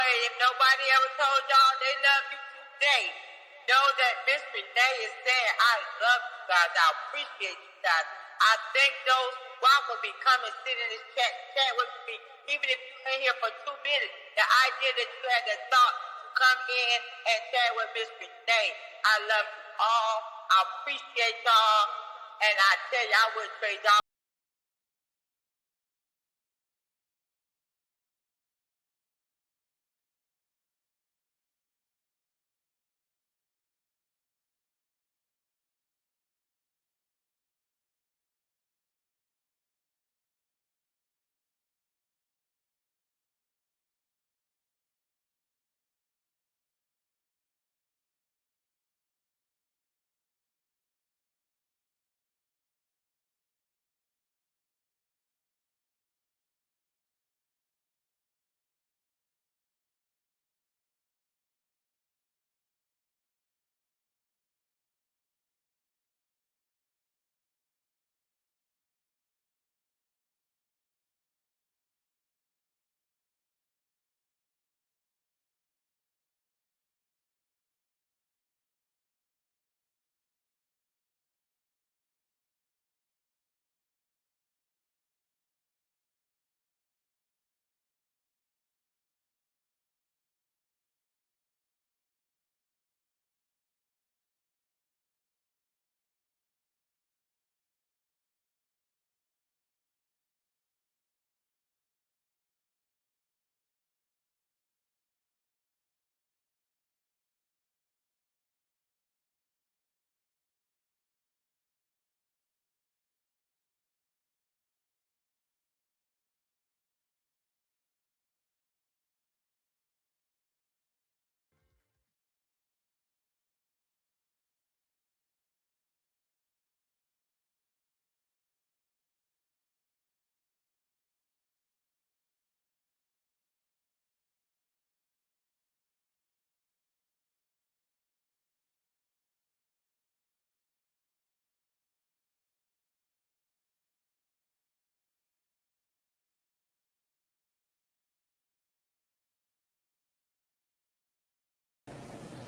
If nobody ever told y'all they love you today, know that Miss Renee is saying, I love you guys. I appreciate you guys. I thank those who rock with me, come and sit in this chat with me, even if you're in here for 2 minutes. The idea that you had the thought to come in and chat with Miss Renee. I love you all. I appreciate y'all. And I tell you, I wouldn't trade y'all.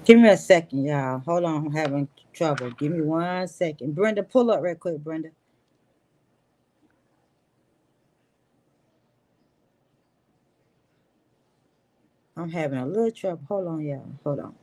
Give me a second, y'all. Hold on, I'm having trouble. Give me 1 second. Brenda, pull up real quick, Brenda. I'm having a little trouble. Hold on, y'all. Hold on.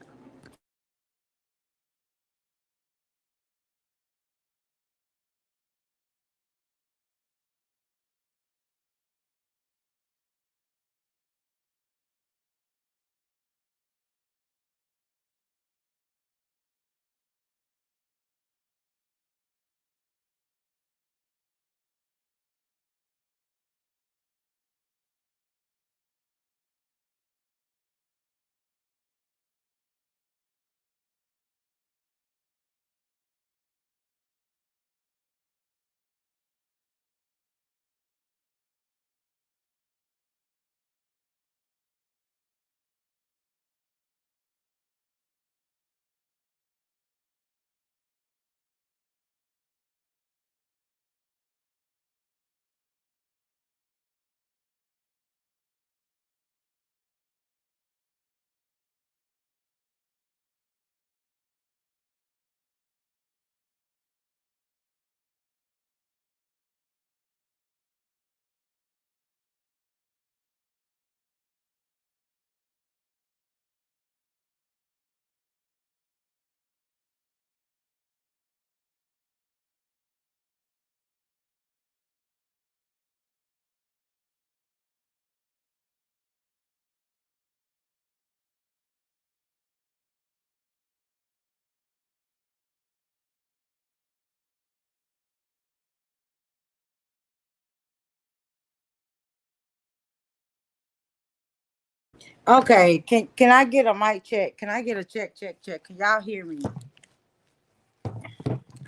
Okay, can I get a mic check? Can I get a check? Can y'all hear me?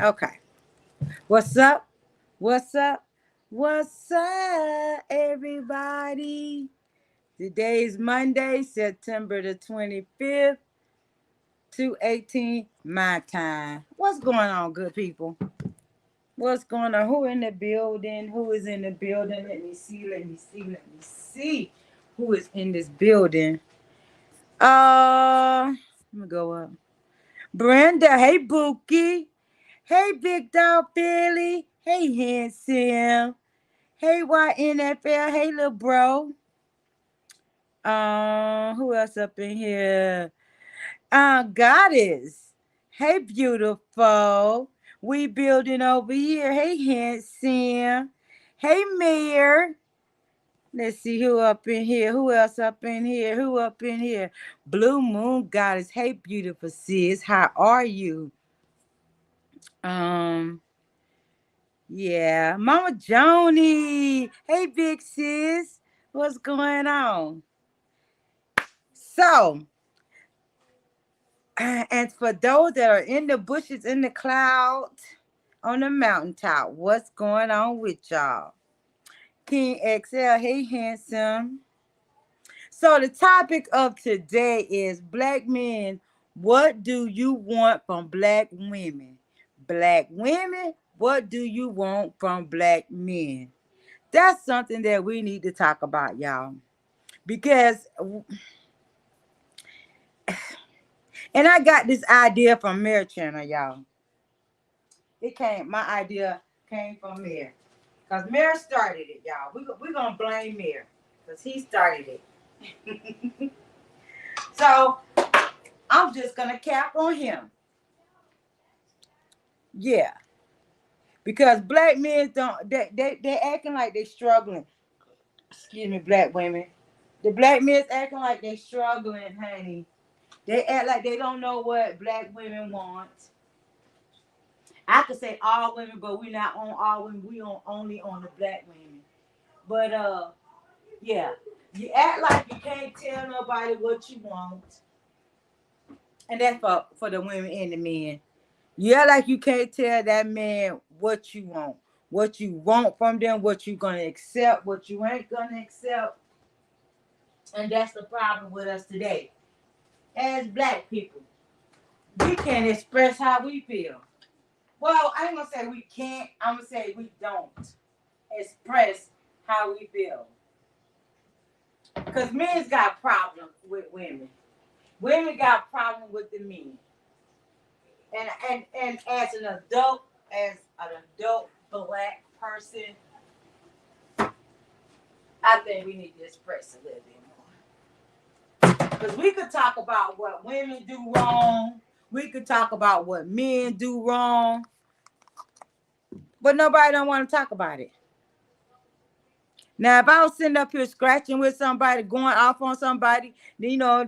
Okay. What's up? What's up? What's up, everybody? Today is Monday, September the 25th, 2:18 my time. What's going on, good people? What's going on? Who in the building? Who is in the building? Let me see. Who is in this building? Let me go up. Brenda, hey Bookie. Hey Big Dog Billy. Hey Handsome. Hey YNFL. Hey little bro. Who else up in here? Goddess. Hey beautiful. We building over here. Hey Handsome. Hey Mayor. Let's see who up in here. Who else up in here? Who up in here? Blue Moon Goddess. Hey, beautiful sis. How are you? Um, yeah. Mama Joni. Hey, big sis. What's going on? So, and for those that are in the bushes, in the clouds, on the mountaintop, what's going on with y'all? King XL. Hey, handsome. So the topic of today is black men. What do you want from black women? Black women, what do you want from black men? That's something that we need to talk about, y'all. Because, and I got this idea from Mary Channel, y'all. My idea came from Mary. Because Mary started it, y'all. We're going to blame Mary. Because he started it. So, I'm just going to cap on him. Yeah, because black men don't they acting like they struggling. Excuse me, black women. The black men's acting like they struggling, honey. They act like they don't know what black women want. I could say all women, but we're not on all women. We on only on the black women. But yeah, you act like you can't tell nobody what you want, and that's for the women and the men. Yeah, like you can't tell that man what you want from them, what you gonna accept, what you ain't gonna accept, and that's the problem with us today. As black people, we can't express how we feel. Well, I ain't gonna say we can't. I'm gonna say we don't express how we feel. Cause men's got problems with women. Women got problems with the men. And as an adult black person, I think we need to express a little bit more. Because we could talk about what women do wrong. We could talk about what men do wrong. But nobody don't want to talk about it. Now, if I was sitting up here scratching with somebody, going off on somebody, they'll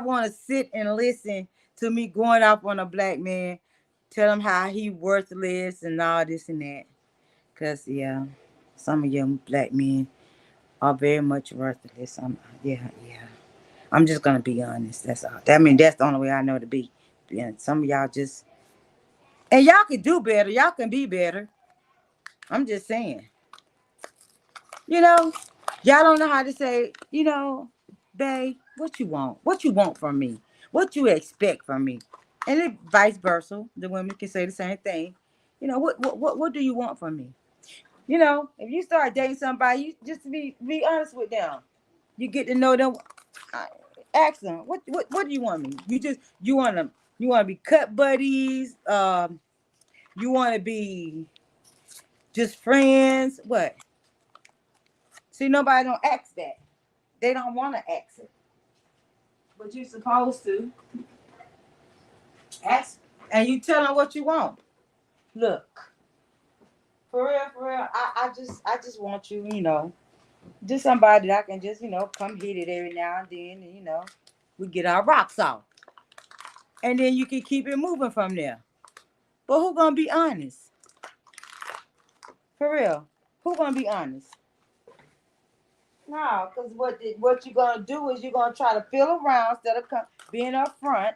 want to sit and listen to me going off on a black man, tell him how he worthless and all this and that. Because, yeah, some of you black men are very much worthless. Yeah. I'm just gonna be honest. That's all. That's the only way I know to be. And some of y'all just and y'all can do better. Y'all can be better. I'm just saying. You know, y'all don't know how to say. Babe, what you want? What you want from me? What you expect from me? And it vice versa. The women can say the same thing. What do you want from me? If you start dating somebody, you just be honest with them. You get to know them. I, Ask them what do you want me? You want to be cut buddies. You want to be just friends. What? See, nobody don't ask that. They don't want to ask it, but you supposed to ask, and you tell them what you want. Look, for real. I just want you. Just somebody that I can just come hit it every now and then, and we get our rocks off, and then you can keep it moving from there. But who gonna be honest? For real, who gonna be honest? No, because what you're gonna do is you're gonna try to feel around instead of being up front,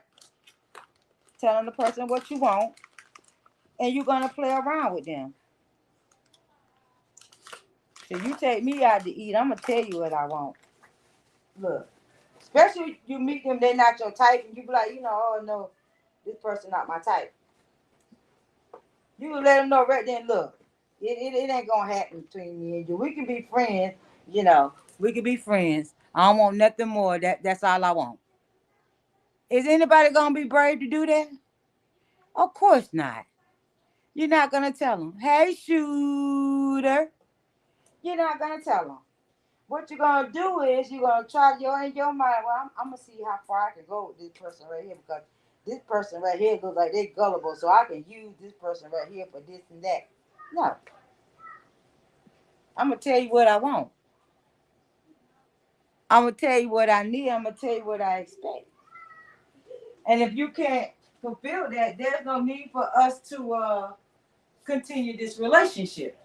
telling the person what you want, and you're gonna play around with them. So you take me out to eat, I'm gonna tell you what I want. Look, especially you meet them, they're not your type, and you be like, oh no, this person not my type. You can let them know right then. Look, it ain't gonna happen between me and you. We can be friends, We can be friends. I don't want nothing more. That's all I want. Is anybody gonna be brave to do that? Of course not. You're not gonna tell them, hey shooter. You're not gonna tell them. What you're gonna do is you're gonna try in your mind. Well, I'm gonna see how far I can go with this person right here because this person right here looks like they gullible, so I can use this person right here for this and that. No, I'm gonna tell you what I want. I'm gonna tell you what I need. I'm gonna tell you what I expect. And if you can't fulfill that, there's no need for us to continue this relationship.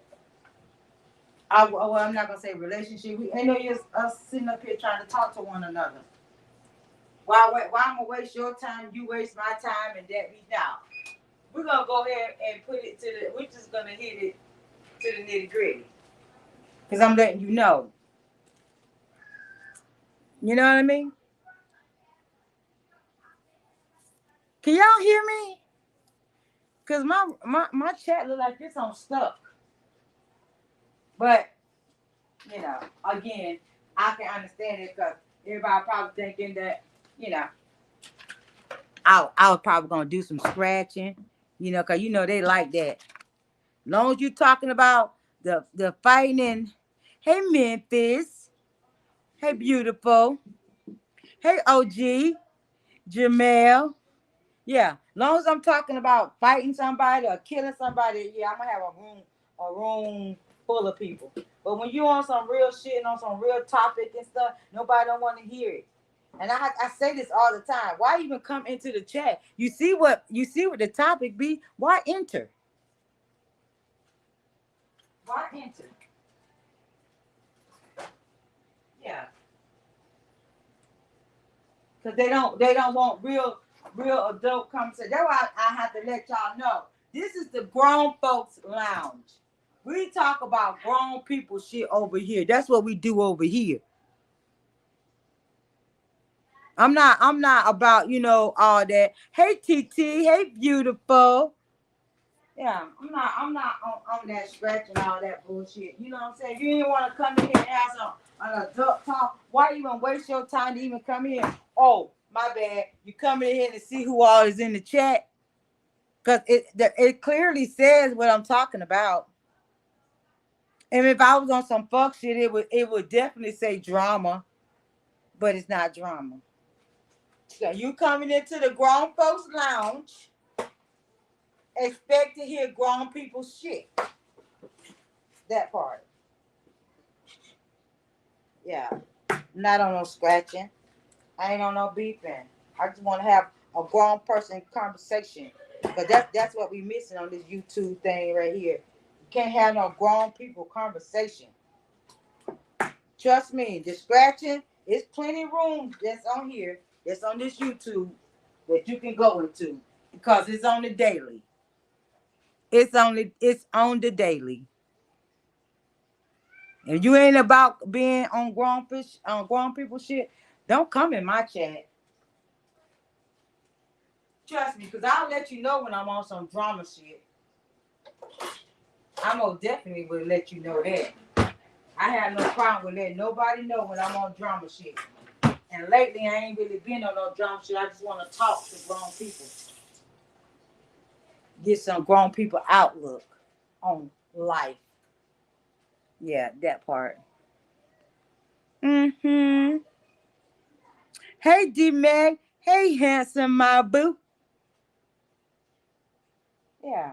Well, I'm not gonna say relationship. We ain't no use us sitting up here trying to talk to one another. Why I'm gonna waste your time, you waste my time, and that be now. We're gonna go ahead and put it to the. We're just gonna hit it to the nitty gritty. Cause I'm letting you know. You know what I mean? Can y'all hear me? Cause my chat look like it's on stuck. But again, I can understand it because everybody probably thinking that, you know, I was probably gonna do some scratching, cause they like that. Long as you talking about the fighting and hey Memphis, hey beautiful, hey OG, Jamel. Yeah, long as I'm talking about fighting somebody or killing somebody, yeah, I'm gonna have a room full of people. But when you on some real shit and on some real topic and stuff, nobody don't want to hear it. And I say this all the time. Why even come into the chat? You see what the topic be? Why enter? Why enter? Yeah, because they don't want real adult conversation. That's why I have to let y'all know. This is the grown folks lounge. We talk about grown people shit over here. That's what we do over here. I'm not about, all that. Hey TT, hey beautiful. Yeah, I'm not on that scratch and all that bullshit. You know what I'm saying? If you didn't want to come in here and have an adult talk, why even waste your time to even come here? Oh, my bad. You come in here to see who all is in the chat. Because it clearly says what I'm talking about. And if I was on some fuck shit, it would definitely say drama, but it's not drama. So you coming into the grown folks lounge, expect to hear grown people shit. That part. Yeah. Not on no scratching. I ain't on no beefing. I just want to have a grown person conversation. Because that's what we missing on this YouTube thing right here. You can't have no grown people conversation. Trust me, the scratching, it's plenty room that's on here, that's on this YouTube that you can go into because it's on the daily. It's on the daily. If you ain't about being on grown people shit, don't come in my chat. Trust me, because I'll let you know when I'm on some drama shit. I most definitely will let you know that. I have no problem with letting nobody know when I'm on drama shit. And lately, I ain't really been on no drama shit. I just want to talk to grown people. Get some grown people outlook on life. Yeah, that part. Mm-hmm. Hey, D-Mag. Hey, handsome, my boo. Yeah.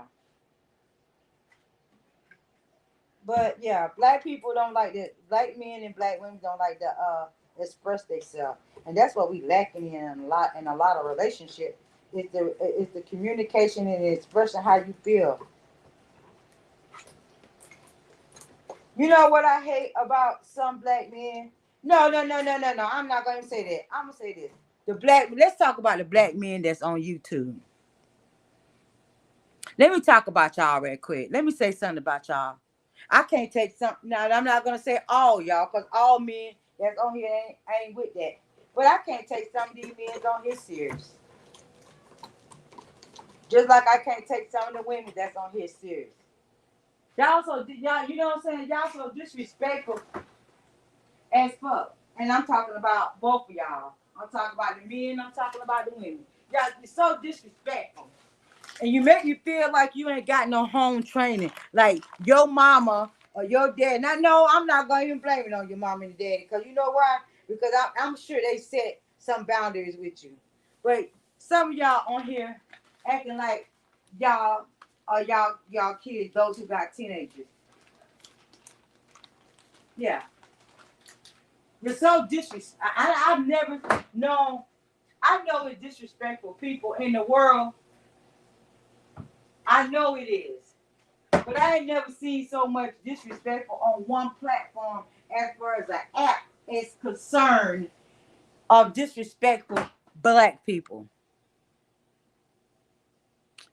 But yeah, black people don't like that. Black men and black women don't like to express themselves, and that's what we lacking in a lot of relationships. It's the communication and the expression how you feel. You know what I hate about some black men? No, no, no, no, no, no. I'm not going to say that. I'm gonna say this. Let's talk about the black men that's on YouTube. Let me talk about y'all real quick. Let me say something about y'all. I can't take something. Now, I'm not gonna say all y'all, cause all men that's on here ain't with that. But I can't take some of these men on here serious. Just like I can't take some of the women that's on here serious. Y'all, you know what I'm saying? Y'all so disrespectful as fuck. And I'm talking about both of y'all. I'm talking about the men. I'm talking about the women. Y'all be so disrespectful. And you make me feel like you ain't got no home training. Like your mama or your dad. Now, no, I'm not going to even blame it on your mom and daddy. Because you know why? Because I'm sure they set some boundaries with you. But some of y'all on here acting like y'all are y'all kids, those who got teenagers. Yeah. You're so disrespectful. I've never known. I know it's disrespectful people in the world. I know it is. But I ain't never seen so much disrespectful on one platform as far as an app is concerned of disrespectful black people.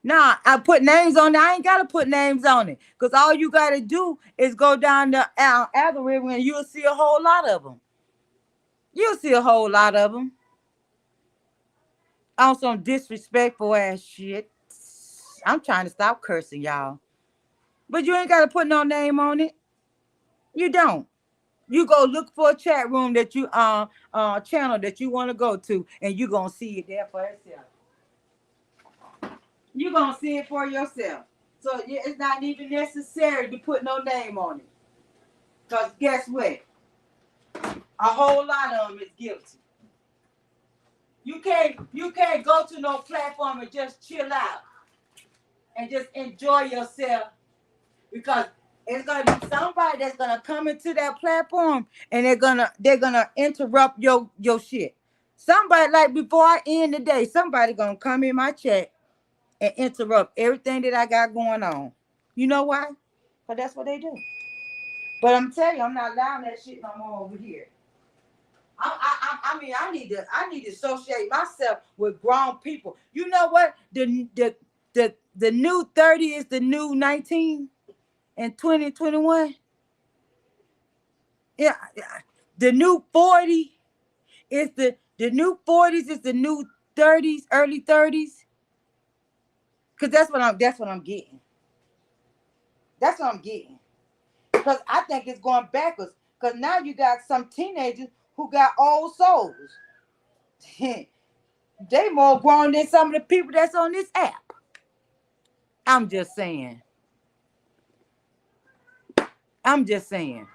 Nah, I put names on it. I ain't gotta put names on it. Because all you gotta do is go down the algorithm and you'll see a whole lot of them. You'll see a whole lot of them on some disrespectful ass shit. I'm trying to stop cursing, y'all. But you ain't gotta put no name on it. You don't. You go look for a chat room that you channel that you want to go to, and you gonna see it there for yourself. You gonna see it for yourself. So yeah, it's not even necessary to put no name on it. Cause guess what? A whole lot of them is guilty. You can't go to no platform and just chill out and just enjoy yourself because it's gonna be somebody that's gonna come into that platform and they're gonna interrupt your shit. Somebody like before I end the day, somebody gonna come in my chat and interrupt everything that I got going on. You know why? Because that's what they do. But I'm telling you, I'm not allowing that shit no more over here. I mean, I need to associate myself with grown people. You know what? The new 30 is the new 19 and 2021. Yeah, the new 40 is the new 40s is the new 30s, early 30s. Cause that's what I'm getting. That's what I'm getting. Because I think it's going backwards. Because now you got some teenagers who got old souls. They more grown than some of the people that's on this app. I'm just saying. I'm just saying.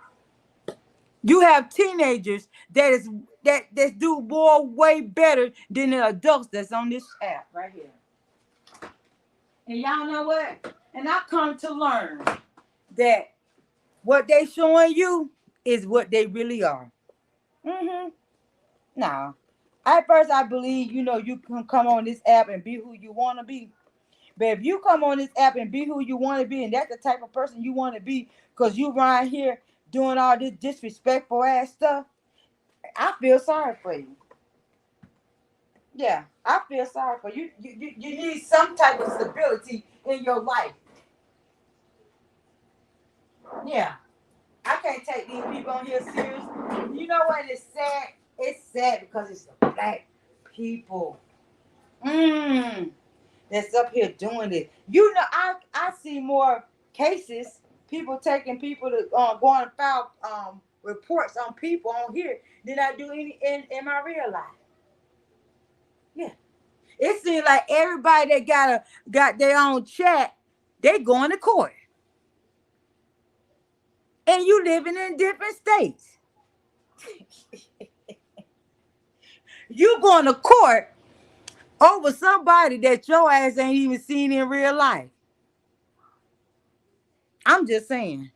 You have teenagers that do more way better than the adults that's on this app right here. And y'all know what? And I come to learn that what they showing you is what they really are. Mm-hmm. Now, at first I believe, you can come on this app and be who you want to be. But if you come on this app and be who you want to be, and that's the type of person you want to be, because you right here doing all this disrespectful ass stuff, I feel sorry for you. Yeah, I feel sorry for you. You need some type of stability in your life. Yeah. I can't take these people on here serious. You know what? It's sad. It's sad because it's the black people. That's up here doing it. I see more cases, people taking people to going to file reports on people on here than I do in my real life. Yeah. It seems like everybody that got their own chat, they going to court. And you living in different states. You going to court over somebody that your ass ain't even seen in real life. I'm just saying.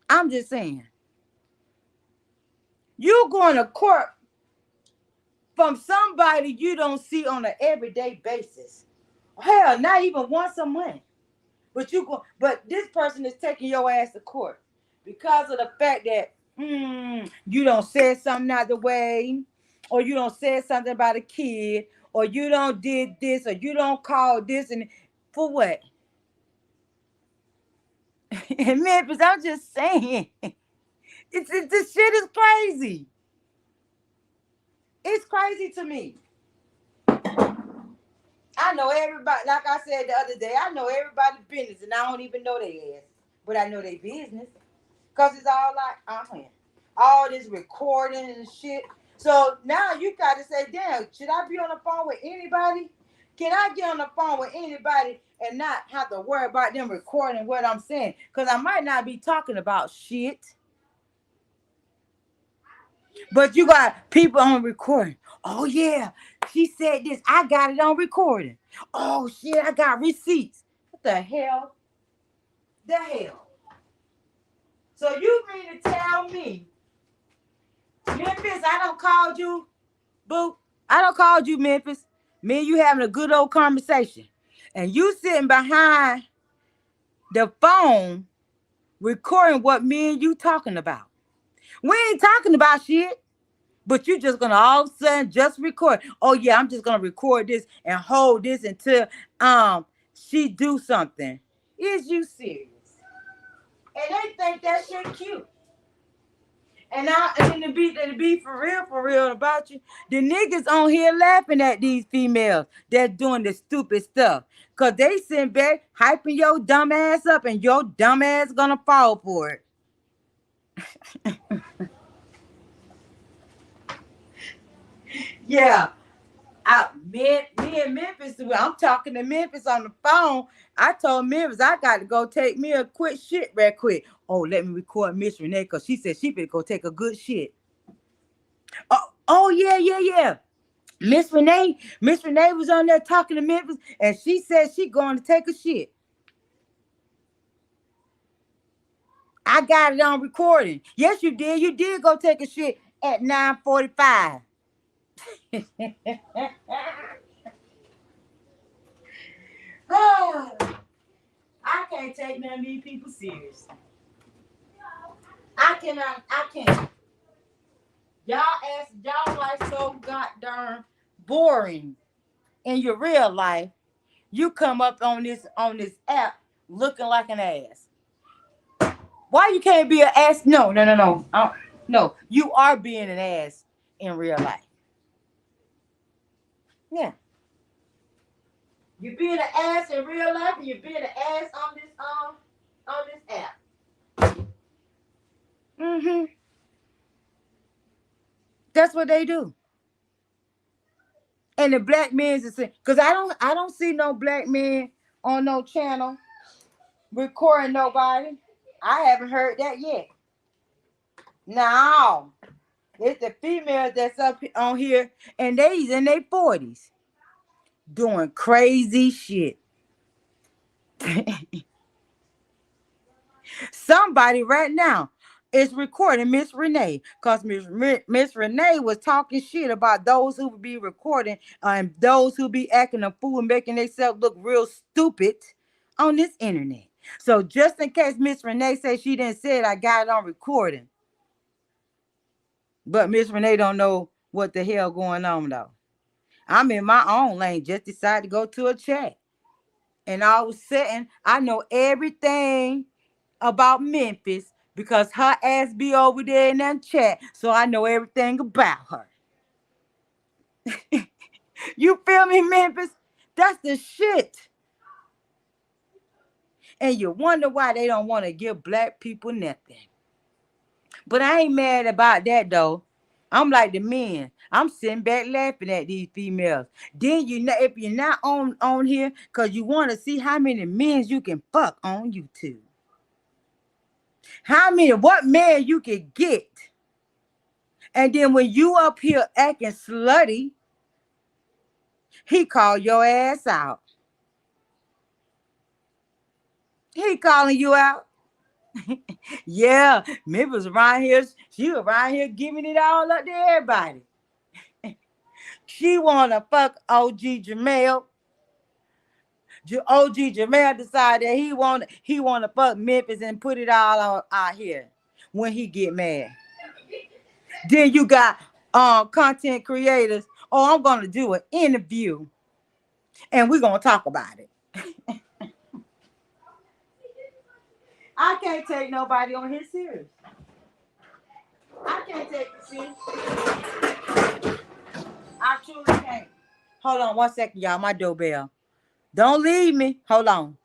I'm just saying. You going to court from somebody you don't see on an everyday basis. Hell, not even once a month. But this person is taking your ass to court because of the fact that you don't say something out the way, or you don't say something about a kid, or you don't did this, or you don't call this, and for what? In Memphis, I'm just saying, this shit is crazy. It's crazy to me. I know everybody, like I said the other day, I know everybody's business, and I don't even know their ass, but I know their business. Because it's all like, all this recording and shit. So now you got to say, damn, should I be on the phone with anybody? Can I get on the phone with anybody and not have to worry about them recording what I'm saying? Because I might not be talking about shit. But you got people on recording. Oh yeah, she said this. I got it on recording. Oh shit, I got receipts. What the hell? The hell? So you mean to tell me, Memphis, I don't call you, boo. I don't call you Memphis. Me and you having a good old conversation. And you sitting behind the phone recording what me and you talking about. We ain't talking about shit. But you just gonna all of a sudden just record. Oh yeah, I'm just gonna record this and hold this until she do something. Is you serious? And they think that shit cute. And to be for real about you, the niggas on here laughing at these females that doing the stupid stuff. Cause they sitting back hyping your dumb ass up and your dumb ass gonna fall for it. Yeah. Me and Memphis, I'm talking to Memphis on the phone. I told Memphis I got to go take me a quick shit real quick. Oh, let me record Miss Renee because she said she better go take a good shit. Oh yeah. Miss Renee was on there talking to Memphis and she said she going to take a shit. I got it on recording. Yes, you did. You did go take a shit at 9:45. Oh, I can't take none of these people serious. I cannot. I can't. Y'all life so goddamn boring in your real life. You come up on this app looking like an ass. Why you can't be an ass? No. No, you are being an ass in real life. Yeah, you're being an ass in real life, and you're being an ass on this app. That's what they do. And the black men's the same. Cause I don't see no black men on no channel recording nobody. I haven't heard that yet. No, it's the females that's up on here, and they's in their 40s doing crazy shit. Somebody right now is recording Miss Renee because Miss Renee was talking shit about those who would be recording and those who be acting a fool and making themselves look real stupid on this internet. So just in case Miss Renee says she didn't say it, I got it on recording. But Miss Renee don't know what the hell going on though. I'm in my own lane. Just decided to go to a chat. And all of a sudden, I know everything about Memphis because her ass be over there in that chat. So I know everything about her. You feel me, Memphis? That's the shit. And you wonder why they don't want to give black people nothing. But I ain't mad about that though. I'm like the men. I'm sitting back laughing at these females. Then you know if you're not on here, cause you want to see how many men you can fuck on YouTube. What man you can get. And then when you up here acting slutty, he call your ass out. He calling you out. Yeah, Memphis was around here. She was around here giving it all up to everybody. She wanna fuck OG Jamel. OG Jamel decided that he wanna fuck Memphis and put it all out here when he get mad. Then you got content creators. Oh, I'm gonna do an interview and we're gonna talk about it. I can't take nobody on his serious. I can't take it serious. I truly can't. Hold on 1 second, y'all. My doorbell. Don't leave me. Hold on.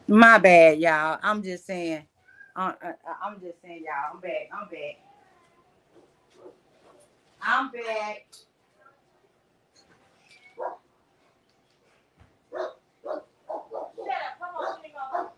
My bad, y'all. I'm just saying. I'm just saying, y'all. I'm back. I'm back. I'm back. Shut up. Come on, let me go.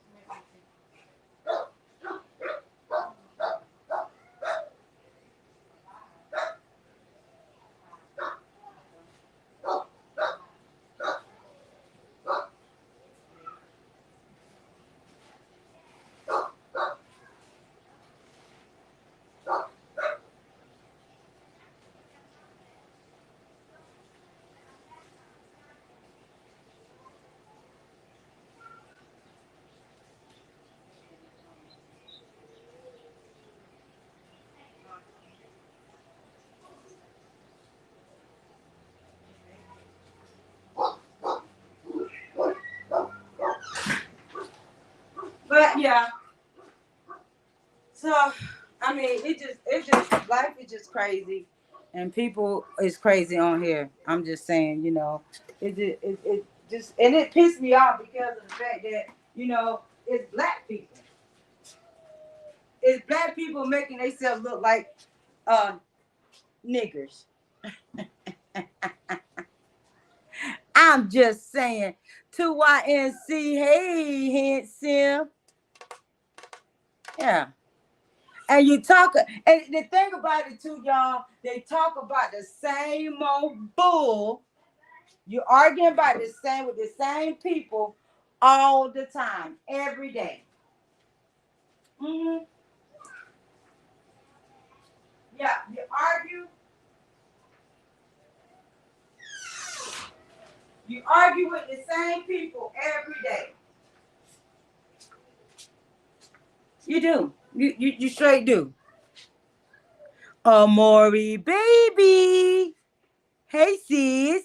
But yeah, so I mean, it's just life is just crazy, and people is crazy on here. I'm just saying, it just and it pissed me off because of the fact that it's black people. It's black people making themselves look like uh niggers. I'm just saying. 2YNC, hey, handsome. Yeah. And you talk, and the thing about it too, y'all, they talk about the same old bull. You're arguing about the same with the same people all the time, every day. Mm-hmm. Yeah, you argue with the same people every day. You do. You straight do. Amori, baby. Hey, sis.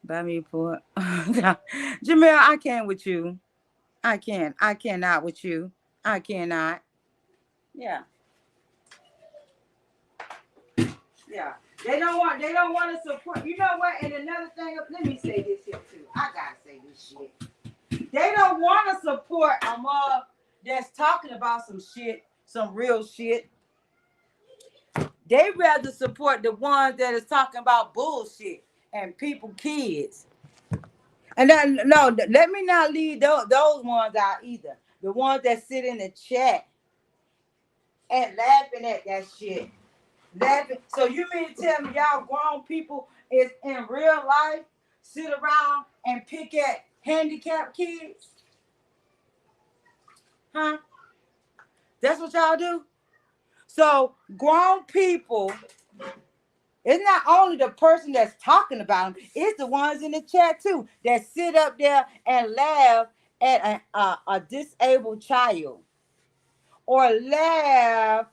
Buy me for Jamel, I can't with you. I can't. I cannot with you. I cannot. Yeah. Yeah. They don't want to support. You know what? And another thing, let me say this here too. I gotta say this shit. They don't want to support a mug that's talking about some shit, some real shit. They rather support the ones that is talking about bullshit and people, kids. And then no, let me not leave those ones out either. The ones that sit in the chat and laughing at that shit. Laughing. So you mean to tell me y'all grown people is in real life sit around and pick at handicapped kids? Huh? That's what y'all do? So grown people, it's not only the person that's talking about them, it's the ones in the chat too that sit up there and laugh at a disabled child or laugh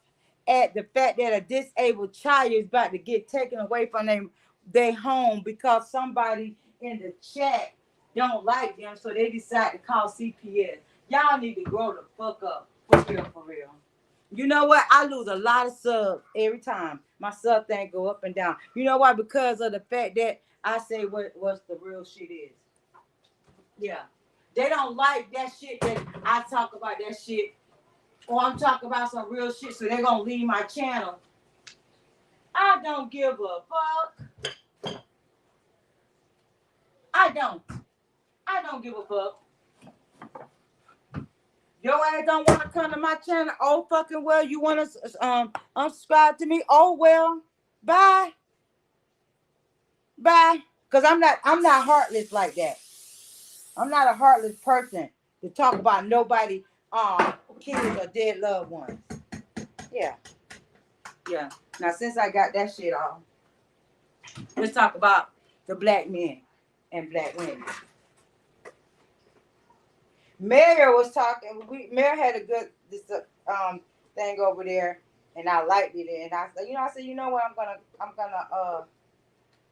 at the fact that a disabled child is about to get taken away from their home because somebody in the chat don't like them, so they decide to call CPS. Y'all need to grow the fuck up, for real, for real. You know what? I lose a lot of subs every time. My sub thing go up and down. You know why? Because of the fact that I say what's the real shit is. Yeah. They don't like that shit that I talk about that shit. Or I'm talking about some real shit, so they're gonna leave my channel. I don't give a fuck. I don't. I don't give a fuck. Your ass don't want to come to my channel. Oh fucking well, you want to unsubscribe to me? Oh well, bye, bye. Cause I'm not heartless like that. I'm not a heartless person to talk about nobody, kids or dead loved ones. Yeah, yeah. Now since I got that shit off, let's talk about the black men and black women. Mayor was talking. Mayor had a good thing over there, and I liked it. And I said, you know what, I'm gonna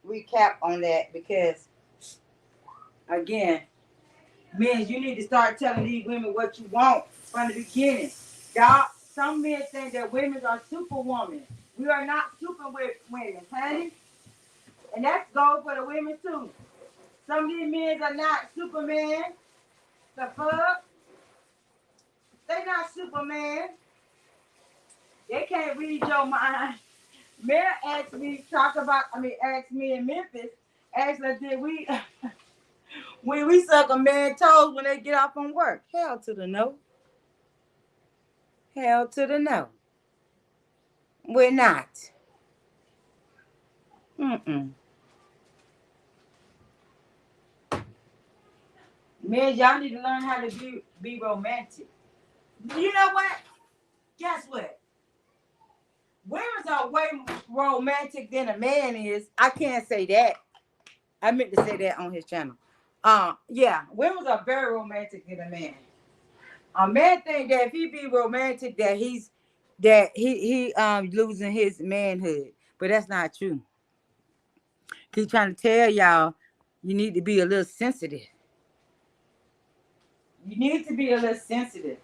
recap on that because again, men, you need to start telling these women what you want from the beginning. Y'all, some men think that women are superwomen. We are not super women, honey, and that goes for the women too. Some of these men are not Superman. The fuck? They not Superman. They can't read your mind. Mary asked me, asked me in Memphis, asked us, did we, when we suck a man toes when they get off from work? Hell to the no. Hell to the no. We're not. Mm-mm. Man, y'all need to learn how to be romantic. You know what? Guess what? Women are way more romantic than a man is. I can't say that. I meant to say that on his channel. Yeah, women are very romantic than a man. A man think that if he be romantic, that he losing his manhood, but that's not true. Keep trying to tell y'all, you need to be a little sensitive. You need to be a little sensitive.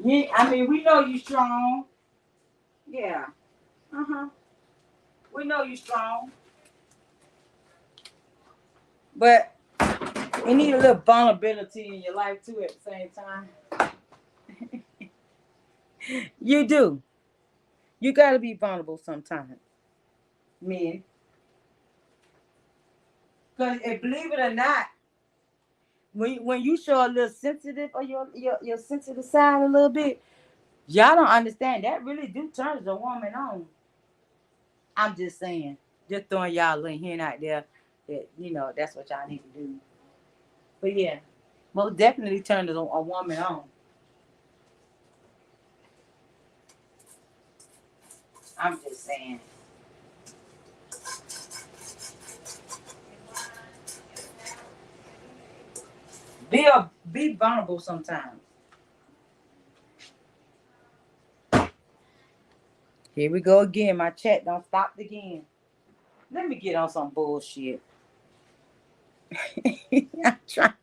I mean, we know you strong. Yeah. Uh-huh. We know you strong. But you need a little vulnerability in your life too at the same time. You do. You gotta be vulnerable sometimes. Men. Because believe it or not, when you show a little sensitive or your sensitive side a little bit, y'all don't understand. That really do turn a woman on. I'm just saying. Just throwing y'all a little hint out there that, that's what y'all need to do. But yeah, most definitely turn a woman on. I'm just saying. Be vulnerable sometimes. Here we go again. My chat don't stop again. Let me get on some bullshit. I'm trying.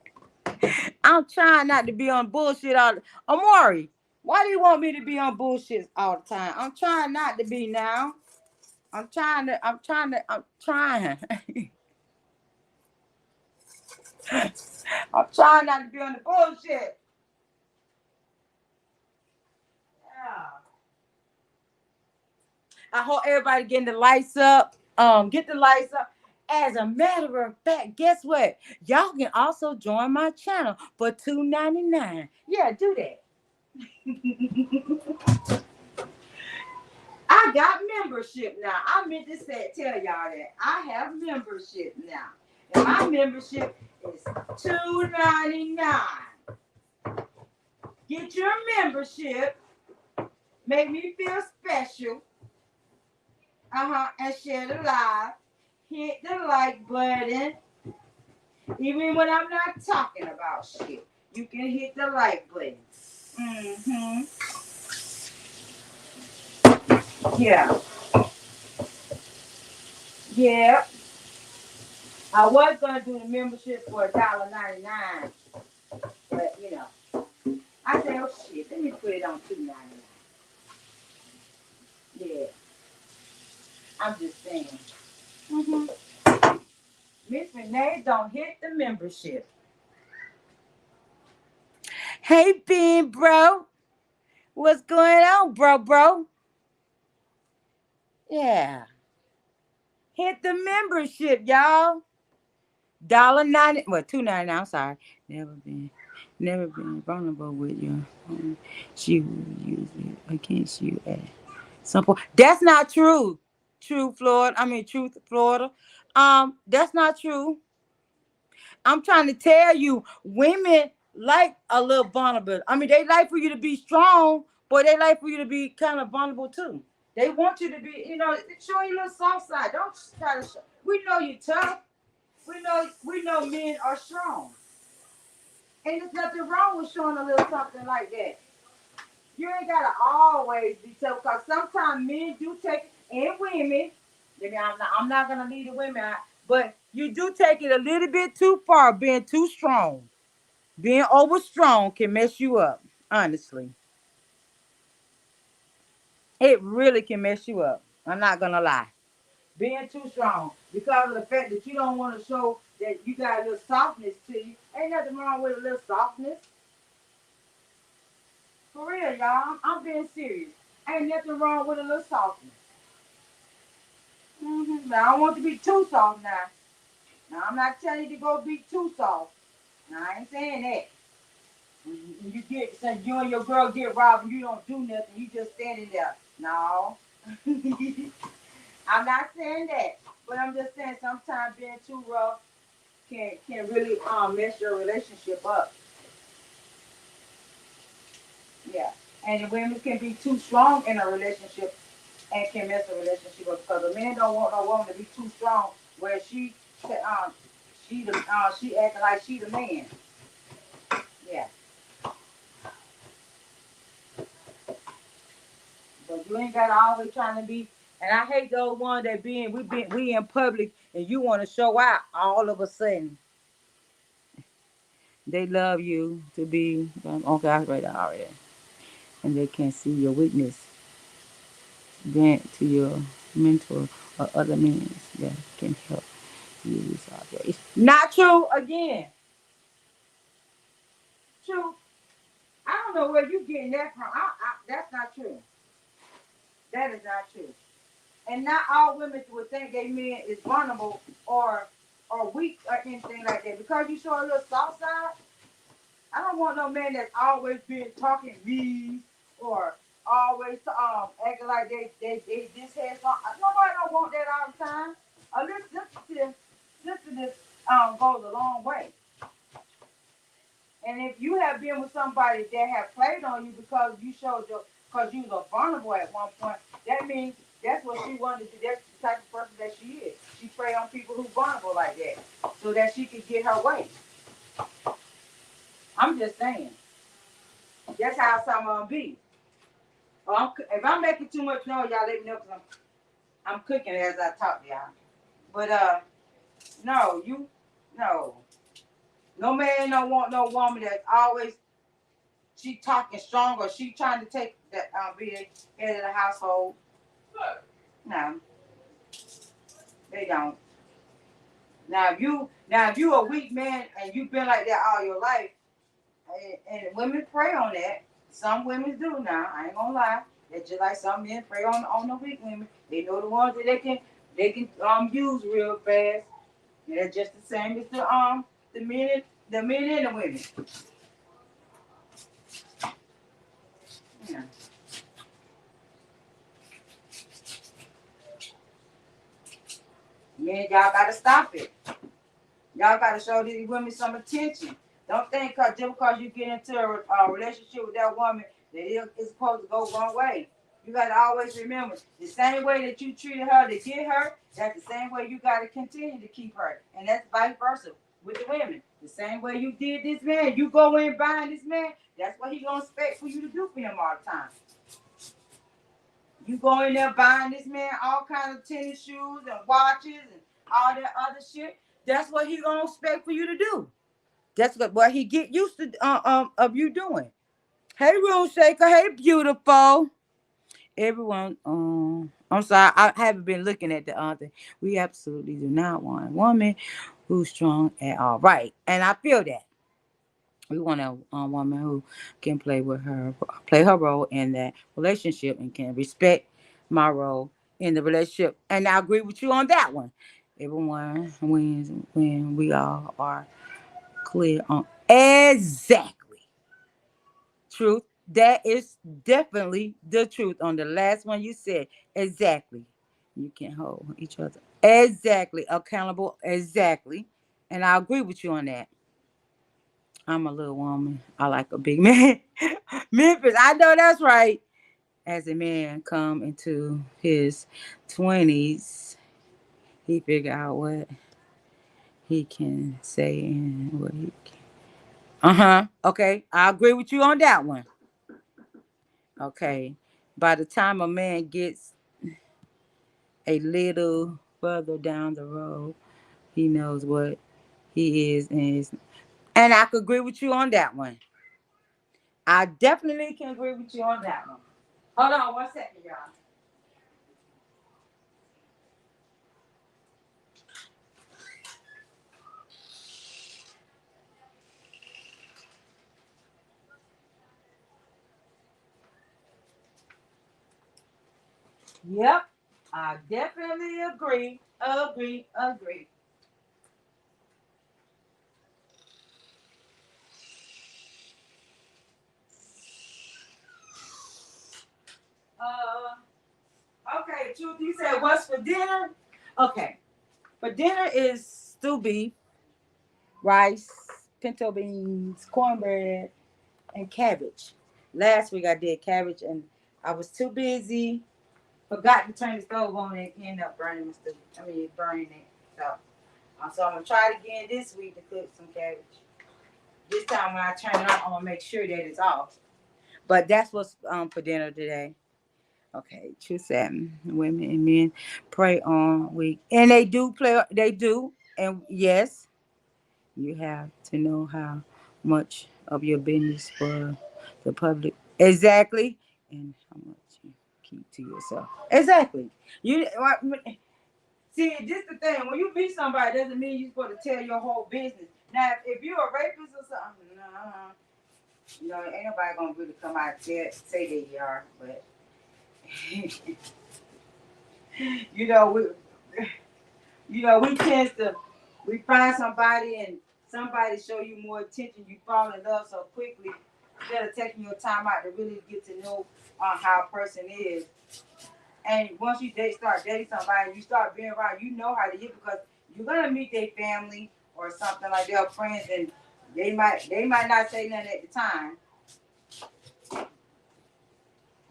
I'm trying not to be on bullshit all. Amari, why do you want me to be on bullshit all the time? I'm trying not to be now. I'm trying to. I'm trying to. I'm trying. I'm trying not to be on the bullshit. Yeah. I hope everybody getting the lights up. Get the lights up. As a matter of fact, guess what? Y'all can also join my channel for $2.99. Yeah, do that. I got membership now. I meant to tell y'all that I have membership now, and my membership is $2.99. Get your membership. Make me feel special. And share the live. Hit the like button. Even when I'm not talking about shit, you can hit the like button. Mm-hmm. Yeah. Yeah. I was gonna do the membership for $1.99, but I said, oh shit, let me put it on $2.99. Yeah. I'm just saying. Mm-hmm. Miss Renee don't hit the membership. Hey Ben, bro. What's going on, bro? Yeah. Hit the membership, y'all. $1.90, well, $2.99. I'm sorry. Never been vulnerable with your phone. She will use it against you at some point. That's not true. Truth, Florida. That's not true. I'm trying to tell you, women like a little vulnerable. I mean, they like for you to be strong, but they like for you to be kind of vulnerable too. They want you to be, show your little soft side. Don't try to show. We know you're tough. We know men are strong. And there's nothing wrong with showing a little something like that. You ain't gotta always be tough because sometimes men do take and women. Maybe I'm not gonna leave the women out, but you do take it a little bit too far, being too strong. Being over strong can mess you up, honestly. It really can mess you up. I'm not gonna lie. being too strong because of the fact that you don't want to show that you got a little softness to you. Ain't nothing wrong with a little softness. For real, y'all. I'm being serious. Ain't nothing wrong with a little softness. Now, I don't want to be too soft now. Now, I'm not telling you to go be too soft. Now, I ain't saying that. You get, so you and your girl get robbed and you don't do nothing. You just standing there. No. I'm not saying that. But I'm just saying sometimes being too rough can really mess your relationship up. Yeah. And the women can be too strong in a relationship and can mess a relationship up because a man don't want no woman to be too strong where she acting like she the man. Yeah. But you ain't gotta always trying to be. And I hate those ones that we in public and you want to show out all of a sudden. They love you to be okay. I read that already, and they can't see your weakness. Then to your mentor or other men that can help you resolve your issue. Not true again. True. I don't know where you getting that from. That's not true. That is not true. And not all women would think they men is vulnerable or weak or anything like that. Because you show a little soft side, I don't want no man that's always been talking mean or always acting like they just had something. Nobody don't want that all the time. A little sensitive goes a long way. And if you have been with somebody that have played on you because you showed your because you was vulnerable at one point, that means that's what she wanted to do. That's the type of person that she is. She prey on people who vulnerable like that so that she could get her way. I'm just saying. That's how some of them be. If I'm making too much noise, y'all let me know because I'm cooking as I talk to y'all. But no, no. No man don't want no woman that's always she talking strong or she trying to take that be the head of the household. No, they don't. Now if you a weak man and you've been like that all your life, and women prey on that. Some women do now. I ain't gonna lie. It's just like some men prey on the weak women. They know the ones that they can use real fast. And it's just the same as the men and the women. Yeah. Men, y'all gotta stop it. Y'all gotta show these women some attention. Don't think just because you get into a relationship with that woman that it's supposed to go one way. You gotta always remember the same way that you treated her to get her, that's the same way you gotta continue to keep her. And that's vice versa with the women. The same way you did this man, you go in buying this man, that's what he gonna expect for you to do for him all the time. You go in there buying this man all kinds of tennis shoes and watches and all that other shit. That's what he gonna expect for you to do. That's what he get used to of you doing. Hey, Room Shaker. Hey, beautiful. Everyone. I'm sorry. I haven't been looking at the thing. We absolutely do not want a woman who's strong at all. Right, and I feel that. We want a woman who can play her role in that relationship, and can respect my role in the relationship. And I agree with you on that one. Everyone wins when we all are clear on exactly truth. That is definitely the truth on the last one you said. Exactly. You can hold each other exactly accountable. Exactly. And I agree with you on that. I'm a little woman. I like a big man. Memphis, I know that's right. As a man come into his 20s, he figure out what he can say and what he can. Uh-huh. Okay. I agree with you on that one. Okay. By the time a man gets a little further down the road, he knows what he and I could agree with you on that one. I definitely can agree with you on that one. Hold on 1 second, y'all. Yep. I definitely agree. Agree. Okay, Truth, you said what's for dinner? Okay. For dinner is stew beef, rice, pinto beans, cornbread, and cabbage. Last week I did cabbage and I was too busy. Forgot to turn the stove on and end up burning the stew. Burning it. So I'm gonna try it again this week to cook some cabbage. This time when I turn it on, I'm gonna make sure that it's off. But that's what's for dinner today. Okay, true seven. Women and men pray on week, and they do play. They do, and yes, you have to know how much of your business for the public exactly, and how much you keep to yourself. Exactly. You see, this the thing. When you meet somebody, doesn't mean you're supposed to tell your whole business. Now, if you're a rapist or something, no, ain't nobody gonna really come out and say they are, but. you know, we we tend to we find somebody and somebody show you more attention, you fall in love so quickly instead of taking your time out to really get to know how a person is. And once you start dating somebody, you start being around, you know how to hit because you're gonna meet their family or something like their friends, and they might not say nothing at the time,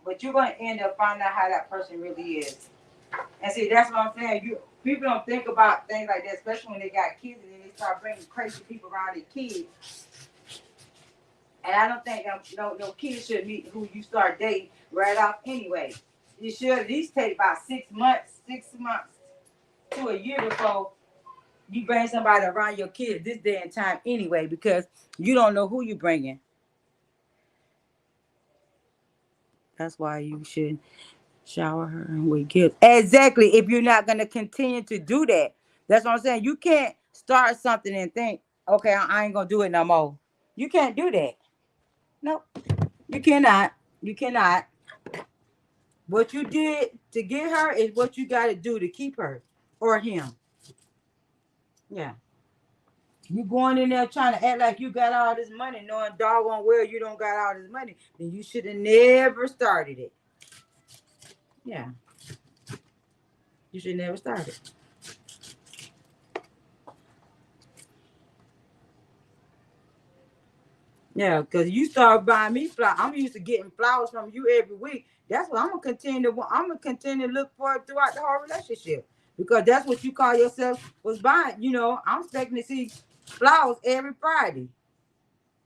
but you're gonna end up finding out how that person really is. And see, that's what I'm saying. People don't think about things like that, especially when they got kids and then they start bringing crazy people around their kids. And I don't think no kids should meet who you start dating right off anyway. You should at least take about 6 months to a year before you bring somebody around your kids this day and time anyway, because you don't know who you're bringing. That's why you should shower her with gifts. Exactly. If you're not gonna continue to do that, that's what I'm saying. You can't start something and think, okay, I ain't gonna do it no more. You can't do that. No, you cannot. You cannot. What you did to get her is what you got to do to keep her or him. Yeah. You going in there trying to act like you got all this money, knowing doggone well you don't got all this money, then you should have never started it. Yeah. You should never start it. Yeah, because you start buying me flowers. I'm used to getting flowers from you every week. That's what I'm gonna continue to. I'm gonna continue to look for it throughout the whole relationship because that's what you call yourself was buying. I'm expecting to see flowers every Friday.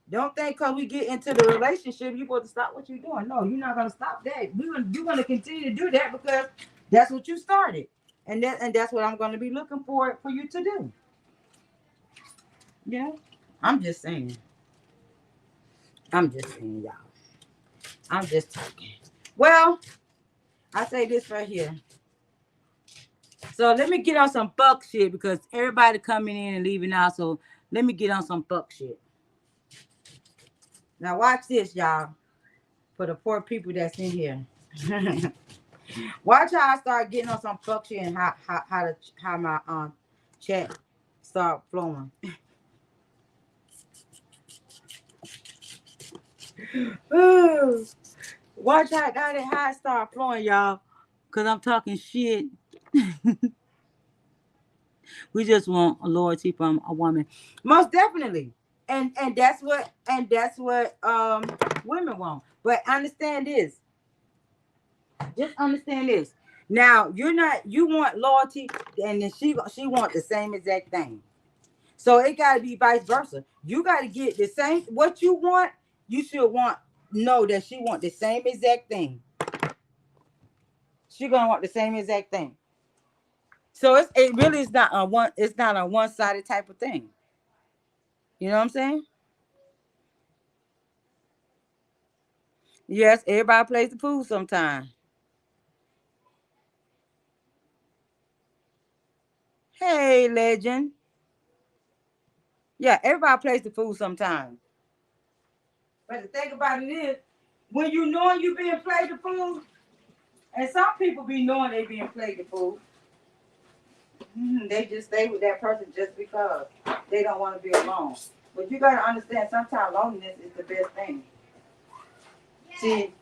Don't think because we get into the relationship, you're supposed to stop what you're doing. No, you're not gonna stop that. You're gonna continue to do that because that's what you started, and that's what I'm gonna be looking for you to do. Yeah, I'm just saying. I'm just saying, y'all. I'm just talking. Well, I say this right here. So let me get on some fuck shit because everybody coming in and leaving out. So let me get on some fuck shit. Now watch this, y'all. For the poor people that's in here. Watch how I start getting on some fuck shit and how my chat start flowing. Watch how it start flowing, y'all. Cause I'm talking shit. We just want a loyalty from a woman. Most definitely. And that's what women want. But understand this. Just understand this. Now you want loyalty and then she want the same exact thing. So it gotta be vice versa. You gotta get the same what you want, you should know that she want the same exact thing. She gonna want the same exact thing. So it really is not a one-sided type of thing. You know what I'm saying? Yes, everybody plays the fool sometime. Hey, legend. Yeah, everybody plays the fool sometime. But the thing about it is, when you know you being played the fool, And some people be knowing they being played the fool. They just stay with that person just because they don't want to be alone. But you gotta understand, sometimes loneliness is the best thing. See,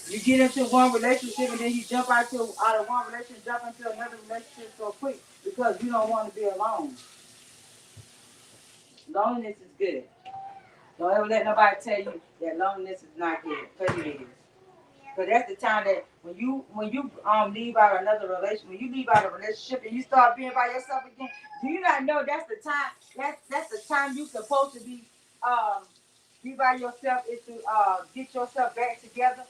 you get into one relationship and then you jump out of one relationship, jump into another relationship so quick because you don't want to be alone. Loneliness is good. Don't ever let nobody tell you that loneliness is not good, because it is. Because that's the time that when you leave out another relation, when you leave out a relationship and you start being by yourself again, do you not know that's the time? That's the time you supposed to be by yourself, is to get yourself back together,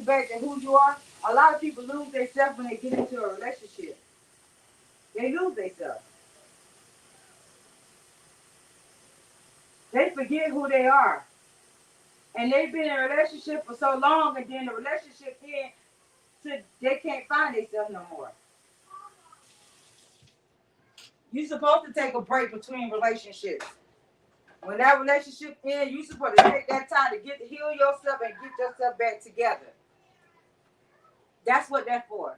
back to who you are. A lot of people lose themselves when they get into a relationship. They lose themselves. They forget who they are, and they've been in a relationship for so long, and then the relationship ends, to they can't find themselves no more. You're supposed to take a break between relationships. When that relationship ends, you're supposed to take that time to get to heal yourself and get yourself back together. That's what that's for.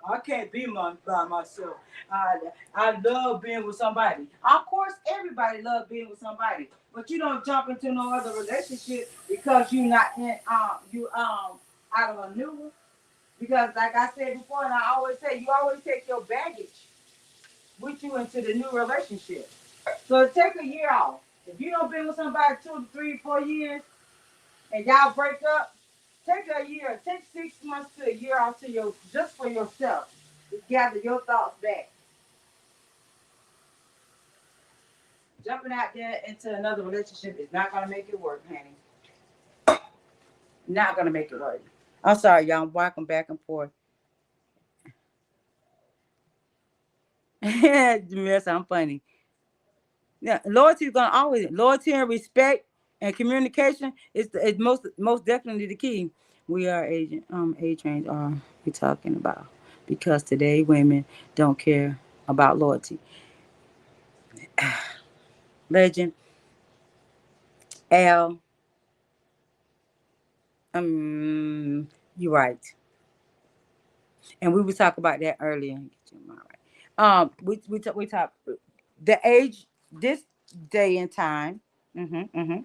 I can't be by myself. I love being with somebody. Of course, everybody loves being with somebody, but you don't jump into no other relationship because you're not in out of a new one. Because like I said before, and I always say, you always take your baggage with you into the new relationship. So take a year off. If you don't been with somebody 2, 3, 4 years and y'all break up, take a year, take 6 months to a year off to just for yourself to gather your thoughts back. Jumping out there into another relationship is not gonna make it work, honey. Not gonna make it work. I'm sorry, y'all. I'm walking back and forth. Yes, I'm funny. Yeah, loyalty is gonna always loyalty and respect and communication is most definitely the key. We are age range are we talking about? Because today women don't care about loyalty. Legend L, you're right, and we was talking about that earlier. Get your mind right. We talk the age this day and time. Mm-hmm.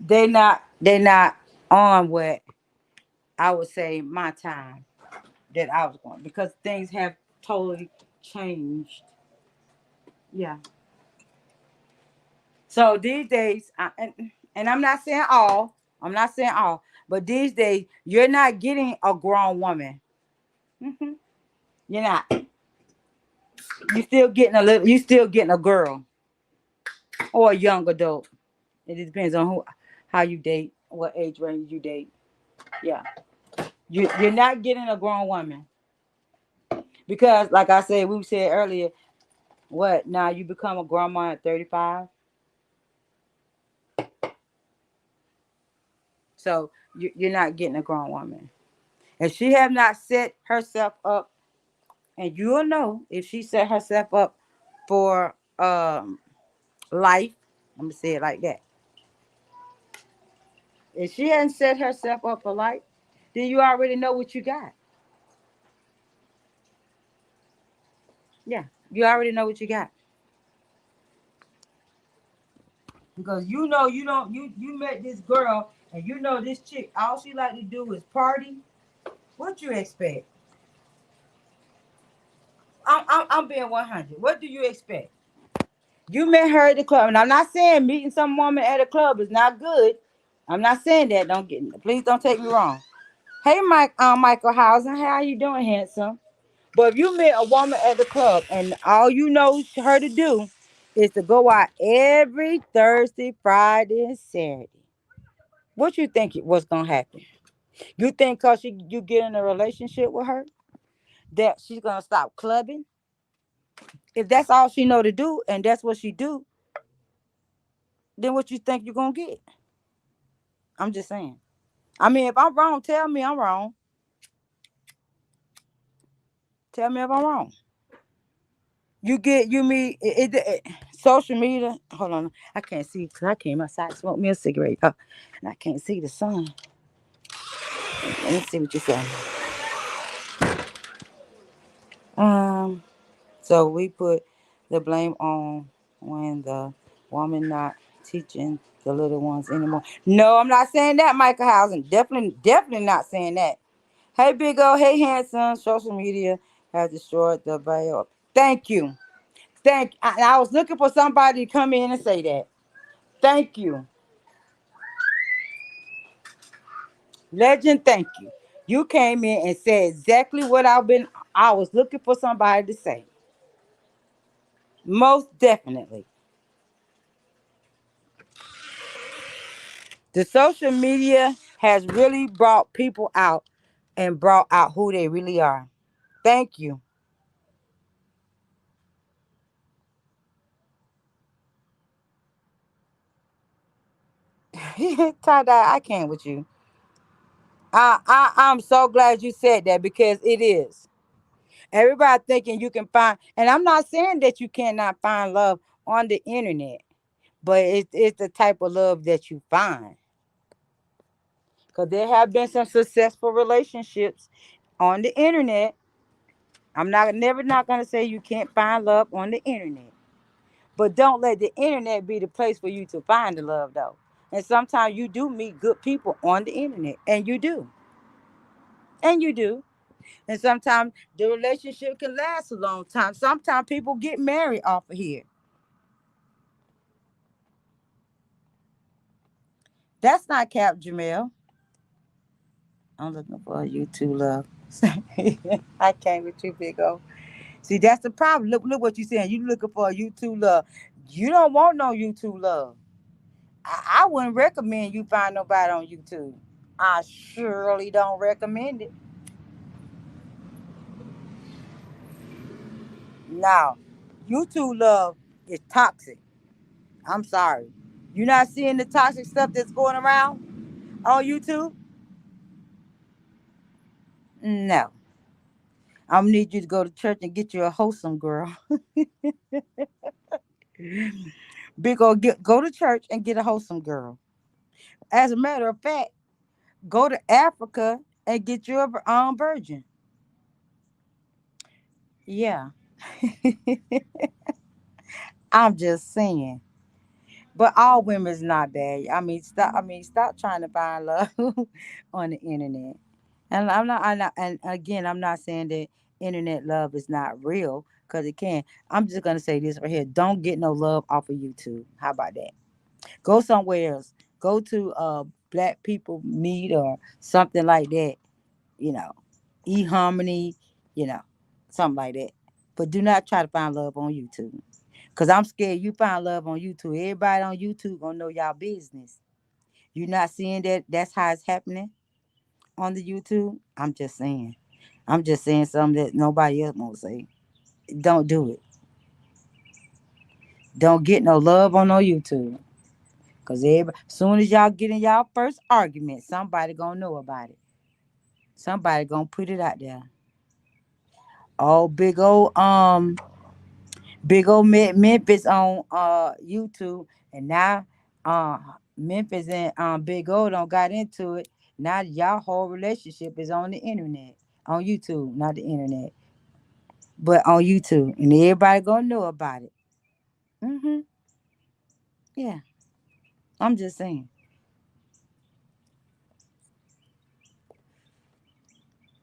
They not on what I would say my time that I was going, because things have totally changed. Yeah. So these days, and I'm not saying all, but these days you're not getting a grown woman. Hmm. You're not. You still getting a girl or a young adult. It depends on how you date, what age range you date. Yeah. You're not getting a grown woman because, like I said, we said earlier, what now you become a grandma at 35. So you're not getting a grown woman. If she have not set herself up, and you'll know if she set herself up for life, I'm gonna say it like that. If she hasn't set herself up for life, then you already know what you got. Yeah, you already know what you got. Because you know you don't you met this girl and you know this chick, all she like to do is party. What you expect? I'm being 100. What do you expect? You met her at the club, and I'm not saying meeting some woman at a club is not good. I'm not saying that. Please don't take me wrong. Hey, Michael Hausen, how are you doing, handsome? But if you met a woman at the club and all you know her to do is to go out every Thursday, Friday, and Saturday, what you think was gonna happen? You think cause you get in a relationship with her that she's gonna stop clubbing? If that's all she know to do and that's what she do, then what you think you're gonna get? I'm just saying. I mean, if I'm wrong, tell me I'm wrong. Tell me if I'm wrong. You meet social media. Hold on, I can't see because I came outside to smoke me a cigarette, and I can't see the sun. Let me see what you say. So we put the blame on when the woman not teaching the little ones anymore. No, I'm not saying that, Michael Housen. Definitely not saying that. Hey, Big O. Hey, handsome. Social media has destroyed the bio. Thank you. I was looking for somebody to come in and say that. Thank you. Legend, thank you. You came in and said exactly what I was looking for somebody to say. Most definitely. The social media has really brought people out and brought out who they really are. Thank you. Tada, I can't with you. I'm so glad you said that because it is. Everybody thinking you can find, and I'm not saying that you cannot find love on the internet, but it's the type of love that you find. Because there have been some successful relationships on the internet. I'm never not gonna say you can't find love on the internet. But don't let the internet be the place for you to find the love though. And sometimes you do meet good people on the internet. And you do. And you do. And sometimes the relationship can last a long time. Sometimes people get married off of here. That's not Cap Jamel. I'm looking for a YouTube love. I can't with you, big O. See, that's the problem. Look what you're saying. You looking for a YouTube love. You don't want no YouTube love. I wouldn't recommend you find nobody on YouTube. I surely don't recommend it. Now, YouTube love is toxic. I'm sorry. You not seeing the toxic stuff that's going around on YouTube? No. I'm gonna need you to go to church and get you a wholesome girl. Big old go to church and get a wholesome girl. As a matter of fact, go to Africa and get you a virgin. Yeah. I'm just saying. But all women is not bad. Stop trying to find love on the internet. And and again, I'm not saying that internet love is not real because it can. I'm just gonna say this right here: don't get no love off of YouTube. How about that? Go somewhere else. Go to Black People Meet or something like that. You know, eHarmony. You know, something like that. But do not try to find love on YouTube. Cause I'm scared you find love on YouTube. Everybody on YouTube gonna know y'all business. You not seeing that that's how it's happening on the YouTube? I'm just saying. I'm just saying something that nobody else won't say. Don't do it. Don't get no love on no YouTube. Cause everybody, soon as y'all get in y'all first argument, somebody gonna know about it. Somebody gonna put it out there. Oh, big old Memphis on YouTube, and now uh Memphis and Big O don't got into it. Now y'all whole relationship is on the internet, on YouTube, not the internet, but on YouTube, and everybody gonna know about it. Yeah, I'm just saying.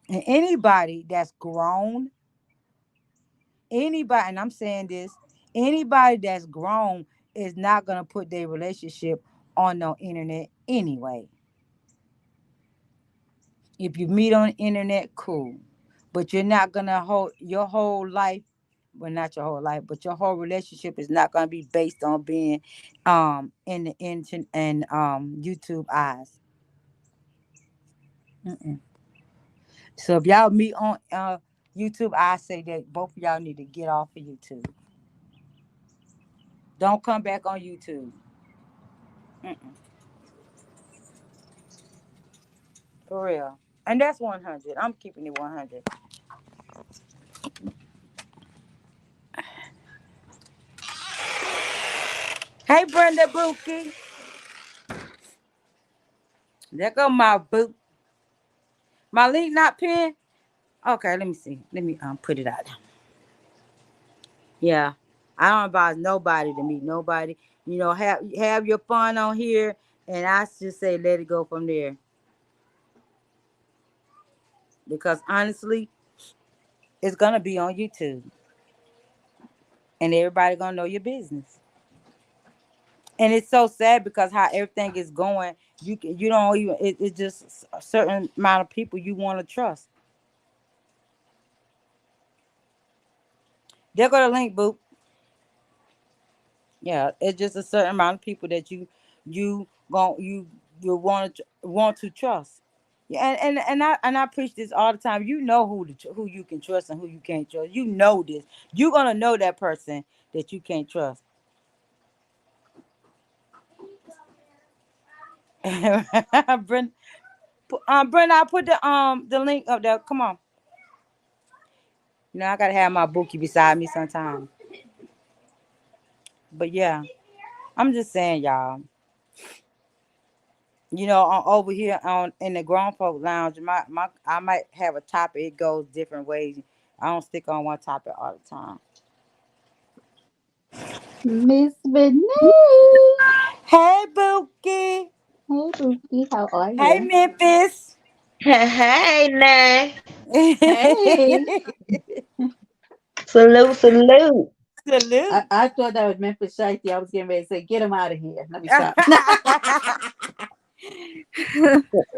And anybody that's grown, anybody, and I'm saying this, anybody that's grown is not gonna put their relationship on no internet anyway. If you meet on the internet, cool. But you're not gonna hold your whole life, well not your whole life, but your whole relationship is not gonna be based on being in the internet and YouTube eyes. Mm-mm. So if y'all meet on YouTube, I say that both of y'all need to get off of YouTube. Don't come back on YouTube. Mm-mm. For real. And that's 100. I'm keeping it 100. Hey Brenda Brookie. There go my boot. My link not pinned. Okay, let me see. Let me put it out. Yeah, I don't advise nobody to meet nobody. Have your fun on here, and I just say let it go from there. Because honestly, it's gonna be on YouTube, and everybody gonna know your business. And it's so sad because how everything is going, you don't even it's just a certain amount of people you want to trust. There go the link, boop. Yeah, it's just a certain amount of people that you gon' you want to trust. Yeah, and I preach this all the time. You know who you can trust and who you can't trust. You know this. You're gonna know that person that you can't trust. Brenda, Brenda, I put the link up there. Come on. I gotta have my bookie beside me sometime. But yeah, I'm just saying, y'all. Over here on in the grown folk lounge, my I might have a topic. It goes different ways. I don't stick on one topic all the time. Miss Renee. Hey, Bookie. Hey, Bookie, how are Hey, you? Memphis. Hey, nah. Hey. Salute, salute. I, Salute. I thought that was Memphis Shifty. I was getting ready to say, get him out of here. Let me stop.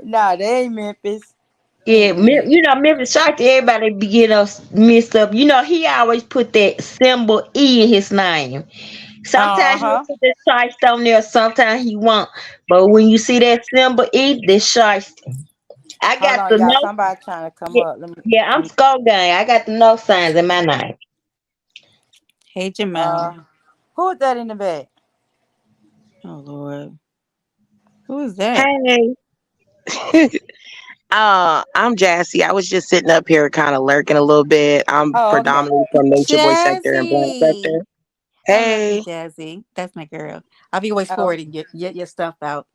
Nah, they ain't Memphis. Yeah, Mm-mm. Memphis Shark, everybody be getting us mixed up. He always put that symbol E in his name. Uh Sometimes he'll huh. put that shiesty on there, sometimes he won't. But when you see that symbol E, this shiesty. I Hold got on, the y'all. no. Somebody trying to come Yeah, up. yeah, I'm Skull Gang. I got the no signs in my name. Hey, Uh, Jamel. who is that in the back? Oh, Lord. Who is that? Hey, I'm Jassy. I was just sitting up here kind of lurking a little bit. I'm Oh, okay. predominantly from Nature Boy sector and Black Jazzy. sector. I love you, Hey, Jazzy. That's my girl. I'll be always Oh. forwarding your stuff out.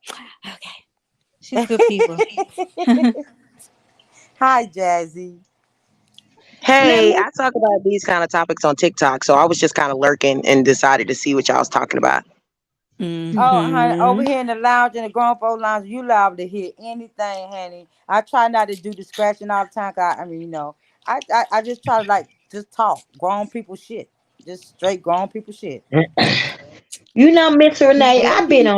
Okay. She's good people. Hi, Jazzy. Now, hey, Miss I talk about these kind of topics on TikTok, so I was just kind of lurking and decided to see what y'all was talking about. Oh, honey, over Mm-hmm. here in the lounge, in the grown folk lounge, you liable to hear anything, honey. I try not to do the scratching all the time. 'Cause I mean, I just try to just talk grown people shit, just straight grown people shit. Miss Renee,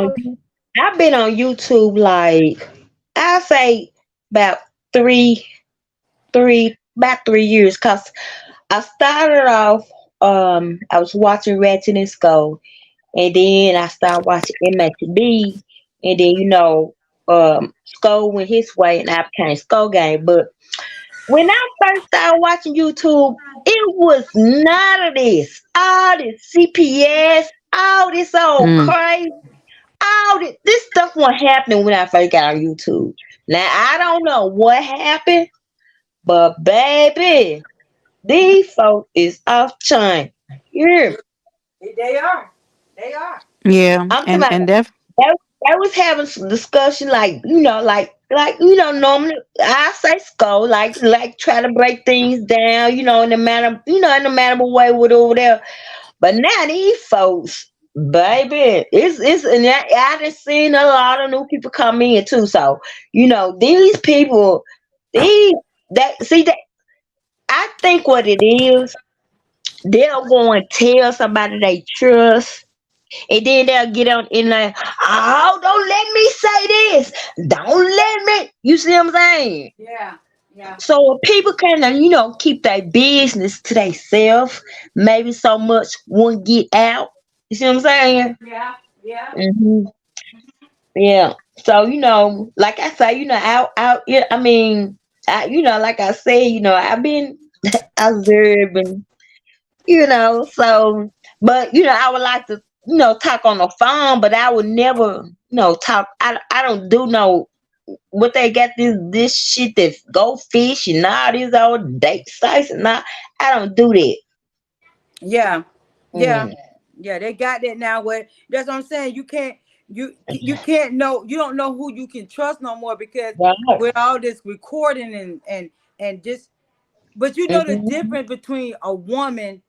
Good people. I've been on YouTube like I'll say about three about 3 years, cause I started off I was watching Ratchet and Skull, and then I started watching MHB, and then Skull went his way and I became Skull Gang. But when I first started watching YouTube, it was none of this. All this CPS, all this old Mm. crazy, all this stuff wasn't happening when I first got on YouTube. Now I don't know what happened, but baby, these folks is off chain. Yeah, They are. They are. Yeah, I'm talking and about and def they was having some discussion normally I say skull try to break things down, in the manner of way with over there. But now these folks, baby, it's and I done seen a lot of new people come in too. So these people, these that see that I think what it is, they'll go and tell somebody they trust, and then they'll get on in like, oh, don't let me say this. Don't let me. You see what I'm saying? Yeah. Yeah. So people kind of, keep their business to themselves. Maybe so much won't get out. You see what I'm saying? Yeah. Yeah. Hmm. Yeah. So like I say, out. Yeah. I mean, like I said, I've been observing. So, but I would like to talk on the phone, but I would never talk. I don't do no what they got this shit that go fish and all these old date sites and all. I don't do that. Yeah. Yeah. Mm. Yeah. They got that now. Where that's what I'm saying. You can't know. You don't know who you can trust no more because Right. with all this recording and just. But you know the Hmm. difference between a woman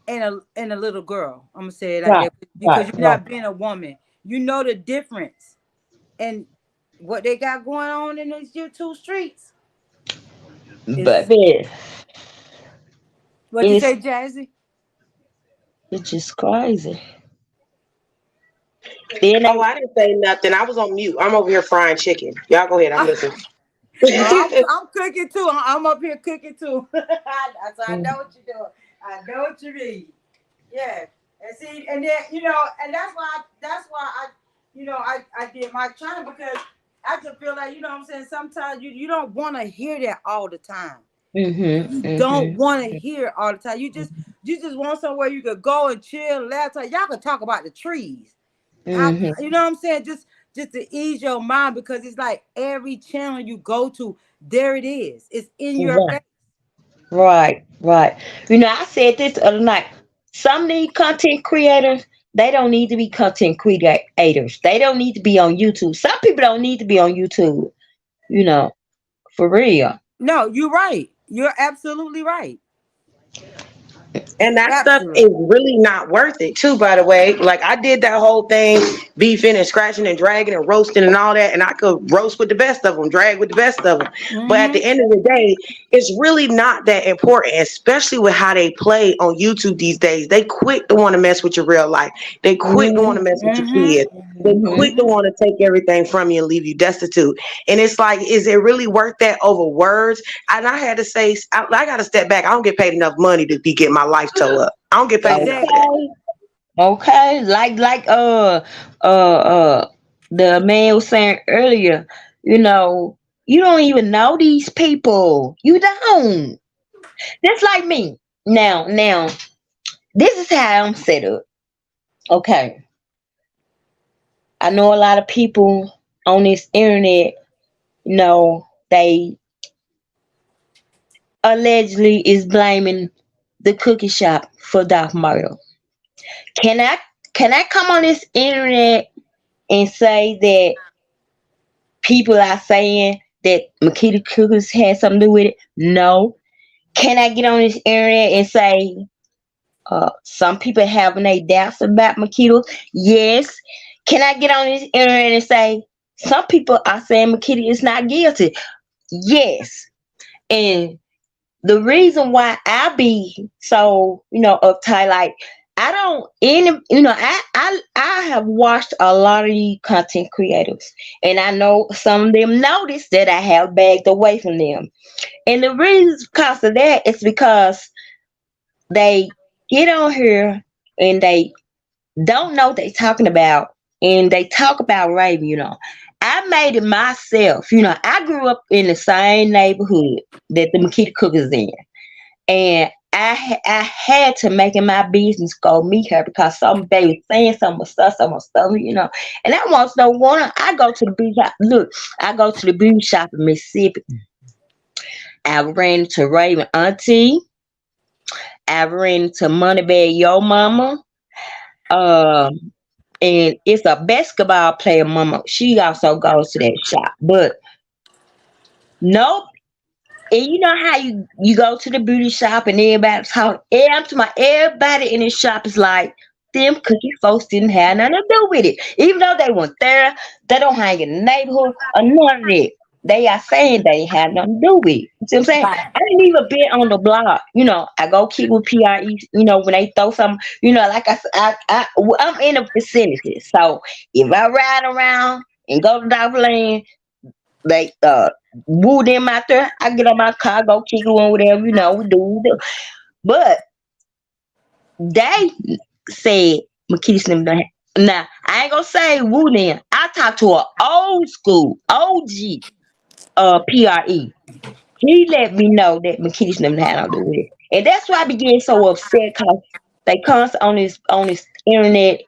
and a little girl. I'm gonna say it like Right, that because right, you're right. not being a woman. You know the difference and what they got going on in these YouTube streets is Baby, what you it's say, Jazzy. it's just crazy. Then Oh, they I didn't say nothing. I was on mute. I'm over here frying chicken. Y'all go ahead. I'm listening. I'm cooking too. I'm up here cooking too. So I know what you're doing. I know what you mean. Yeah. And see, and then and that's why I I did my channel because I just feel like what I'm saying. Sometimes you don't want to hear that all the time. mm-hmm, You don't mm-hmm. want to hear it all the time. You just want somewhere you could go and chill, laugh. Y'all could talk about the trees. How Mm-hmm. you know what I'm saying? Just to ease your mind because it's like every channel you go to, there it is. It's in your Right, face. right, right. I said this the other night. Some of these content creators, they don't need to be content creators. They don't need to be on YouTube. Some people don't need to be on YouTube. You know, for real. No, you're right. You're absolutely right. And that stuff Absolutely. is really not worth it too, by the way. Like I did that whole thing, beefing and scratching and dragging and roasting and all that, and I could roast with the best of them, drag with the best of them. But at Mm-hmm. the end of the day, it's really not that important, especially with how they play on YouTube these days. They quick to want to mess with your real life. They quick to want to mess with your Mm-hmm. kids. They Mm-hmm. quick to Mm-hmm. want to take everything from you and leave you destitute. And it's like, is it really worth that over words? And I had to say, I got to step back. I don't get paid enough money to be getting my life towed up. I don't get paid enough for that. Exactly. Okay. Okay. Like the man was saying earlier, you know, you don't even know these people. You don't. Just like me. Now, this is how I'm set up. Okay. I know a lot of people on this internet, they allegedly is blaming the cookie shop for Doc Murder. Can I can I come on this internet and say that people are saying that Makita Cookers had something to do with it? No. Can I get on this internet and say some people having their doubts about Makita? Yes. Can I get on this internet and say some people are saying Makita is not guilty? Yes. And the reason why I be so, uptight, like I don't any I have watched a lot of these content creators and I know some of them notice that I have backed away from them. And the reason because of that is because they get on here and they don't know what they talking about and they talk about rape. I made it myself. I grew up in the same neighborhood that the Makita Cookers in. And I had to make it my business go meet her because they was saying some stuff. And I want no one. I go to the beauty shop. Look, I go to the beauty shop in Mississippi. I ran into Raven Auntie. I ran into Moneybag Yo Mama. Um, and it's a basketball player mama. She also goes to that shop. But nope. And you know how you go to the beauty shop and everybody talk. Everybody in the shop is like, them cookie folks didn't have nothing to do with it. Even though they weren't there, they don't hang in the neighborhood or none of that. They are saying they ain't had nothing to do with it. You see what I'm saying? Right. I didn't even be on the block. I go keep with PRE, when they throw some, like I said, I'm in the vicinity. So if I ride around and go to Dollar Land, they woo them out there. I get on my car, go kick it on whatever, we do. But they said Makita Slim done now I ain't gonna say woo them. I talked to an old school OG PRE. He let me know that Makita Slim had to do with it. And that's why I be getting so upset because they constantly on this internet,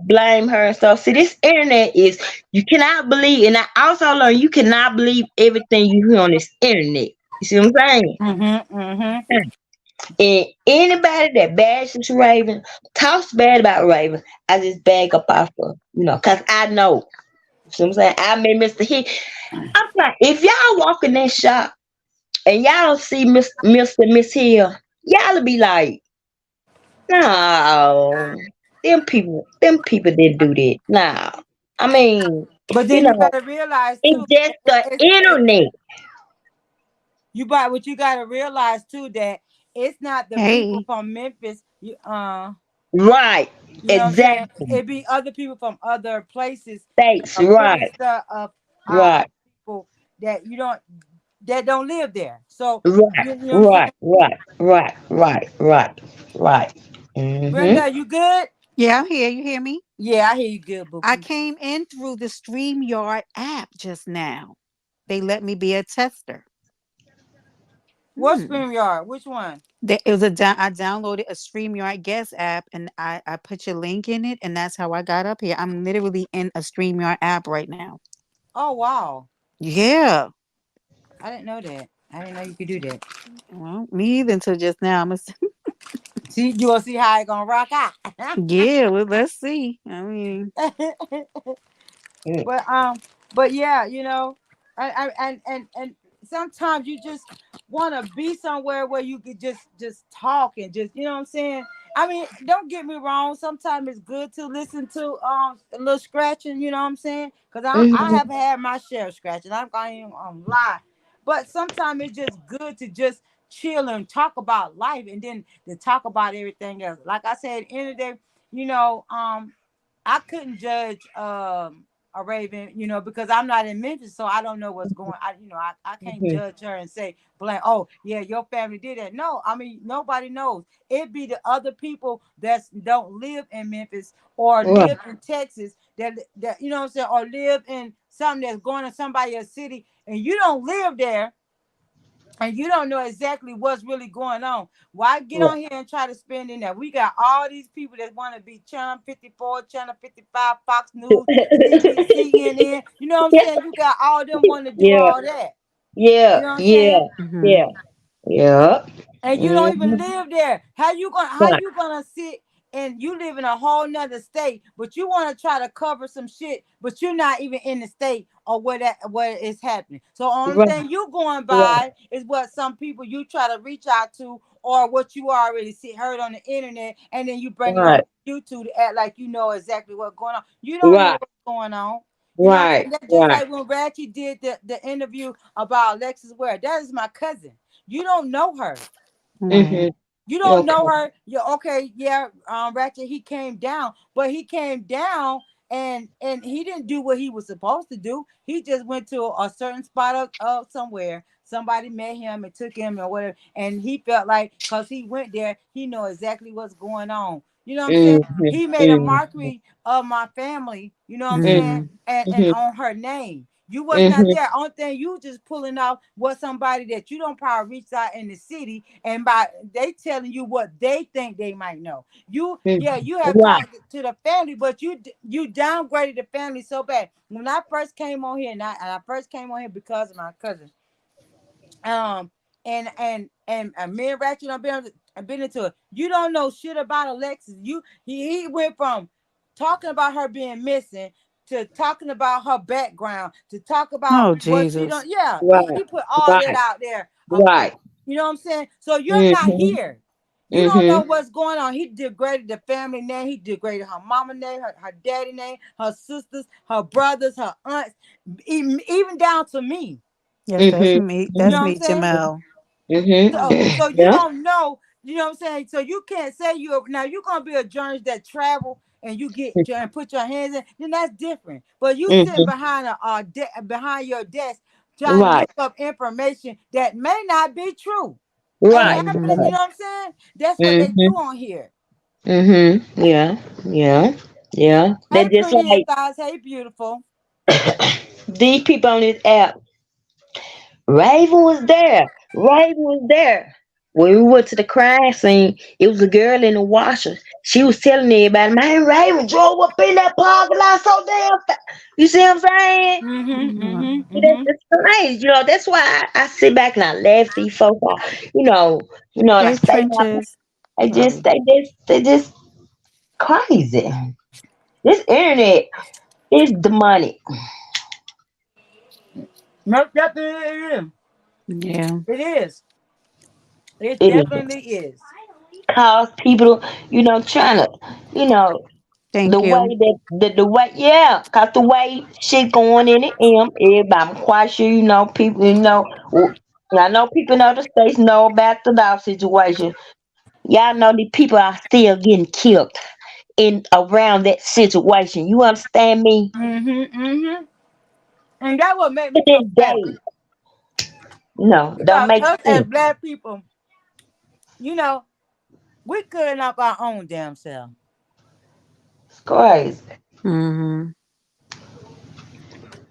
blame her and stuff. See, this internet is you cannot believe, and I also learned you cannot believe everything you hear on this internet. You see what I'm saying? Mm-hmm. Mm-hmm. And anybody that bashes Raven, talks bad about Raven, I just bag up off her, because I know. You see what I'm saying? I met Mr. He. I'm like, if y'all walk in that shop and y'all don't see Mr. Miss Hill, y'all be like, No, them people didn't do that. No, I mean, But you then you know, gotta realize it's too. just the internet, What you gotta realize too that it's not the people Hey. from Memphis. right? You know what I'm saying? Exactly. It be other people from other places that States, are putting right, stuff up right, people that you don't that don't live there. So right, you know what I'm saying? right, right, right, right, right, right. Mhm. Brenda, you good? Yeah, I'm here. You hear me? Yeah, I hear you good, I Bookie. came in through the StreamYard app just now. They let me be a tester. What Hmm. StreamYard? Which one? It was I downloaded a StreamYard guest app and I put your link in it and that's how I got up here. I'm literally in a StreamYard app right now. Oh wow. Yeah. I didn't know that. I didn't know you could do that. Well, me either until just now. See, you gonna see how it gonna rock out. Yeah, well, let's see. I mean, Mm. But but yeah, you know, and sometimes you just want to be somewhere where you could just talk and just you know what I'm saying. I mean, don't get me wrong. Sometimes it's good to listen to a little scratching. You know what I'm saying? Because I have Mhm. had my share of scratching. I'm going to lie, but sometimes it's just good to just chill and talk about life and then to talk about everything else. Like I said, at the end of the day, you know, I couldn't judge a Raven, you know, because I'm not in Memphis, so I don't know what's going. I can't Mhm. judge her and say, "Blank, oh yeah, your family did that." No, I mean nobody knows. It be the other people that don't live in Memphis or Right, live in Texas that you know what I'm saying, or live in something that's going to somebody else's city, and you don't live there and you don't know exactly what's really going on. Why get right. on here and try to spend in there? We got all these people that want to be Channel 54, Channel 55, Fox News, CNN. You know what I'm saying? You got all them want to do Yeah, all that. You yeah, know what I'm yeah, saying? mhm. yeah, yeah. And you don't even Mhm. live there. How Right, you gonna sit and you live in a whole nother state, but you want to try to cover some shit, but you're not even in the state or where it's happening. So only right, thing you going right, by is what some people you try to reach out to or what you already see heard on the internet, and then you bring it on right, YouTube to act like you know exactly what's going on. You don't know right, what's going on. You know what I'm right, saying? That's just right. like when Ratchet did the interview about Alexis Ware. That is my cousin. You don't know her. Right. Mhm. You don't know Okay. her. Yeah, okay, yeah. Ratchet, he came down, but he came down and he didn't do what he was supposed to do. He just went to a certain spot of somewhere. Somebody met him and took him or whatever, and he felt like because he went there, he know exactly what's going on. You know what I'm saying? Mhm. He made a Mhm. mockery of my family. You know what I'm Mhm. saying? Mhm. And Mhm. on her name. You was not Mhm. there. Only thing you just pulling off what somebody that you don't probably reach out in the city, and by they telling you what they think they might know. Yeah, Mhm. you have Right, talked to the family, but you downgraded the family so bad. When I first came on here, and I first came on here because of my cousin, um, and me and Ratchet I've been into it. You don't know shit about Alexis. He went from talking about her being missing to talking about her background to talk about Oh, what she Jesus. don't. Yeah, right, he put all that right, out there about. right. You know what I'm saying? So you're not Mhm. here. You don't know Mhm. what's going on. He degraded the family name. He degraded her mama name, her daddy name, her sisters, her brothers, her aunts, even down to me. Yes, that's Mhm. me. You know That's what Mhm. I'm me, saying? Jamel. Mhm. So you Yeah. don't know, you know what I'm saying? So you can't say you're gonna be a journalist that travel and you get and put your hands in, then that's different. But you sitting Mhm. behind behind your desk trying to Right, look up information that may not be true. And right, happening, Mhm. you right. know what I'm saying? That's what they do Mhm. on here. Mhm. Yeah, yeah, yeah. They Hey just pretty like thighs, hey beautiful. these people on this app. Raven was there. Raven was there. When we went to the crime scene, it was a girl in the washer. She was telling everybody, man, Raven drove up in that parking lot so damn fast. You see what I'm saying? Mm-hmm. Mm-hmm. That's Mm-hmm. just crazy. That's why I sit back and I laugh at these folks. And I Hey, stay my Trenches. they just Sorry. they just crazy. This internet is the money. Most definitely it is. Yeah. It is. It It is. definitely is. cause people, trying to, you know, the Thank way you. that the way, yeah, cause the way shit going in the everybody, I'm quite sure people, I know people in other states know about the dog situation. Y'all know the people are still getting killed in around that situation. You understand me? Mm-hmm. And that what made To me so this sad. day, no, don't Because make us as sense. black people, you know, we couldn't up our own damn self. It's crazy. Hmm.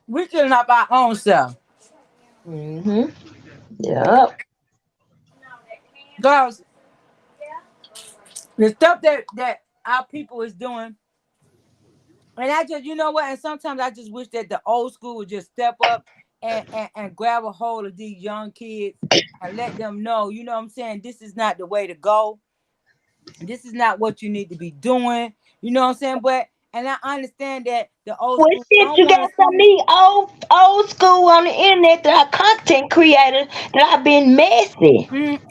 We couldn't up our own self. Mm-hmm. Yep. Because the stuff that our people is doing, and I just, you know what? And sometimes I just wish that the old school would just step up and grab a hold of these young kids and let them know, you know what I'm saying? This is not the way to go. This is not what you need to be doing. You know what I'm saying? But and I understand that the old Well, school shit, don't you got want to some of see. these old school on the internet that are content creators that have been messy.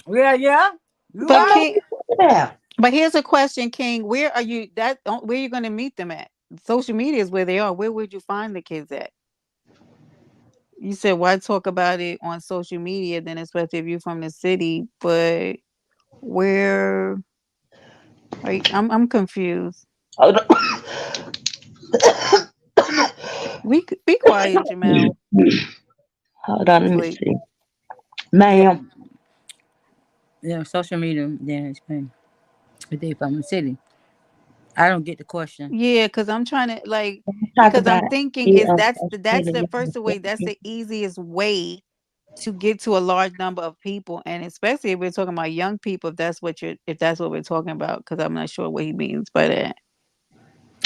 Yeah, yeah. You But Don't know right. what King, you're talking about. but here's a question, King. Where are you? Where are you going to meet them at? Social media is where they are. Where would you find the kids at? You said why talk about it on social media, then especially if you're from the city. But where are you? I'm confused. Hold Be quiet, Jamel. Hold on, let me Like, see. Yeah, Ma'am, yeah. Social media. Then explain. If they from the city, I don't get the question. yeah, because I'm trying to like talk because I'm about thinking it is on that's the first way, that's the easiest way to get to a large number of people, and especially if we're talking about young people, if that's what we're talking about, because I'm not sure what he means by that.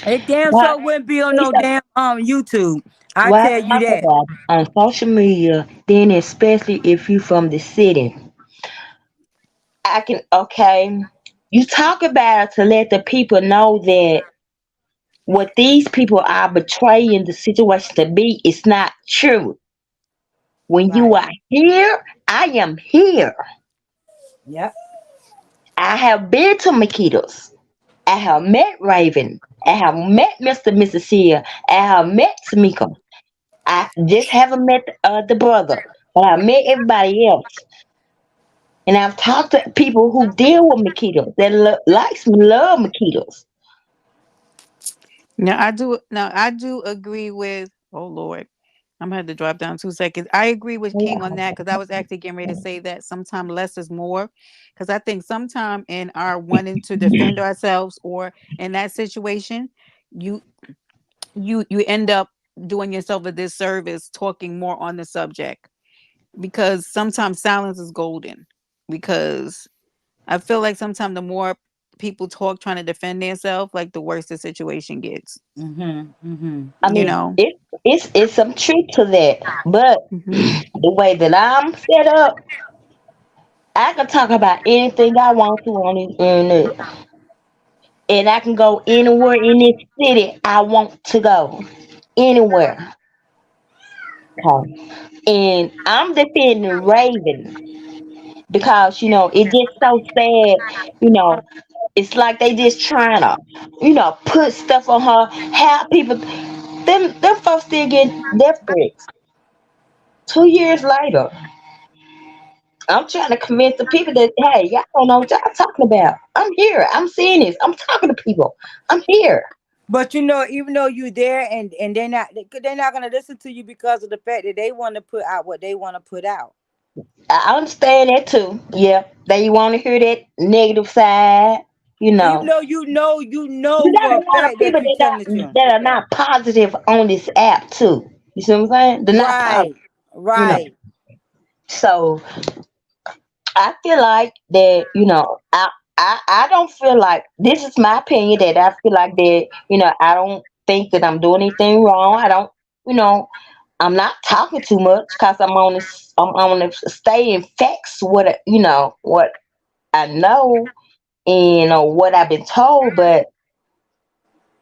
It damn why sure wouldn't be on it's no damn YouTube. I why tell you talk that. about it on social media, then especially if you from the city. I can okay. You talk about it to let the people know that what these people are betraying the situation to be is not true. When you Right. are here, I am here. Yep. I have been to Makitos. I have met Raven. I have met Mr. Mississippi. I have met Tamika. I just haven't met the brother, but I met everybody else. And I've talked to people who deal with Makitos that likes me, love Makitos. Now I do agree with, oh Lord, I'm gonna have to drop down 2 seconds. I agree with King on that because I was actually getting ready to say that sometimes less is more. Because I think sometime in our wanting to defend ourselves or in that situation, you you end up doing yourself a disservice talking more on the subject, because sometimes silence is golden. Because I feel like sometimes the more people talk trying to defend themselves, like the worse the situation gets. Mm-hmm. I You mean, know. it's some truth to that, but Hmm. the way that I'm set up, I can talk about anything I want to on the internet, and I can go anywhere in this city I want to go, anywhere. Okay. And I'm defending Raven because it just so sad. It's like they just trying to put stuff on her. How people them folks still get death threats 2 years later. I'm trying to convince the people that, hey, y'all don't know what y'all talking about. I'm here. I'm seeing this. I'm talking to people. I'm here. But even though you're there and they're not gonna listen to you because of the fact that they want to put out what they want to put out. I understand that too. Yeah, they want to hear that negative side. You Even know, though you got for a a lot of fact people that you're telling the truth. that are not positive on this app too. You see what I'm saying? They're not positive. Right. You know, Right. so I feel like that. I don't feel like this is my opinion that I feel like that. I don't think that I'm doing anything wrong. I don't. You know, I'm not talking too much because I'm on to stay in facts what I know and what I've been told, but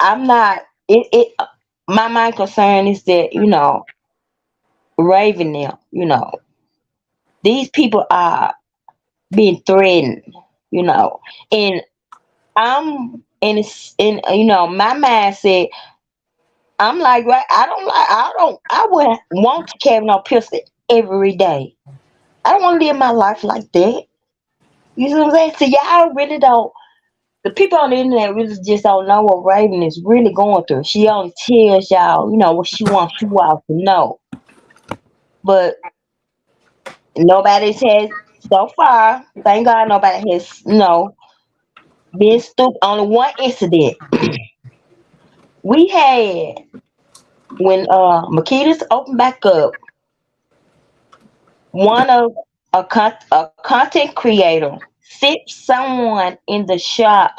I'm not. It my main concern is that Raven now. These people are being threatened. you know. And I'm and it's in my mindset. I'm like, right, I wouldn't want to carry no pistol every day. I don't want to live my life like that. You see what I'm saying? So y'all really don't. The people on the internet really just don't know what Raven is really going through. She only tells y'all, what she wants you all to know. But nobody has so far. Thank God, nobody has, been stupid. Only one incident we had when Makitas opened back up. One of a content creator sent someone in the shop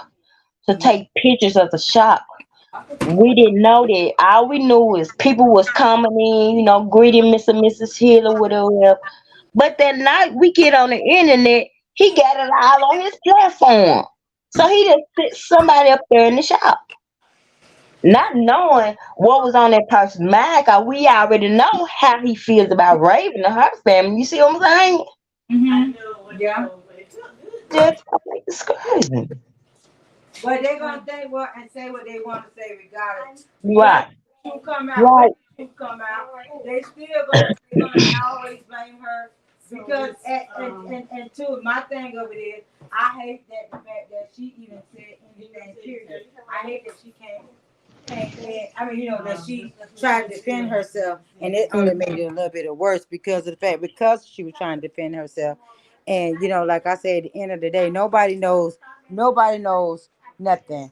to take pictures of the shop. We didn't know that. All we knew is people was coming in, greeting Mr. and Mrs. Hill or whatever. But that night we get on the internet, he got it all on his platform. So he just sent somebody up there in the shop. Not knowing what was on that person's mind, cause we already know how he feels about Raven and her family. You see what I'm saying? Mm-hmm. Yeah. Just like discouraging. But they're gonna think what and say what they want to say regardless. Because Right, when you come out, when right. you come out, they still gonna always blame her because and two, my thing of it is I hate that the fact that she even said anything period. I hate that she can't I mean, that she tried to defend herself and it only made it a little bit worse because of the fact because she was trying to defend herself. And like I said, at the end of the day, nobody knows nothing.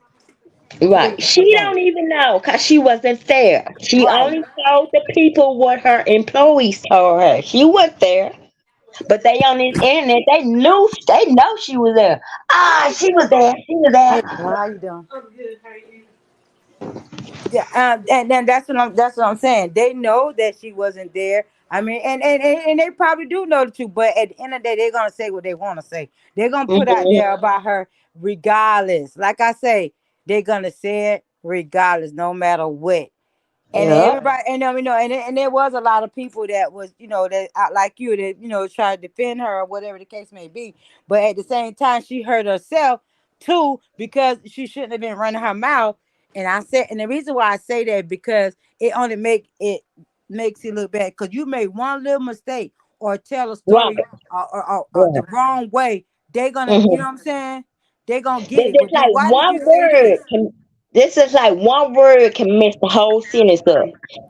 Right. Period. She Today. don't even know because she wasn't there. She Right. only told the people what her employees told her. She wasn't there. But they on the internet, they know she was there. Ah, she was there. She was Hey, there. how you doing? Yeah, and then that's what I'm saying. They know that she wasn't there. I mean, and they probably do know the truth. But at the end of the day, they're gonna say what they want to say. They're gonna put out Hmm. there about her regardless. Like I say, they're gonna say it regardless, no matter what. And Yeah. everybody, and there was a lot of people that was, that like you, that tried to defend her or whatever the case may be. But at the same time, she hurt herself too because she shouldn't have been running her mouth. And I said, and the reason why I say that because it makes it look bad because you made one little mistake or tell a Right. story or the Right. wrong way. They're gonna, you know Hmm. what I'm saying? They're gonna get This it. is Well, then like why did one you say word this? can. This is like one word can mess the whole sentence up.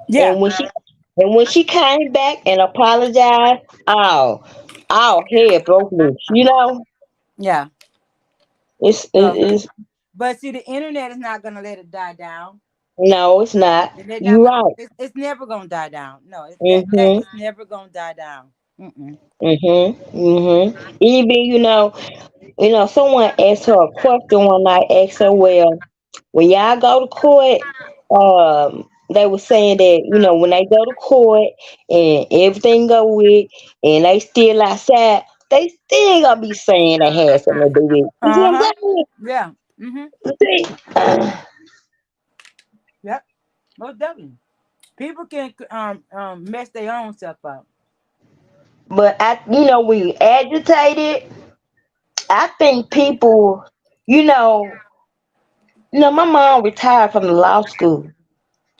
Yeah, And when she came back and apologized, oh, head broke loose. yeah. So, It's but see, the internet is not gonna let it die down. no, it's not. And they're not You gonna. right. It's never gonna die down. No, that Mhm. is never gonna die down. Mm-mm. Mhm. Mhm. Even someone asked her a question one night. Asked her, well, when y'all go to court, they were saying that when they go to court and everything go with, and they still outside, they still gonna be saying they had something to do with it. You see Uh what I'm huh. saying? Yeah. Mm-hmm. You see? Yep. Most definitely. People can mess their own self up. But when you agitated, I think people, you know, my mom retired from the law school,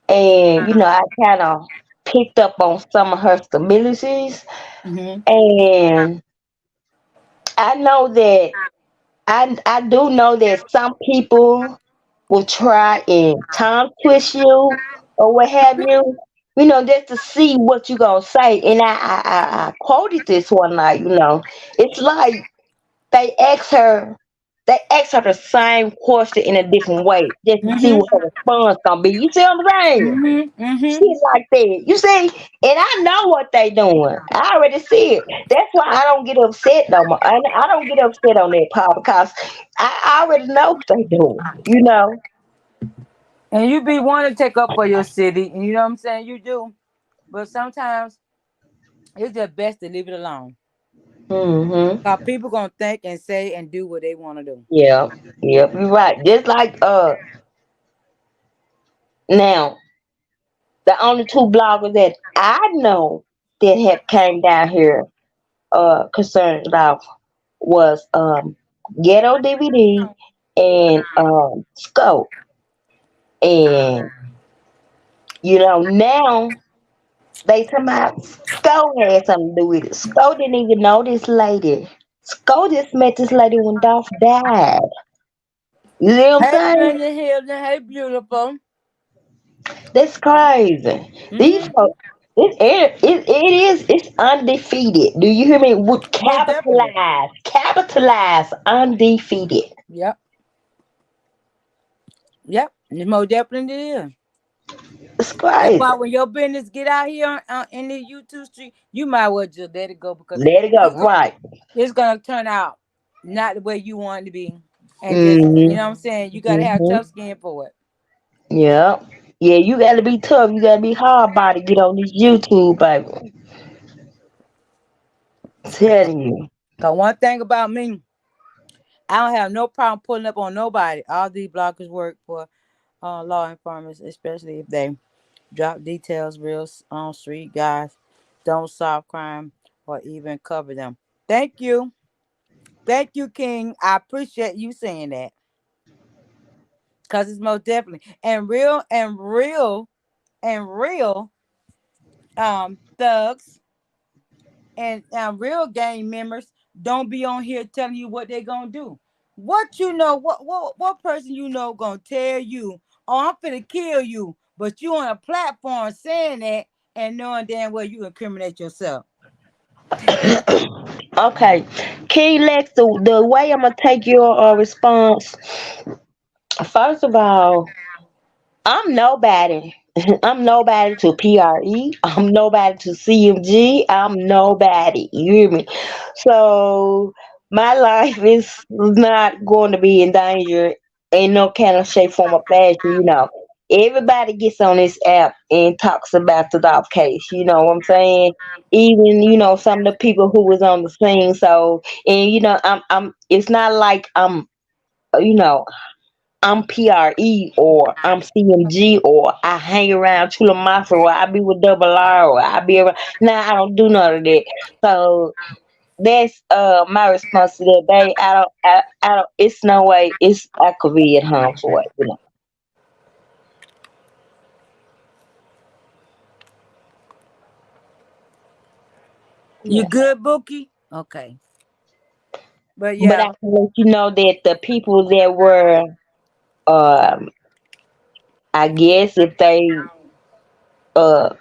and I kind of picked up on some of her stabilities, Mm-hmm. and I know that I do know that some people will try and tongue twist you or what have you, just to see what you gonna say. And I quoted this one night. It's like they asked her they asked her the same question in a different way just to see Mm-hmm. what her response gonna be. You see what I'm saying? Mm-hmm. Mm-hmm. Shit like that. You see? And I know what they doing. I already see it. That's why I don't get upset no more. I don't get upset on that part because I already know what they doing. And you be wanting to take up for your city, and you know what I'm saying. You do, but sometimes it's just best to leave it alone. Mm-hmm. Cause people gonna think and say and do what they want to do. Yeah. Yep, you're right. Just like now, the only two bloggers that I know that have came down here concerned about was Ghetto DVD, and Scope. And now they talking about Scope had something to do with it. Scope didn't even know this lady. Scope just met this lady when Dolph died. You see what I'm Hey, saying? Brenda Hilton. Hey, beautiful. That's crazy. These Mm-hmm. folks, it's undefeated. Do you hear me? With Most definitely. capitalize, undefeated. Yep. Yep. It most definitely is. It's That's crazy. why when your business get out here in the YouTube street, you might well just let it go because Let it go. Right. it's gonna turn out not the way you want it to be. And just you know what I'm Mm-hmm. saying? You gotta have tough Mm-hmm. skin for it. Yeah. Yeah, you gotta be tough. You gotta be hard body. Get on this YouTube, baby. Telling you. Cause one thing about me, I don't have no problem pulling up on nobody. All these bloggers work for law enforcement, especially if they drop details real on street guys, don't solve crime or even cover them. Thank you. Thank you, King. I appreciate you saying that. Cause it's most definitely and real thugs and real gang members don't be on here telling you what they're gonna do. What you know, what person you know gonna tell you, oh, I'm finna kill you, but you on a platform saying that and knowing damn well you incriminate yourself. Okay. Key Lex, the way I'm gonna take your response. First of all, I'm nobody. I'm nobody to PRE. I'm nobody to CMG. I'm nobody. You hear me? So my life is not going to be in danger in no kind of shape, form, or fashion. Everybody gets on this app and talks about the Dolph case. You know what I'm saying? Even some of the people who was on the scene. So and I'm. It's not like you know I'm PRE or I'm CMG or I hang around Chula Massa or I be with Double R or I be around. Nah, I don't do none of that. So that's my response to that. I don't. It's no way. I could be at harm's way. You Yeah. good, Bookie? Okay. But But I yeah, can let you know that the people that were, um, I guess if they uh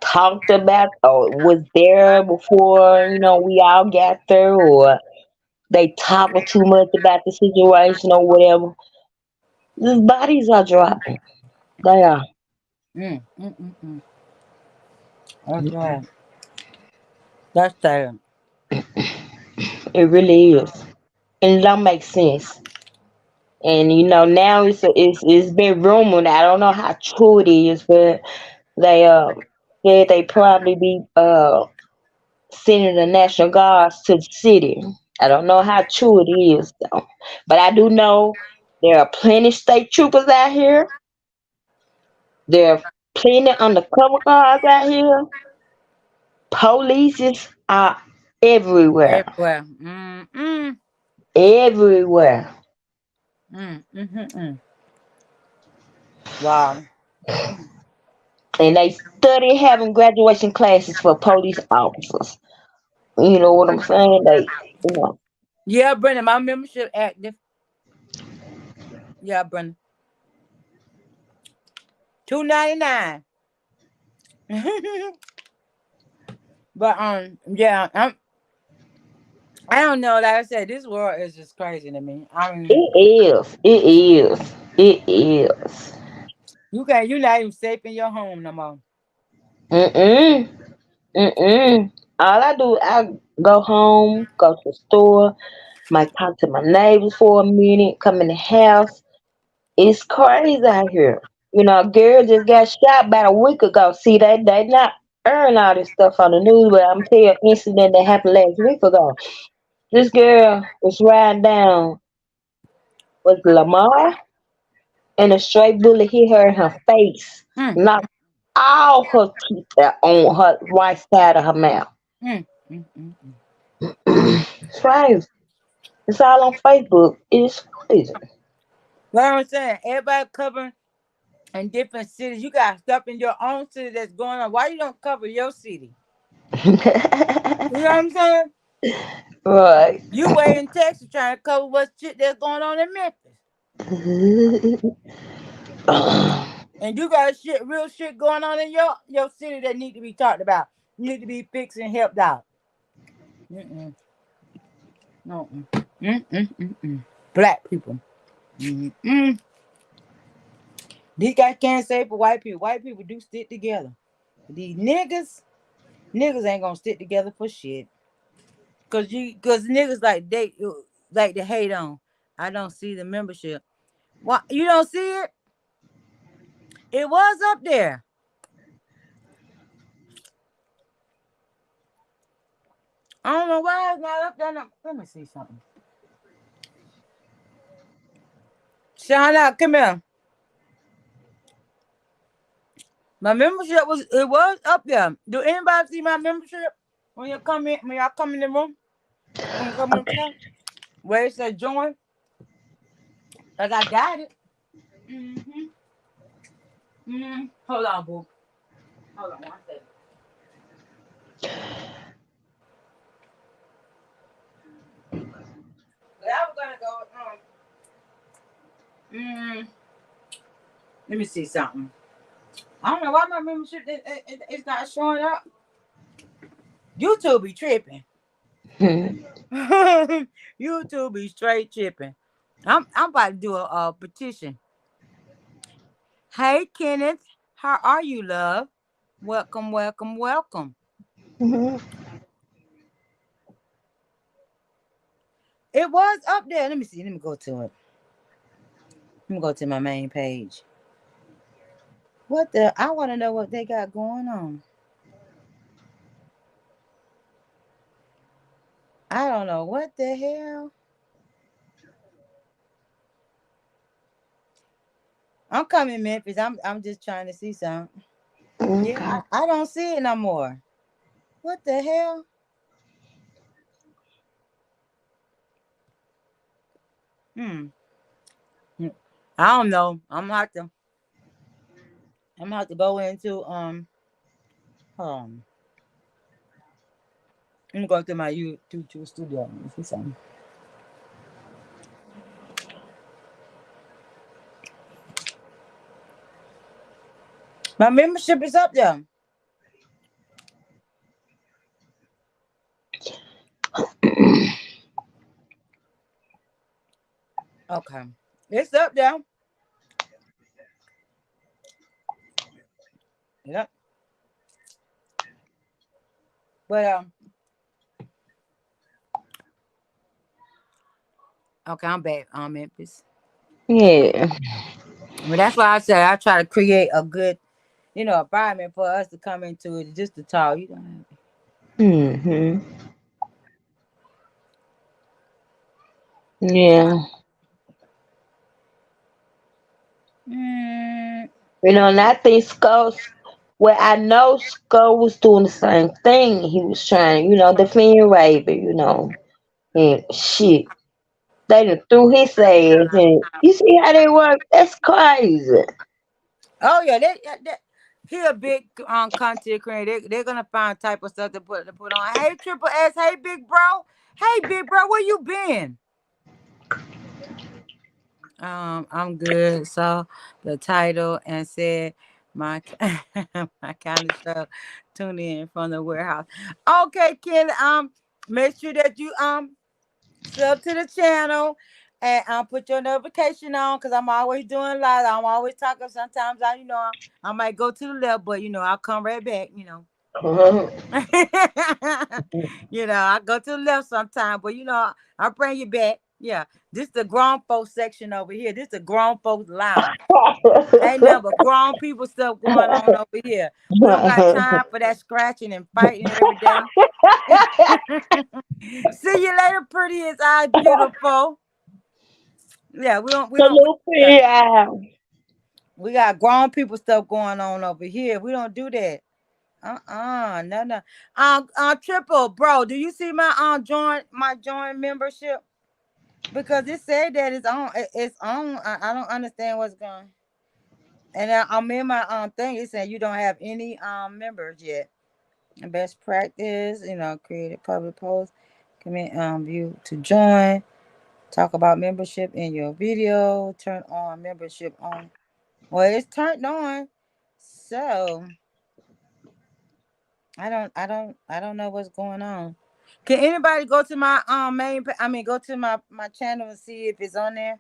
talked about or was there before we all got there or they talking too much about the situation or whatever. The bodies are dropping. They are. mm, mm, mm, mm. That's right. That's sad. It really is. And it don't make sense. And now it's been rumored. I don't know how true it is, but they said they probably be sending the National Guards to the city. I don't know how true it is though. But I do know there are plenty state troopers out here. There are plenty undercover guards out here. Police are everywhere. Everywhere. Mm, mm, Everywhere. mm, mm, mm, mm. Wow. And they study having graduation classes for police officers. You know what I'm saying? You know, Yeah, Brenda, my membership active. Yeah, Brenda. $2.99. But yeah, I don't know. Like I said, this world is just crazy to me. I mean, it is. It is. It is. you're not even safe in your home no more. Mm-mm. Mm-mm. All I do, I go home, go to the store, might talk to my neighbors for a minute, come in the house. It's crazy out here. A girl just got shot about a week ago. See, they not airing all this stuff on the news, but I'm tell you an incident that happened last week ago. This girl was riding down with Lamar, and a straight bullet hit her in her face, Mm, knocked all her teeth out on her right side of her mouth. mm, mm, mm, mm. It's crazy. It's all on Facebook. It's crazy. What I'm saying, everybody covering in different cities. You got stuff in your own city that's going on. Why you don't cover your city? You know what I'm saying? Right. You way in Texas trying to cover what shit that's going on in Memphis. And you got shit, real shit going on in your city that need to be talked about. Need to be fixed and helped out. Mm-mm. No. Mm-mm. Black people. Mm-mm. These guys can't say for white people. White people do stick together. These niggas ain't gonna stick together for shit. Cause niggas like to hate on. I don't see the membership. What, you don't see it? It was up there. I don't know why it's not up there. Let me see something. Shauna, come here. My membership was up there. Do anybody see my membership when you come in? When y'all come in the room, when you come in the chat, where it says join, cause I got it. Mm-hmm. Mm-hmm. Hold on, boo. Hold on one second. But I was gonna go. Let me see something. I don't know why my membership it's not showing up. YouTube be tripping. YouTube be straight tripping. I'm about to do a petition. Hey Kenneth, how are you, love? Welcome, welcome, welcome. It was up there. Let me see. Let me go to it. Let me go to my main page. What the? I want to know what they got going on. I don't know what the hell. I'm coming, Memphis. I'm just trying to see something. Yeah, I don't see it no more. What the hell? Hmm. I don't know. I'm gonna have to go into hold on. Let me go to my YouTube studio. Let me see something. My membership is up there. Okay. It's up there. Yep. But okay, I'm back on Memphis. Yeah. But that's why I said I try to create a good, environment for us to come into it just to talk. You don't Hmm. Yeah. Mm, And I think well, I know Skull was doing the same thing. He was trying, defend Raven. And shit. They done threw his ass, and you see how they work? That's crazy. oh yeah, he a big content creator. They're gonna find type of stuff to put on. Hey Triple S, hey big bro, hey big bro, where you been? I'm good. So the title and said my my kind of show. Tune in from the warehouse. Okay, Ken. Make sure that you sub to the channel and put your notification on because I'm always doing live. I'm always talking. Sometimes I might go to the left, but I'll come right back. Uh-huh. I go to the left sometime, but I'll bring you back. Yeah, this is the grown folks section over here. This is the grown folks lounge. Ain't nothing but grown people stuff going on over here. We don't got time for that scratching and fighting every day. See you later, pretty as I beautiful. Yeah, Salute yeah. we got grown people stuff going on over here. We don't do that. No. Triple bro, do you see my join membership? because it said that it's on. It's on. I don't understand what's going. And I'm in my thing. It said you don't have any members yet. Best practice, create a public post, commit view to join, talk about membership in your video, turn on membership on. Well, it's turned on, so I don't know what's going on. Can anybody go to my go to my channel and see if it's on there?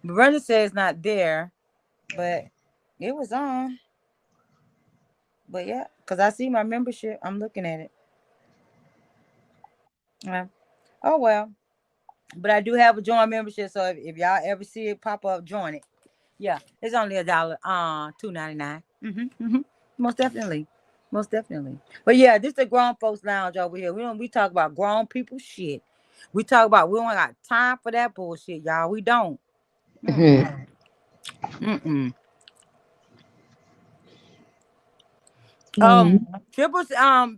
Brenda says it's not there, but it was on. But yeah, cause I see my membership. I'm looking at it. Yeah. Oh well. But I do have a join membership, so if y'all ever see it pop up, join it. Yeah, it's only $1, $2.99. Most definitely, most definitely. But yeah, this is the grown folks lounge over here. We talk about grown people shit. We talk about we don't got time for that bullshit, y'all. We don't. Mhm. Mm-mm. Mm-mm. Mhm.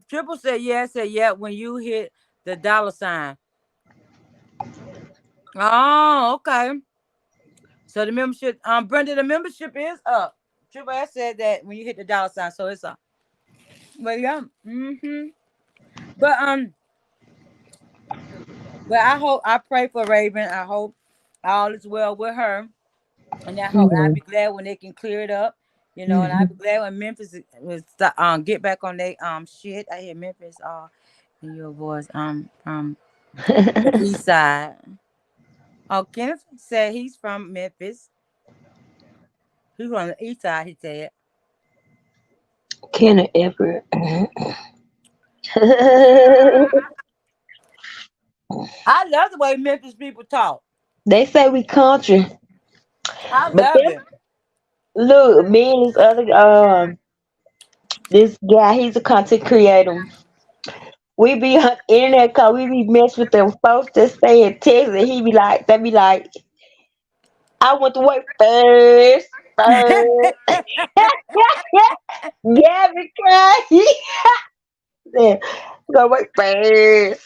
Triple said yeah, said yeah when you hit the dollar sign. Oh, okay. So the membership, Brenda, the membership is up. Triple S said that when you hit the dollar sign, so it's up. But yeah, but I pray for Raven. I hope all is well with her, and I'll be Mhm. glad when they can clear it up. And I'll be Mhm. glad when Memphis get back on their shit. I hear Memphis in your voice from the east side. Oh, Kenneth said he's from Memphis. He's from the east side. He said. Kenna Everett. I love the way Memphis people talk. They say we country, I but love them it. look, me and this guy, he's a content creator. We be on the internet cause we be mess with them folks that stay in Texas. And they be like, I went to work first, first. Yeah, because he said, go work first.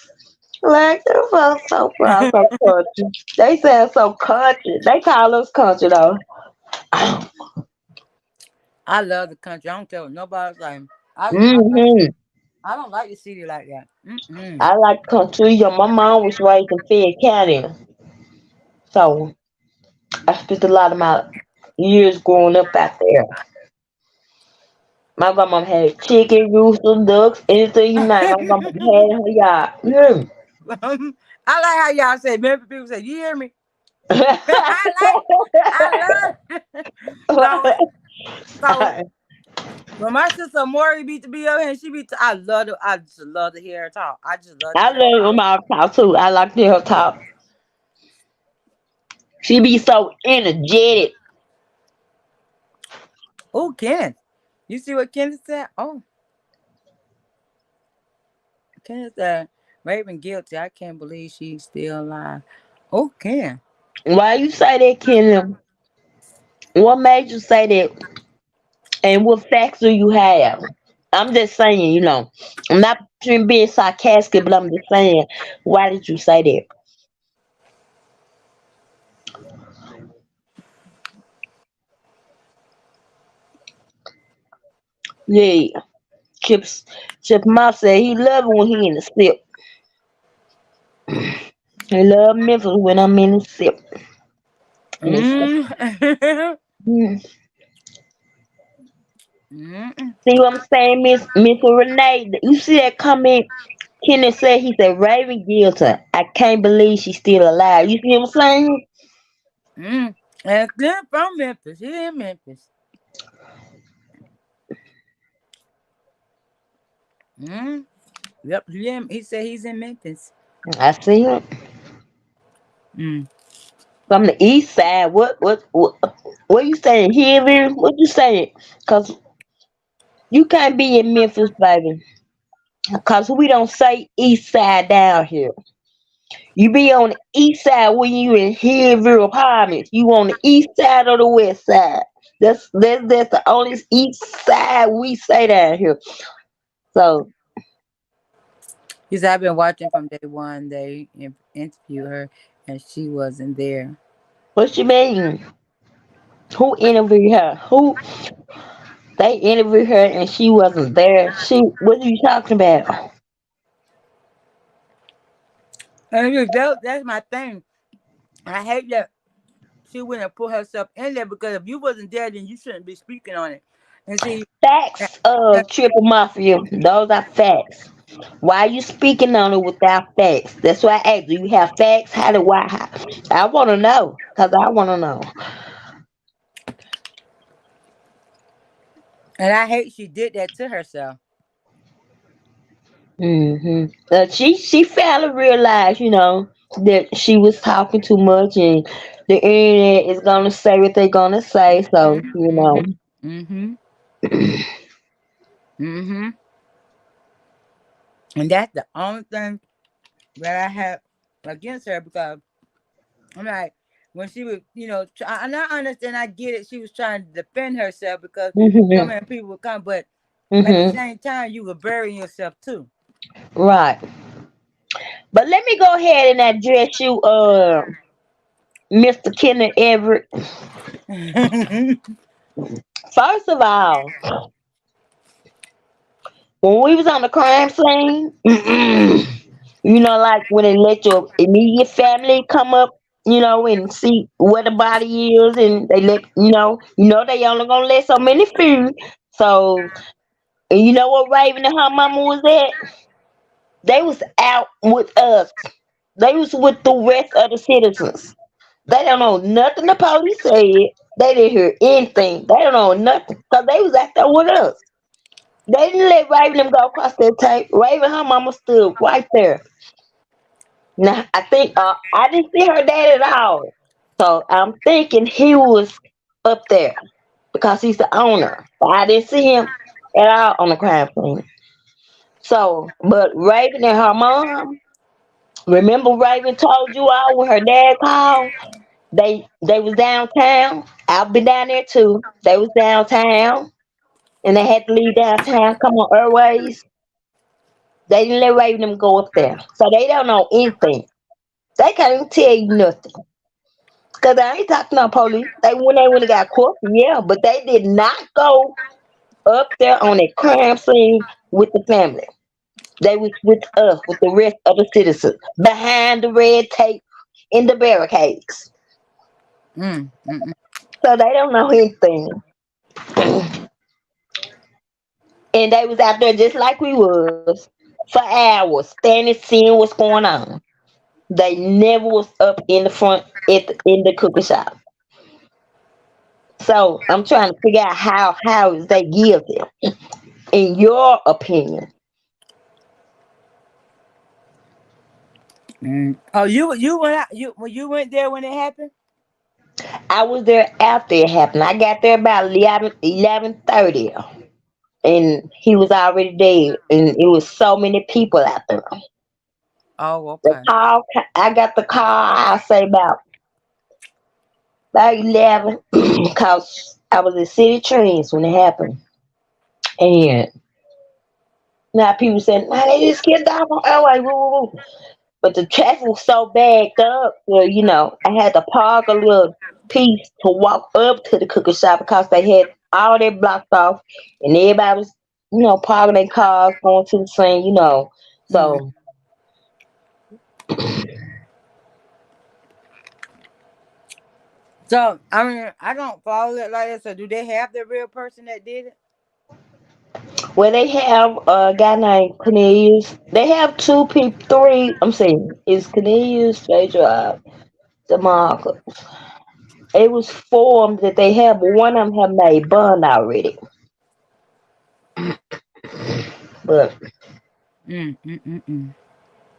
Like, them folks so proud, so country. They sound so country. They call us country though. I love the country. I don't care what nobody's like. Hmm. I don't like the city like that. Mm-mm. I like country. Yeah, my mom was raised in Fayette County, so I spent a lot of my years growing up out there. My grandma had chicken, rooster, ducks, anything you name. My grandma had in her yard. I like how y'all say. Memphis people say, "You hear me?" I love. so so when my sister Maury be up here, and I just love to hear her talk. I just love to I hear her love talk. my talk too. I like to hear her talk. She be so energetic. Oh, Kenneth, you see what Kenneth said? Oh, Kenneth said Raven guilty. I can't believe she's still alive. Oh, Ken. Why you say that, Kenny? What made you say that? And what facts do you have? I'm just saying. I'm not being sarcastic, but I'm just saying, why did you say that? Yeah, Chips, Chip Mouth said he love it when he in the sip. He love Memphis when I'm in the sip. In the sip. Mm. Mm. Mm. See what I'm saying, Miss Renee? You see that comment? Kenneth said he said Raven guilty. I can't believe she's still alive. You see what I'm saying? Mm. And Glenn from Memphis. He in Memphis. Mm. Yep. He said he's in Memphis. I see him Mm. from the east side. What you saying, Hillary? What you saying? Cause you can't be in Memphis, baby. Cause we don't say east side down here. You be on the east side when you in Hillville apartments. You on the east side or the west side. That's the only east side we say down here. So He said I've been watching from day one. They interview her and she wasn't there. What you mean? Who interviewed her? Who they interviewed her and she wasn't there? She what are you talking about? And look, that's my thing. I hate that she wouldn't put herself in there because if you wasn't there, then you shouldn't be speaking on it. And see, uh, Facts uh, of triple mafia. Those are facts. Why are you speaking on it without facts? That's why I asked. Do you have facts? How do why? I want to know because I want to know. and I hate she did that to herself. She failed to realize, that she was talking too much, and the internet is gonna say what they're gonna say. So Mm-hmm. Mm-hmm. Mm-hmm. And that's the only thing that I have against her because I'm like, when she was, and I understand, I get it. She was trying to defend herself because so hmm many people would come, but at the hmm same time, you were burying yourself too. Right. But let me go ahead and address you, Mr. Kenneth Everett. First of all, when we was on the crime scene, like when they let your immediate family come up, and see where the body is, and they let they only gonna let so many few. So, and you know what Raven and her mama was at? They was out with us. They was with the rest of the citizens. They don't know nothing the police said. They didn't hear anything. They don't know nothing because they was out there with us. They didn't let Raven them go across that tape. Raven, her mama stood right there. Now I think I didn't see her dad at all. So I'm thinking he was up there because he's the owner. But I didn't see him at all on the crime scene. So, but Raven and her mom, remember Raven told you all when her dad called, they was downtown. I've been down there too. They was downtown and they had to leave downtown, come on Airways. They didn't let Raven them go up there. So they don't know anything. They can't even tell you nothing. Cause I ain't talking no police. They when they got caught, yeah, but they did not go up there on a crime scene with the family. They was with us, with the rest of the citizens, behind the red tape in the barricades. Mm, mm, mm. So they don't know anything. And they was out there just like we was for hours, standing seeing what's going on. They never was up in the front in the cookie shop. So I'm trying to figure out how is they give them, in your opinion. Mm. Oh, you went out, you went there when it happened. I was there after it happened. I got there about 11:30, and he was already dead, and it was so many people out there. Oh, The okay. call, I got the call. I say about 11, because I was in City Trends when it happened, and now people saying, "Man, they just killed off on airway." Woo, woo, woo. But the traffic was so backed up, well, I had to park a little piece to walk up to the cookie shop because they had all that blocked off, and everybody was, parking their cars, going to the scene. Mm. So So I mean, I don't follow it like that. So do they have the real person that did it? where they have a guy named Cornelius, they have two people, three. I'm saying it's Cornelius, Phaedra, DeMarco. It was four of 'em that they have, but one of them have made bond already. But Mm, mm, mm, mm.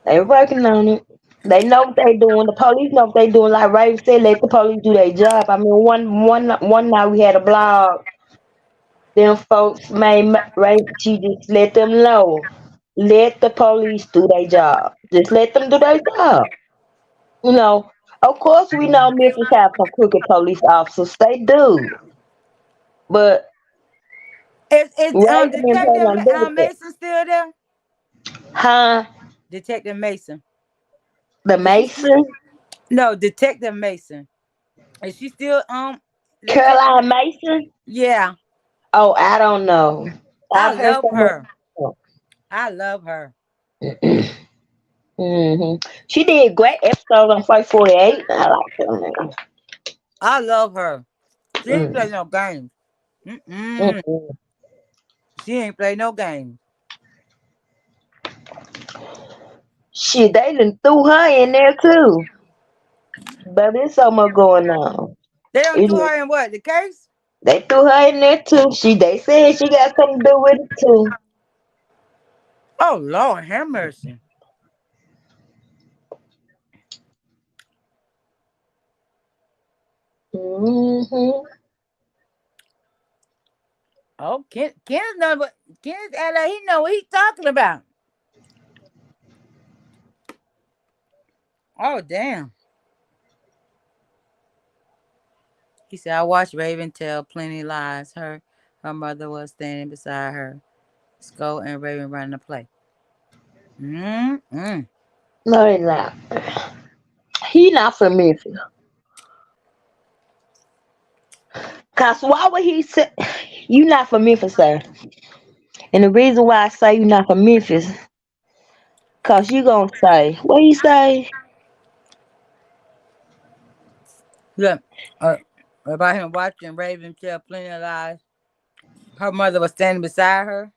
they working on it. They know what they doing. The police know what they doing. Like Raven said, let the police do their job. I mean, one night we had a blog. Them folks made right. She just let them know. Let the police do their job. Just let them do their job. You know. Of course, we know Memphis have some crooked police officers. They do. But Is Raven and Detective them do with it. Mason still there? Huh? Detective Mason. The Is he still? Mason? No, Detective Mason. Is she still Detective? Caroline Mason? Yeah, Oh, I don't know. I I've heard love so her. much. I love her. She did great episodes on Fight 48. I like them. I love her. She ain't Mm, play no games. Mm-mm. mm. She ain't play no games. Shit, they done threw her in there too. But there's so much going on. They don't It do is- her in what? The case? They threw her in there too. They said she got something to do with it too. Oh Lord, have mercy. Hmm. Oh, Kenneth know what Kenneth act like he know what he's talking about. Oh damn. He said I watched Raven tell plenty lies. Her mother was standing beside her. Skull and Raven running the play. Mm-mm. No, he's not. He not from Memphis. Cause why would he say you not from Memphis, sir? And the reason why I say you not from Memphis, cause you gonna say what he say? Look, about him watching Raven tell plenty of lies. Her mother was standing beside her.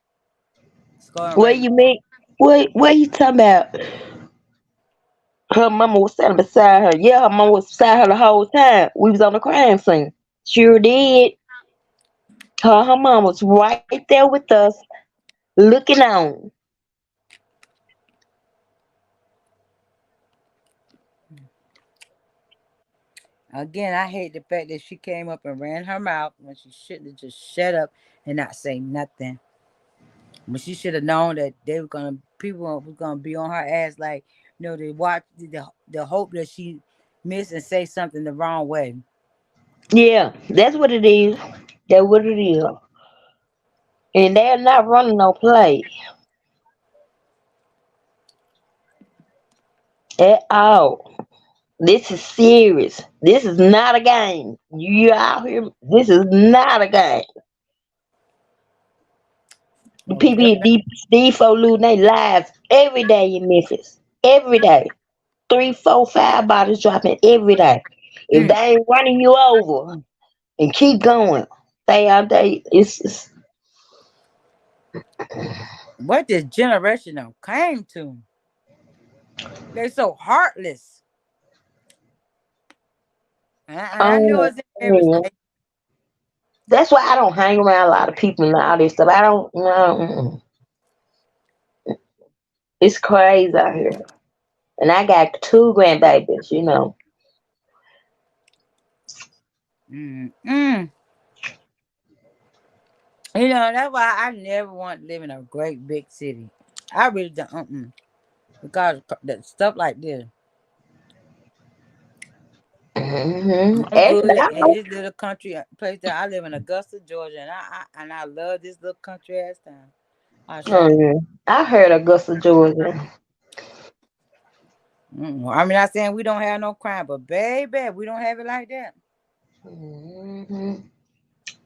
Skull and What Raven. you mean? What you talking about? Her mama was standing beside her. Yeah, her mama was beside her the whole time. We was on the crime scene. Sure did. Her mom was right there with us, looking on. Again, I hate the fact that she came up and ran her mouth when she shouldn't have just shut up and not say nothing. When she should have known that they were gonna people were gonna be on her ass like they watch the hope that she miss and say something the wrong way. Yeah, that's what it is. That's what it is. And they're not running no play at all. This is serious. This is not a game. You out here? This is not a game. The Oh people, yeah. these folks losing their lives every day in Memphis. Every day. Three, four, five bodies dropping every day. If Mm. they ain't running you over and keep going, stay out there. It's What this generation done came to? They so heartless. And I know it's in every man. state. That's why I don't hang around a lot of people and all this stuff. I don't. No, it's crazy out here, and I got two grandbabies. Mm-mm. That's why I never want to live in a great big city. I really don't. Because that stuff like this. I'm Actually, good I in know. this little country place that I live in Augusta, Georgia, and I love this little country ass town. I sure. I heard Augusta, Georgia. I mean, not saying we don't have no crime, but baby, we don't have it like that. hmm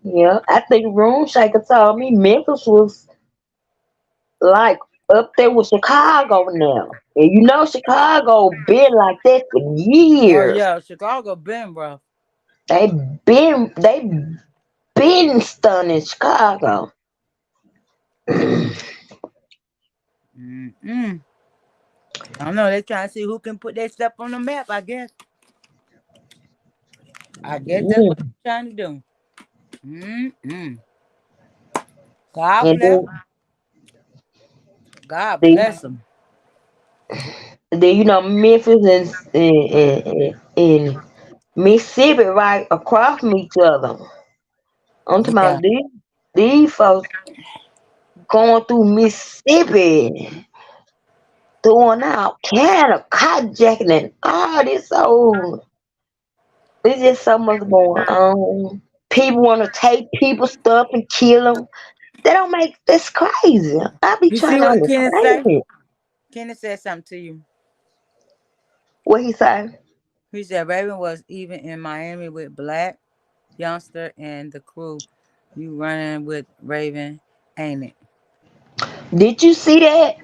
Yeah, I think Room Shaker told me Memphis was like up there with Chicago now. And Chicago been like that for Oh years. yeah, Chicago been rough. They been stunning Chicago. Mm-mm. I don't know. They trying to see who can put their stuff on the map. I guess. I guess that's what Mm. they're trying to do. Mm-mm. God And bless. God then, bless them. Memphis and Mississippi right across from each other. I'm talking Yeah. about these folks going through Mississippi, doing all kind of carjacking and all this. So it's just so much going on. People want to take people's stuff and kill them. That's crazy. I be You trying see to what Kenneth say? understand it. Kenneth said something to you. What he say? He said Raven was even in Miami with Black Youngster and the crew. You running with Raven, ain't it? Did you see that?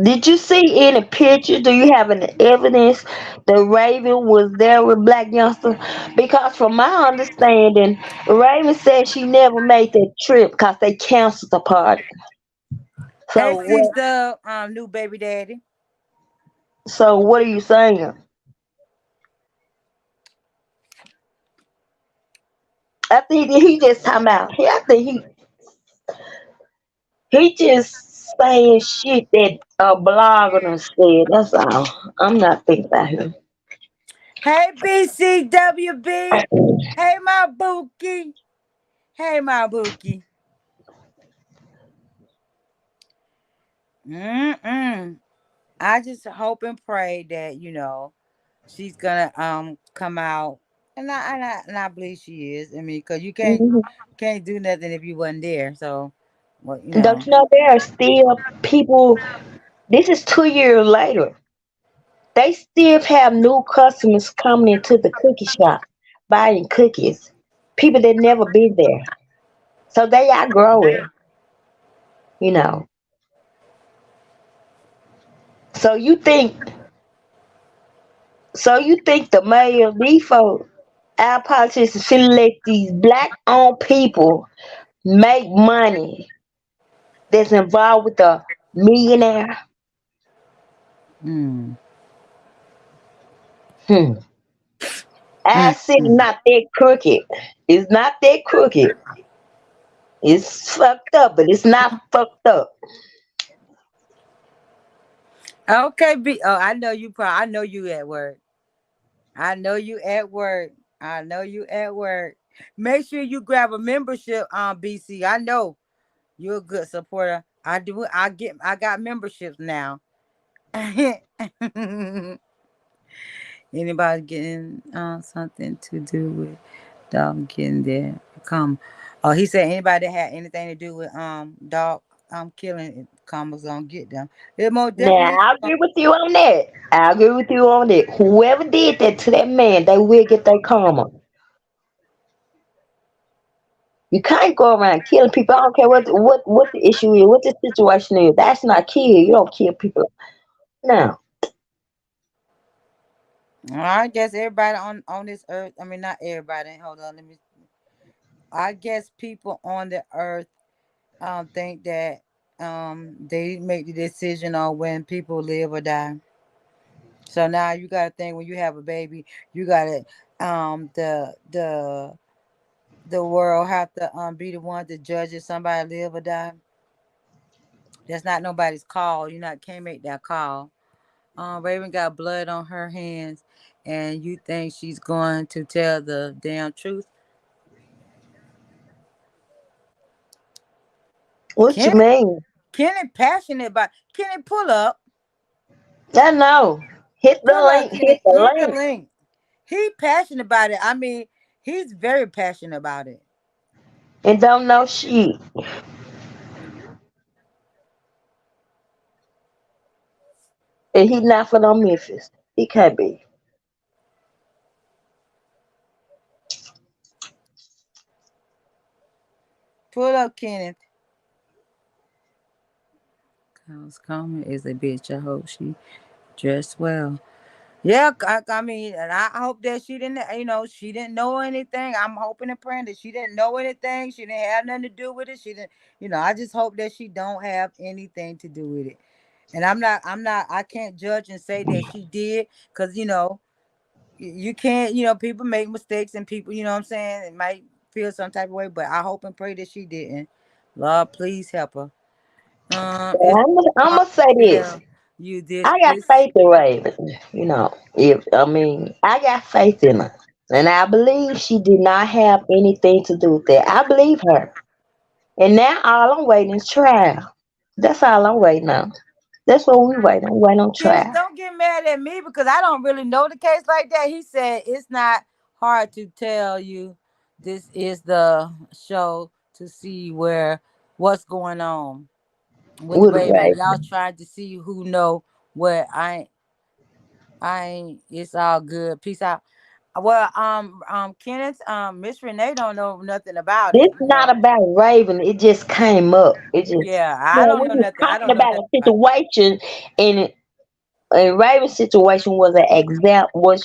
Did you see any pictures? Do you have any evidence that Raven was there with Black Youngster? Because from my understanding, Raven said she never made that trip because they canceled the party. Hey, So she's what? the new baby daddy. So what are you saying? I think he just talking about. I think he just saying shit that a blogger done said. That's all. I'm not thinking about him. Hey, BCWB. Hey, my Bookie. Hey, my Bookie. Mm-mm. I just hope and pray that she's gonna come out, and I believe she is. I mean, cause you Mhm. can't do nothing if you wasn't there. So, well, Don't you know there are still people? This is 2 years later. They still have new customers coming into the cookie shop buying cookies. People that never been there. So they are growing, you know. So you think the mayor of these folks, our politicians finna let these black owned people make money that's involved with the millionaire? mm, Hmm. mm, Our city mm. not that crooked. It's not that crooked. It's fucked up, but it's not fucked up. Okay, I know you. I know you at work. I know you at work. I know you at work. Make sure you grab a membership on BC. I know you're a good supporter. I do. I got memberships now. Anybody getting something to do with dog getting there? Come. Oh, he said anybody that had anything to do with dog killing come gonna get them. It most Now definitely. I agree with you on that. I agree with you on that. Whoever did that to that man, they will get their karma. You can't go around killing people. I don't care what the issue is, what the situation is. That's not kill. You don't kill people. No. I guess everybody on this earth. I mean, not everybody. Hold on, let me. I guess people on the earth think that they make the decision on when people live or die. So now you got to think when you have a baby, you got to the world have to be the one to judge if somebody live or die. That's not nobody's call. You not can't make that call. Raven got blood on her hands, and you think she's going to tell the damn truth? What you Kenny, mean? Kenny passionate about. Kenny, pull up, I know. Hit the pull up, link. Hit Kenny. the Hit the link. link. He passionate about it. I mean, he's very passionate about it. And don't know shit. And he not for no Memphis. He can't be. Pull up, Kenneth. Kyle's comment is a bitch. I hope she dressed well. Yeah, I mean, and I hope that she didn't, she didn't know anything. I'm hoping and praying that she didn't know anything. She didn't have nothing to do with it. She didn't, I just hope that she don't have anything to do with it. And I can't judge and say that she did, because you can't, people make mistakes, and people, what I'm saying, it might feel some type of way, but I hope and pray that she didn't. Lord, please help her. It's I'm hard gonna say to this. tell you this. I got faith in Raven. If I got faith in her, and I believe she did not have anything to do with that. I believe her. And now all I'm waiting is trial. That's all I'm waiting on. That's what we wait on. Waiting on Kenneth, trial. don't get mad at me because I don't really know the case like that. He said it's not hard to tell you this is the show to see what's going on with With Raven. Y'all Raven. trying to see who know what I I ain't. It's all good. Peace out. Well, Kenneth, Miss Renee don't know nothing about it. This You not know. about Raven. It just came up. It just, Yeah, I don't know we're just nothing. I talking don't know about nothing a about it. situation, and Raven's situation was an example. Was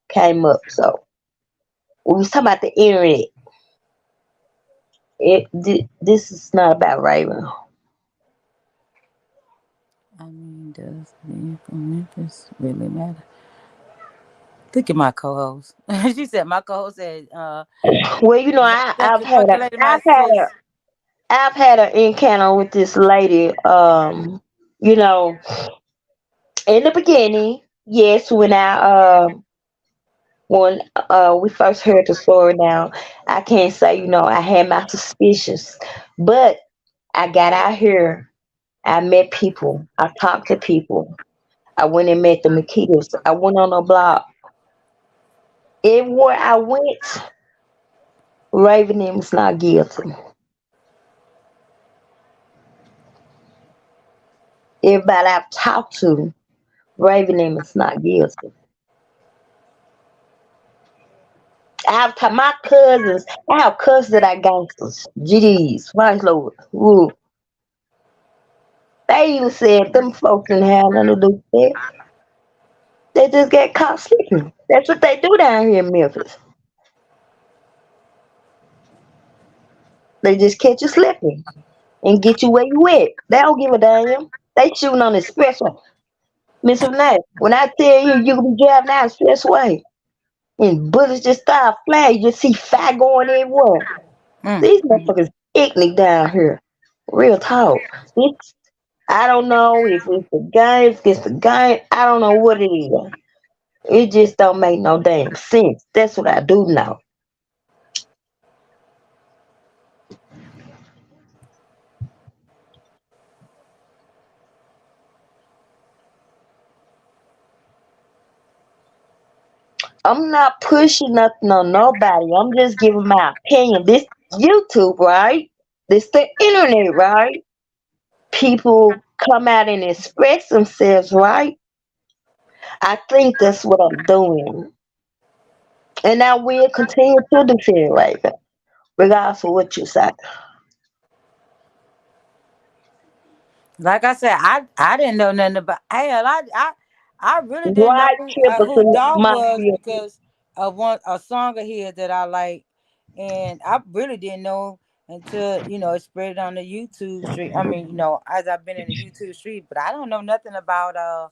came up. So we was talking about the internet. This is not about Raven. I mean, does being from Memphis really matter? Look at my co-host. She said my co-host said, Well, Congratulated my I've had a sis. I've had an encounter with this lady. You know, in the beginning, yes, when we first heard the story. Now, I can't say I had my suspicions, but I got out here. I met people. I talked to people. I went and met the Makitas. I went on a block. Everywhere I went, Raven was not guilty. Everybody I've talked to, Raven is not guilty. My cousins. I have cousins that are gangsters. GDs. Christ Lord. Ooh. They even said them folks didn't have nothing to do with that. They just get caught sleeping. That's what they do down here in Memphis. They just catch you slipping and get you where you at. They don't give a damn. They shooting on the expressway. Miss Renee, when I tell you you can be driving down the expressway and bullets just start flying, you just see fire going everywhere. Mm, These mm. motherfuckers ignorant down here. Real talk. It's, I don't know if it's the gun, if it's the gun. I don't know what it is. It just don't make no damn sense. That's what I do know. I'm not pushing nothing on nobody. I'm just giving my opinion. This YouTube, right? This the internet, right? People come out and express themselves, right? I think that's what I'm doing. And I will continue to defend Raven, regardless of what you say. Like I said, I didn't know nothing about. Hell, I really didn't know Right, triple who to Dolph was mafia. because of a song of his that I like, and I really didn't know until it spread on the YouTube street. I mean, as I've been in the YouTube street, but I don't know nothing about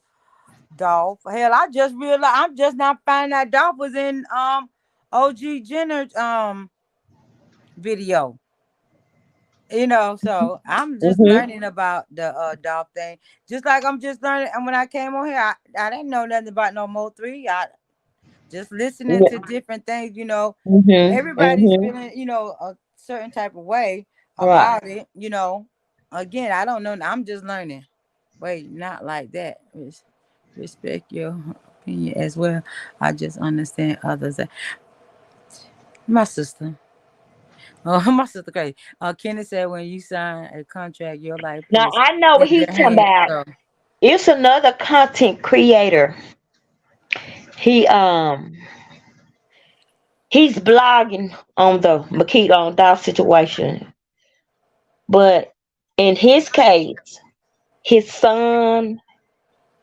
Dolph. Hell, I just realized I'm just now finding out Dolph was in OG Jenner's video. So I'm just Hmm. learning about the Dolph thing. Just like I'm just learning. And when I came on here, I didn't know nothing about no Mo 3. I just listening to Yeah. different things. Hmm. Everybody's Hmm. feeling, a certain type of way Right. about it. Again, I don't know. I'm just learning. Wait, not like that. Respect your opinion as well. I just understand others. My sister. Oh, my sister crazy. Kenny said when you sign a contract, your life Now is I know in what he's their talking hands. about. So It's another content creator. He he's blogging on the Makita on Dow situation. But in his case, his son,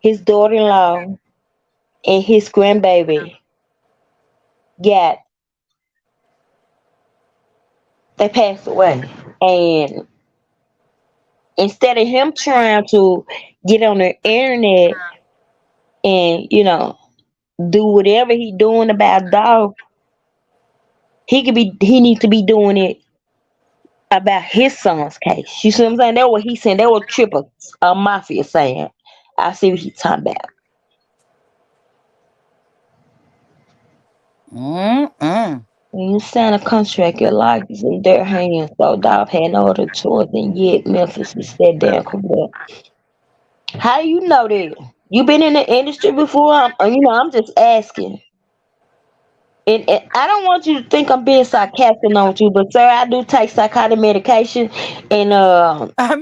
his daughter in law, and his grandbaby got they passed away. And instead of him trying to get on the internet and, do whatever he doing about dog, he needs to be doing it about his son's case. You see what I'm saying? That's what he's saying. That was triple mafia saying. I see what he's talking about. mm-mm. When you sign a contract, your life is in their hands. So dog had no other choice than yet Memphis is that damn correct. How do you know that? You been in the industry before? I'm just asking. and I don't want you to think I'm being sarcastic on you, but sir, I do take psychotic medication, and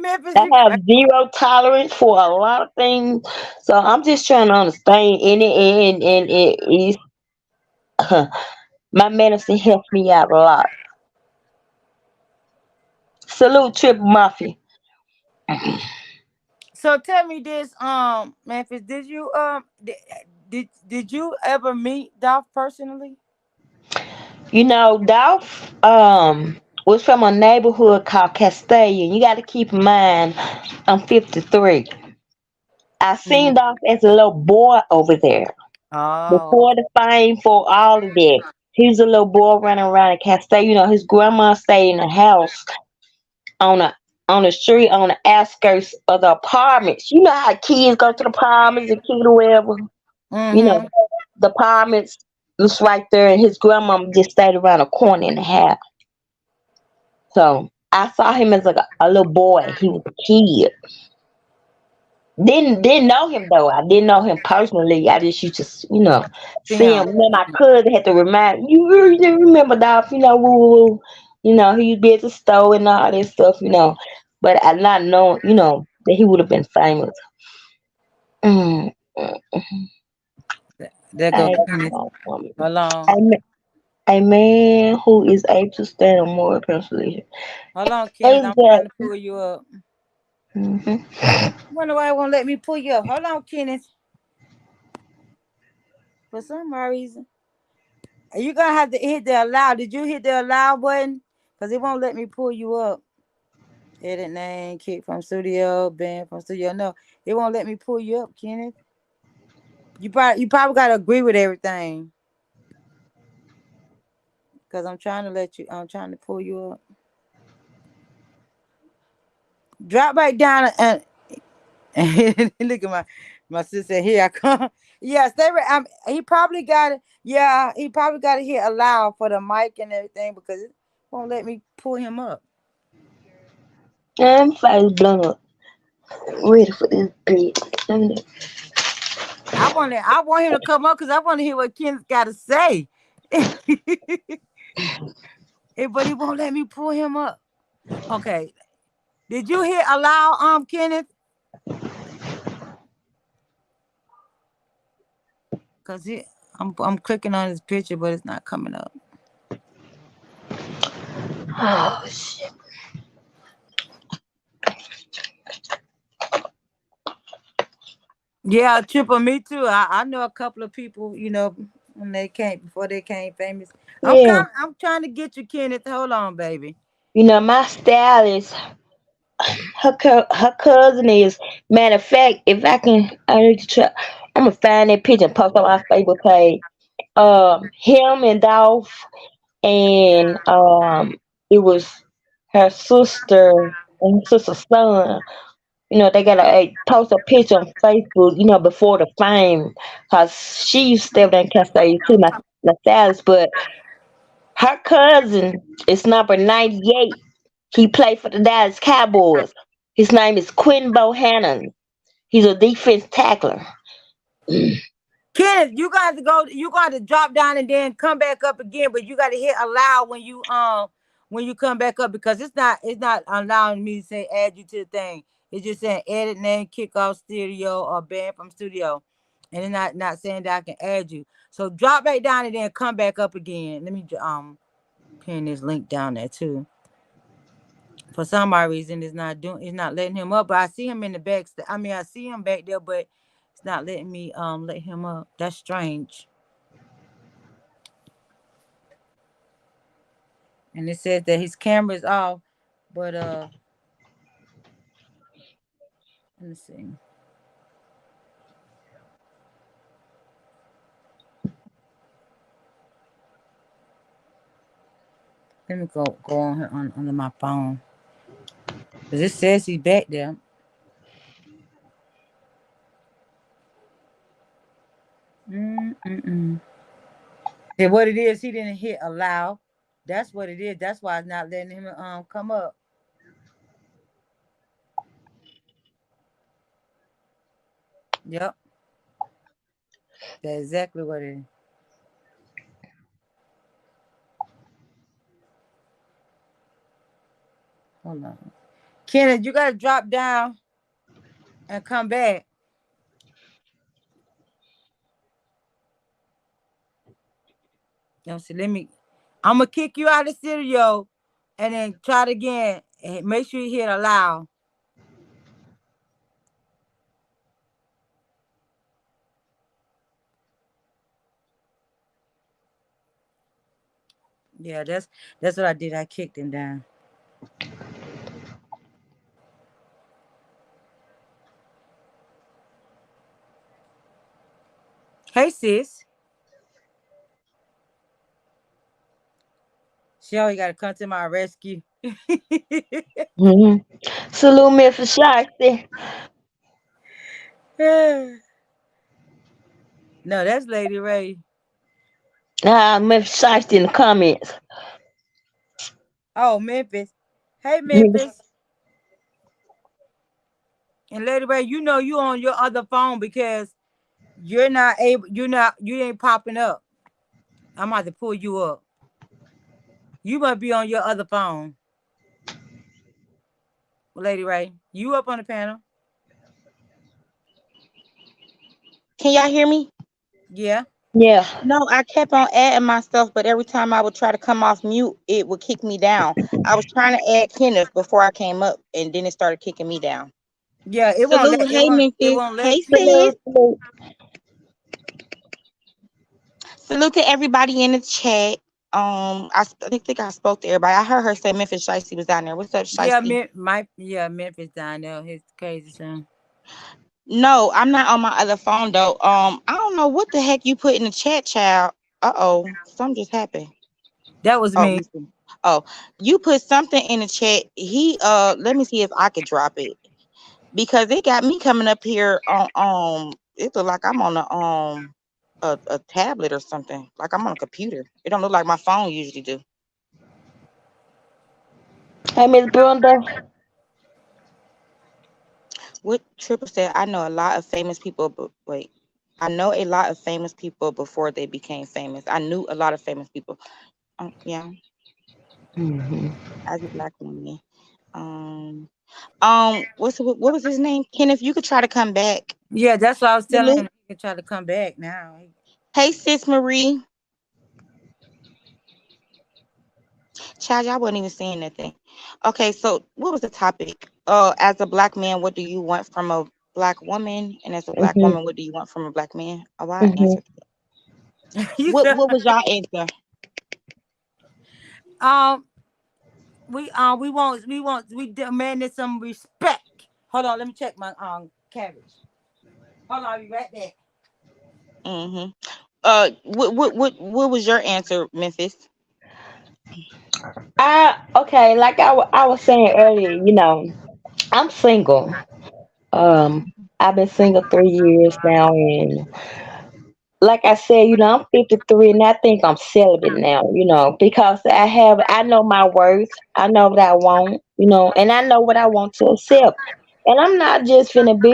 Memphis, I you have crazy. zero tolerance for a lot of things. So I'm just trying to understand, and it is my medicine helps me out a lot. Salute, Triple Mafia. So tell me this, Memphis, did you ever meet Dolph personally? Dolph was from a neighborhood called Castellan. You got to keep in mind, I'm 53. I Mm. seen Dolph as a little boy over there Oh, before the fame for all of that. He was a little boy running around in Castellan. His grandma stayed in a house on a on the street on the outskirts of the apartments. You know how kids go to the apartments and kid or whatever. You know, mm-hmm. the apartments was right there, and his grandmama just stayed around the corner in the house. So I saw him as a little boy. He was a kid. Didn't know him though. I didn't know him personally. I just used to, see him. Film. My cousin had to remind you remember Dolph, woo woo woo. He would be at the store and all that stuff, But I not know, that he would have been famous. Mm, mm, There go I, Kenneth. Hold on. a man who is able to stand on more consolation. Hold on, Kenneth. I'm trying to Exactly. pull you up. Hmm. Wonder why it won't let me pull you up. Hold on, Kenneth. For some reason. You gonna have to hit the allow. Did you hit the allow button? Because it won't let me pull you up. Edit name, kick from studio, band from studio. No, it won't let me pull you up, Kenneth. You probably gotta agree with everything. Cause I'm trying to pull you up. Drop back down and look at my sister. Here I come. Yeah, stay right. He probably got it. Yeah, he probably got to hit allow for the mic and everything because it won't let me pull him up. I'm face blown. Ready for this bitch. I want him to come up because I want to hear what Ken's got to say. But he won't let me pull him up. Okay. Did you hit allow, Kenneth? Cause I'm clicking on his picture, but it's not coming up. Oh shit. Yeah, Triple, me too. I know a couple of people, when they came before they came famous. Yeah. I'm trying to get you, Kenneth. Hold on, baby. My stylist, her cousin is. Matter of fact, if I need to try. I'm gonna find that picture and post on my Facebook page. Him and Dolph, and it was her sister and her sister's son. They got post a picture on Facebook. Before the fame, cause she used to stay there in Cascade too. My stylist, but her cousin is number 98. He played for the Dallas Cowboys. His name is Quinn Bohannon. He's a defense tackler. Kenneth, you got to go. You got to drop down and then come back up again. But you got to hit allow when you come back up because it's not allowing me to say add you to the thing. It's just saying edit name, kick off studio or band from studio, and it's not saying that I can add you. So drop back down and then come back up again. Let me pin this link down there too. For some odd reason, it's not letting him up. But I see him in the back. I mean, I see him back there, but it's not letting me let him up. That's strange. And it says that his camera's off, but let me see. Let me go on here under my phone. Cause it says he's back there. Mm-mm-mm. And what it is, he didn't hit allow. That's what it is. That's why it's not letting him come up. Yep, that's exactly what it is. Hold on. Kenneth, you gotta drop down and come back. Let me see. I'm gonna kick you out of the studio and then try it again. And make sure you hit allow. Yeah, that's what I did. I kicked him down. Hey sis. She always gotta come to my rescue. Mm-hmm. Salute Memphis Shiesty. No, that's Lady Ray. Memphis Shiesty in the comments. Oh, Memphis. Hey, Memphis. And Lady Ray, you know you on your other phone because you ain't popping up. I'm about to pull you up. You must be on your other phone. Lady Ray. You up on the panel. Can y'all hear me? Yeah. Yeah. No, I kept on adding myself, but every time I would try to come off mute, it would kick me down. I was trying to add Kenneth before I came up, and then it started kicking me down. Yeah, Salute, hey it Memphis, won't hey let you. sis. Salute, salute. Salute to everybody in the chat. I think I spoke to everybody. I heard her say Memphis Shicey was down there. What's up, Yeah, Shicey? Memphis down there. His crazy son. No, I'm not on my other phone though. I don't know what the heck you put in the chat, child. Something just happened. That was Oh, me. let me see. Oh, you put something in the chat. Let me see if I could drop it because it got me coming up here on it look like I'm on a tablet or something. Like I'm on a computer. It don't look like my phone usually do. Hey, Miss Brenda. What Triple said, I know a lot of famous people, but wait. I know a lot of famous people before they became famous. I knew a lot of famous people. Yeah, Mm-hmm. as a black woman. What was his name? Kenneth, you could try to come back. Yeah, that's what I was telling Salute. him. He can try to come back now. Hey, sis Marie. Child, y'all wasn't even saying nothing. Okay, so what was the topic? As a black man, what do you want from a black woman? And as a black Mm-hmm. woman, what do you want from a black man? Oh, I Mm-hmm. answered that. You What said, what was y'all answer? um, we demanded some respect. Hold on, let me check my cabbage. Hold on, I'll be right there. Mm-hmm. What was your answer, Memphis? I was saying earlier, I'm single. I've been single 3 years now, and like I said, I'm 53, and I think I'm celibate now, because I know my worth. I know what I want, and I know what I want to accept. And I'm not just finna be,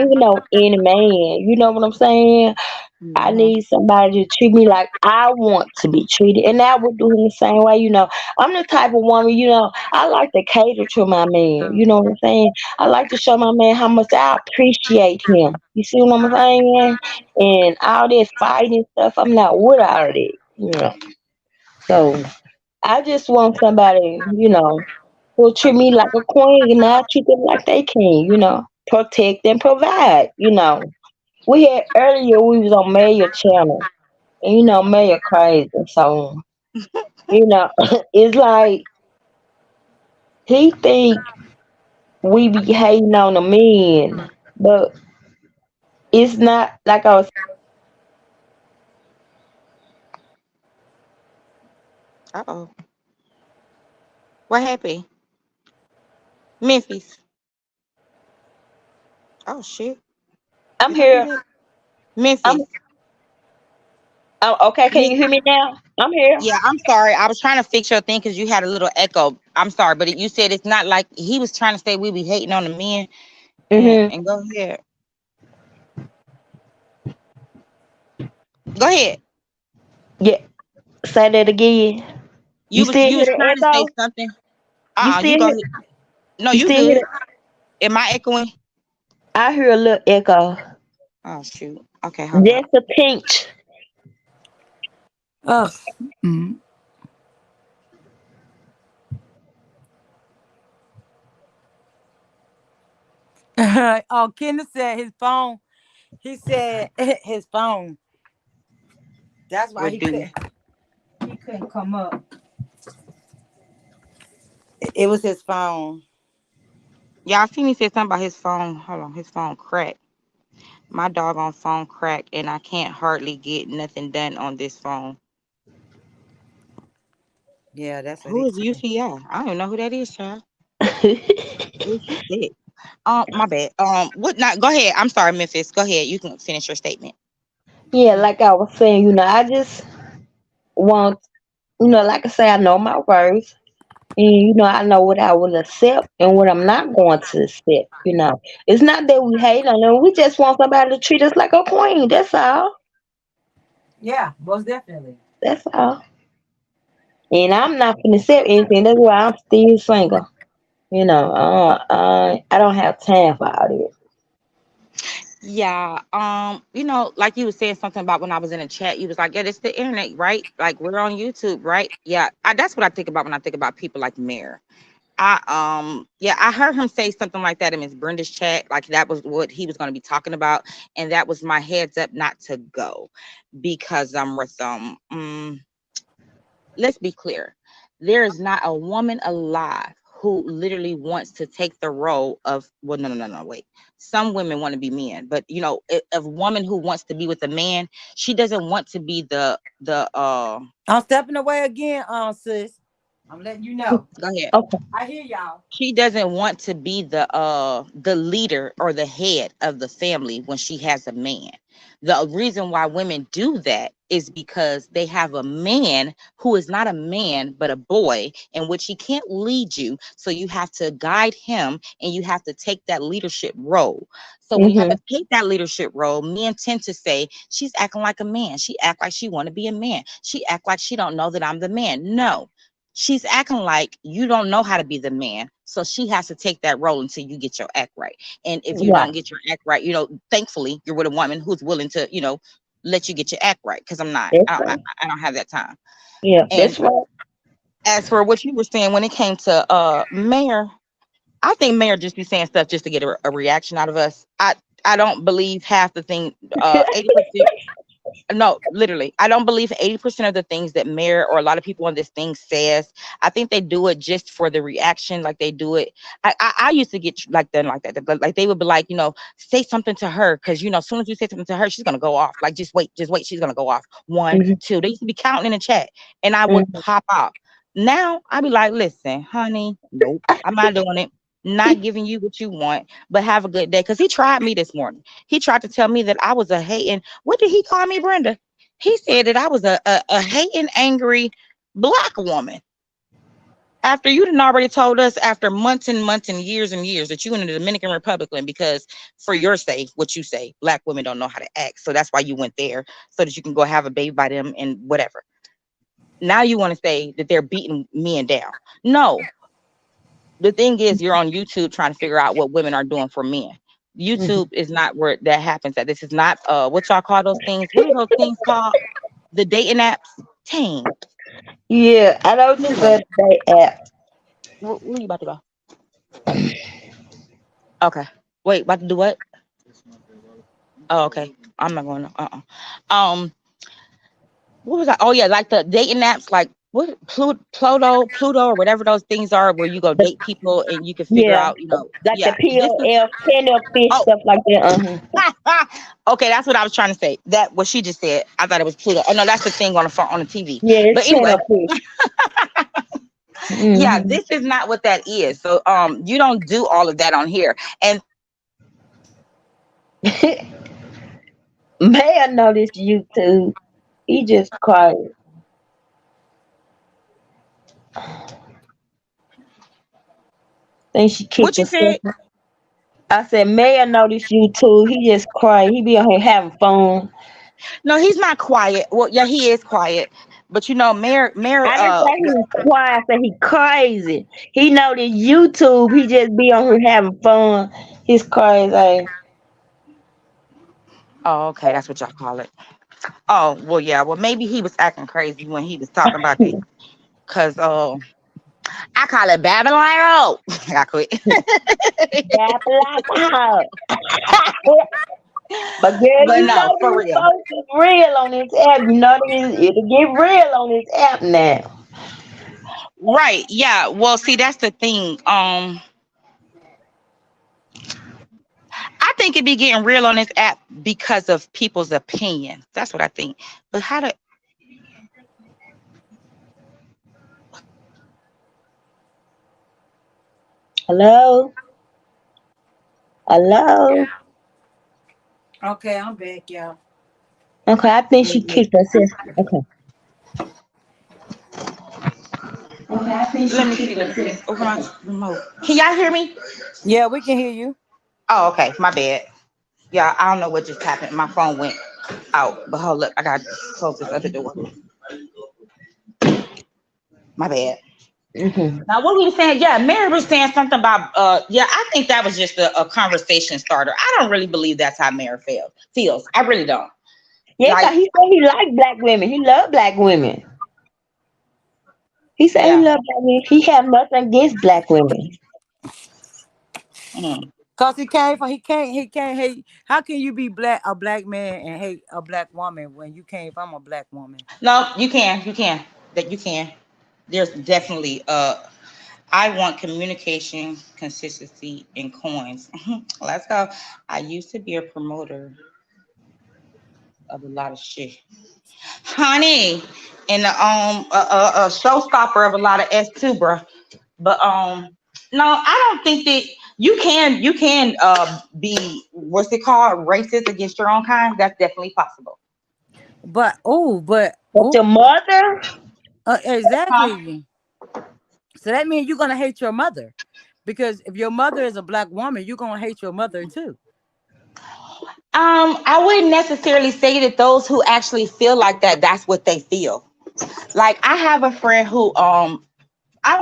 any man. You know what I'm saying? I Mm-hmm. need somebody to treat me like I want to be treated. And I would do him the same way, I'm the type of woman, I like to cater to my man. You know what I'm saying? I like to show my man how much I appreciate him. You see what I'm saying? And all this fighting stuff, I'm not with all of it. So I just want somebody, who'll treat me like a queen and I treat them like they king, protect and provide. We had earlier we was on Mayor channel and Mayor crazy. So, it's like he think we be hating on the men, but it's not like I was Uh-oh. What happened? Memphis. Oh shit. I'm Did I do here. that? I'm Memphis. okay, can you hear Memphis. me now? I'm here. Yeah, I'm sorry. I was trying to fix your thing because you had a little echo. I'm sorry, but you said it's not like he was trying to say we be hating on the men. Mhm. And go ahead. Go ahead. Yeah. Say that again. You still You hear was the trying to say echo? something. You still You go hear ahead. No, You you still good. hear? Am I echoing? I hear a little echo. Oh shoot. Okay, hold on. Just a pinch. Ugh. Mm. Oh, Kenneth said his phone. He said his phone. That's why Would do. he couldn't come up. It was his phone. Y'all see me say something about his phone. Hold on, his phone cracked. My doggone phone cracked, and I can't hardly get nothing done on this phone. Yeah, that's what Who he is said. UCI? I don't even know who that is, child. Who's sick? My bad. What not? Go ahead. I'm sorry, Memphis. Go ahead. You can finish your statement. Yeah, like I was saying, I just want, like I say, I know my worth. And I know what I will accept and what I'm not going to accept. It's not that we hate on them. We just want somebody to treat us like a queen. That's all. Yeah, most definitely. That's all. And I'm not gonna accept anything. That's why I'm still single. I don't have time for all this. Yeah. Like you was saying something about when I was in a chat, you was like, yeah, it's the internet, right? Like we're on YouTube, right? Yeah. That's what I think about when I think about people like Mayor. I heard him say something like that in Miss Brenda's chat, like that was what he was going to be talking about, and that was my heads up not to go because I'm with let's be clear. There is not a woman alive who literally wants to take the role of, well, no, wait. Some women want to be men, but a woman who wants to be with a man, she doesn't want to be the. I'm stepping away again, sis. I'm letting you know. Go ahead. Okay. I hear y'all. She doesn't want to be the leader or the head of the family when she has a man. The reason why women do that is because they have a man who is not a man but a boy, in which he can't lead you, so you have to guide him and you have to take that leadership role. So when you have Mhm. to take that leadership role, men tend to say she's acting like a man, she act like she want to be a man, she act like she don't know that I'm the man. No, she's acting like you don't know how to be the man. So she has to take that role until you get your act right. And if you Right. don't get your act right, thankfully you're with a woman who's willing to, let you get your act right. Cause I'm not, That's I don't, I, right. I don't have that time. Yeah, And that's right. as for what you were saying, when it came to Mayor, I think Mayor just be saying stuff just to get a reaction out of us. I don't believe half the thing, 80%. No, literally, I don't believe 80% of the things that Mayor or a lot of people on this thing says. I think they do it just for the reaction, like they do it. I used to get like them like that, but like they would be like, say something to her because as soon as you say something to her, she's gonna go off. Like just wait, she's gonna go off. One, Mhm. two. They used to be counting in the chat, and I would Mhm. pop out. Now I be like, listen, honey, nope, I'm not doing it. Not giving you what you want, but have a good day. Because he tried me this morning. He tried to tell me that I was a hating. What did he call me, Brenda? He said that I was a hating, angry black woman. After you done already told us after months and months and years that you in the Dominican Republic, because for your sake, what you say, black women don't know how to act. So that's why you went there, so that you can go have a baby by them and whatever. Now you want to say that they're beating men down. No, the thing is, you're on YouTube trying to figure out what women are doing for men. Mhm. YouTube is not where that happens at. This is not what y'all call those things. What are those things called? The dating apps? Dang. Yeah, I know what you Pluto. said today app. Where you about to go? Okay. Wait, about to do what? Oh, okay. I'm not going to. Um, what was that? Oh yeah, like the dating apps, like what Pluto, or whatever those things are, where you go date people and you can figure Yeah, out, like the yeah, this is. PLF, pen up fish Oh, stuff like that. Uh-huh. okay, that's what I was trying to say. That what she just said. I thought it was Pluto. Oh no, that's the thing on the phone on the TV. Yeah, it's But pen anyway, up fish. yeah, Mm-hmm. this is not what that is. So you don't do all of that on here. And May I notice YouTube? He just cried. Think she kicked what you herself. said? I said, May I notice YouTube? He just cried. He be out here having fun. No, he's not quiet. Well, yeah, he is quiet. But you know, Mayor, I didn't say he was quiet. I said he crazy. He know this YouTube. He just be on here having fun. He's crazy. oh, okay, that's what y'all call it. Oh, well, yeah, well, maybe he was acting crazy when he was talking about this, cause I call it Babylon. I quit. Rap like out. But girl, But you no, know for these real. folks is real on this app. You know it'll get real on this app now. Right. Yeah. Well, see, that's the thing. I think it be getting real on this app because of people's opinions. That's what I think. But how to Hello? Hello? Okay, I'm back, y'all. Okay, I think she kicked her sister. Okay. Okay, I think let she me see, kicked let her me see. sister. Open my remote. Can y'all hear me? Yeah, we can hear you. Oh, okay. My bad. Yeah, I don't know what just happened. My phone went out. But hold up, I gotta close this other door. My bad. Hmm. Now, what were you saying? Yeah, Mary was saying something about yeah, I think that was just a conversation starter. I don't really believe that's how Mary feels. I really don't. Yeah, Like, cause he said he like black women. He love black women. He said he yeah. love black women. He have nothing against black women. Mm. Cause he came from he can't hate. How can you be a black man and hate a black woman when you came from a black woman? No, you can. That you can. There's definitely I want communication, consistency, and coins. Let's go. I used to be a promoter of a lot of shit, honey, and a showstopper of a lot of S2, bro. But no, I don't think that you can be what's it called racist against your own kind. That's definitely possible. But But your mother, Huh? exactly. So that means you're gonna hate your mother, because if your mother is a black woman, you're gonna hate your mother too. I wouldn't necessarily say that those who actually feel like that, that's what they feel. Like I have a friend who I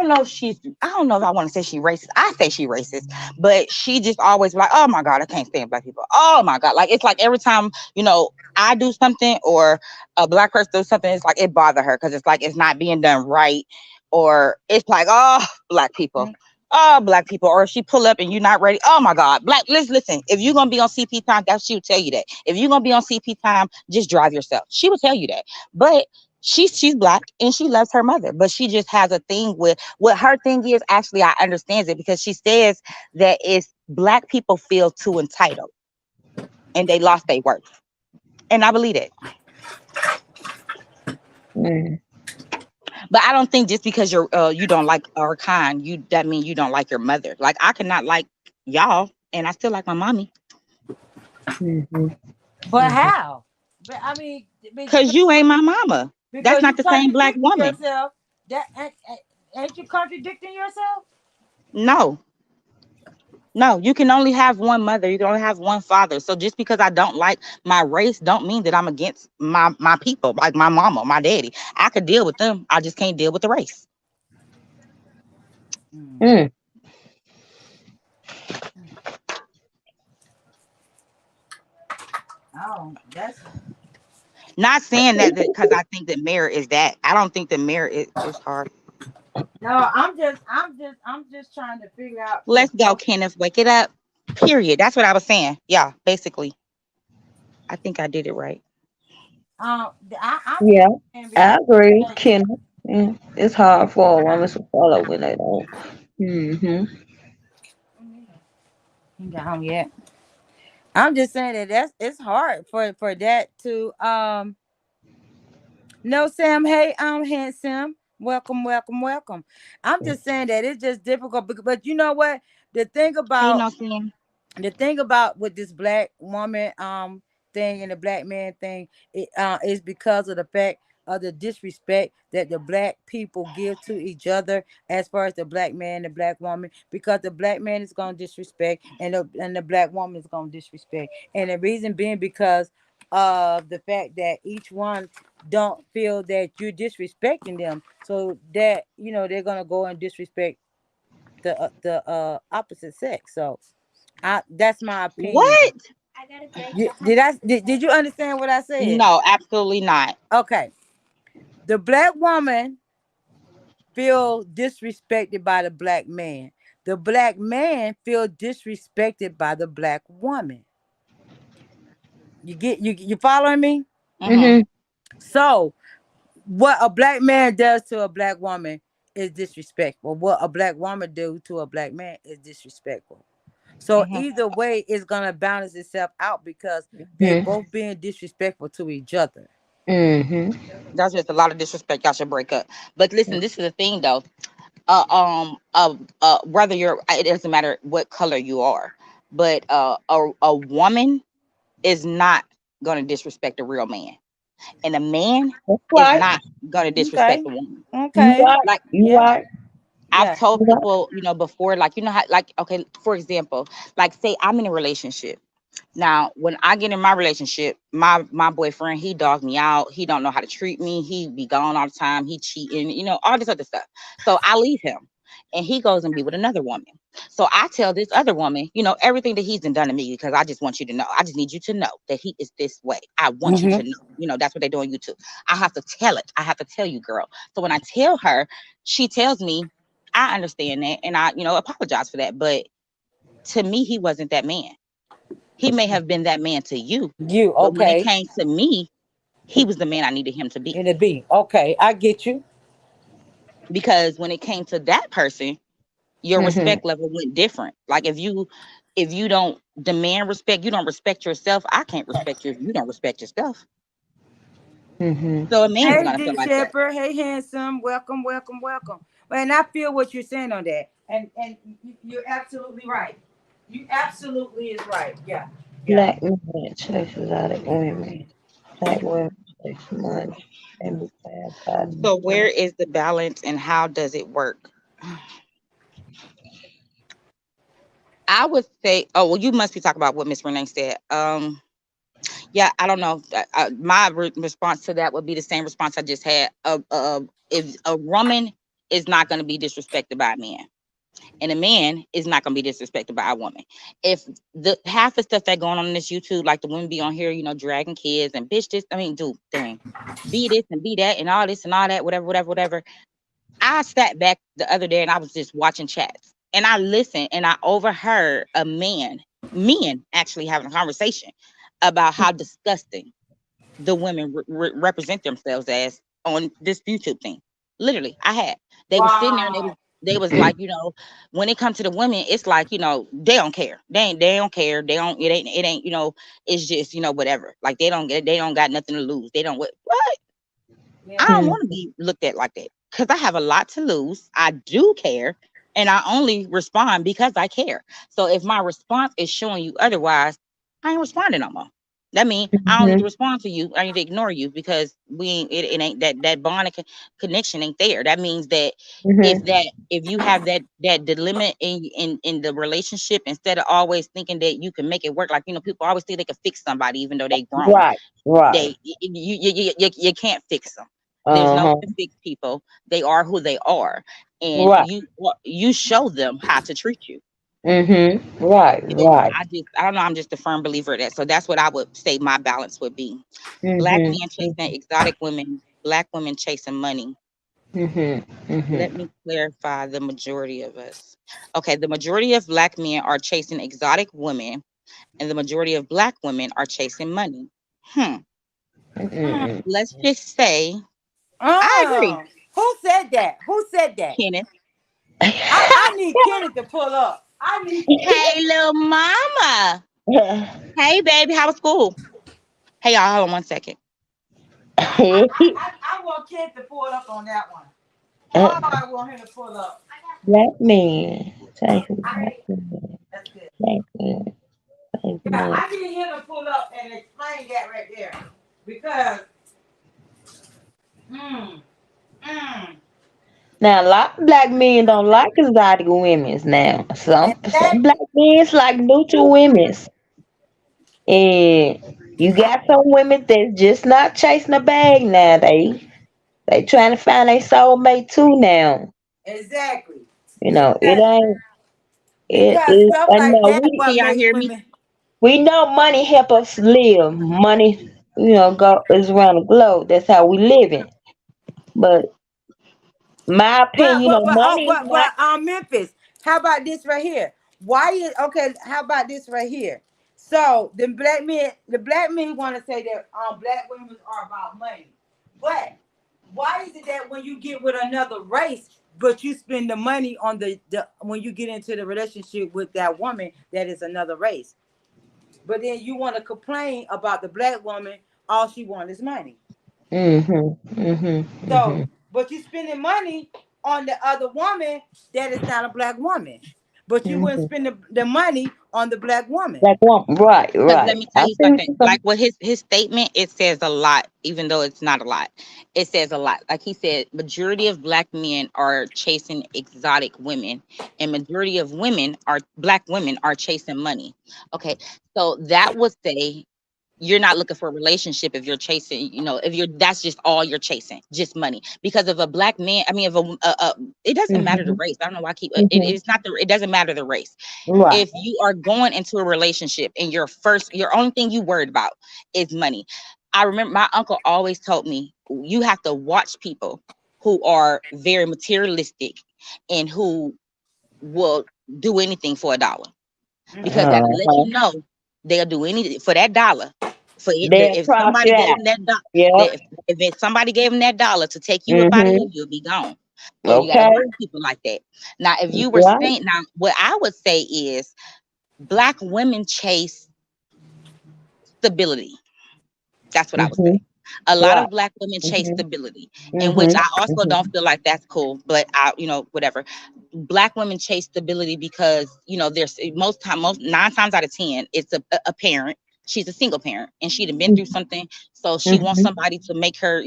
don't know if I want to say she racist. I say she racist, but she just always like, oh my God, I can't stand black people. Oh my God. Like it's like every time, I do something or a black person does something, it's like it bother her because it's like it's not being done right. Or it's like, oh, black people. Oh, black people. Or if she pull up and you're not ready. Oh my God. Black, listen, if you're gonna be on CP time, that she would tell you that. If you're gonna be on CP time, just drive yourself. She would tell you that. But she's black and she loves her mother, but she just has a thing with what her thing is. Actually, I understand it because she says that it's black people feel too entitled and they lost their worth, and I believe it. mm, But I don't think just because you don't like our kind, you that mean you don't like your mother. Like I cannot like y'all, and I still like my mommy mhm, But mhm. how? But I mean, because you ain't my mama. That's because you not the same black contradicting woman. yourself. That ain't you contradicting yourself? No, no, you can only have one mother. You can only have one father. So just because I don't like my race, don't mean that I'm against my people, like my mama, my daddy. I could deal with them. I just can't deal with the race. Mm. Mm. Oh, that's Not saying that because I think that mayor is that. I don't think that mayor is hard. no. I'm just trying to figure out because Let's go, Kenneth. Wake it up. Period. That's what I was saying. Yeah, basically. I think I did it right. I Yeah, understand I because agree, Kenna. Yeah, it's hard for a woman to follow when they don't. Hmm. ain't got home yet. I'm just saying that it's hard for that to no, Sam. Hey, I'm handsome. Welcome, welcome, welcome. I'm just saying that it's just difficult, but you know what? The thing Hey, about no, Sam. the thing about with this black woman thing and the black man thing, it is because of the fact of the disrespect that the black people give to each other, as far as the black man, the black woman, because the black man is gonna disrespect and the black woman is gonna disrespect, and the reason being because of the fact that each one don't feel that you're disrespecting them, so that they're gonna go and disrespect the opposite sex. So that's my opinion. What? Did you understand what I said? No, absolutely not. Okay. The black woman feel disrespected by the black man. The black man feel disrespected by the black woman. You following me? Mm-hmm. Mhm. So what a black man does to a black woman is disrespectful. What a black woman do to a black man is disrespectful. So Mm-hmm. either way, it's gonna balance itself out because they Mhm. both being disrespectful to each other. Mhm. That's just a lot of disrespect. Y'all should break up. But listen, this is the thing though. Whether you're, it doesn't matter what color you are, but a woman is not gonna disrespect a real man, and a man That's is right. not gonna disrespect Okay. a woman. You Okay. right. Like You Yeah. right. I've Yeah. told You right. people, before, like how, like, okay, for example, like say I'm in a relationship. Now, when I get in my relationship, my boyfriend, he dogged me out. He don't know how to treat me. He be gone all the time. He cheating, all this other stuff. So I leave him, and he goes and be with another woman. So I tell this other woman, everything that he's done to me, because I just want you to know. I just need you to know that he is this way. I want you to Hmm. know. That's what they do on YouTube. I have to tell it. I have to tell you, girl. So when I tell her, she tells me, I understand that, and I, apologize for that. But to me, he wasn't that man. He may have been that man to you, You but when it okay? came to me, he was the man I needed him to be. In the B. Okay, I get you. Because when it came to that person, your Mhm. respect level went different. Like if you don't demand respect, you don't respect yourself. I can't respect you if you don't respect yourself. Mhm. So a man is Hey, gonna feel D like that. Shepherd. Hey, handsome. Welcome, welcome, welcome. And I feel what you're saying on that, and you're absolutely right. You absolutely is right. Yeah, yeah. Black men chase exotic women. Black women chase money. And be bad So where body. is the balance and how does it work? I would say, oh well, you must be talking about what Miss Renee said. Yeah, I don't know. My response to that would be the same response I just had. If a woman is not going to be disrespected by a man, and a man is not going to be disrespected by a woman. If the half the stuff that going on in this YouTube, like the women be on here, dragging kids and bitch this, I mean, dude, dang, be this and be that and all this and all that, whatever, whatever, whatever. I sat back the other day and I was just watching chats and I listened and I overheard men actually having a conversation about how disgusting the women represent themselves as on this YouTube thing. Literally, I had. They was sitting there and Wow. they was like, when it comes to the women, it's like, they don't care. They don't care. They don't it ain't, it's just, whatever. Like they don't got nothing to lose. They don't what? I Yeah. don't Hmm. want to be looked at like that because I have a lot to lose. I do care, and I only respond because I care. So if my response is showing you otherwise, I ain't responding no more. That means I don't need to Mhm. respond to you. I need to ignore you because we ain't, it ain't that bond and connection ain't there. That means that Mhm. if you have that dilemma in the relationship, instead of always thinking that you can make it work, like people always think they can fix somebody even though they grown. Right. Right. You can't fix them. There's no way Uh-huh. to fix people. They are who they are, and Right. you show them how to treat you. Mhm. Right. And Right. I don't know. I'm just a firm believer of that. So that's what I would say my balance would be. Black Mhm. men chasing exotic women. Black women chasing money. Mhm. Let Mhm. me clarify the majority of us. Okay, the majority of black men are chasing exotic women, and the majority of black women are chasing money. Hmm. Mhm. Let's just say I agree, Oh, who said that? Who said that? Kenneth. I need Kenneth to pull up. I need Kenneth. Hey, little mama. Hey, baby, how was school? Hey, y'all, hold on 1 second. I want Kenneth to pull up on that one. Oh, I want him to pull up. Black men chasing black I, women. that's good. Black men chasing Yeah, money. I need him to pull up and explain that right there. Because, mm, mm, Now, a lot of black men don't like exotic women's now. Some black exactly. men like neutral women's. And You got some women that's just not chasing a bag now. They trying to find a soulmate too now. Exactly. You know, it Because ain't it because is stuff I like know that Can what y'all makes hear me? women. we know money help us live. Money, go is around the globe. That's how we living. But my opinion, money is not. Memphis. How about this right here? Why is okay? How about this right here? So the black men want to say that black women are about money, but why is it that when you get with another race, but you spend the money on the when you get into the relationship with that woman that is another race, but then you want to complain about the black woman, all she wants is money. Mhm. Mhm. So, Mhm. but you spending money on the other woman that is not a black woman. But you wouldn't Mhm. spend the money on the black woman. Like one, right, Because let right. me I tell you see what something. you're Like saying. what his statement, it says a lot, even though it's not a lot. It says a lot. Like he said, majority of black men are chasing exotic women, and majority of women are black women are chasing money. Okay, so that would say you're not looking for a relationship if you're chasing, if you're that's just all you're chasing, just money. Because of a black man, I mean, if it doesn't matter the Mhm. race. I don't know why I keep Mhm. it's not it doesn't matter the race. Right. If you are going into a relationship and your only thing you worried about is money. I remember my uncle always told me you have to watch people who are very materialistic and who will do anything for a dollar, because Mm-hmm. that lets Uh-huh. you know they'll do anything for that dollar. For it, They'll if cross somebody it gave out. them that dollar, Yep. if somebody gave them that dollar to take you up out of here, Mhm. you'll be gone. So you got to Okay. watch people like that. Now, if you were Right. saying, now what I would say is black women chase stability. That's what I would say. Mhm. A lot Right. of black women chase Mhm. stability, in which Mhm. I also Mhm. don't feel like that's cool, but whatever. Black women chase stability because, there's most 9 times out of 10, it's a parent. She's a single parent and she'd have been through something. So she wants Mhm. somebody to make her,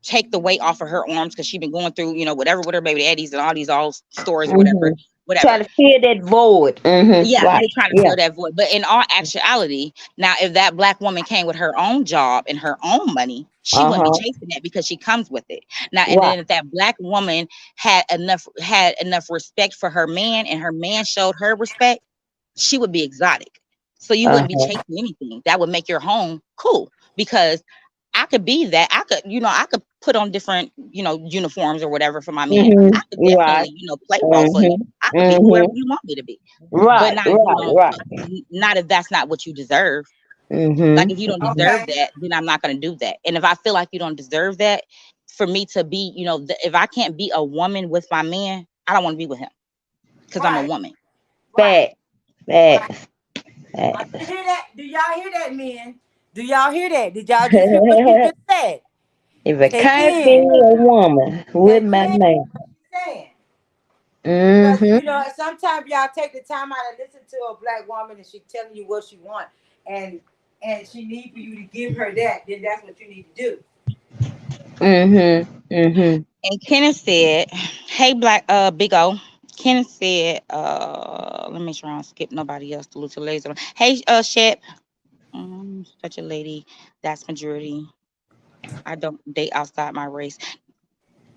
take the weight off of her arms because she's been going through, whatever with her baby daddies and all these all stores or whatever, Mhm. Try whatever. to fill that void. Mhm. Yeah, Right. they're trying to Yeah. fill that void. But in all actuality, now if that black woman came with her own job and her own money, she Uh wouldn't be huh. chasing that because she comes with it. Now, and Right. then if that black woman had enough respect for her man and her man showed her respect, she would be exotic. So you Uh wouldn't be huh. chasing anything. That would make your home cool because I could be that. I could put on different, uniforms or whatever for my man. I Mhm. could Right. definitely, play role for you. Mhm. I could be whoever Mhm. you want me to be. But Right. not if you Right. don't, Right. not if that's not what you deserve. Like Mhm. if you don't Mhm. deserve Okay. that, then I'm not going to do that. And if I feel like you don't deserve that, for me to be, if I can't be a woman with my man, I don't want to be with him because I'm a Right. woman. Right. Facts. Right. Facts. You Facts. hear that? Do y'all hear that, men? Do y'all hear that? Did y'all just hear what she just said? If I Say can't be again. a woman Say with my again man. what she's saying. Because Mhm. sometimes y'all take the time out to listen to a black woman and she telling you what she want and she need for you to give her that, then that's what you need to do. Mhm. Mhm. And Kenneth said, "Hey, Black, Big O." Kenneth said, let me make sure I don't skip nobody else to Lucha Laser. Hey, Shep, such a lady. That's majority. I don't date outside my race.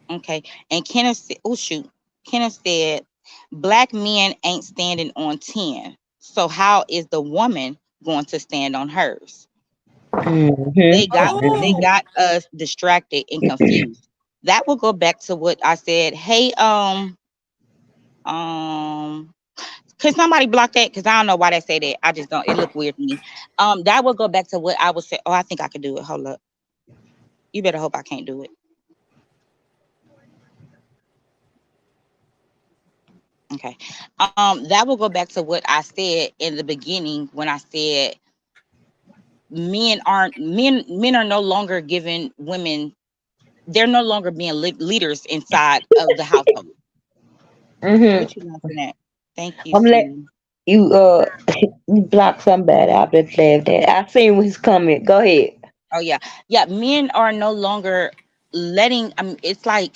Okay. And Kenneth said, oh shoot. Kenneth said, black men ain't standing on 10. So how is the woman going to stand on hers? Mhm. They got they Oh, got us distracted and confused. That will go back to what I said. Hey, um, could somebody block that? Because I don't know why they say that. I just don't. It look weird to me. That will go back to what I was saying. Oh, I think I could do it. Hold up. You better hope I can't do it. Okay. That will go back to what I said in the beginning when I said men are no longer giving women, they're no longer being leaders inside of the household. Mhm. What you laughing at? Thank you, I'm let sweetie. you you block somebody. I just laughed at. I seen his comment. Go ahead. Oh yeah. Yeah, men are no longer letting, it's like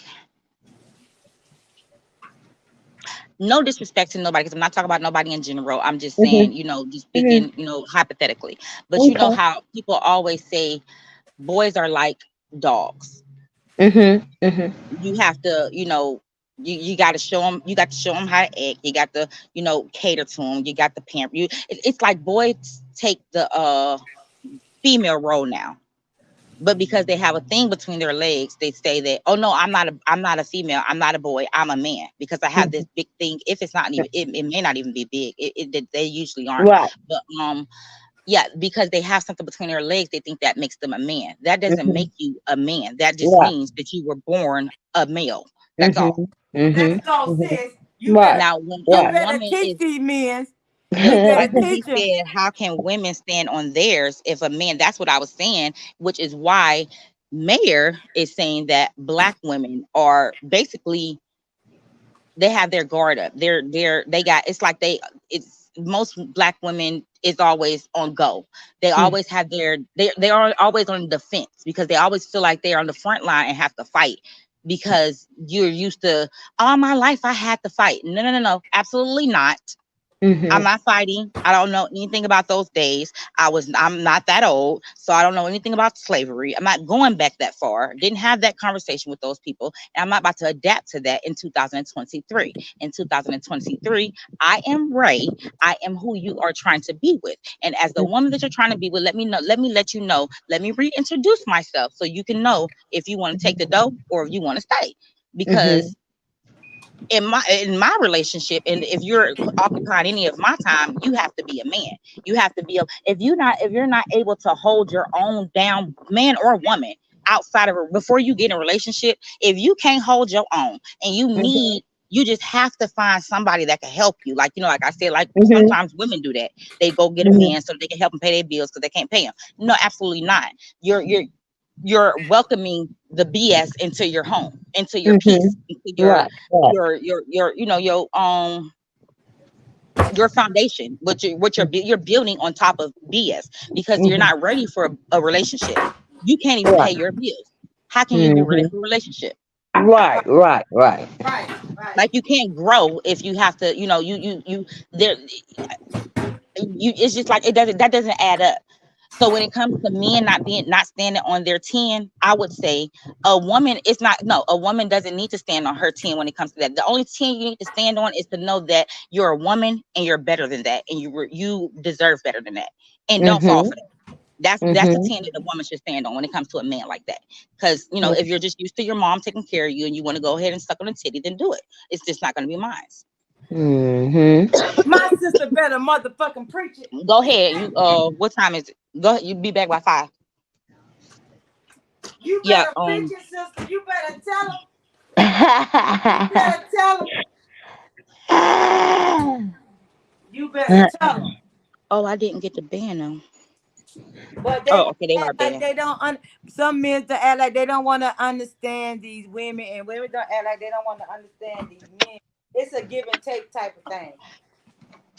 no disrespect to nobody, because I'm not talking about nobody in general. I'm just saying, Mhm. just Mhm. speaking, hypothetically. But you know Okay. how people always say boys are like dogs. Mhm. Mhm. You have to, you got to show them. You got to show them how to act. You got to, cater to them. You got to pamper. It's like boys take the female role now, but because they have a thing between their legs, they say that, oh no, I'm not a female, I'm not a boy, I'm a man, because I have this Mhm. big thing. If it's not even, it may not even be big. They usually aren't. Right. But yeah, because they have something between their legs, they think that makes them a man. That doesn't Mhm. make you a man. That just Right. means that you were born a male. That's all. Mhm. Mhm. Let's go, Mhm. sis. You Right. better Now, when a you Right. better woman teach is, these men. You better like when he teach them. said, how can women stand on theirs if a man, that's what I was saying, which is why Mayor is saying that black women are basically, they have their guard up. They got, it's like it's most black women is always on go. They Mhm. always have they are always on the defense, because they always feel like they're on the front line and have to fight, because you're used to, all my life I had to fight. No, no, no, no, absolutely not. I'm Mhm. not fighting. I don't know anything about those days. I'm not that old, so I don't know anything about slavery. I'm not going back that far. Didn't have that conversation with those people. And I'm not about to adapt to that in 2023. In 2023, I am Ray. I am who you are trying to be with. And as the woman that you're trying to be with, let me know, let me let you know, let me reintroduce myself so you can know if you want to take the dough or if you want to stay. Mhm. Because in my relationship, and if you're occupying any of my time, you have to be a man. You have to be if you're not able to hold your own down, man or woman, outside of before you get in a relationship, if you can't hold your own and Mhm. you just have to find somebody that can help you, like like I said, like Mhm. sometimes women do that. They go get a Mhm. man so they can help them pay their bills because they can't pay them. No, absolutely not. You're welcoming the BS into your home, into your peace, Mhm. into Right. Right. your foundation, you're building on top of BS, because you're Mhm. not ready for a relationship. You can't even pay Right. your bills. How can you be ready Mhm. for a relationship? Right. Right. Right. Right, right. Like, you can't grow if you have to, there it's just like, that doesn't add up. So when it comes to men not standing on their 10, I would say a woman is not no, a woman doesn't need to stand on her 10 when it comes to that. The only 10 you need to stand on is to know that you're a woman and you're better than that, and you deserve better than that. And don't fall Mhm. for that. That's the Mhm. 10 that a woman should stand on when it comes to a man like that. Because if you're just used to your mom taking care of you and you want to go ahead and suck on a titty, then do it. It's just not going to be mine. Mhm. My sister better motherfucking preach it. Go ahead. You what time is it? Go ahead. You be back by 5. You Yeah. better preach it, sister. You better tell them. You better tell them. You better tell them. Oh, I didn't get the ban them. But they Oh, okay, they are act like banned. they don't. Some men to act like they don't want to understand these women, and women don't act like they don't want to understand these men. It's a give and take type of thing.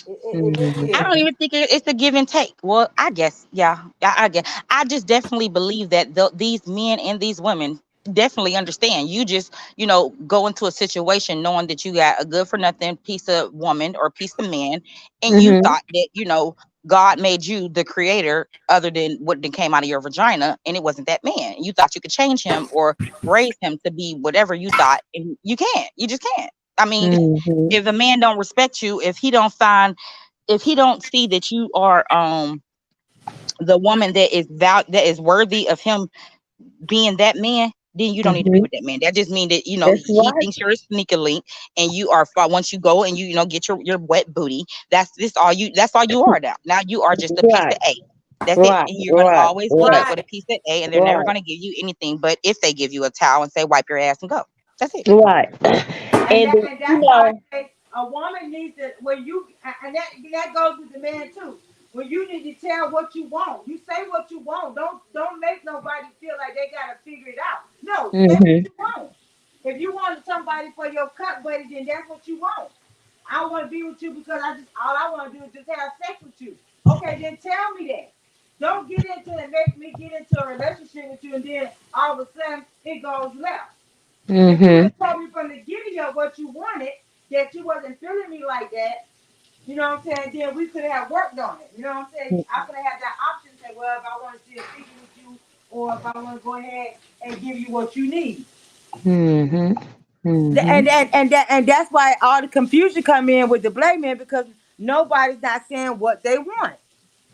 It really I is. don't even think it's a give and take. Well, I guess, yeah, I guess. I just definitely believe that these men and these women definitely understand. You just, go into a situation knowing that you got a good for nothing piece of woman or piece of man, and you Mhm. thought that, God made you the creator other than what then came out of your vagina, and it wasn't that man. You thought you could change him or raise him to be whatever you thought, and you can't. You just can't. I mean, Mhm. if a man don't respect you, if he don't see that you are the woman that is worthy of him being that man, then you don't need to be Mhm. with that man. That just means that That's he right. thinks you're a sneaker link, and you are once you go and get your wet booty. That's all you are now. Now you are just a piece of Right. A. That's it. Right. And you're gonna Right. always be Right. left Right. with a piece of A, and they're never Right. gonna give you anything but if they give you a towel and say wipe your ass and go. That's it. Right. And And that's why I say a woman needs to and that goes with the man too. When you need to tell what you want, you say what you want. Don't make nobody feel like they gotta figure it out. No, say what Mhm. you want. If you want somebody for your cut buddy, then that's what you want. I want to be with you because all I want to do is just have sex with you. Okay, then tell me that. Don't get into and make me get into a relationship with you, and then all of a sudden it goes left. If you Mhm. had told me from the beginning of what you wanted, that you wasn't feeling me like that, you know what I'm saying, then we could have worked on it. You know what I'm saying? I could have had that option to say, well, if I want to still speaking with you, or if I want to go ahead and give you what you need. Mm-hmm. Mm-hmm. And that's why all the confusion come in with the black men, because nobody's not saying what they want.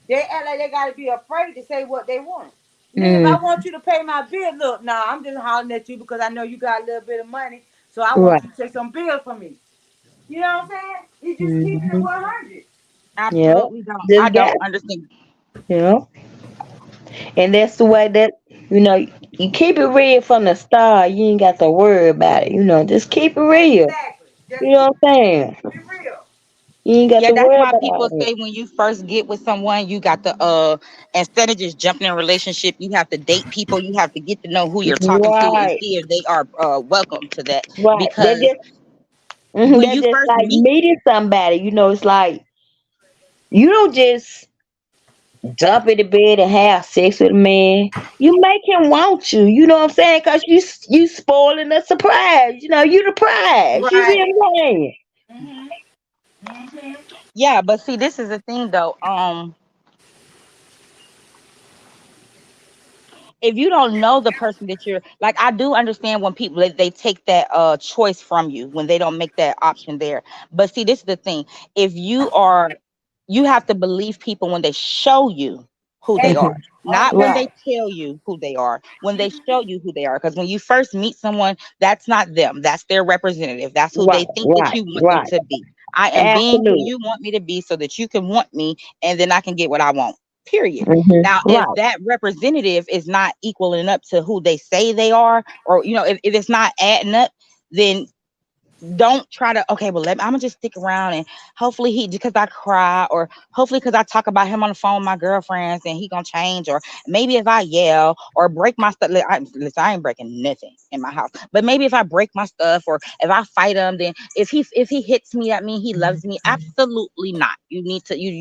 They act like they gotta be afraid to say what they want. Me, if I Mm. want you to pay my bill, look, nah, I'm just hollering at you because I know you got a little bit of money, so I want Right. you to take some bills for me. You know what I'm saying? You just keeping it Mm-hmm. 100. Yeah. Absolutely don't. I Just don't got, understand. yeah. And that's the way that, you keep it real from the start. You ain't got to worry about it. Just keep it real. Exactly. Just You know what I'm saying? keep it real. You ain't got Yeah, to that's worry why about people all say when you first get with someone, you got to instead of just jumping in a relationship, you have to date people. You have to get to know who that. you're talking to and Right. see if they are welcome to that. Right. That Because just when that's you just first like meet, meeting somebody. It's like you don't just jump in the bed and have sex with a man. You make him want you. You know what I'm saying? Cause you spoiling the surprise. You the prize. You see Right. what I'm saying? Mhm. Mhm. yeah, but see, this is the thing though. If you don't know the person that you're like, I do understand when people they take that choice from you when they don't make that option there. But see, this is the thing. If you are you have to believe people when they show you who they Hey. are, Mhm. not when Okay. they Right. tell you who they are, when they show you who they are. Because when you first meet someone, that's not them, that's their representative, that's who Right. they think that Right. you want them Right. to be. I am being who Absolutely. you want me to be so that you can want me and then I can get what I want. Period. Now, if Right. that representative is not equaling up to who they say they are, or if it's not adding up, then don't try to okay well I'm gonna just stick around and hopefully he because I cry or hopefully because I talk about him on the phone with my girlfriends and he gonna change or maybe if I yell or break my stuff. Listen, I ain't breaking nothing in my house, but maybe if I break my stuff or if I fight him, then if he hits me, that means he loves me. Absolutely not. You need to you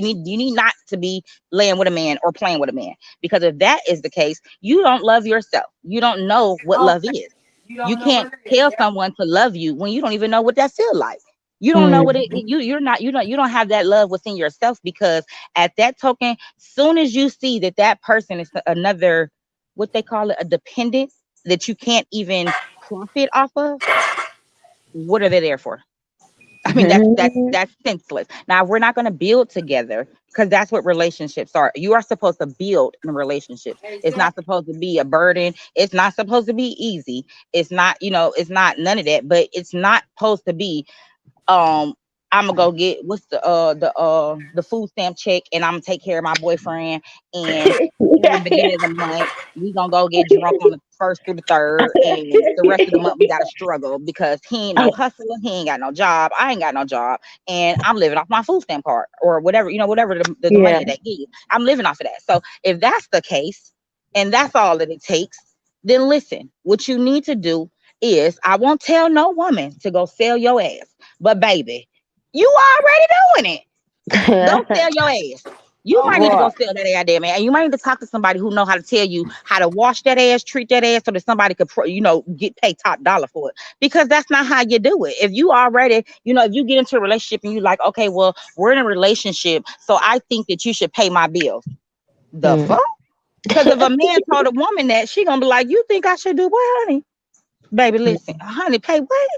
need not to be laying with a man or playing with a man, because if that is the case, you don't love yourself. You don't know what love Okay. is. You You don't know can't what it is. tell Yep. someone to love you when you don't even know what that feel like. You don't know what Mm-hmm. you don't have that love within yourself, because at that token, soon as you see that that person is another, what they call it, a dependent that you can't even profit off of, what are they there for? I mean, that's senseless. Now, we're not going to build together, because that's what relationships are. You are supposed to build in relationships. It's not Exactly. supposed to be a burden. It's not supposed to be easy. It's not, it's not none of that. But it's not supposed to be um I'm gonna go get what's the food stamp check and I'm gonna take care of my boyfriend, and every beginning of the month we gonna go get drunk on the first through the third, and the rest of the month we gotta struggle because he ain't no hustler, he ain't got no job, I ain't got no job, and I'm living off my food stamp card or whatever, whatever the money Yeah. that they give you. I'm living off of that. So if that's the case and that's all that it takes, then listen, what you need to do is, I won't tell no woman to go sell your ass, but baby, you already doing it. Go sell your ass. You might need to Okay. go Right. sell that ass there, man. And you might need to talk to somebody who know how to tell you how to wash that ass, treat that ass, so that somebody could, get paid top dollar for it. Because that's not how you do it. If you already, if you get into a relationship and you like, okay, well, we're in a relationship, so I think that you should pay my bills. The Mm. fuck? Because if a man told a woman that, she gonna be like, you think I should do what, honey? Baby, listen, honey, pay what?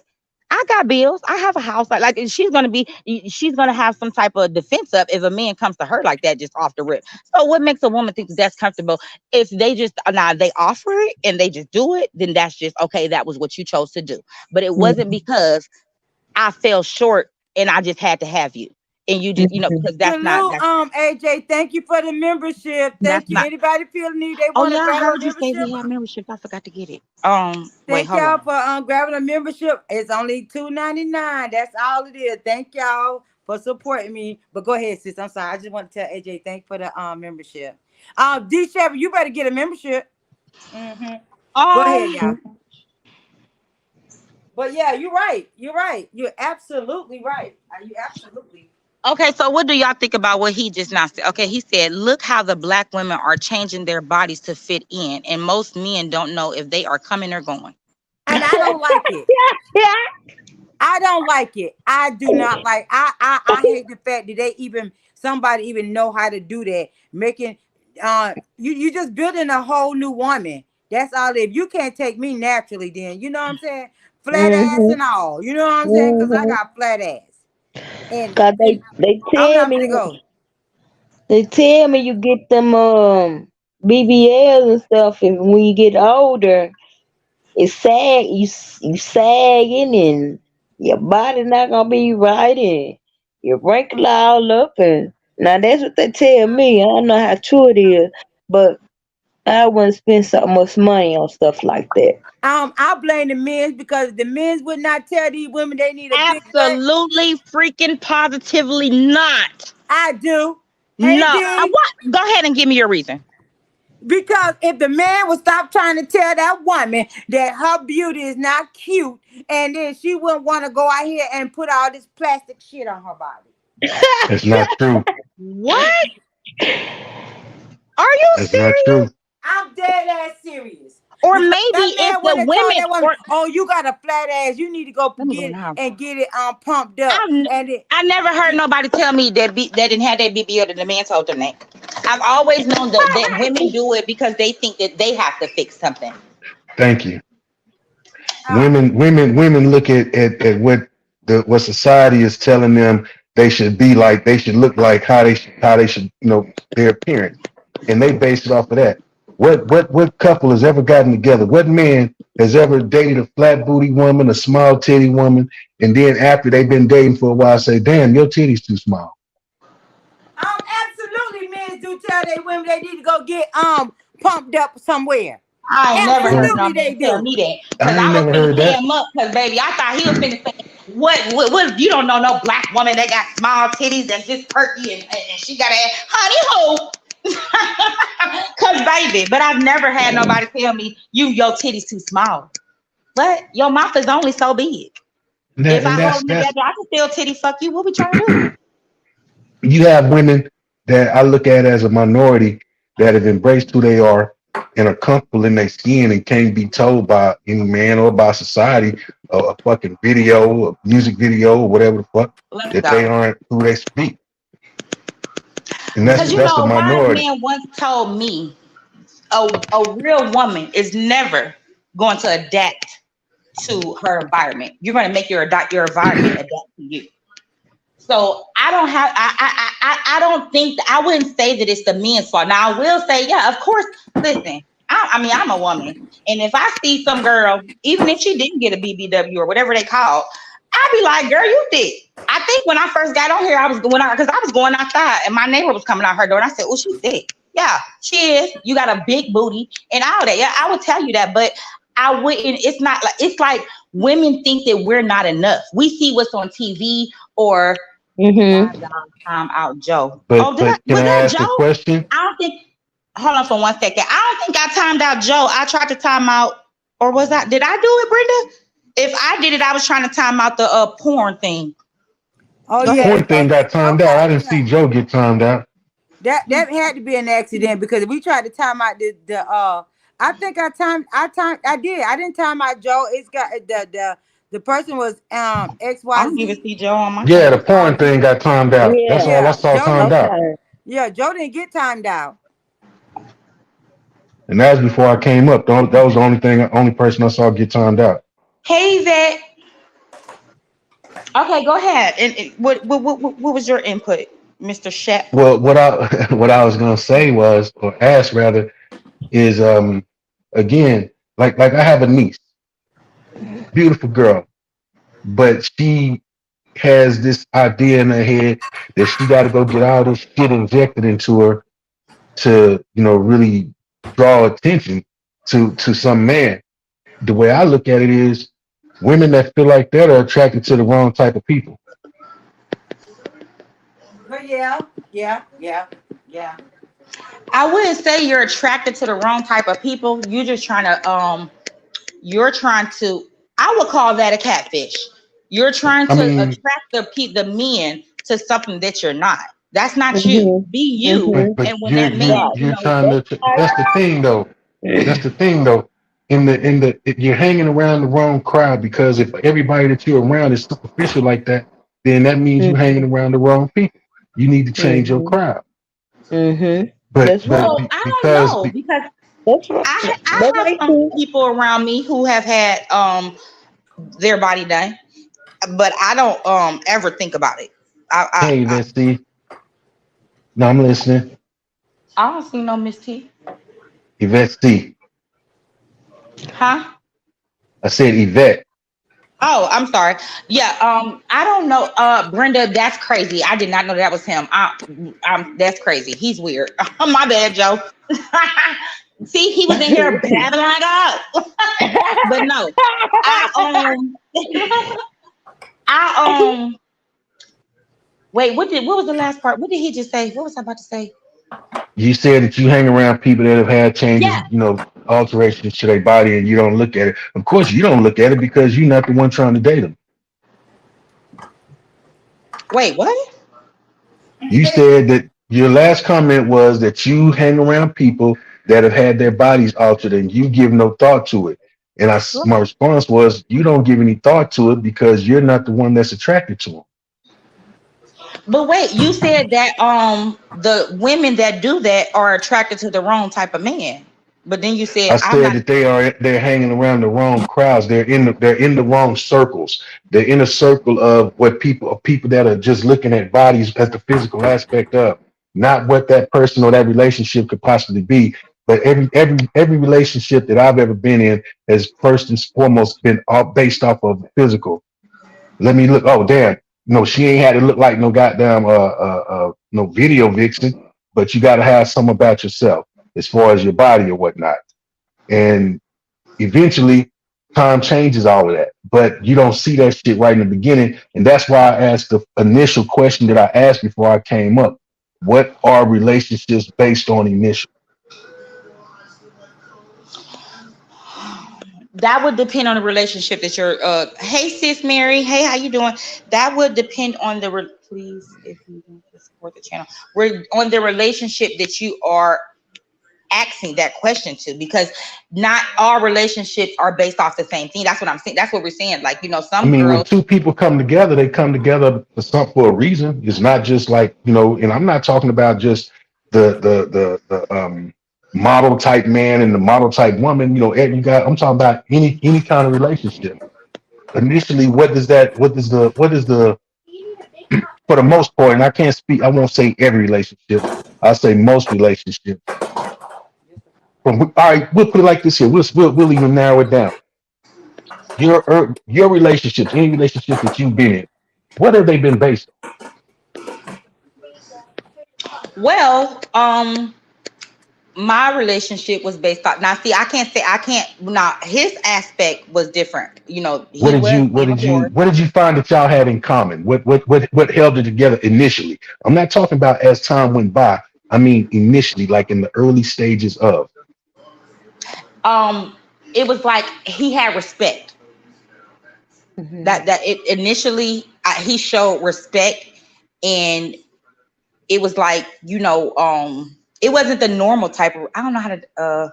I got bills. I have a house. Like she's gonna have some type of defense up if a man comes to her like that just off the rip. So what makes a woman think that that's comfortable? If they just now they offer it and they just do it, then that's just okay. That was what you chose to do. But it wasn't Mm. because I fell short and I just had to have you. And you just, Mm. because that's not Salute, AJ. Thank you for the membership. that's Thank you. not. Anybody feel the need they Oh want to yeah, I grab a heard you say membership? we have membership. I forgot to get it. Wait, Thank hold y'all on. for grabbing a membership. It's only $2.99. That's all it is. Thank y'all for supporting me. But go ahead, sis. I'm sorry. I just want to tell AJ thank you for the membership. D Chevy, you better get a membership. Mm-hmm. Go ahead, Um, y'all. But yeah, you're right. You're right. You're absolutely right. You absolutely. Okay, so what do y'all think about what he just now said? Okay, he said, look how the black women are changing their bodies to fit in, and most men don't know if they are coming or going. And I don't like it. Yeah. I don't like it. I do not like. I hate the fact that they even somebody even know how to do that. Making you just building a whole new woman. That's all. If you can't take me naturally, then you know what I'm saying. Flat ass Mm-hmm. and all. You know what I'm saying? Cause I Mm-hmm. got flat ass, and Cause you know, they I'm tell not me gonna go. you get them BBLs and stuff, and when you get older, it's you sagging, and your body not gonna be right, and you wrinkle all up, and now that's what they tell me. I don't know how true it is, but I wouldn't spend so much money on stuff like that. I blame the men because the men would not tell these women they need a big butt. Absolutely freaking positively not. I do. Hey No. D. What? Go ahead and give me your reason. Because if the man would stop trying to tell that woman that her beauty is not cute, and then she wouldn't want to go out here and put all this plastic shit on her body. It's not true. What? Are you It's not true. serious? I'm dead ass serious. Or Because maybe that if man the wouldn't have told women that woman, or "Oh, you got a flat ass. You need to go let me go get in it the house. and get it pumped up." I've n- And it, I never heard nobody tell me that that didn't have that BBL that the man told them that. I've always known that women do it because they think that they have to fix something. Thank you. uh, Women look at what society is telling them they should be like, they should look like, how they should, their appearance, and they base it off of that. What couple has ever gotten together? What man has ever dated a flat booty woman, a small titty woman, and then after they've been dating for a while, say, "Damn, your titty's too small." absolutely, men do tell their women they need to go get pumped up somewhere. I ain't never heard no Absolutely, man they tell do. me that because I I ain't was never finna heard tear that. him up because baby, I thought he was finna say what you don't know no black woman that got small titties that's just perky and she got a honey hole. Cause baby, but I've never had nobody tell me your titties too small. But your mouth is only so big. And, that, If and I hold that's them that's together, I can still titty fuck you. What we trying to do? you have women that I look at as a minority that have embraced who they are and are comfortable in their skin and can't be told by any man or by society, a fucking video, a music video, or whatever the fuck, Let's that they go. aren't who they should be. And Because you that's the know, a wise minority. man once told me a real woman is never going to adapt to her environment. You're going to make your environment adapt to you. So I don't have I don't think I wouldn't say that it's the men's fault. Now I will say, yeah, of course. Listen, I mean I'm a woman, and if I see some girl, even if she didn't get a BBW or whatever they call, I'd be like, girl, you thick. I think when I first got on here, I was going out because I was going outside and my neighbor was coming out her door, and I said, oh, she's thick. Yeah, she is. You got a big booty and all that. Yeah, I would tell you that, but I wouldn't. It's like women think that we're not enough. We see what's on TV or Mhm. my God, time out, Joe. But Oh, but can was I that ask a Joe? question? I don't think. Hold on for 1 second. I don't think I timed out Joe. I tried to time out, or was I? Did I do it, Brenda? If I did it, I was trying to time out the porn thing. Oh Go The ahead. yeah, porn thing got timed out. I didn't see Joe get timed out. that had to be an accident because we tried to time out the. I think I did. I didn't time out Joe. It's got the person was I don't even XYZ. see Joe on my Yeah, the thing. Oh, porn thing got timed out. That's Yeah. all I yeah, saw Joe timed didn't. out. Okay. Yeah, Joe didn't get timed out. And that was before I came up. That was the only person I saw get timed out. Hey, Vet. Okay, go ahead. And what was your input, Mr. Shep? Well, what I what I was gonna say was, or ask rather, is again, like I have a niece, beautiful girl, but she has this idea in her head that she got to go get all this shit injected into her to, really draw attention to some man. The way I look at it is, women that feel like that are attracted to the wrong type of people. But yeah. I wouldn't say you're attracted to the wrong type of people. You're trying to I would call that a catfish. You're trying I to mean, attract the men to something that you're not. That's not you. Mhm. Be you. but Mhm. but And when you're that you're man, Right. you're trying to. That's That's the thing, though. That's the thing, though. you're hanging around the wrong crowd, because if everybody that you're around is superficial like that, then that means you're hanging around the wrong people. You need to change your Mm-hmm. crowd. Mm-hmm. But That's right. Well, I don't because know because That's right. I That's have right, some too. people around me who have had their body done, but I don't ever think about it. hey, let's see. No, I'm listening. I don't see no Miss T. Yvette C. Huh? I said Yvette. Oh, I'm sorry. Yeah, I don't know. Brenda, that's crazy. I did not know that was him. That's crazy. He's weird. My bad, Joe. See, he was in here blabbing like up. But no, I I wait, what was the last part? What did he just say? What was I about to say? You said that you hang around people that have had changes, Yeah. alterations to their body, and you don't look at it. Of course, you don't look at it because you're not the one trying to date them. Wait, what? You said that your last comment was that you hang around people that have had their bodies altered, and you give no thought to it. And my response was, you don't give any thought to it because you're not the one that's attracted to them. But wait, you said that the women that do that are attracted to the wrong type of man. But then you said I I'm said not. that they're hanging around the wrong crowds. They're in the wrong circles. They're in a circle of what people that are just looking at bodies as the physical aspect of, not what that person or that relationship could possibly be. But every relationship that I've ever been in has first and foremost been all based off of physical. Let me look. Oh damn, no, she ain't had to look like no goddamn no video vixen. But you got to have some about yourself as far as your body or whatnot. And eventually, time changes all of that. But you don't see that shit right in the beginning. And that's why I asked the initial question that I asked before I came up. What are relationships based on initial? That would depend on the relationship that you're. Hey, sis Mary. Hey, how you doing? That would depend on please, if you want to support the channel, we're on the relationship that you are asking that question to, because not all relationships are based off the same thing. That's what I'm saying. That's what we're saying. Like, I some mean, when girls. two people come together, they come together for a reason. It's not just like, and I'm not talking about just the model type man and the model type woman. I'm talking about any kind of relationship. Initially, what is the for the most part, and I can't speak, I won't say every relationship, I'll say most relationships. All right, we'll put it like this here. We'll even narrow it down. Your relationships, any relationships that you've been in, what have they been based Well, my relationship was based on. Now, see, I can't. Now, his aspect was different. What He did was you what being a did you whore. what did you find that y'all had in common? What held it together initially? I'm not talking about as time went by. I mean initially, like in the early stages of. Um, it was like he had respect. That it initially he showed respect, and it was like, it wasn't the normal type of. I don't know how to.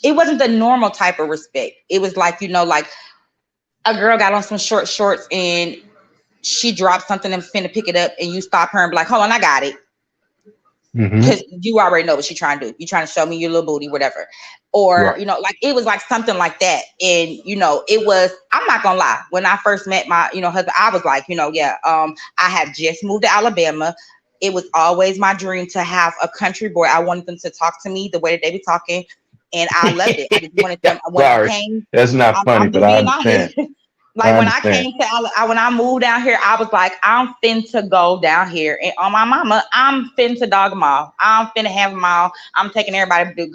It wasn't the normal type of respect. It was like, like a girl got on some short shorts and she dropped something and finna pick it up, and you stop her and be like, hold on, I got it. Mm-hmm. Because you already know what she's trying to do. You're trying to show me your little booty, whatever. Or, Right. like it was like something like that. And, it was, I'm not gonna lie. When I first met my, husband, I was like, yeah, I have just moved to Alabama. It was always my dream to have a country boy. I wanted them to talk to me the way that they be talking. And I loved it. I just wanted them, when I Sorry, came, that's not funny, I'm but just I being honest. understand. Like I when I understand. came when I moved down here, I was like, I'm finna go down here, and on my mama, I'm finna dog them all. I'm finna have them all. I'm taking everybody, dude.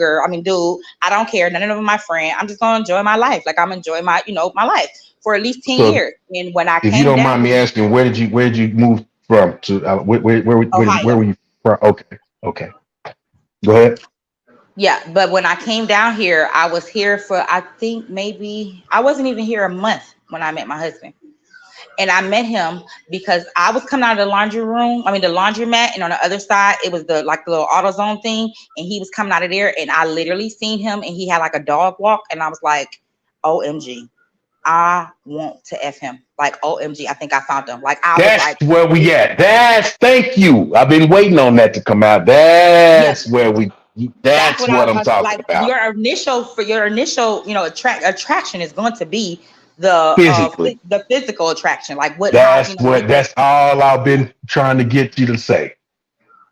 I don't care. None of them are my friend. I'm just gonna enjoy my life. Like I'm enjoying my life for at least 10 So years. And when I if you came don't down mind me here, asking, where did you move from to where Ohio. were you from? Okay. Go ahead. Yeah, but when I came down here, I was here for, I think maybe I wasn't even here a month when I met my husband. And I met him because I was coming out of the the laundromat, and on the other side it was the little AutoZone thing, and he was coming out of there, and I literally seen him, and he had like a dog walk, and I was like, OMG, I want to F him. Like, OMG, I think I found him. Like, I was That's like, where we at. Thank you. I've been waiting on that to come out. yeah, That's that's that's what I what was I'm about to talking like. about. Your initial, attraction is going to be Physically. the physical attraction. Like what, how, because That's all I've been trying to get you to say.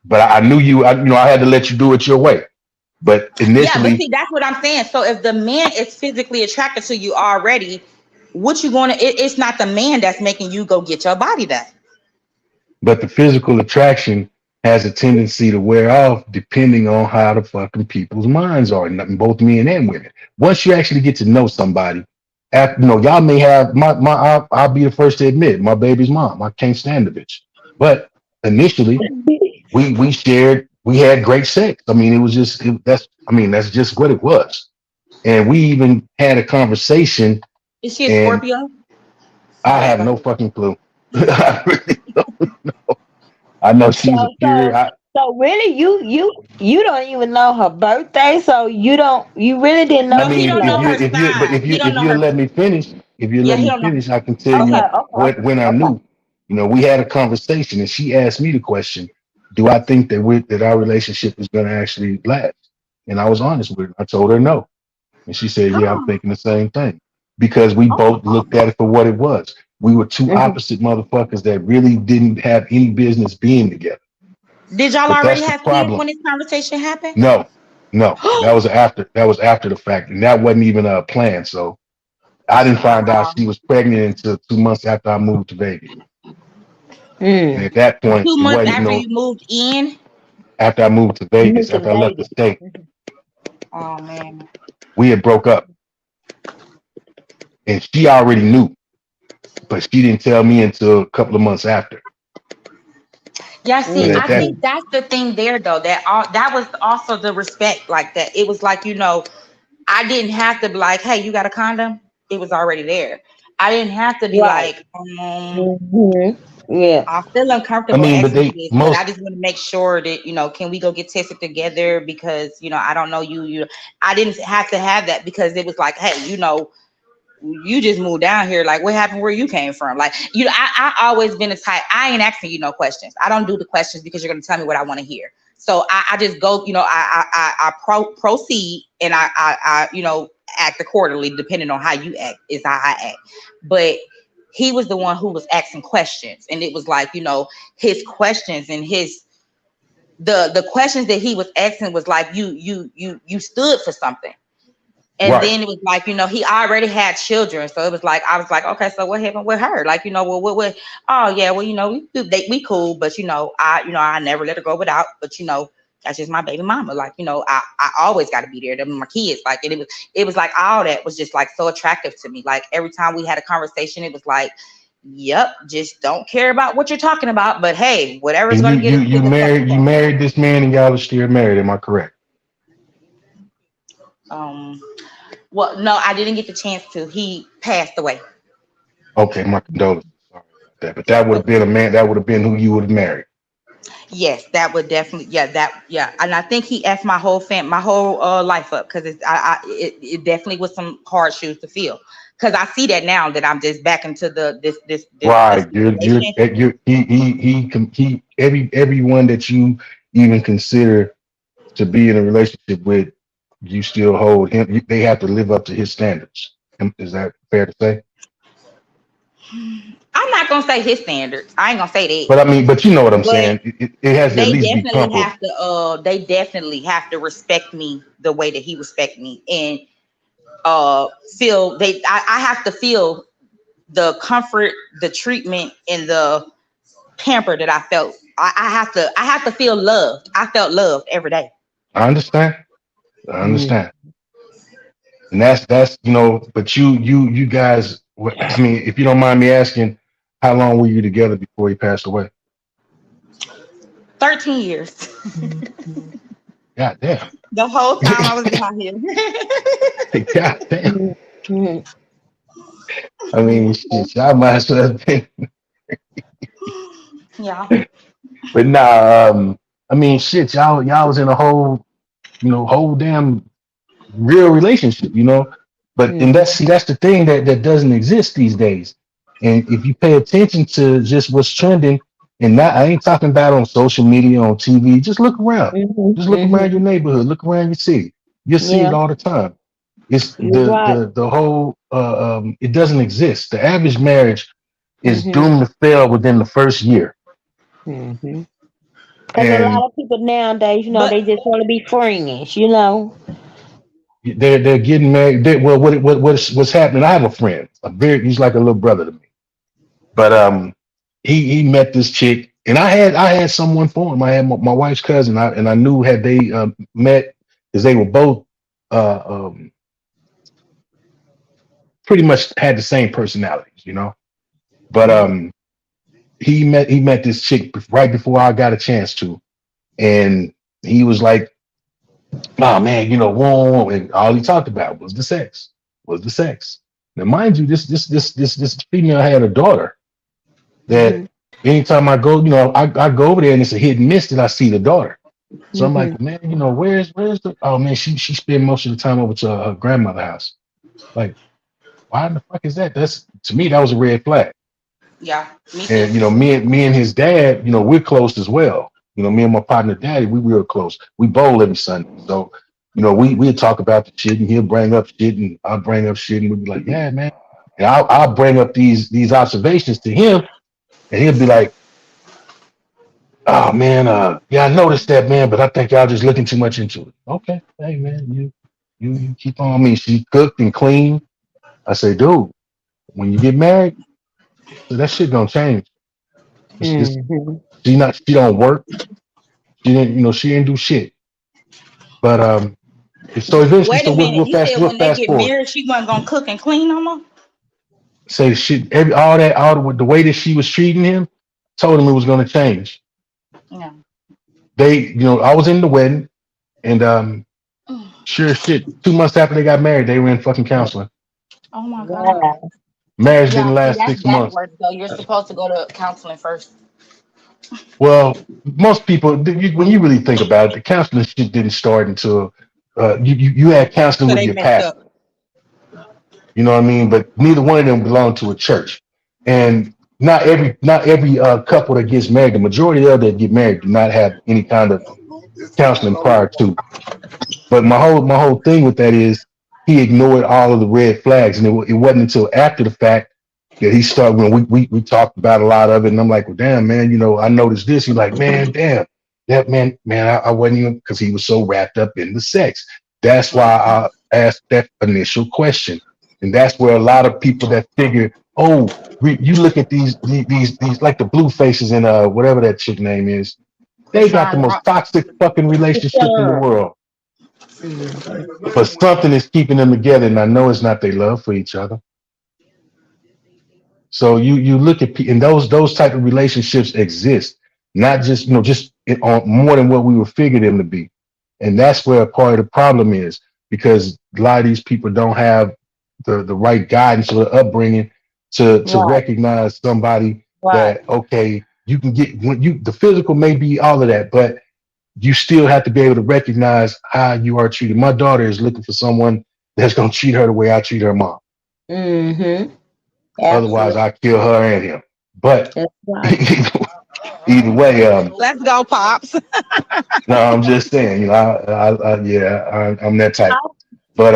But I knew I had to let you do it your way. But yeah, but initially, see, that's what I'm saying. So if the man is physically attracted to you already, what you going to? It's not the man that's making you go get your body done. but the physical attraction has a tendency to wear off depending on how the fucking people's minds are, both men and women. Once you actually get to know somebody, after, y'all may have I'll be the first to admit my baby's mom. I can't stand the bitch, but initially we had great sex. I mean, it was just that's just what it was, and we even had a conversation. Is she a And Scorpio? I Sorry, have go no ahead. fucking clue. I really don't. I know So she's a pure. so so really, you don't even know her birthday, so you really didn't I No, know he this mean, don't know lady. her sign. He don't if know you her. let me finish, Yeah, he don't know. I can tell Okay, you okay, when I okay. knew. We had a conversation, and she asked me the question: do I think that our relationship is going to actually last? And I was honest with her. I told her no, and she said, "Yeah, I'm Oh, thinking the same thing," because we oh. both looked at it for what it was. We were two Mhm. opposite motherfuckers that really didn't have any business being together. Did y'all But already that's the have kids problem. when this conversation happened? No, no, that was after the fact, and that wasn't even a plan. So I didn't find out Wow. she was pregnant until 2 months after I moved to Vegas. And Mm. at that point, Two it months wasn't, after you moved in. after I moved to You moved Vegas, to after I left the Vegas. state, Oh man. we had broke up, and she already knew, but she didn't tell me until a couple of months after. Yeah, And see, at I that, think that's the thing there though. That was also the respect, like that. It was like, I didn't have to be like, hey, you got a condom? It was already there. I didn't have to be Right. like, Hmm. Yeah. I feel I uncomfortable mean, but asking you they this, but I most, just want to make sure that, can we go get tested together? Because, I don't know you. I didn't have to have that because it was like, hey, you just moved down here. Like, what happened where you came from? Like, I always been a type. I ain't asking you no questions. I don't do the questions because you're going to tell me what I want to hear. So I just go, proceed, and I act accordingly depending on how you act is how I act. But he was the one who was asking questions, and it was like, his questions and the questions that he was asking was like, you stood for something. And right. then it was like, he already had children. So it was like, I was like, okay, so what happened with her? Like, well, oh yeah, well, we cool, but I never let her go without, but that's just my baby mama. Like, I always got to be there. Them my kids. Like, and it was like all that was just like so attractive to me. Like every time we had a conversation, it was like, yep, just don't care about what you're talking about, but hey, whatever's And gonna get us to the second you part. married this man, and y'all are still married. Am I correct? Um, well, no, I didn't get the chance to. He passed away. Okay, my condolences. Sorry about that. But Yeah, that would have been a man. That would have been who you would have married. yes, that would definitely, yeah, and I think he effed my whole life up because it definitely was some hard shoes to fill. Because I see that now that I'm just back into this Right. situation. Everyone that you even consider to be in a relationship with, you still hold him. They have to live up to his standards. Is that fair to say? I'm not gonna say his standards. I ain't gonna say that, But I mean, but you know what I'm but saying. It has to at least be comparable. they definitely have to respect me the way that he respect me, and feel I have to feel the comfort, the treatment, and the pamper that I felt. I have to feel loved. I felt loved every day. I understand. I Mm. understand. And that's But you guys. I mean, if you don't mind me asking, how long were you together before he passed away? 13 years. God damn. The whole time I was down here. God damn. Mm. I mean, shit, y'all might as well have been. Yeah. But nah, I mean, shit, y'all was in a whole, whole damn real relationship, But and Mhm. that's the thing that doesn't exist these days. And if you pay attention to just what's trending, and not, I ain't talking about on social media, on TV. Just look around. Mhm. Just look around your Mhm. neighborhood. Look around your city. You'll see it Yeah, all the time. It's you're right. the whole. It doesn't exist. The average marriage is Mhm. doomed to fail within the first year, Mhm. Because a and lot of people nowadays, But they just want to be friends. they're getting married. Well, what's happening? I have a friend. He's like a little brother to me. But he met this chick, and I had someone for him. I had my wife's cousin, and I knew had they met because they were both uh, um, pretty much had the same personalities. But he met this chick right before I got a chance to, and he was like, "Oh man, whoa," and all he talked about was the sex, was the sex. Now, mind you, this female had a daughter that Mhm. anytime I go, I go over there and it's a hit and miss that I see the daughter. So I'm like, Mhm. man, where's the oh man, she spent most of the time over to her grandmother's house. Like, why in the fuck is that? That's to me, that was a red flag. yeah, me too. And me and his dad, we're close as well. Me and my partner daddy, we real close. We bowl every Sunday. So, we'd talk about the shit and he'll bring up shit and I'll bring up shit and we'd be like, yeah, man. And I'll bring up these observations to him and he'll be like, oh man, yeah, I noticed that, man, but I think y'all just looking too much into it. Okay, hey man, you keep on. Me. She cooked and cleaned. I say, dude, when you get married, so that shit gonna change. Mhm. She don't work. She didn't do shit. But so eventually, Wait so a we'll minute. we'll You fast said we'll when they fast get forward. married, she wasn't gonna cook and clean no more. Say shit, all the way that she was treating him, told him it was gonna change. Yeah. I was in the wedding, and Mm. sure as shit, 2 months after they got married, they were in fucking counseling. Oh my God. Wow. Marriage Yeah, didn't see, last that's 6 months. backwards though. You're supposed to go to counseling first. Well, most people, when you really think about it, the counseling shit didn't start until you had counseling So with they your messed up. pastor. You know what I mean? But neither one of them belonged to a church, and not every couple that gets married, the majority of that get married do not have any kind of counseling prior to. But my whole thing with that is he ignored all of the red flags, and it wasn't until after the fact that he started when we talked about a lot of it, and I'm like, well, damn, man, I noticed this. He's like, man, damn, that man, I wasn't even because he was so wrapped up in the sex. That's why I asked that initial question, and that's where a lot of people that figure, oh, you look at these like the blue faces in whatever that chick name is, they got the Deshaun most Rock. toxic fucking relationship in the Son. world. Mhm. But something is keeping them together, and I know it's not their love for each other. So you look at and those type of relationships exist, not just just on more than what we would figure them to be, and that's where a part of the problem is because a lot of these people don't have the right guidance or the upbringing to Right. recognize somebody Right. that okay you can get when you the physical may be all of that, but you still have to be able to recognize how you are treated. My daughter is looking for someone that's going to treat her the way I treat her mom. Mhm. Otherwise, Absolutely. I kill her and him. But That's right. either way, Let's go, pops. no, I'm just saying, yeah, I'm that type. But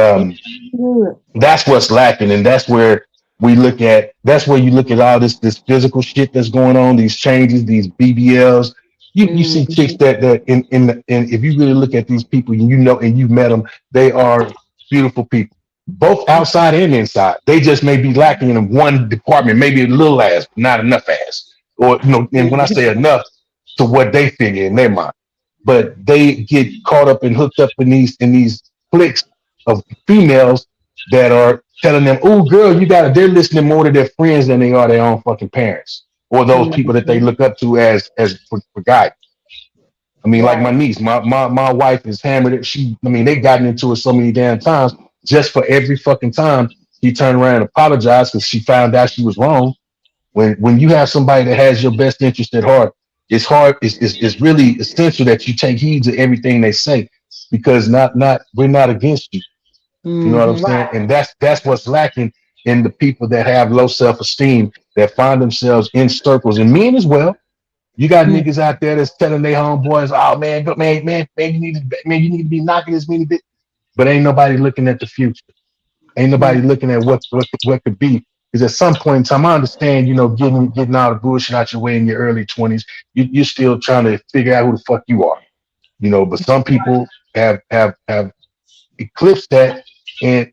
Good. that's what's lacking, and that's where you look at all this physical shit that's going on, these changes, these BBLs. You see chicks Mhm. that in if you really look at these people and and you've met them, they are beautiful people, both outside and inside. They just may be lacking in one department, maybe a little ass, but not enough ass, or and when I say Mhm. enough to what they figure in their mind, but they get caught up and hooked up in these cliques of females that are telling them, "Oh, girl, you got to." They're listening more to their friends than they are their own fucking parents or those people that they Mhm. look up to as for guidance. I mean, like Right. my niece, my wife is hammered. I mean, they gotten into it so many damn times just for every fucking time. She turned around and apologized because she found out she was wrong. When you have somebody that has your best interest at heart, it's hard. It's really essential that you take heed to everything they say, because we're not against you. You know what I'm Mm-hmm. saying? Right. And that's what's lacking in the people that have low self-esteem, that find themselves in circles, and men as well. You got niggas out there that's telling their homeboys, "Oh man, you need to be knocking this many bit," but ain't nobody looking at the future. Ain't nobody looking at what could be. Because at some point in time, I understand, getting all the bullshit out your way in your early 20s, you're still trying to figure out who the fuck you are. But some people have eclipsed that and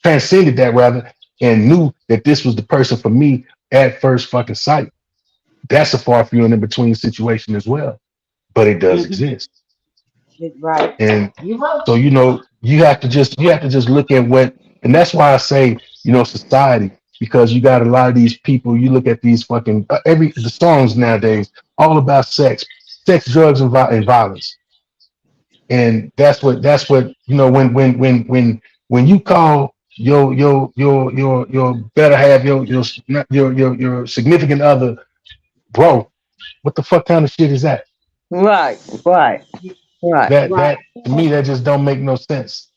transcended that rather, and knew that this was the person for me at first fucking sight. That's a far few and in between situation as well, but it does Mm-hmm. exist. Right. And You right. so, you have to just look at what, and that's why I say, society, because you got a lot of these people. You look at these fucking the songs nowadays, all about sex, drugs, and violence. And that's what when you call your better half, your significant other, bro, what the fuck kind of shit is that? Right, right, right. Right. That to me, that just don't make no sense.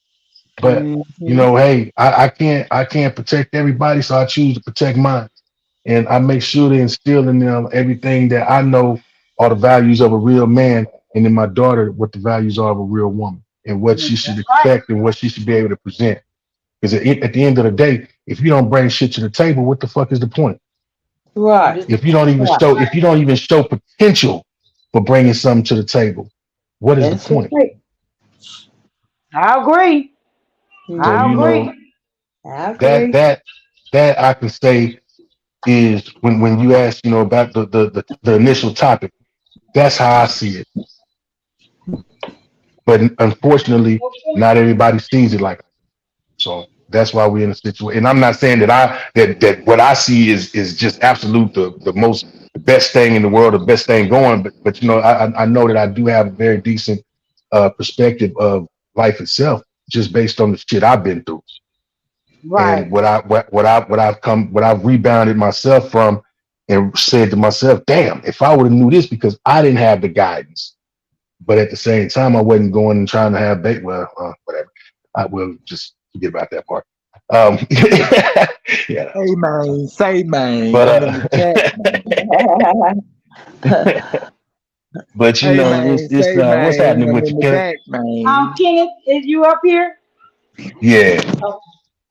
But Mm-hmm. hey, I can't protect everybody, so I choose to protect mine, and I make sure to instill in them everything that I know are the values of a real man, and in my daughter what the values are of a real woman, and what she should That's right. expect and what she should be able to present. Because at the end of the day, if you don't bring shit to the table, what the fuck is the point? Right, This- right. If you don't even show potential for bringing something to the table, what is the That's point? right. I agree. So I Mm-hmm. agree. I that agree. that that I can say is when you ask, about the initial topic, that's how I see it. But unfortunately, not everybody sees it like that. So that's why we're in a situation. And I'm not saying that what I see is just absolute the best thing in the world, the best thing going. But I know that I do have a very decent perspective of life itself, just based on the shit I've been through. And Right. what I've rebounded myself from, and said to myself, damn, if I would have knew this, because I didn't have the guidance, but at the same time, I wasn't going and trying to have bait. Well, whatever. I will just forget about that part. Yeah, Hey man, say man, but I'm in the chat, man. but Hey it's man, it's say what's man, happening I'm with in you, the Kenneth? back, man. Kenneth, is you up here? Yeah, Okay.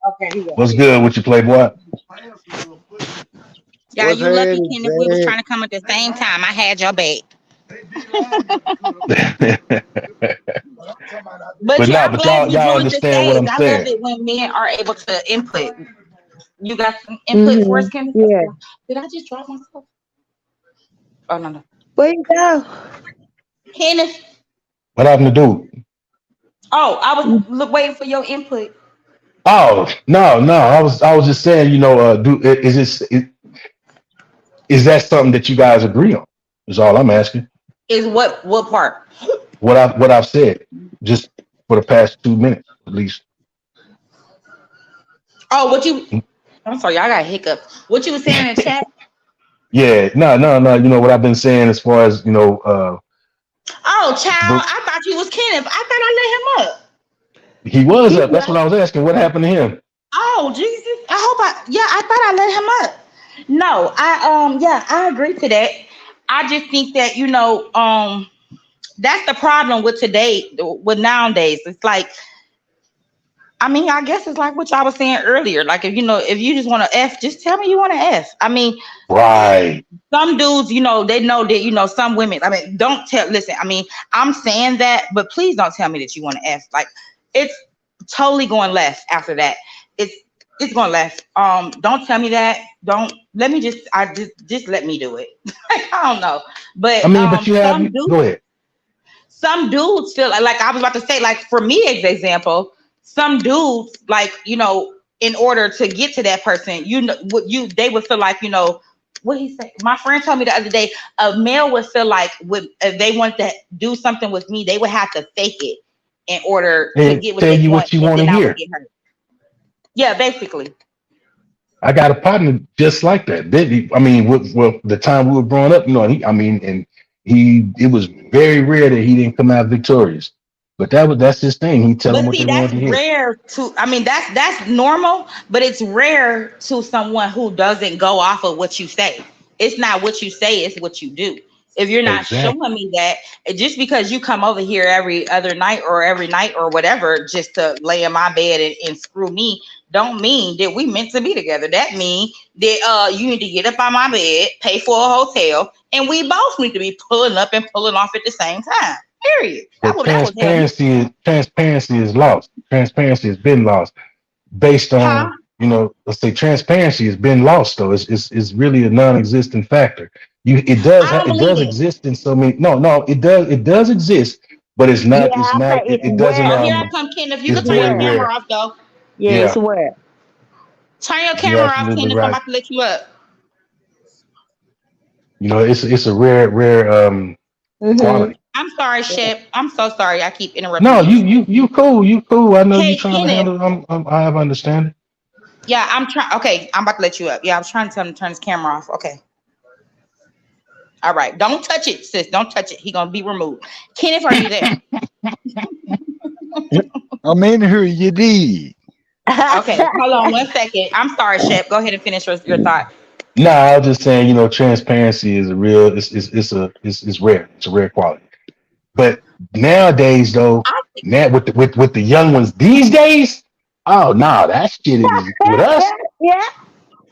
Okay, he up what's here. good with you, Playboy? Yeah, What's you lucky, headed, Kenneth. We was Zach? trying to come at the same time. I had your back. But But yeah, no, I'm but glad y'all you y'all joined the understand what stage. I'm I love saying? it when men are able to input. You got some input for Mm-hmm. us, Kenneth? Yeah. Did I just drop myself? Oh no, no. Where you go? Kenneth. What happened to dude? Oh, I was waiting for your input. Oh no, I was just saying, is that something that you guys agree on? Is all I'm asking. Is what part? What I've said just for the past 2 minutes at least. Oh, what you? I'm sorry, I got hiccups. What you was saying in the chat? Yeah, no. What I've been saying as far as Oh, child, the, I thought you was Kenneth. I thought I let him up. he was He up. That's what I was asking. What happened to him? Oh, Jesus. I thought I let him up. No, yeah, I agree to that. I just think that, that's the problem with today, with nowadays. It's like, I mean, I guess it's like what y'all was saying earlier. Like, if you just want to F, just tell me you want to F. I mean, Right. some dudes, they know that, some women, I mean, listen, I mean, I'm saying that, but please don't tell me that you want to F. Like, it's totally going left after that. It's, it's going left. Don't tell me that. Don't let me just let me do it. I don't know. I But mean, but go ahead. some dudes feel like I was about to say, like for me, as example, some dudes like, in order to get to that person, they would feel like, what he said. My friend told me the other day, a male would feel like if they want to do something with me, they would have to fake it in order to And get what tell they you want, what you and want to then I would hear. get hurt. Yeah, basically. I got a partner just like that. I mean, with the time we were growing up, and it was very rare that he didn't come out victorious. But that's his thing. He tell them But what see, they that's wanted to hear. rare to. I mean, that's normal, but it's rare to someone who doesn't go off of what you say. It's not what you say; it's what you do. If you're not Exactly. showing me that, just because you come over here every other night or every night or whatever, just to lay in my bed and screw me, don't mean that we meant to be together. That mean that you need to get up on my bed, pay for a hotel, and we both need to be pulling up and pulling off at the same time. Period. But That would tell me. transparency is lost. Transparency has been lost based Huh? on, let's say transparency has been lost though. It's really a non-existent factor. I don't It believe does it. exist in so many. No, it does exist, but Yeah, I say it's it doesn't Oh, here where. I come, Ken. If you it's could turn It's your very where. camera rare. off, though. Yeah, it's Yeah, where. Turn your you're camera off, absolutely Ken, if I'm right. about to let you up. It's a rare Mm-hmm. quality. I'm sorry, Shep. I'm so sorry. I keep interrupting No, you. you cool. I know you Hey, trying to Kenneth. handle. I have understanding. Yeah, I'm trying. Okay, I'm about to let you up. Yeah, I was trying to tell him to turn his camera off. Okay. All right. Don't touch it, sis. Don't touch it. He gonna be removed. Kenneth, are you there? I'm in here, you did. Okay. Hold on 1 second. I'm sorry, Shep. Go ahead and finish your thought. No, I was just saying, transparency is a real. It's rare. It's a rare quality. But nowadays, though, I now with the young ones these days, oh no, that shit is with us. Yeah.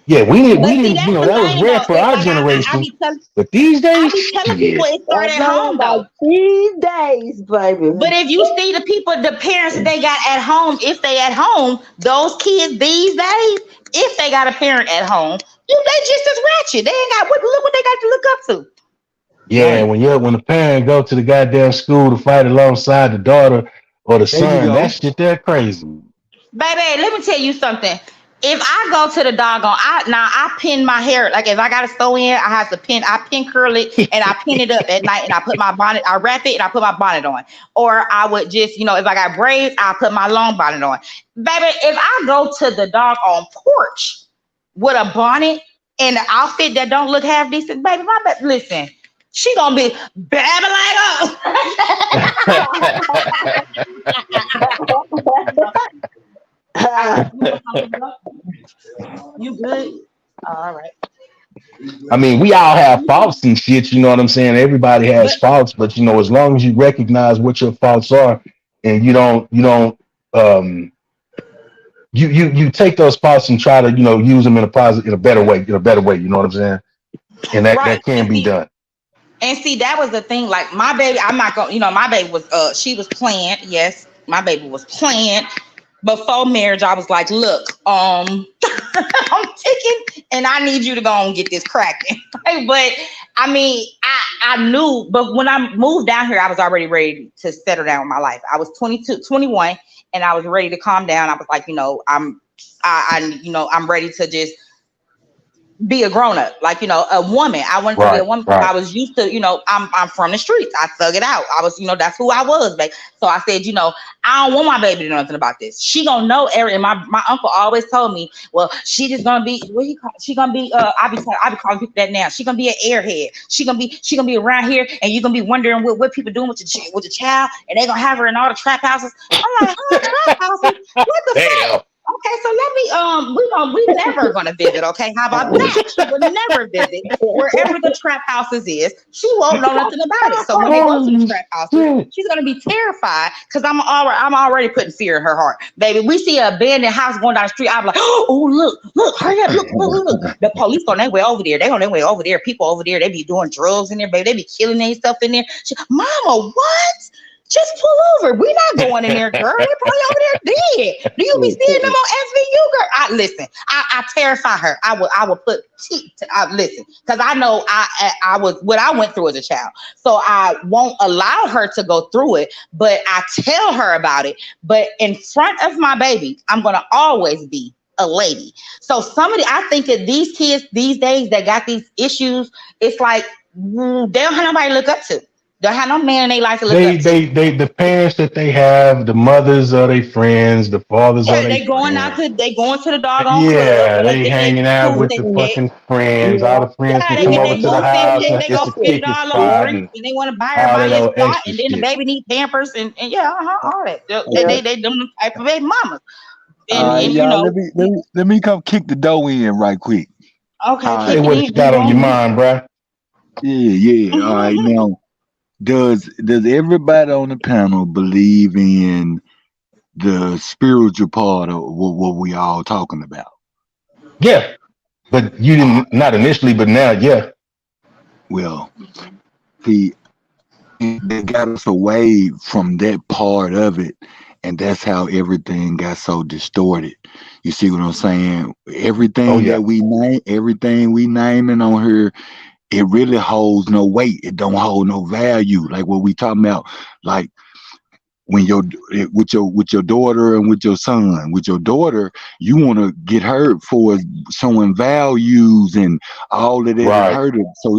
Yeah, But we see, didn't. that's the That was thing, rare though. for It our like I generation. be telling But these I days, be telling people shit. it I started at know, home, like though. these days, baby. But if you see the people, the parents that they got at home, if they at home, those kids these days, if they got a parent at home, they just as ratchet. They ain't got what look what they got to look up to. Yeah, Right. when the parent go to the goddamn school to fight alongside the daughter or the There you son, that go. shit they're crazy. Baby, let me tell you something. If I go to the doggone, I pin my hair. Like if I got to sew in, I have to pin. I pin curl it and I pin it up at night and I put my bonnet. I wrap it and I put my bonnet on. Or I would just, if I got braids, I put my long bonnet on. Baby, if I go to the doggone porch with a bonnet and an outfit that don't look half decent, baby, listen, she gonna be babbling like you good? All right. I mean, we all have faults and shit, you know what I'm saying? Everybody has But faults, but as long as you recognize what your faults are and you don't um you take those faults and try to, use them in a better way, you know what I'm saying? And that right. can be done. And see, that was the thing. Like my baby, I'm not gonna, my baby was she was planned. Yes, my baby was planned. Before marriage, I was like, look, I'm ticking and I need you to go and get this cracking. But I mean, I knew, but when I moved down here, I was already ready to settle down with my life. I was 22, 21, and I was ready to calm down. I was like, I'm ready to just be a grown up, like a woman. I wanted to be a Right, woman because I right. was used to, I'm from the streets. I thug it out. I was, that's who I was, babe. So I said, I don't want my baby to know nothing about this. She gonna know everything. My uncle always told me, well, she just gonna be she gonna be I be calling people that now. She gonna be an airhead. She gonna be around here, and you gonna be wondering what people doing with your child, and they gonna have her in all the trap houses. I'm like, huh, trap houses? What the fuck? Damn. Okay, so let me we never gonna visit, okay? How about that? She will never visit wherever the trap houses is. She won't know nothing about it. So when they go to the Holy trap houses, shit. she's gonna be terrified because I'm already putting fear in her heart. Baby, we see an abandoned house going down the street. I'm like, oh look, hurry up, look. The police on their way over there. They on their way over there. People over there, they be doing drugs in there, baby. They be killing their stuff in there. Mama, what? Just pull over. We not going in there, girl. They probably over there dead. Do you be seeing them on SVU, girl? Listen. I terrify her. I would put teeth. Listen, because I know I was what I went through as a child. So I won't allow her to go through it, but I tell her about it. But in front of my baby, I'm gonna always be a lady. So I think that these kids these days that got these issues, it's like they don't have nobody to look up to. Don't have no man in their life to look up to. The parents that they have, the mothers are their friends, the fathers are Yeah, their friends. they going to the doggone club. Yeah, they They hanging out with the booth. fucking friends. All Yeah, the friends Yeah, can they come get over their to the booth and house shit. and They it's go a spend it kicking all on spot drinks, and and they want to buy all that everybody a old spot, extra and then the shit. baby needs Pampers, and yeah, all that. yeah. They them type of baby mamas, All right, and you y'all. know, Let me come kick the door in right quick. okay, All Say right. kick it what in. you We got on your going. mind, bruh. Yeah. All right. Now, does everybody on the panel believe in the spiritual part of what we all talking about? Yeah, but you didn't, not initially, but now, yeah. Well, see, they got us away from that part of it, and that's how everything got so distorted. You see what I'm saying? Oh, Everything yeah. that we name, everything we naming on here, it really holds no weight. It don't hold no value. Like what we talking about, like when with your daughter and with your son. With your daughter, you want to get her for showing values and all of that in Right. her,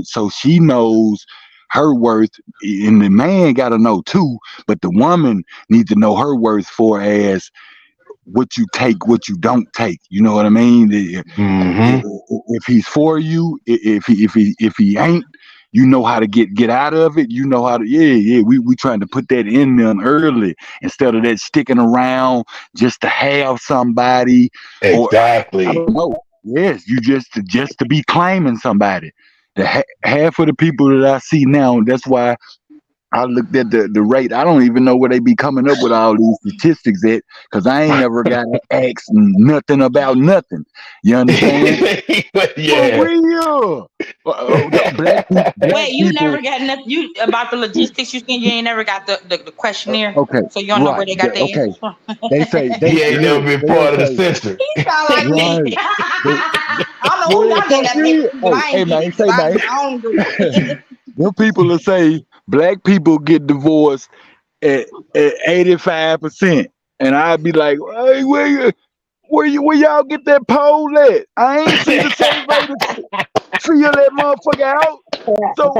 so she knows her worth, and the man got to know too. But the woman needs to know her worth for as what you take, what you don't take. You know what I mean? Mm-hmm. If he's for you, if he ain't, you know how to get out of it. You know how to, yeah. We trying to put that in them early instead of that sticking around just to have somebody, or I Exactly. don't know. Yes, you just to be claiming somebody. Half of the people that I see now, that's why I looked at the rate. I don't even know where they be coming up with all these statistics at, because I ain't never got asked nothing about nothing. You understand? For Yeah. real. Black Wait, you people. never got enough. You about the logistics? You ain't never got the questionnaire, Okay, so you don't know right. where they got their Okay. answers from. They say He ain't never look. been They'll part of the say censor. He sound like me. right. They, I don't know who yeah, y'all for gave that paper real. to, but I Hey ain't get man, it because say man. I don't do it. Them people will say black people get divorced at 85%, and I'd be like, hey, where y'all get that poll at? I ain't see the survey to figure that motherfucker out. So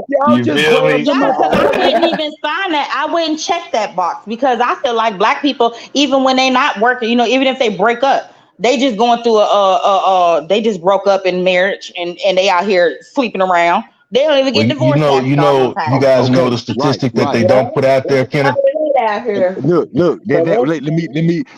y'all You just feel grab me? Yeah, somebody. because I wouldn't even sign that. I wouldn't check that box because I feel like black people, even when they not working, even if they break up, they just going through they just broke up in marriage and they out here sleeping around. They don't even Well, get divorced half the doggone you time. guys know Okay, the right, statistic that right. they Yeah, don't put out there, it's Kenneth. hard out here. Look. So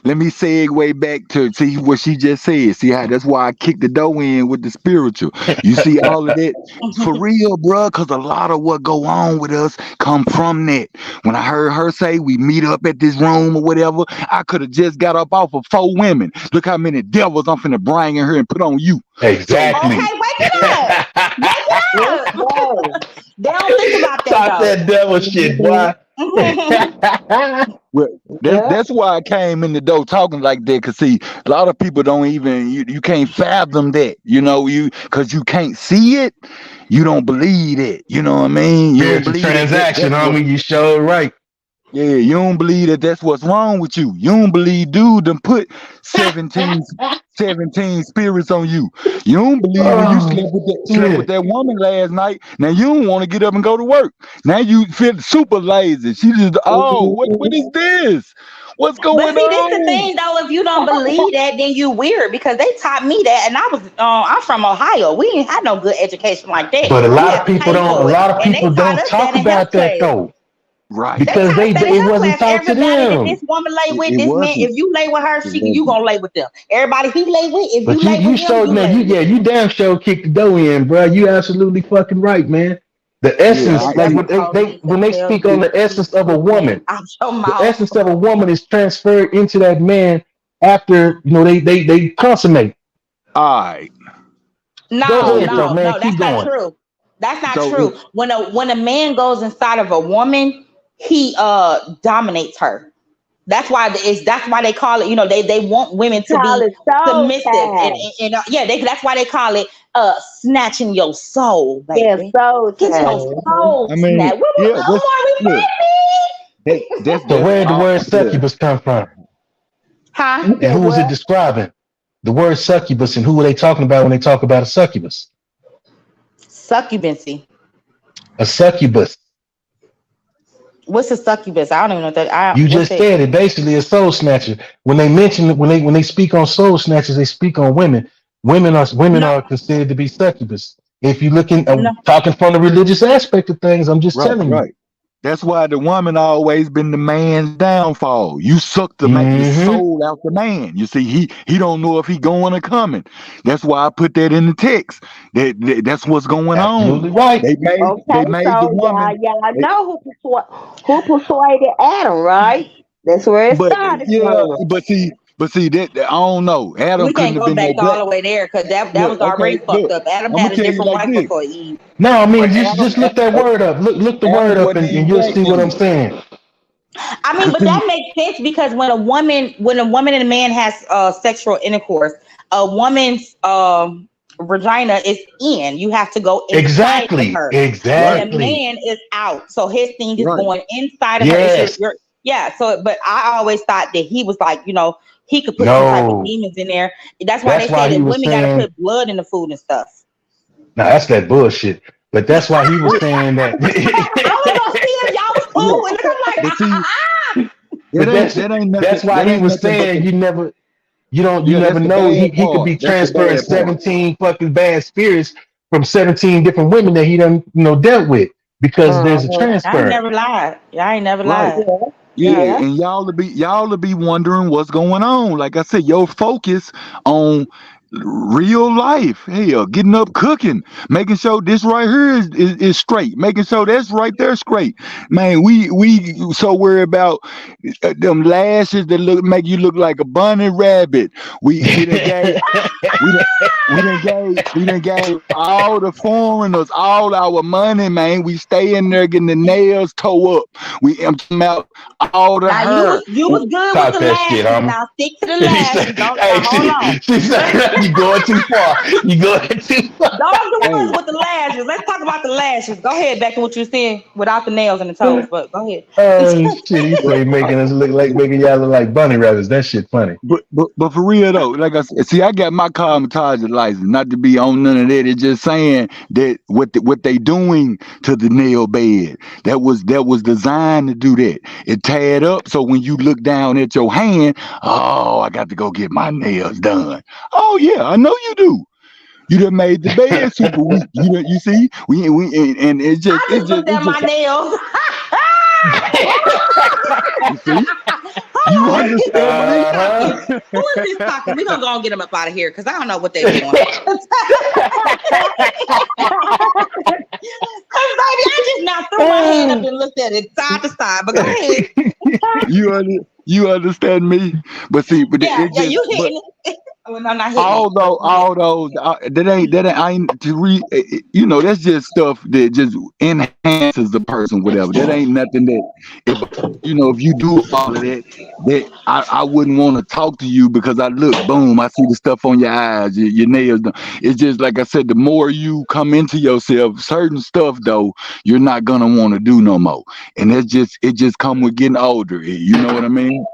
Let me segue back to see what she just said. See how that's why I kicked the door in with the spiritual. You see all of that for real, bruh. Cause a lot of what go on with us come from that. When I heard her say we meet up at this room or whatever, I could have just got up off of 4 women. Look how many devils I'm finna bring in here and put on you. So Exactly. Okay, wake it up. Wake it let's up. go. They don't think about that Talk though. that devil shit, boy. well, Yeah. that's why I came in the door talking like that. Cause see, a lot of people don't even you can't fathom that. Cause you can't see it, you don't believe it. You know what I mean? You don't Spiritual believe transaction, that's what. homie. You sure right. Yeah, you don't believe that's what's wrong with you. You don't believe dude done put 17, 17 spirits on you. You don't believe when you Oh slept with shit. that woman last night. Now you don't want to get up and go to work. Now you feel super lazy. She just, oh, what is this? What's But going see, this the on? thing though. If you don't believe that, then you weird because they taught me that, and I'm from Ohio. We didn't have no good education like that. But a You lot had of to people pay don't. A for it, lot of and they people taught don't us that talk in health about that class. though, Right. They because taught us that in it health wasn't class. taught to Everybody that this them. woman lay with, It this man, wasn't. if you lay with her, It you wasn't. gonna lay with them. Everybody he lay with, if you But lay with you him, showed you man. lay with You them. damn sure kicked the dough in, bro. You absolutely fucking right, man. The Yeah, This essence, like is the when police when and they tell speak on you the keep essence of a his name woman, out your the mouth. essence of a woman is transferred into that man after they consummate. all right. Go No, ahead So though, no, man. no, Keep that's not going. true. That's not so true. When a man goes inside of a woman, he dominates her. That's why they call it. They want women to Call be it soul submissive, time. yeah, that's why they call it snatching your soul, Yeah, baby. soul Get your time. soul I mean, snatched. yeah, that's Omar, we look. So That's where did the all. word Look, succubus come from, huh? You and said who is it what? describing? The word succubus, and who are they talking about when they talk about a succubus? Succubancy. A succubus. What's a succubus? I don't even know that. You What's just that? said it. Basically, a soul snatcher. When they mention when they speak on soul snatchers, they speak on women. Women No, are considered to be succubus. If you looking no. talking from the religious aspect of things, I'm just Right, telling you. right. That's why the woman always been the man's downfall. You suck the Hmm. soul out the man. You see, he don't know if he going or coming. That's why I put that in the text. That's what's going on. Absolutely right. They Okay, made the so woman. y'all They, know who persuaded Adam, right? That's where it but started yeah, from. but see that I don't know. Adam We couldn't can't have go been back no all black. the way there because that Look, was okay, already fucked look. up. Adam I'm gonna had a tell you different like wife this. before Eve. No, I mean Adam, just look that word up. Look the Adam word up, wasn't even and you'll black see what I'm then. saying. I mean, Cause but see, that makes sense because when a woman and a man has sexual intercourse, a woman's vagina is in. You have to go inside of Exactly. her, and right, a Exactly. man is out. So his thing is right, going inside of her. It's Yes. your yeah. So, but I always thought that he was like, he could put some type of No. demons in there. That's why they That's say why that he was women got to saying. put blood in the food and stuff. Now that's that bullshit. But that's why he was saying that. I was gonna see if y'all was yeah. cool with it. I'm like, But see, But that ain't nothing. that's why That he ain't was nothing but saying the you yeah. never That's the know. bad He could part. be That's the transferring bad part. 17 fucking bad spirits from 17 different women that he done dealt with because there's a Uh-huh. I ain't transfer. never lied. Y'all ain't never Right. lied. Yeah, Yeah, Yeah. yeah. and y'all will be wondering what's going on. Like I said, your focus on real life. Hell, getting up, cooking, making sure this right here is straight, making sure that's right there straight. Man, we so worried about them lashes that make you look like a bunny rabbit. We done gave we done we done gave all the foreigners all our money, man. We stay in there getting the nails toe up. I'm talking about all the Now you hair. was you was good with Talk the that shit, lashes. homie. Now stick to the She said, lashes. Don't hey, now hold on. she said, you going too far. You going too far. Don't do us Hey, with the lashes. Let's talk about the lashes. Go ahead, back to what you were saying without the nails and the toes. But go ahead. Oh shit, he but say making us look like making y'all look like bunny rabbits. That shit funny. but for real though, like I said, see, I got my cosmetology license, not to be on none of that. It's just saying that what they doing to the nail bed that was designed to do that. It tied up so when you look down at your hand, oh, I got to go get my nails done. Oh yeah, I know you do. You done made the bed super weak. You see, we and I just looked it at my just nails. you see, you Hold on. understand Who is me? this talking? Uh-huh. Who is this talking? We're gonna go and get them up out of here because I don't know what they doing. Cause baby, I just now threw my hand up and looked at it side to side. But go ahead. You understand me? But see, but Yeah, it yeah, just you but hitting it. Well, no, I'm not hitting it. all But those go ahead. that ain't I ain't to re that's just stuff that just enhances the person, whatever. That ain't nothing that if you do all of that, that I wouldn't want to talk to you because I look, boom, I see the stuff on your eyes, your nails done. It's just like I said, the more you come into yourself, certain stuff though, you're not gonna want to do no more. And it just come with getting older. You know what I mean?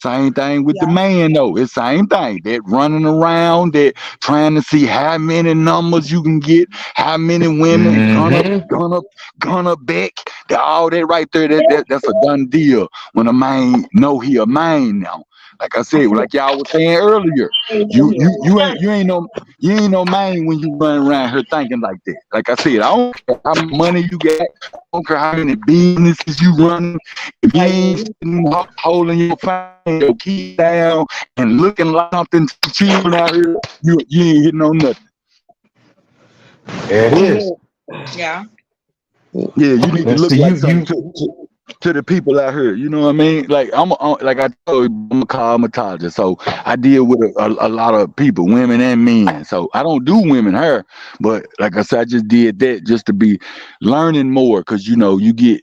Same thing with the Yeah. man though. It's same thing. That running around, that trying to see how many numbers you can get, how many women Hmm. gonna back. All that right there, that's a done deal. When a man know he a man now. Like I said, like y'all was saying earlier, you ain't no man when you run around here thinking like that. Like I said, I don't care how much money you got, I don't care how many businesses you run. If you ain't sitting holding your family, your key down, and looking like something to the children out here, you ain't hitting on nothing. There it is. Yeah. Yeah, you need to Let's look see like you. something to the people out here. You know what I mean? Like like I told you, I'm a cosmetologist, so I deal with a lot of people, women and men. So I don't do women hair, but like I said, I just did that just to be learning more, because you get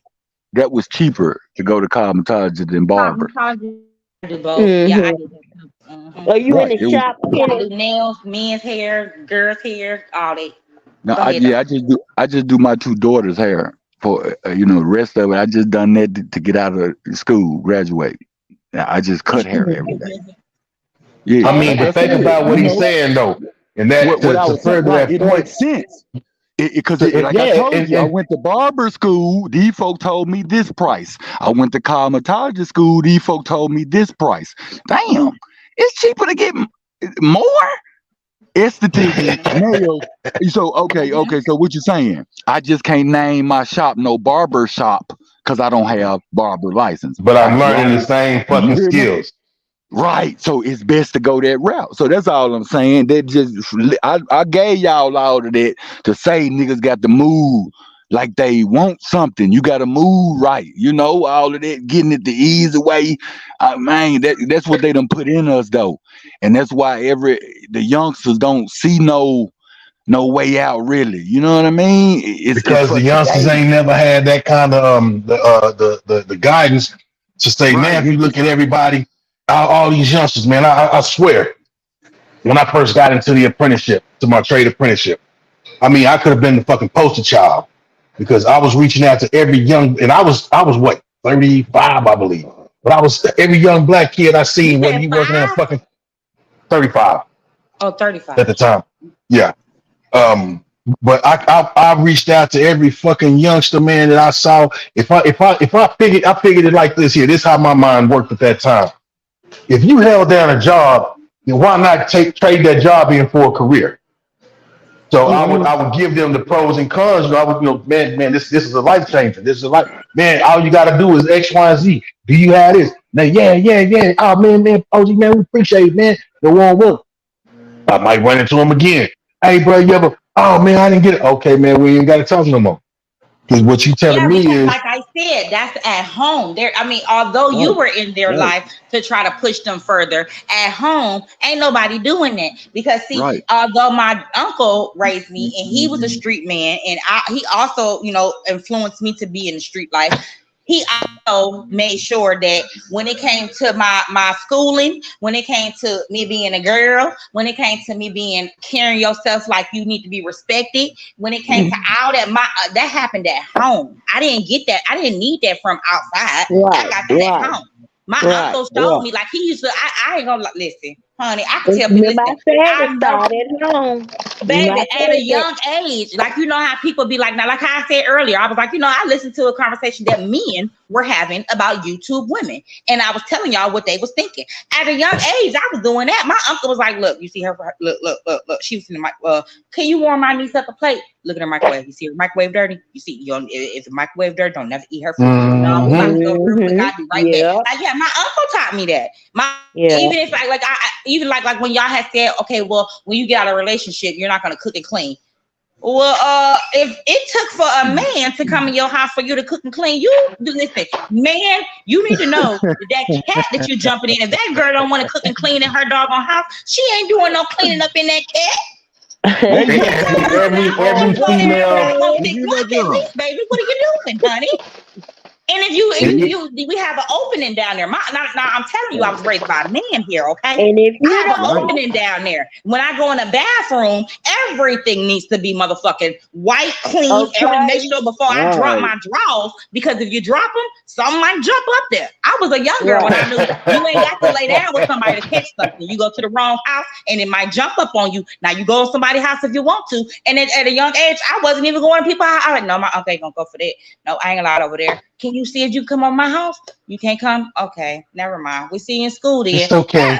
that was cheaper to go to cosmetologist than barber. Cosmetology. I do both. Yeah, I Mm-hmm. do that too. Are you in Right. the It was shop, Yeah, I Penny? do nails, men's hair, girls' hair, all that. no, Go ahead though. I just do my two daughters' hair for the rest of it. I just done that to get out of school, graduate. I just cut hair every day. I Yeah, mean, like I but said, think about what he's saying though, and that what to, I to was saying, further right? that It point. makes sense. Because So, like I yeah, told you, I went to barber school. These folk told me this price. I went to cosmetology school. These folk told me this price. Damn, it's cheaper to get more esthetician nails. So okay. So what you saying? I just can't name my shop no barber shop because I don't have barber license. but I'm learning the Right? same You fucking hear me? skills. Right. So it's best to go that route. So that's all I'm saying. That just I gave y'all all of that to say niggas got to move like they want something. You got to move right. You know, all of that, getting it the easy way. Man, that's what they done put in us though. And that's why the youngsters don't see no way out really. You know what I mean? It's Because for the youngsters today. ain't never had that kind of the guidance to say, now Right. if you look at everybody, all these youngsters, man, I swear, when I first got into the apprenticeship, to my trade apprenticeship, I mean, I could have been the fucking poster child because I was reaching out to every young, and I was what, 35, I believe, but I was every young black kid I You seen, whether said he working at 5? fucking 35 Oh, at the 35. time, yeah. But I reached out to every fucking youngster, man, that I saw. If I figured it like this here. This is how my mind worked at that time. If you held down a job, then why not trade that job in for a career? So I would Mhm. I would give them the pros and cons. I would, man, this is a life changer. This is a life, man. All you got to do is X, Y, and Z. Do you have this? Now, yeah. Oh man, OG, man, we appreciate it, man. It won't work. I might run into him again. Hey, bro, you ever? Oh man, I didn't get it. Okay, man, we ain't got to talk no more. Because what you telling Yeah, me because is like I said, that's at home. There, I mean, although you Right. were in their Right. life to try to push them further, at home, ain't nobody doing that. Because see, Right. although my uncle raised me and he was a street man, and he also, influenced me to be in the street life. He also made sure that when it came to my schooling, when it came to me being a girl, when it came to me being carrying yourself like you need to be respected, when it came to all that, that happened at home. I didn't get that. I didn't need that from outside. I Right, got that at right, home. My right, uncle showed right. me, like he used to. I ain't gonna listen, honey. I can And tell people. remember, I Listen, said I it know, started at home. Remember, baby, I at a said that. young age, like how people be like, now, like how I said earlier, I was like, I listened to a conversation that men were having about YouTube women, and I was telling y'all what they was thinking. At a young age, I was doing that. My uncle was like, look, you see her, look, she was in the mic. Can you warm my niece up a plate? Look at her microwave. You see her microwave dirty? You see, if the microwave dirty, don't never eat her food. No, we about to go real quick. I'll be right back. Yeah, Like, yeah, my uncle taught me that. yeah. Even if even like when y'all had said, okay, well, when you get out of a relationship, you're not gonna cook and clean. Well, if it took for a man to come in your house for you to cook and clean, you listen, man, you need to know that cat that you're jumping in. If that girl don't want to cook and clean in her doggone house, she ain't doing no cleaning up in that cat. There you go. every Well, if you're female. not gonna You fix hear that one, at girl? least, baby, what are you doing, honey? And if you, And you, we have an opening down there. Now, I'm telling you, I was raised by a man here, okay? And if I you have an right. don't, opening down there. When I go in the bathroom, everything needs to be motherfucking white, clean. Make okay, sure before I drop right. my drawers, because if you drop them, something might jump up there. I was a young girl when right, I knew you ain't got to lay down with somebody to catch something. You go to the wrong house and it might jump up on you. Now you go to somebody's house if you want to. And then at a young age, I wasn't even going to people's house. I was like, no, my uncle ain't gonna go for that. No, I ain't allowed over there. Can you see if you come over my house? You can't come? Okay, never mind. We see you in school then. It's okay.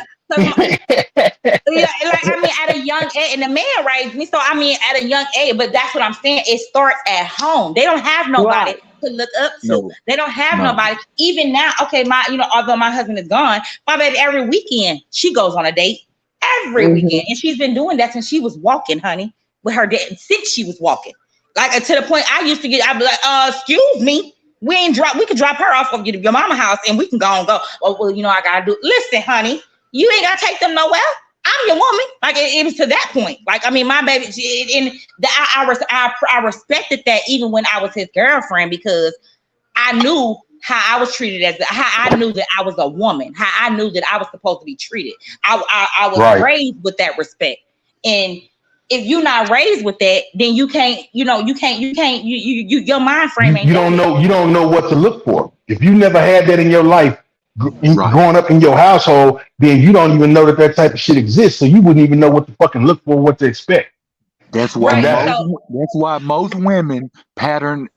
Yeah, like I mean, at a young age, and the man raised me, so I mean, at a young age. But that's what I'm saying. It starts at home. They don't have nobody right. to look up to. No, They don't have no. nobody. Even now, okay, although my husband is gone, my baby every weekend she goes on a date every weekend, Hmm. and she's been doing that since she was walking, honey, with her dad since she was walking. Like to the point I used to get, I'd be like, excuse me. We could drop her off of your mama house and we can go and go. Oh, well, I gotta do. Listen, honey, you ain't gotta take them nowhere. I'm your woman. Like it was to that point. Like I mean, my baby, and I respected that even when I was his girlfriend, because I knew how I was treated how I knew that I was a woman, how I knew that I was supposed to be treated. I was Right. raised with that respect, and if you're not raised with that, then you can't, your mind frame ain't You there don't yet. know what to look for. If you never had that in your life, Right. growing up in your household, then you don't even know that type of shit exists. So you wouldn't even know what to fucking look for, what to expect. That's why And Right. that, So most women pattern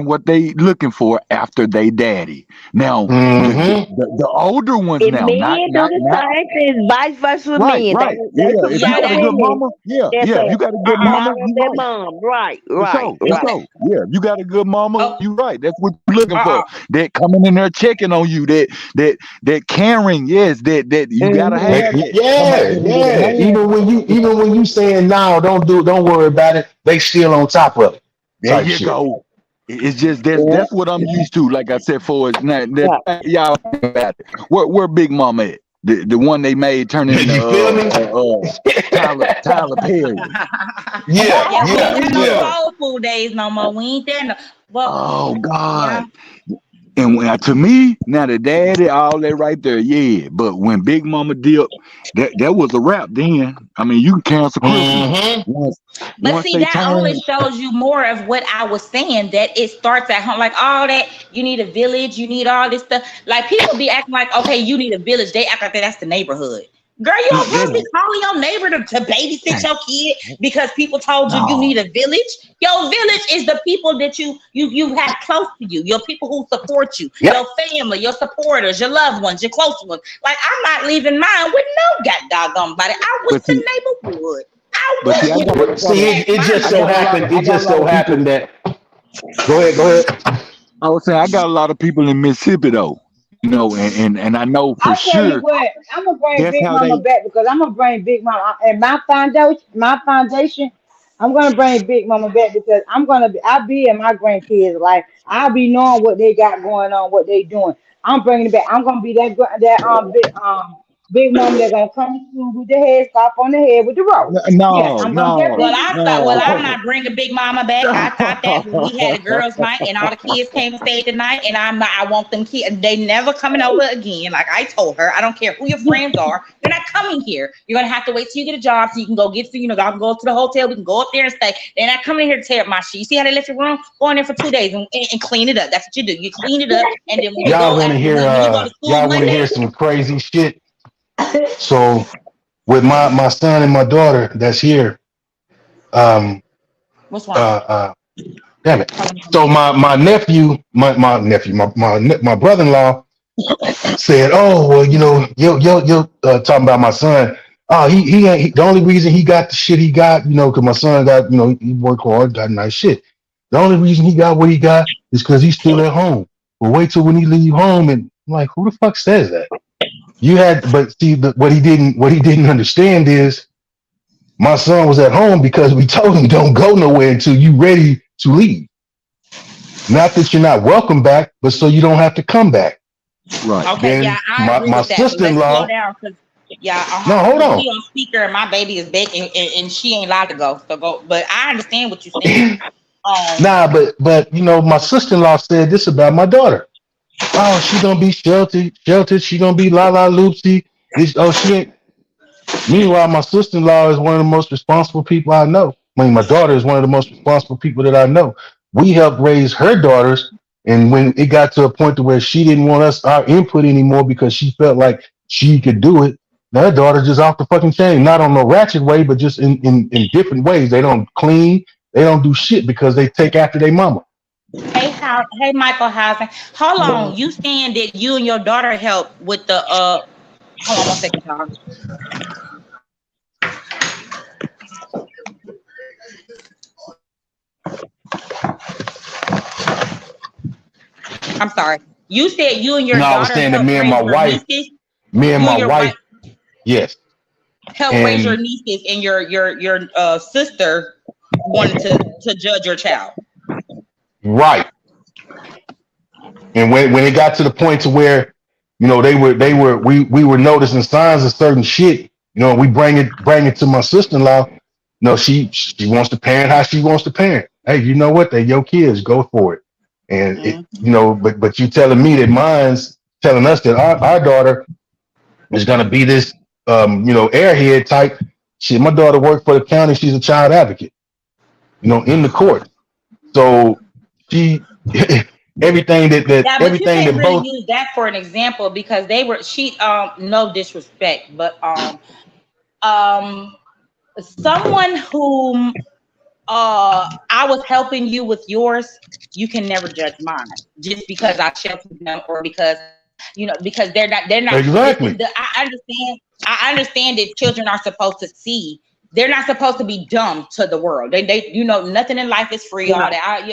what they looking for after they daddy. Now mm-hmm, the older ones And now, not men do the not same thing, vice versa with right, men. right. There's Yeah, some if you yeah, got a that good women mama, yeah, that's yeah. If a you got a good mama, model you their right. mom. Right, For right, sure, for right. sure. Yeah, if you got a good mama, oh you right. That's what you're looking for. uh-uh. That coming in there checking on you, that caring, yes, that you gotta Hmm. have that. Somebody yeah, with a yeah. man. Even when you saying no, don't worry about it. They still on top of it, There type you shit. go. It's just Yeah, that's what I'm used to. Like I said, for us now, right. y'all think about it. Where Big Mama at? The one they made turn into You feel me? Tyler Perry. Yeah, Yeah, we ain't yeah, got no yeah. soul food days no more. We ain't there no. Well, Oh yeah. God. And to me, now the daddy, all that right there, yeah. But when Big Mama dipped, that was a wrap then. I mean, you can cancel Christmas. Mm-hmm. But Once see, they that only turn, shows you more of what I was saying, that it starts at home. Like all that, you need a village, you need all this stuff. Like people be acting like, okay, you need a village. They act like that's the neighborhood. Girl, you no, don't that supposed to be ain't. calling your neighbor to babysit your kid because people told you No. need a village. Your village is the people that you have close to you, your people who support you, Yep. your family, your supporters, your loved ones, your close ones. Like I'm not leaving mine with no god doggone body. I wish But the see, neighbor would. I but see, wish it would. See, it just I so got a lot happened. of It I got a just lot so of people. happened that. Go ahead. Go ahead. I was saying I got a lot of people in Mississippi though, and I know for I tell you sure what, I'm gonna bring that's Big how Mama they. back because I'm gonna bring Big Mama and my foundation. I'm gonna bring Big Mama back because I'll be in my grandkids' life. I'll be knowing what they got going on, what they doing. I'm bringing it back. I'm gonna be that big mama that gonna come through with the headscarf on the head with the rope. Yeah, No, I'm gonna no, definitely Well, do I'm that. no, not bringing Big Mama back. I thought that when we had a girls' night and all the kids came and stayed the night, and I want them kids. They never coming over again. Like I told her, I don't care who your friends are. They're not coming here. You're gonna have to wait till you get a job so you can go get food. I can go to the hotel. We can go up there and stay. They're not coming here to tear up my shit. You see how they left your room? Go in there for 2 days and clean it up. That's what you do. You clean it up, and then when you Y'all go want to after hear? when you go to school Y'all want to Monday. hear some crazy shit? So with my son and my daughter that's here, um, What's uh, wrong? uh, damn it. Hold on. So my nephew, my brother-in-law said, "Oh well, yo, talking about my son. Oh, he ain't the only reason he got the shit he got, because my son got, he worked hard, got nice shit. The only reason he got what he got is because he's still at home. Well, wait till when he leave home, and I'm like, who the fuck says that? But see, what he didn't understand is my son was at home because we told him don't go nowhere until you ready to leave. Not that you're not welcome back, but so you don't have to come back. right. Okay, yeah, Then I my, agree my with that. But let's slow sister-in-law, down because yeah, no, hold because on. we on speaker and my baby is baking and she ain't allowed to go. So go. But I understand what you're saying. Nah, but my sister-in-law said this about my daughter. Oh, she gonna be sheltered. She gonna be la la loopsy. She ain't. Meanwhile, my sister-in-law is one of the most responsible people I know. I mean, my daughter is one of the most responsible people that I know. We helped raise her daughters, and when it got to a point to where she didn't want our input anymore because she felt like she could do it, now her daughter just off the fucking chain. Not on no ratchet way, but just in different ways. They don't clean. They don't do shit because they take after their mama. Hey, Michael Housing. Hold on. You saying that you and your daughter help with the Hold on 1 second, y'all. I'm sorry. You said you and your No, I was daughter saying that help raise your nieces. me and You and my your wife wife, yes, help raise your and nieces, and your sister wanted to judge your child. right. And when it got to the point to where, we were noticing signs of certain shit, we bring it to my sister-in-law. No, she wants to parent how she wants to parent. Hey, you know what? They're your kids, go for it. And Mm. but you telling me that mine's telling us that our daughter is gonna be this airhead type. Shit, my daughter worked for the county, she's a child advocate, in the court. So she everything Yeah, but you everything can't that really both. use that for an example because she no disrespect, but um someone who I was helping you with yours, you can never judge mine just because I sheltered them or because because they're not Exactly. I understand that children are supposed to see. They're not supposed to be dumb to the world. They nothing in life is free. All that.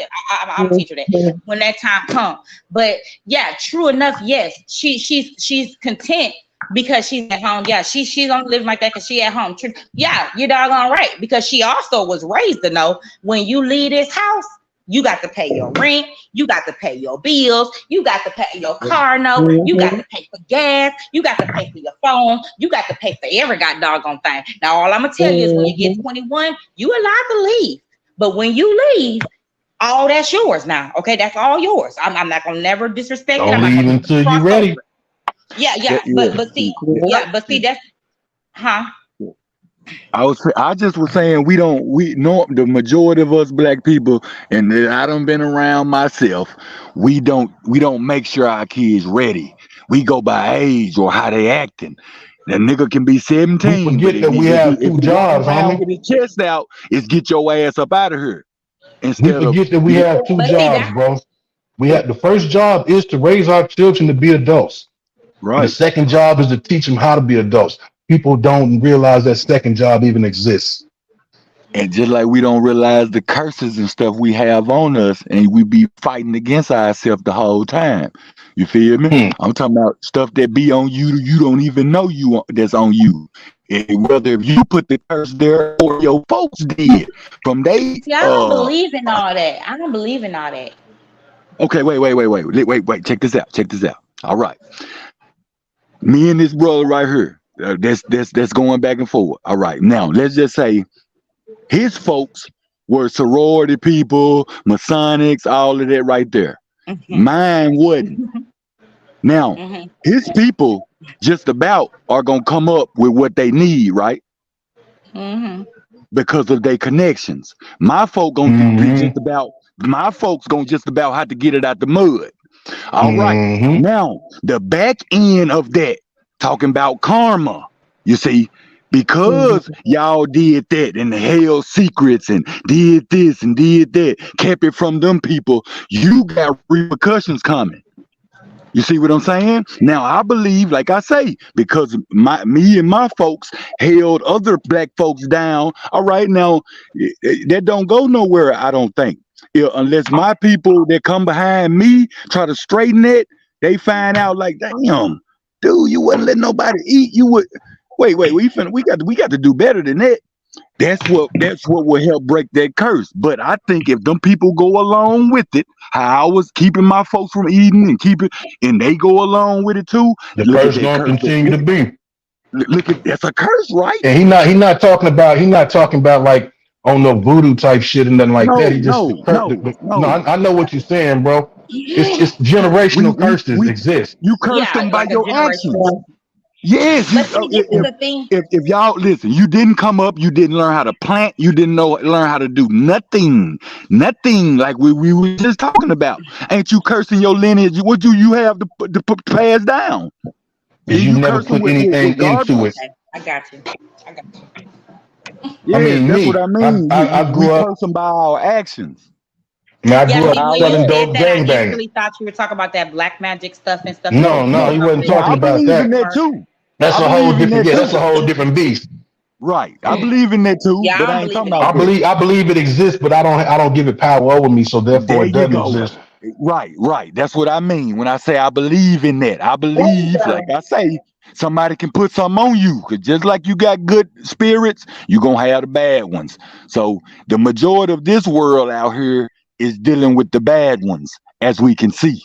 I'm a teacher that when that time comes. But yeah, true enough. Yes, she's content because she's at home. Yeah, she's gonna live like that because she at home. Yeah, you're doggone right. Because she also was raised to know when you leave this house, you got to pay your rent, you got to pay your bills, you got to pay your car note, you got to pay for gas, you got to pay for your phone, you got to pay for every god doggone thing. Now all I'm gonna tell you is when you get 21, you allowed to leave. But when you leave, all that's yours now. Okay, that's all yours. I'm not gonna never disrespect it. Don't I'm not leave gonna until cross you're ready. over. Yeah, but see that's I just was saying we know the majority of us black people, and I done been around myself. We don't make sure our kids ready. We go by age or how they acting. The nigga can be We 17, but forget that we have if two he walking jobs, around homie. with his chest out, it's get your ass up out of here We instead of forget that we have two but see jobs, that bro. We have the first job is to raise our children to be adults. The right. second job is to teach them how to be adults. People don't realize that second job even exists. And just like we don't realize the curses and stuff we have on us, and we be fighting against ourselves the whole time. You feel me? Hmm. I'm talking about stuff that be on you, you don't even know that's on you. And whether if you put the curse there or your folks did from they see, I don't believe in all that. I don't believe in all that. okay, wait. Check this out. Check this out. All right. Me and this brother right here. That's going back and forth. All right. Now let's just say his folks were sorority people, Masonics, all of that right there. Mm-hmm. Mine wasn't. Now, Mm-hmm. his people just about are gonna come up with what they need, right? Mm-hmm. Because of their connections. My folk gonna be Mm-hmm. just about my folks gonna just about have to get it out the mud. All right. Mm-hmm. Now, the back end of that, talking about karma, you see, because y'all did that and held secrets and did this and did that, kept it from them people, you got repercussions coming. You see what I'm saying? Now I believe, like I say, because me and my folks held other black folks down. All right, now that don't go nowhere. I don't think, unless my people that come behind me try to straighten it, they find out like, damn, dude, you wouldn't let nobody eat. You would wait. We got to do better than that. That's what will help break that curse. But I think if them people go along with it, how I was keeping my folks from eating and they go along with it too. The Look at curse that gonna curse. continue to be. Look at that's a curse, right? And he not talking about like on no voodoo type shit and nothing like that. No, He just no, no, no. no. I know what you're saying, bro. It's We generational we curses we exist. you curse Yeah, them by like a your generation. actions. Yes, But see, this is the thing. if y'all listen, you didn't come up, you didn't learn how to plant, you didn't learn how to do nothing like we were just talking about. Ain't you cursing your lineage? What do you have to pass down? Because you You never cursing put with anything into it. garbage? Okay, I got you. I Yes, mean, that's what me, I mean. I We grew up. curse them by our actions. I mean, I Yeah, grew see, up when you selling said dope, that, I gang banging. instantly thought you were talking about that black magic stuff and stuff that No, No, you no, said he no. wasn't earlier. Now talking I about believe in that. that too. That's I a whole believe in different. that Yeah, that's too. a whole different beast. Right. I believe in that too, Yeah, I but don't I ain't believe talking in that about that. I believe it exists, but I don't give it power over me, so therefore There it you doesn't go. exist. Right. That's what I mean when I say I believe in that. I believe, like I say, somebody can put something on you. Cause just like you got good spirits, you're gonna have the bad ones. So the majority of this world out here is dealing with the bad ones, as we can see.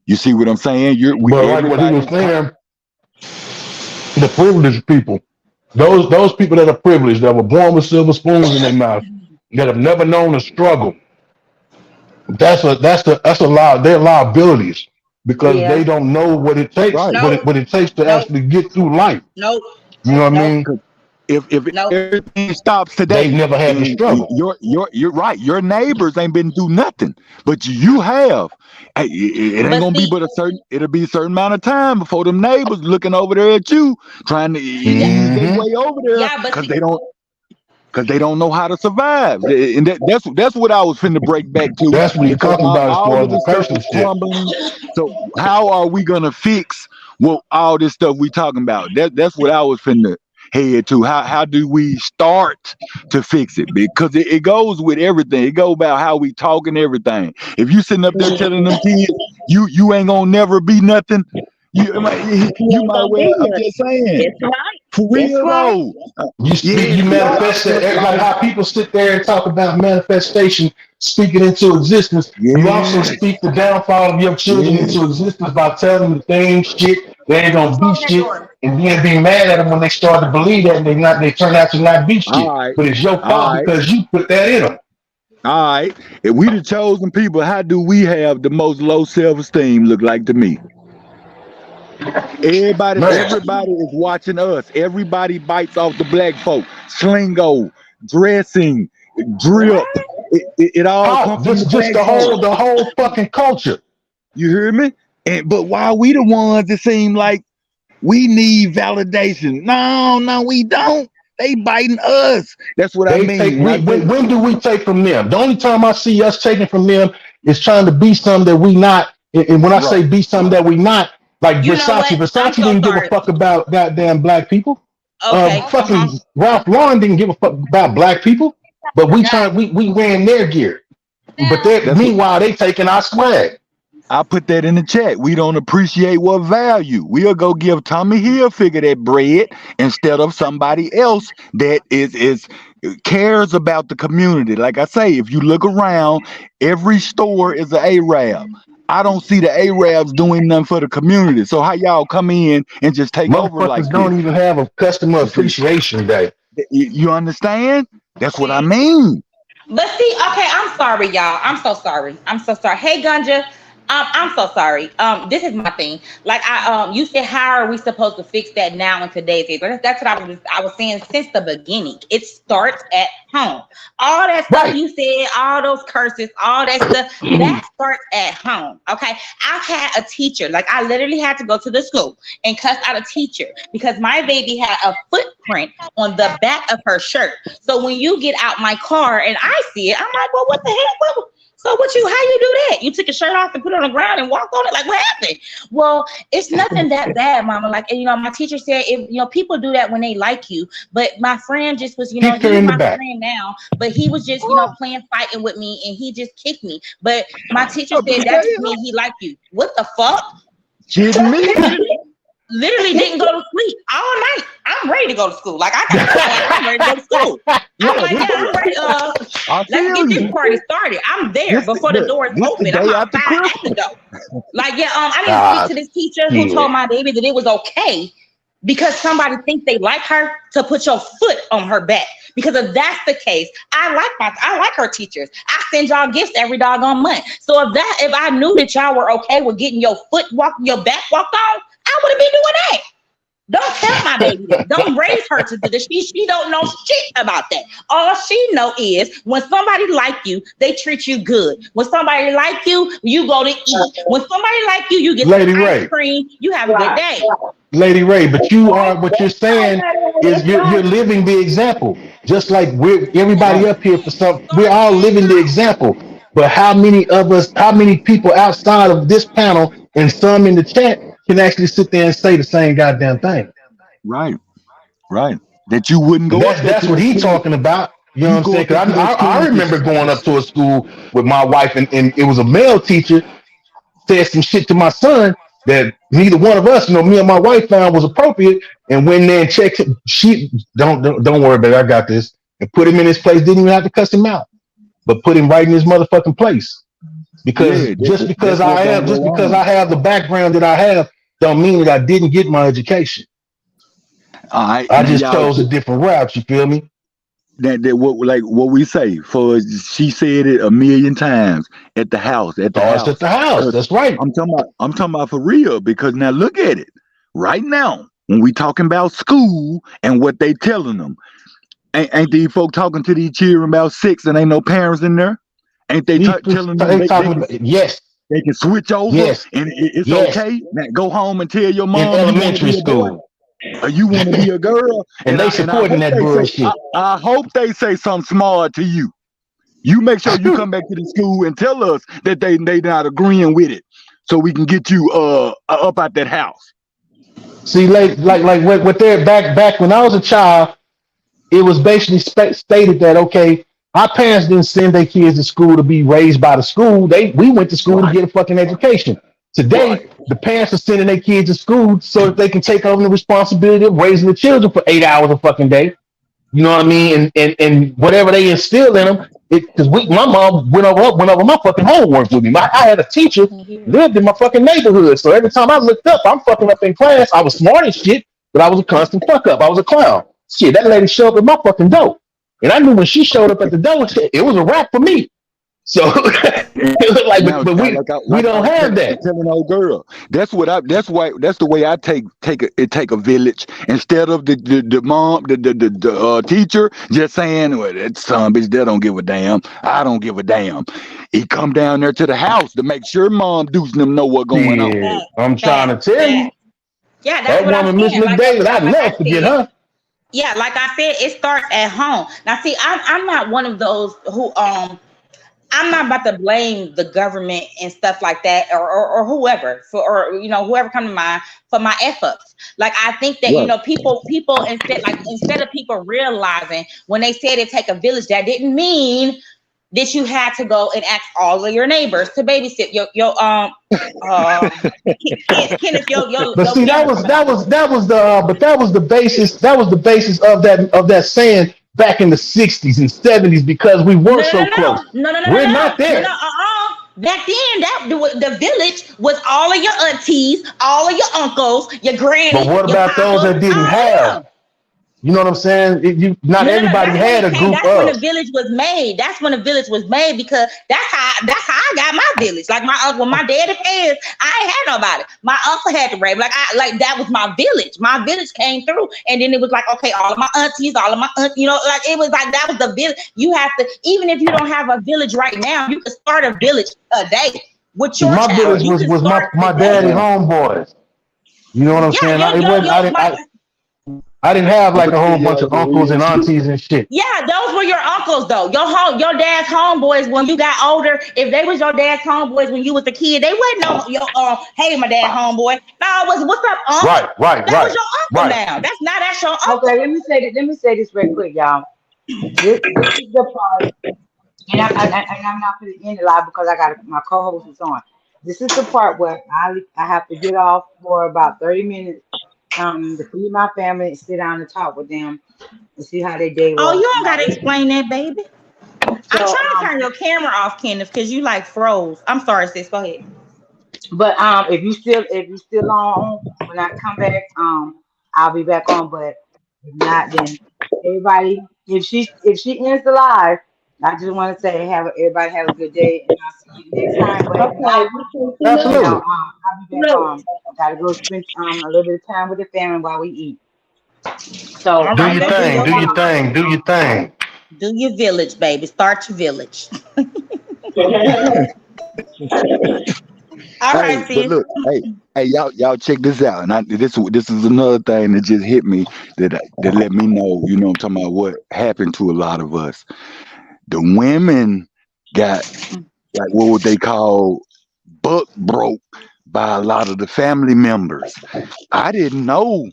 You see what I'm saying? But like what he was Everybody's saying, the privileged people, those people that are privileged, that were born with silver spoons in their mouth, that have never known a struggle. That's a lot. Their liabilities because they Yeah. don't know what it takes, right. Nope. what it takes to Nope. actually get through life. Nope. You know what I Nope. mean? If Nope. everything stops They've today never had to and struggle. you're right, your neighbors ain't been through nothing, but you have. Hey, it ain't But gonna be see, but it'll be a certain amount of time before them neighbors looking over there at you trying to yeah, ease their Hmm. way over there yeah, but because see, they don't. because they don't know how to survive. And that's what I was finna break back to, That's what he's because talking about as all far of as the the stuff person is shit. crumbling. So how are we gonna fix what all this stuff we talking about? That's what I was finna head to. How do we start to fix it? Because it goes with everything. It goes about how we talk and everything. If you sitting up there telling them kids you ain't gonna never be nothing, you You ain't might gonna well. be I'm just nothing. saying, That's right. for That's real right. though. You Yeah, speak, you see, I manifest feel it. Like like, how people sit there and talk about manifestation, speaking into existence. You also yeah, speak the downfall of your children yeah. into existence by telling them that they ain't shit, they ain't gonna be Close that shit, door. and then being mad at them when they start to believe that and they turn out to not be shit. All right, But it's your all fault right, because you put that in them. all right. If we the chosen people, how do we have the most low self-esteem look like to me? Man, Everybody is watching us. Everybody bites off the black folk. Slingo, dressing, drip. What? It all how come from the just black the folk. whole fucking culture. You hear me? But why we the ones that seem like we need validation? No, we don't. They biting us. That's what I They take mean. we when do we take from them? The only time I see us taking from them is trying to be something that we not. And when I Right. say be something that we not, like You know Versace, what? I'm Versace so didn't give a sorry. fuck about goddamn black people. Okay. Fucking Ralph Lauren didn't give a fuck about black people. But we ran their gear. But they That's what meanwhile they taking our swag. I put that in the chat. We don't appreciate what value. We'll go give Tommy Hilfiger that bread instead of somebody else that is cares about the community. Like I say, if you look around, every store is an Arab. I don't see the Arabs doing nothing for the community. So how y'all come in and just take over like Motherfuckers this? don't even have a customer You see, appreciation day. you understand? That's what I mean. But see, okay, I'm sorry, y'all. I'm so sorry. I'm so sorry. Hey, Gunja, I'm so sorry. This is my thing. Like you said, how are we supposed to fix that now in today's age? That's what I was saying since the beginning. It starts at home. All that stuff Right. you said, all those curses, all that stuff, that starts at home. Okay, I've had a teacher. Like I literally had to go to the school and cuss out a teacher because my baby had a footprint on the back of her shirt. So when you get out my car and I see it, I'm like, well, what the hell? So how you do that? You took your shirt off and put it on the ground and walked on it? Like, what happened? Well, it's nothing that bad, mama. Like, my teacher said, if, people do that when they like you, but my friend just was, he's Kicked her in the my back. friend now, but he was just, playing fighting with me and he just kicked me. But my teacher said, that just means he liked you. What the fuck? Kidding me? Literally didn't go to sleep all night. I'm ready to go to school. Like I'm ready to go to school. I'm like, yeah, I'm ready. I Let's feel get this you. party started. I'm there before the door is This open. the I'm day after outside at the Christmas. door. Like, yeah, I need to speak to this teacher who told my baby that it was okay because somebody thinks they like her to put your foot on her back. Because if that's the case, I like her teachers. I send y'all gifts every doggone month. So if I knew that y'all were okay with getting your back walked on, I wouldn't be doing that. Don't tell my baby that. Don't raise her to do this. She don't know shit about that. All she know is when somebody like you, they treat you good. When somebody like you, you go to eat. When somebody like you, you get Lady some Ray. ice cream. You have a good day. Lady Ray, but what you're saying is you're living the example. Just like everybody Right. up here we're all living the example. But how many people outside of this panel and some in the chat can actually sit there and say the same goddamn thing? Right. Right. That you wouldn't And go up there that's to what the he school. talking about. You know what You I'm go saying? up there Because to that I school to remember going up to a school with my wife and it was a male teacher said some shit to my son that neither one of us, me and my wife found was appropriate. And when they checked him, she don't worry about it, I got this. And put him in his place, didn't even have to cuss him out, but put him right in his motherfucking place. Because Yeah, that's what don't go just because I on. have the background that I have, don't mean that I didn't get my education. All right. I Now just y'all chose a different route, you feel me? that what we say for she said it a million times at the house. Starts at the house. Because That's right. I'm talking about for real, because now look at it. Right now, when we talking about school and what they telling them, ain't these folk talking to these children about sex and ain't no parents in there? Ain't they telling them They talking about yes, they can switch over yes, and it's yes. okay? Now go home and tell your In mom you want to elementary be a boy. school. or you want to be a girl, And they and I supporting hope that they say bullshit. I hope they say something smart to you. You make sure you come back to the school and tell us that they not agreeing with it, so we can get you up out that house. See, like what they're back when I was a child, it was basically stated that okay, our parents didn't send their kids to school to be raised by the school. We went to school to Right, get a fucking education. Today, right. the parents are sending their kids to school so that they can take on the responsibility of raising the children for 8 hours a fucking day. You know what I mean? And whatever they instill in them, because my mom went over my fucking homework with me. I had a teacher lived in my fucking neighborhood, so every time I looked up, I'm fucking up in class. I was smart as shit, but I was a constant fuck up. I was a clown. Shit, that lady showed up at my fucking door, and I knew when she showed up at the door, it was a wrap for me. So, it was like, Now, but we I don't was have that. telling old girl, that's the way I take a village, instead of the mom, the teacher just saying, well, that son bitch, they don't give a damn. I don't give a damn. He come down there to the house to make sure mom deuce them know what going on. Shit, Fact, I'm trying fact, to tell fact. you, Yeah, that's that what I'm woman, Miss saying. McDavid, I'd Like I never forget said, her. yeah, like I said, it starts at home. Now, see, I'm not one of those who I'm not about to blame the government and stuff like that, or whoever for, or whoever come to mind for my f ups. Like I think that Right. people instead of people realizing when they said it take a village, that didn't mean that you had to go and ask all of your neighbors to babysit Kenneth, But your see, that camera was coming that on. was that was the but that was the basis of that saying back in the '60s and '70s because we were No, no, so no, close. no, no, no, no, no, We're no, not no, no. there. Back then, the village was all of your aunties, all of your uncles, your But granny, what your about those papa, that didn't all of have? them. You know what I'm saying? Not No, no, no. everybody That's when had it a came. group That's when of. the village was made. That's when the village was made because that's how I got my village. Like my uncle, when my daddy passed, I ain't had nobody. My uncle had to raise. Like that was my village. My village came through, and then it was like, okay, all of my aunties, all of my aunts, like it was like that was the village. You have to, even if you don't have a village right now, you can start a village a day with See, your my child. village Right. You was can was start my today. daddy Right. homeboys. You know what I'm Yeah, saying? It wasn't. I didn't have I'm like gonna a tell whole bunch y'all of the uncles real and shit. aunties and shit. yeah, those were your uncles though. Your dad's homeboys when you got older. If they was your dad's homeboys when you was a kid, they wasn't no hey my dad homeboy. No, it was what's up, unc? Right, right, That was right, your uncle right. now. That's your Okay, uncle. let me say this real quick, y'all. This is the part, and I'm not going to end it live because I got my co-host is on. This is the part where I have to get off for about 30 minutes to feed my family and sit down and talk with them and see how their day Oh, you was and don't all gotta that. explain that, baby. I'm So trying to turn your camera off, Kenneth, because you like froze. I'm sorry, sis. Go ahead. but if you still on when I come back, I'll be back on. But if not, then everybody, if she ends the live, I just want to say everybody have a good day, and I'll see you next time. But if Okay, not, Absolutely. I'll be back on. I gotta go spend a little bit of time with the family while we eat. So All Do right, your well, do thing. your Do your thing. thing. Do your thing. Do your village, baby. Start your village. All Hey, right, but sis. look, hey, y'all check this out. And this is another thing that just hit me, that let me know, I'm talking about what happened to a lot of us. The women got, like, what would they call, buck broke by a lot of the family members. I didn't know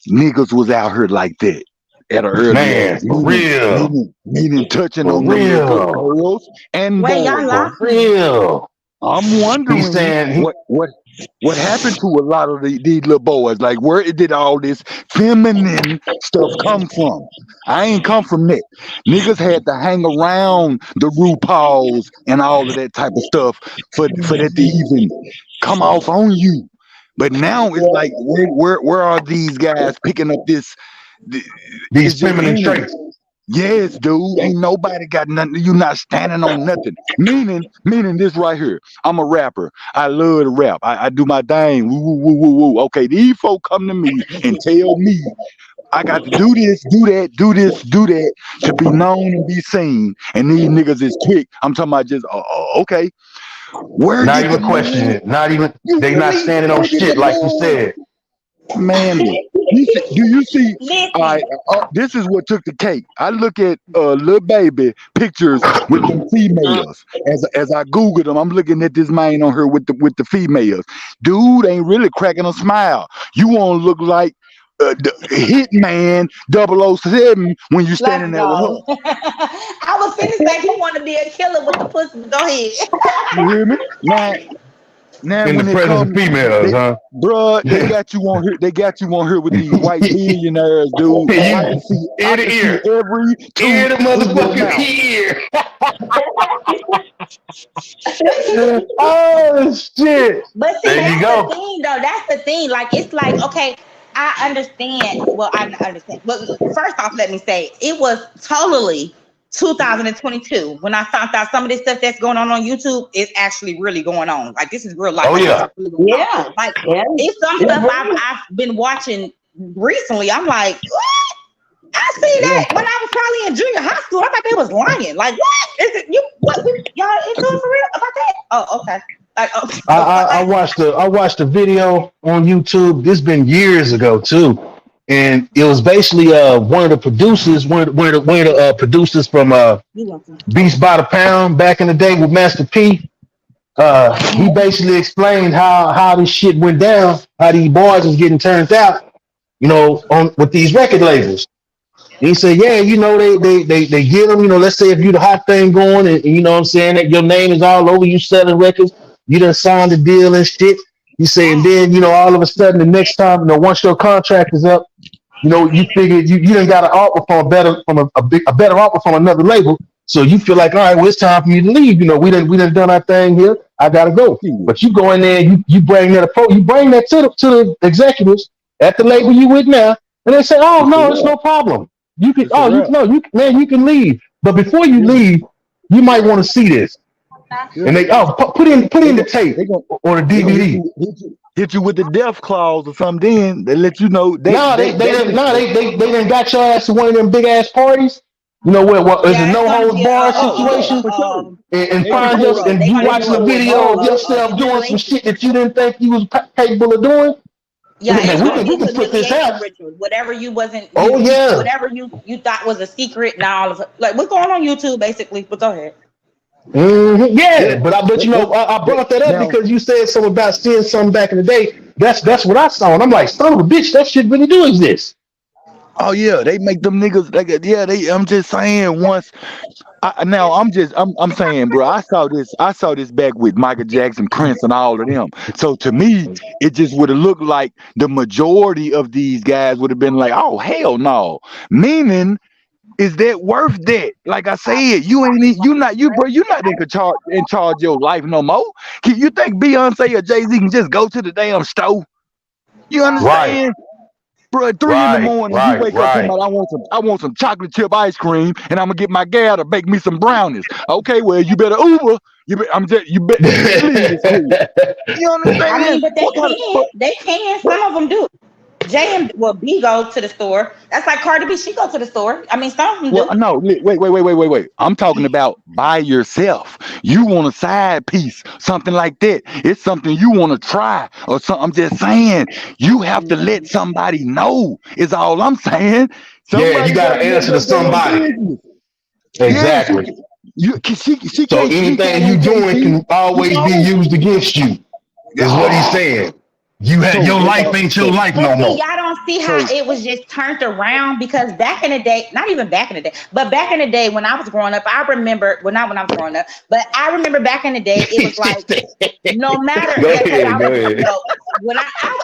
niggas was out here like that at an early age. Man, for real. Meaning touching For on them little real. girls and Wait, y'all boys. For lost me. real. I'm He's wondering saying what happened to a lot of these little boys. Like, where did all this feminine stuff come from? I ain't come from that. Niggas had to hang around the RuPauls and all of that type of stuff for that to even come off on you. But now it's like, where are these guys picking up this? these It's just feminine saying, traits. yes, dude. Ain't nobody got nothing. You not standing on nothing. Meaning this right here. I'm a rapper. I love to rap. I do my thing. Woo, woo, woo, woo, woo. Okay, these folk come to me and tell me I got to do this, do that, do this, do that to be known and be seen. And these niggas is quick. I'm talking about just, okay. Where Not did the even questioning man? it. Not even You they feel not me? standing on Where did shit the like you man? said. Man, look. Do you see? All right, Listen, this is what took the cake. I look at little baby pictures with them females. As I Googled them, I'm looking at this man on her with the females. Dude ain't really cracking a smile. You want to look like the Hitman 007 when you let's standing there with go. her. I was finna say he want to be a killer with the pussy. Go ahead. You hear me? Now In the when it presence of comes, females, they, huh? bruh, they got you on here. They got you on here with these white billionaires, dude. I You can see, ear I to can see ear, every ear tooth to in your motherfucking mouth. ear. Oh shit! But see, There you that's the go. thing, though. That's the thing. Like, it's like, okay, I understand. Well, I understand. But first off, let me say, it was totally 2022 when I found out some of this stuff that's going on YouTube is actually really going on. Like, this is real life. Oh Like, this yeah. is really going on. Yeah. Like, Yeah. it's some It's stuff real. I've been watching recently. I'm like, what? I see Yeah, that when I was probably in junior high school. I thought they was lying. Like, what is it? You what? Y'all into it for real about that? Oh, okay. Like, oh, I like, watched a video on YouTube. This been years ago too, and it was basically one of the producers, one of the producers from you want to? Beast by the Pound back in the day with Master P. He basically explained how this shit went down, how these boys was getting turned out, on with these record labels. And he said, yeah, they get them, let's say if you the hot thing going and you know what I'm saying, that your name is all over, you selling records, you done signed the deal and shit. He said, and then, all of a sudden the next time, once your contract is up, you figured you done got an offer from a better offer from another label. So you feel like, all right, well, it's time for me to leave. We done done our thing here. I gotta go. shit. But you go in there, you bring you bring that to the executives at the label you with now, and they say, oh It's a no, it's wrap. no problem. You can It's a wrap. you can leave. But before you Yeah, leave, you might want to see this. yeah. And they put They in the go, tape they go, or the they gonna DVD. hit you with the death clause or something. Then they let you know No, they done got your ass to one of them big ass parties. Where it's a Yeah, it's no gonna holds be bar yeah, situation, for sure. and They find record us it. and They you about They to watching do a record video all of that. a yourself doing some humiliation. shit that you didn't think you was capable of doing. Yeah, it's Man, gonna be we a can put this humiliation out. ritual. Whatever you wasn't Oh you yeah. whatever you thought was a secret. Now all of it, like what's going on YouTube basically. But go ahead. Yeah, Yeah. but I That- brought that up now, because you said something about seeing something back in the day. That's what I saw, and I'm like, son of a bitch, that shit really do exist. oh yeah, they make them niggas like yeah. I'm just saying once. Now I'm saying, bro. I saw this back with Michael Jackson, Prince, and all of them. So to me, it just would have looked like the majority of these guys would have been like, oh hell no. Meaning, is that worth that? Like I said, you're not in charge of your life no more. You think Beyonce or Jay Z can just go to the damn store? You Right, understand? Bro, at 3 in the right, morning, you right, wake up talking right. about I want some chocolate chip ice cream, and I'm gonna get my gal to bake me some brownies. Okay, well you better Uber. You better leave this food. You I understand? mean, but What kind of they can. what? Some of them do. J and well, B go to the store. That's like Cardi B. She go to the store. I mean, some of them Well, do. no, wait. I'm talking about by yourself. You want a side piece, something like that. It's something you want to try or something. I'm just saying, you have to let somebody know. Is all I'm saying. Yeah, you Somebody got got to to know answer to your damn somebody. business. Yeah, Exactly. she So can't speak anything on you doing JT. can always be No. used against you, is what he's Oh, saying. Your so that's life all. ain't your So life But no see, more. y'all don't see how so it was just turned around because back in the day, not even back in the day, but back in the day when I was growing up, I remember, well, not when I was growing up, but I remember back in the day, it was like, no matter, Go yeah, because I ahead, go was, ahead. when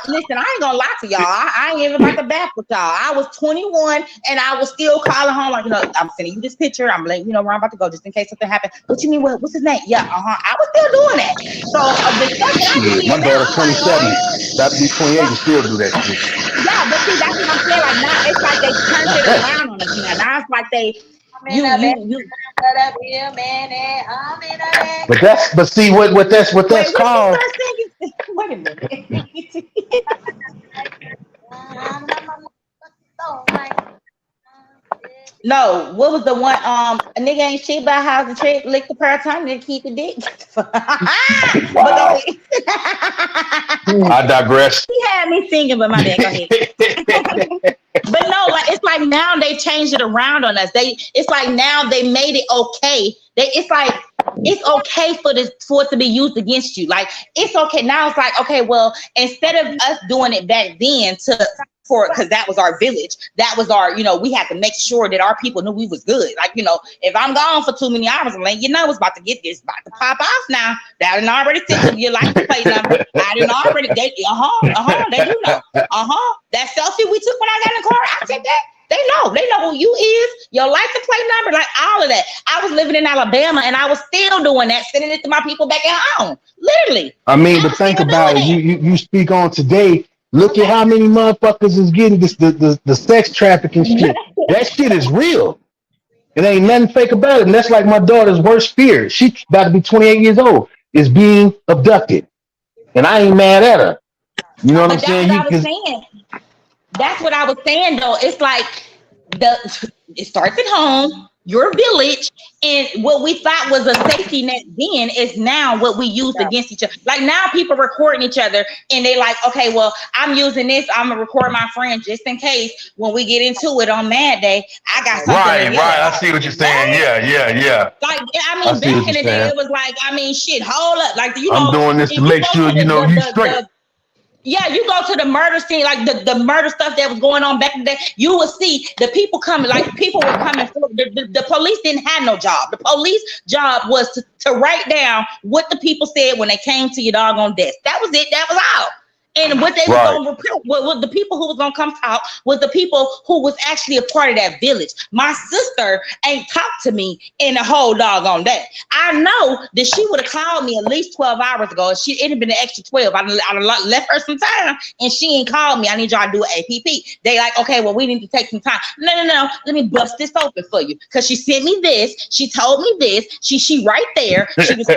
listen, I ain't gonna lie to y'all. I ain't even about to back with y'all. I was 21 and I was still calling home, like, I'm sending you this picture. I'm letting you know where I'm about to go just in case something happened. What you mean, what's his name? Yeah, I was still doing that. So the stuff that I'm Shit, my seeing now, daughter's I'm like, 27, about to be 28 what? and still do that shit. Yeah, but see, that's what I'm saying. Like now, it's like they turned it around on us now. Now it's like you. But see what that's Wait, what she called. start singing? Wait a minute. No, what was the one? A nigga ain't shit by house and trick, lick the per time, and keep the dick. But go Wow. ahead. I digress. He had me singing, but my bad. Go ahead. But no, like it's like now they changed it around on us. It's like now they made it okay. It's like it's okay for it to be used against you. Like it's okay now. It's like okay, well, instead of us doing it back then because that was our village, that was our, we had to make sure that our people knew we was good. Like, if I'm gone for too many hours, I'm like, it's about to pop off now. That didn't already sent to your license plate number. I didn't already, they do know. That selfie we took when I got in the car, I said that. They know who you is, your license plate number, like all of that. I was living in Alabama and I was still doing that, sending it to my people back at home. Literally. I mean, but think about it. You speak on today. Look at how many motherfuckers is getting the sex trafficking shit. That shit is real. It ain't nothing fake about it. And that's like my daughter's worst fear. She's about to be 28 years old, is being abducted. And I ain't mad at her. You know what I'm saying? That's what I was saying though. It's like it starts at home, your village, and what we thought was a safety net then is now what we use against each other. Like now people recording each other and they like, okay, well, I'm using this, I'm gonna record my friend just in case when we get into it on Mad Day, I got something. Right. I see what you're saying. Yeah. Like, back in the day, it was like, shit, hold up. Like, I'm doing this to make sure you straight. Yeah, you go to the murder scene, like the murder stuff that was going on back in the day, you will see the people coming, like people were coming forward. The police didn't have no job. The police job was to write down what the people said when they came to your doggone desk. That was it. That was all. And what they were going to report, what the people who was going to come out was the people who was actually a part of that village. My sister ain't talked to me in the whole doggone day. I know that she would have called me at least 12 hours ago. It'd have been an extra 12. I left her some time and she ain't called me. I need y'all to do an APP. They like, okay, well, we need to take some time. No. Let me bust this open for you. Because she sent me this. She told me this. She right there. She was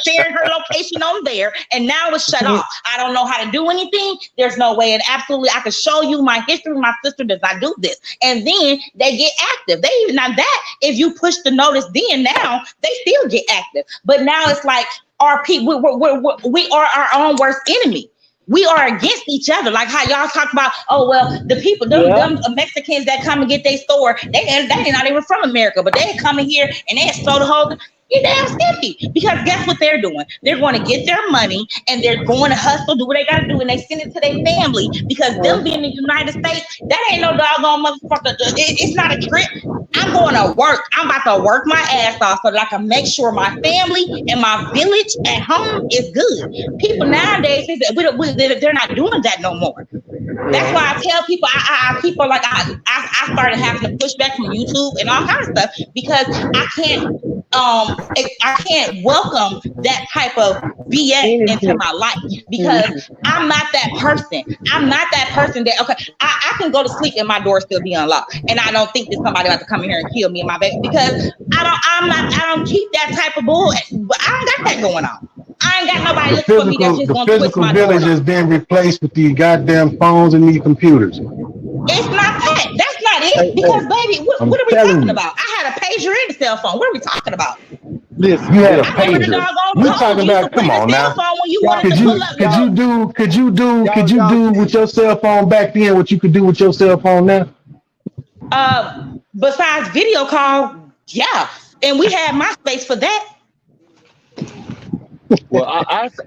sharing her location on there. And now it's shut off. I don't know how to do anything. There's no way. And absolutely, I can show you my history. My sister does not do this. And then they get active. They even not that. If you push the notice, then now they still get active. But now it's like our people. We are our own worst enemy. We are against each other. Like how y'all talk about, oh, well, the people, them Mexicans that come and get their store, they not even from America, but they come in here and they stole the whole. You're damn skippy. Because guess what they're doing? They're going to get their money and they're going to hustle, do what they got to do, and they send it to their family because them being in the United States, that ain't no doggone motherfucker. It's not a trip. I'm going to work. I'm about to work my ass off so that I can make sure my family and my village at home is good. People nowadays, they're not doing that no more. That's why I tell people, I started having to push back from YouTube and all kinds of stuff because I can't welcome that type of BS into my life because I'm not that person. I'm not that person that, okay, I can go to sleep and my door still be unlocked. And I don't think that somebody about to come in here and kill me in my bed because I don't keep that type of bull. I don't got that going on. I ain't got nobody looking for me that's just going to twist my door. The physical village has been replaced with these goddamn phones and these computers. It's not that. That's not it. Because, baby, what are we talking about? I had a pager and a cell phone. What are we talking about? Listen, you had a pager. You talking about? Come on now. Could you do with your cell phone back then what you could do with your cell phone now? Besides video call, yeah, and we had MySpace for that. Well,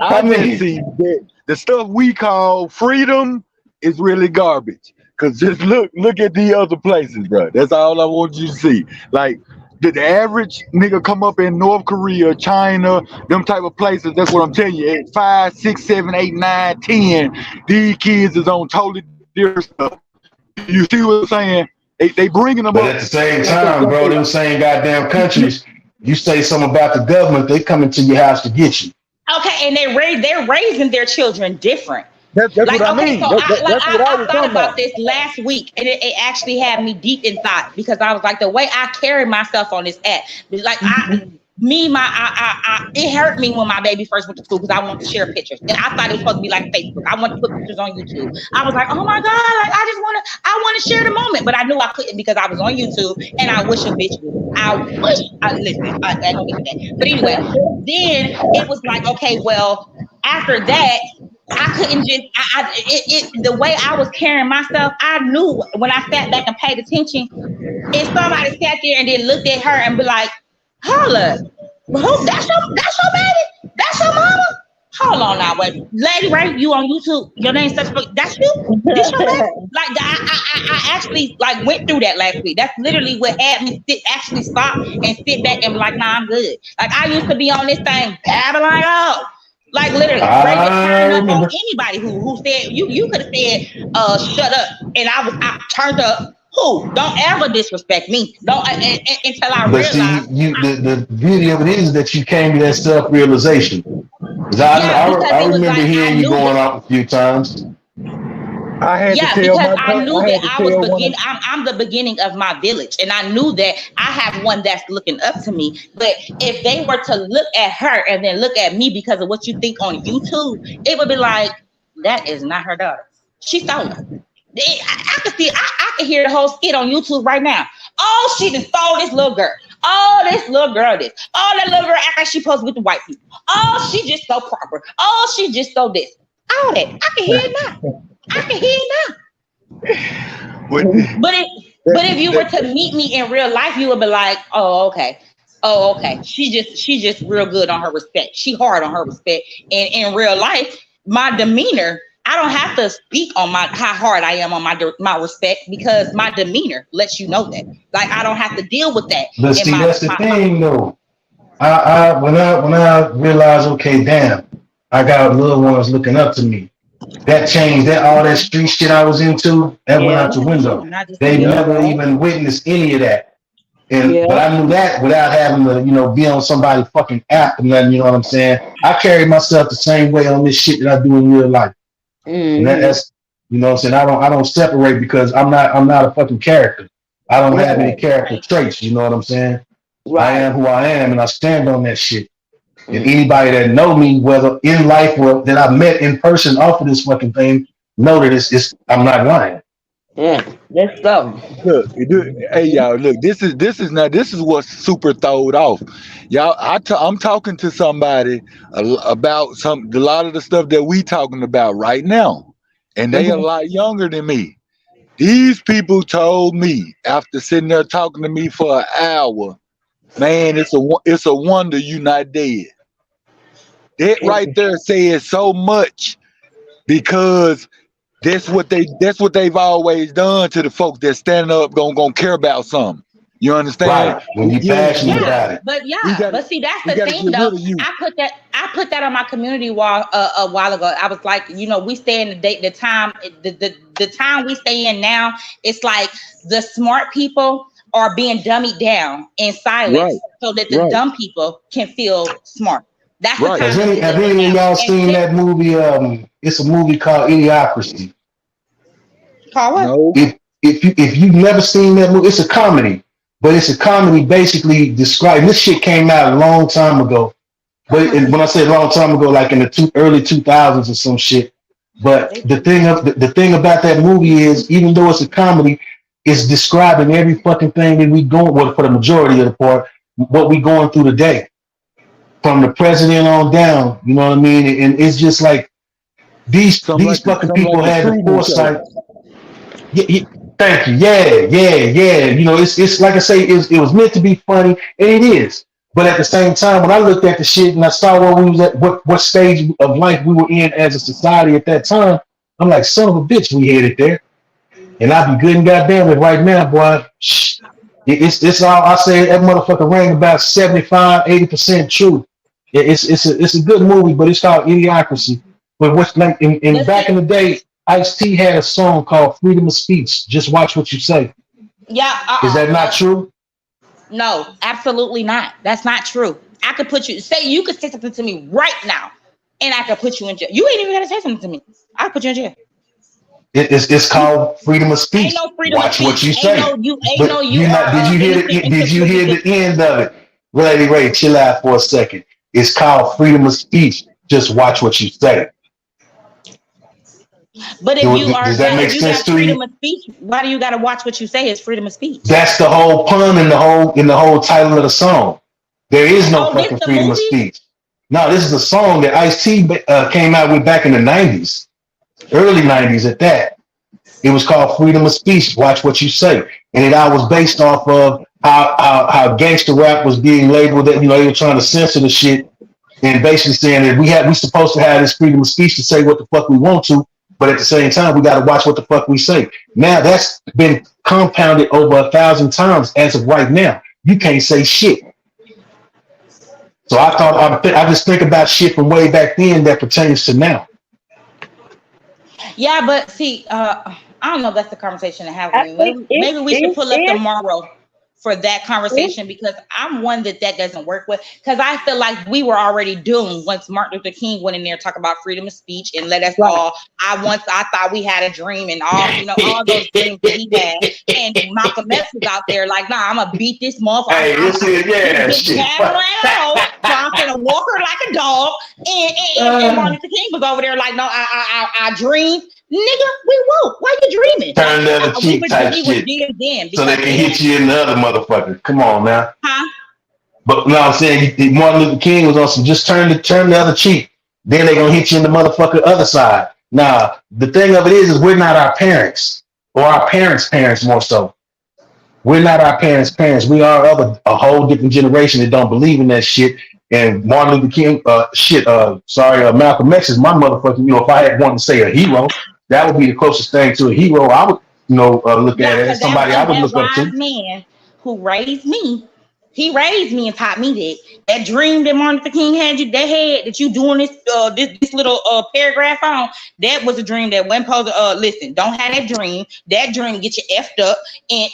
I mean, see that the stuff we call freedom is really garbage. Cause just look at the other places, bro. That's all I want you to see. Like the average nigga come up in North Korea, China, them type of places. That's what I'm telling you. At 5, 6, 7, 8, 9, 10, these kids is on totally different stuff. You see what I'm saying? They bringing them but up. At the same time, bro, them same goddamn countries. You say something about the government, they coming to your house to get you. Okay, and they're raising their children different. That's like, what I mean. So I thought about this last week, and it actually had me deep in thought because I was like, the way I carry myself on this app, like it hurt me when my baby first went to school because I wanted to share pictures. And I thought it was supposed to be like Facebook. I wanted to put pictures on YouTube. I was like, oh my God, like I want to share the moment. But I knew I couldn't because I was on YouTube and I wish a bitch would. Listen, I ain't gonna get to that. But anyway, then it was like, okay, well, after that, I couldn't just, the way I was carrying myself, I knew when I sat back and paid attention, if somebody sat there and then looked at her and be like, holla, who, that's your baby? That's your mama? Hold on now, wait. Lady Ray, you on YouTube? Your name's such, that's you? This your baby? Like, I actually like went through that last week. That's literally what had me actually stop and sit back and be like, nah, I'm good. Like, I used to be on this thing, babbling out. Like literally, ready to turn up on anybody who said you could have said shut up, and I turned up. Who? Don't ever disrespect me. Don't until I realize. See, the beauty of it is that you came to that self-realization. I remember like, hearing you going out a few times. I had to tell because I knew that I was beginning. I'm the beginning of my village, and I knew that I have one that's looking up to me. But if they were to look at her and then look at me because of what you think on YouTube, it would be like, that is not her daughter. She stole her. I could see. I could hear the whole skit on YouTube right now. Oh, she just stole this little girl. Oh, this little girl this. Oh, that little girl act like she posed with the white people. Oh, she just so proper. Oh, she just so this. All that. I can hear it now. I can hear it now. But if you were to meet me in real life, you would be like, oh, okay. Oh, okay. She just real good on her respect. She hard on her respect. And in real life, my demeanor, I don't have to speak on how hard I am on my respect because my demeanor lets you know that. Like I don't have to deal with that. But see, that's the thing, though. When I realized, okay, damn, I got little ones looking up to me. That changed all that street shit I was into. That went out the window. They never even witnessed any of that. But I knew that without having to, be on somebody's fucking app and nothing. You know what I'm saying? I carry myself the same way on this shit that I do in real life. And that's, you know what I'm saying? I don't separate because I'm not a fucking character. I don't have any character traits. You know what I'm saying? Right. I am who I am, and I stand on that shit. And anybody that know me, whether in life or that I met in person off of this fucking thing, know that I'm not lying. Yeah, let's go. Look, hey y'all, look, this is what's super throwed off. Y'all, I'm talking to somebody about a lot of the stuff that we talking about right now, and they a lot younger than me. These people told me after sitting there talking to me for an hour, man, it's a wonder you're not dead. That right there says so much because that's what they've always done to the folks that stand up gonna care about something. You understand? Right. When you passionate about it. But see, that's the thing though. I put that on my community wall a while ago. I was like, we stay in the time we stay in now. It's like the smart people are being dummied down in silence so that the dumb people can feel smart. That's the time. Have any of y'all seen that movie? It's a movie called Idiocracy. Call what? No. If you've never seen that movie, it's a comedy. But it's a comedy basically describing, this shit came out a long time ago. But when I say a long time ago, like in the early 2000s or some shit. But the thing about that movie is, even though it's a comedy, it's describing every fucking thing that we for the majority of the part, what we going through today. From the president on down, you know what I mean? And it's just like these fucking people had the foresight. Thank you. Yeah. It's like I say, it was meant to be funny, and it is. But at the same time, when I looked at the shit and I saw where we was at, what stage of life we were in as a society at that time, I'm like, son of a bitch, we headed there. And I'd be good and goddamn it right now, boy. It's all I say. That motherfucker rang about 75, 80% true. It's a good movie, but it's called Idiocracy. But what's like in back in the day, Ice-T had a song called Freedom of Speech. Just watch what you say. Yeah. Is that not true? No, absolutely not. That's not true. I could you could say something to me right now, and I could put you in jail. You ain't even gotta say something to me. I'll put you in jail. It's called freedom of speech. Ain't no freedom Watch of what you speech. say. Did you hear the end of it? Lady Ray, chill out for a second. It's called freedom of speech. Just watch what you say. But Does that make if you sense got to you? freedom of speech, why do you got to watch what you say? It's freedom of speech. That's the whole pun in the whole title of the song. There is no Oh, this fucking the freedom of movie? speech. No, this is a song that Ice-T came out with back in the 90s, early 90s at that. It was called Freedom of Speech. Watch what you say, and it all was based off of how gangster rap was being labeled. That they were trying to censor the shit, and basically saying that we supposed to have this freedom of speech to say what the fuck we want to, but at the same time we got to watch what the fuck we say. Now that's been compounded over 1,000 times as of right now. You can't say shit. So I just think about shit from way back then that pertains to now. Yeah, but see, I don't know if that's the conversation to have. I think Maybe we should pull up it's tomorrow for that conversation, because I'm one that doesn't work with, because I feel like we were already doomed once Martin Luther King went in there talk about freedom of speech and let us right. all. I thought we had a dream and all those dreams that he had, and Malcolm X was out there like, nah, I'm gonna beat this motherfucker. Hey, this is shit. So I'm gonna walk her like a dog, and Martin Luther King was over there like, no, I dreamed. Nigga, we won't. Why you dreaming? Turn the other cheek type shit. So they can hit you in the other motherfucker. Come on now. Huh? But no, I'm saying Martin Luther King was on some just turn the other cheek. Then they gonna hit you in the motherfucker other side. Nah, the thing of it is we're not our parents. Or our parents' parents more so. We're not our parents' parents. We are of a whole different generation that don't believe in that shit. And Martin Luther King, Malcolm X is my motherfucking, if I had wanted to say a hero, that would be the closest thing to a hero I would, look at it as somebody I would look up to. That man who raised me, he raised me and taught me that dream that Martin Luther King had that you doing this little paragraph on, that was a dream that wasn't supposed to, listen, don't have that dream. That dream get you effed up. And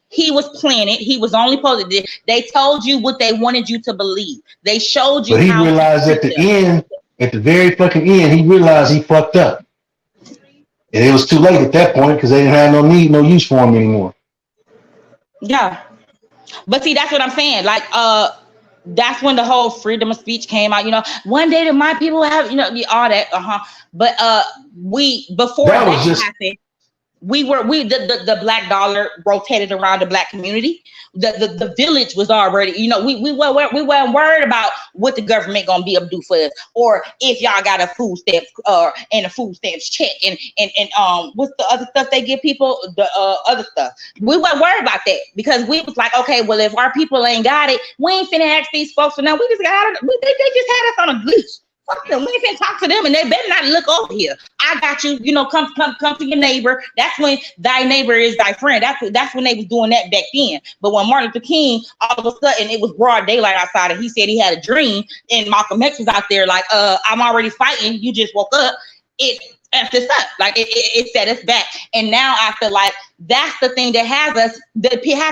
he was planning. He was only supposed to, they told you what they wanted you to believe. They showed you. But he realized at the very fucking end, he realized he fucked up. And it was too late at that point because they didn't have no use for him anymore. Yeah. But see, that's what I'm saying. Like, that's when the whole freedom of speech came out. One day that my people have, all that. But before that happened, the black dollar rotated around the black community. The village was already, we weren't worried about what the government gonna be able to do for us, or if y'all got a food stamps and a food stamps check and what's the other stuff they give people, the other stuff. We weren't worried about that because we was like, okay, well, if our people ain't got it, we ain't finna ask these folks for now. We just got it. They just had us on a leash. Fuck them. We ain't finna talk to them, and they better not look over here. I got you. Come to your neighbor. That's when thy neighbor is thy friend. That's when they was doing that back then. But when Martin Luther King, all of a sudden it was broad daylight outside, and he said he had a dream, and Malcolm X was out there like, I'm already fighting. You just woke up. It effed us up. Like it set us back. And now I feel like that's the thing that has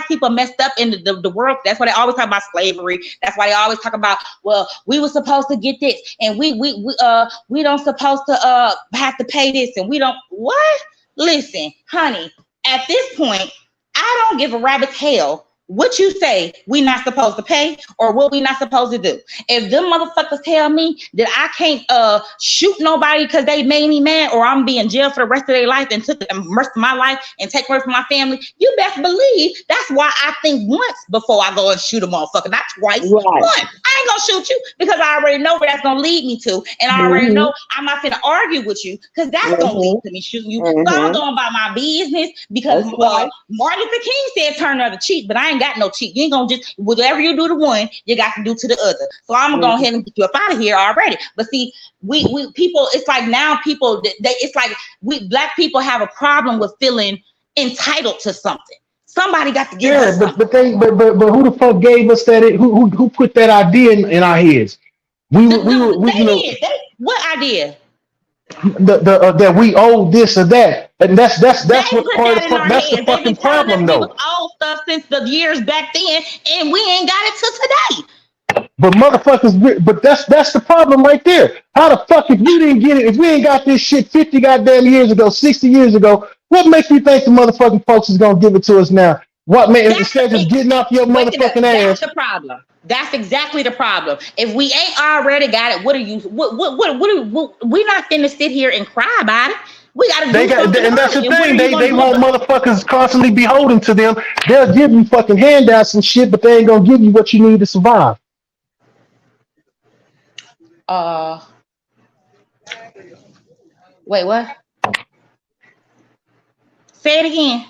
people messed up in the world. That's why they always talk about slavery. That's why they always talk about, well, we were supposed to get this, and we don't supposed to have to pay this, and we don't what? Listen, honey, at this point, I don't give a rabbit's hell what you say we not supposed to pay or what we not supposed to do. If them motherfuckers tell me that I can't shoot nobody because they made me mad, or I'm being in jail for the rest of their life and took the rest of my life and take away from my family, you best believe that's why I think once before I go and shoot a motherfucker, not twice. Right. Once. I ain't gonna shoot you because I already know where that's gonna lead me to, and I already know I'm not gonna argue with you because that's gonna lead to me shooting you. So I'm going about my business because Martin Luther King said turn the other cheek, but I ain't got no cheek. You ain't gonna just whatever you do to one, you got to do to the other. So I'm gonna go ahead and get you up out of here already. But see, we people, it's like now people it's like we black people have a problem with feeling entitled to something. Somebody got to give us something. But who the fuck gave us that? Who put that idea in our heads? What idea? That we owe this or that, and that's what part of that's the fucking problem though. We was old stuff since the years back then, and we ain't got it till today. But motherfuckers, but that's the problem right there. How the fuck if you didn't get it, if we ain't got this shit 50 goddamn years ago, 60 years ago, what makes you think the motherfucking folks is gonna give it to us now? What man? That's Instead of the just getting off your wait a minute. motherfucking That's ass, the problem. That's exactly the problem. If we ain't already got it, what are you? We're not finna sit here and cry about it. We got to they do got, something and about that's it. the And what are thing. you gonna They do want about motherfuckers constantly beholden to them. They'll give you fucking handouts and shit, but they ain't gonna give you what you need to survive. it? Wait, what? Say it again.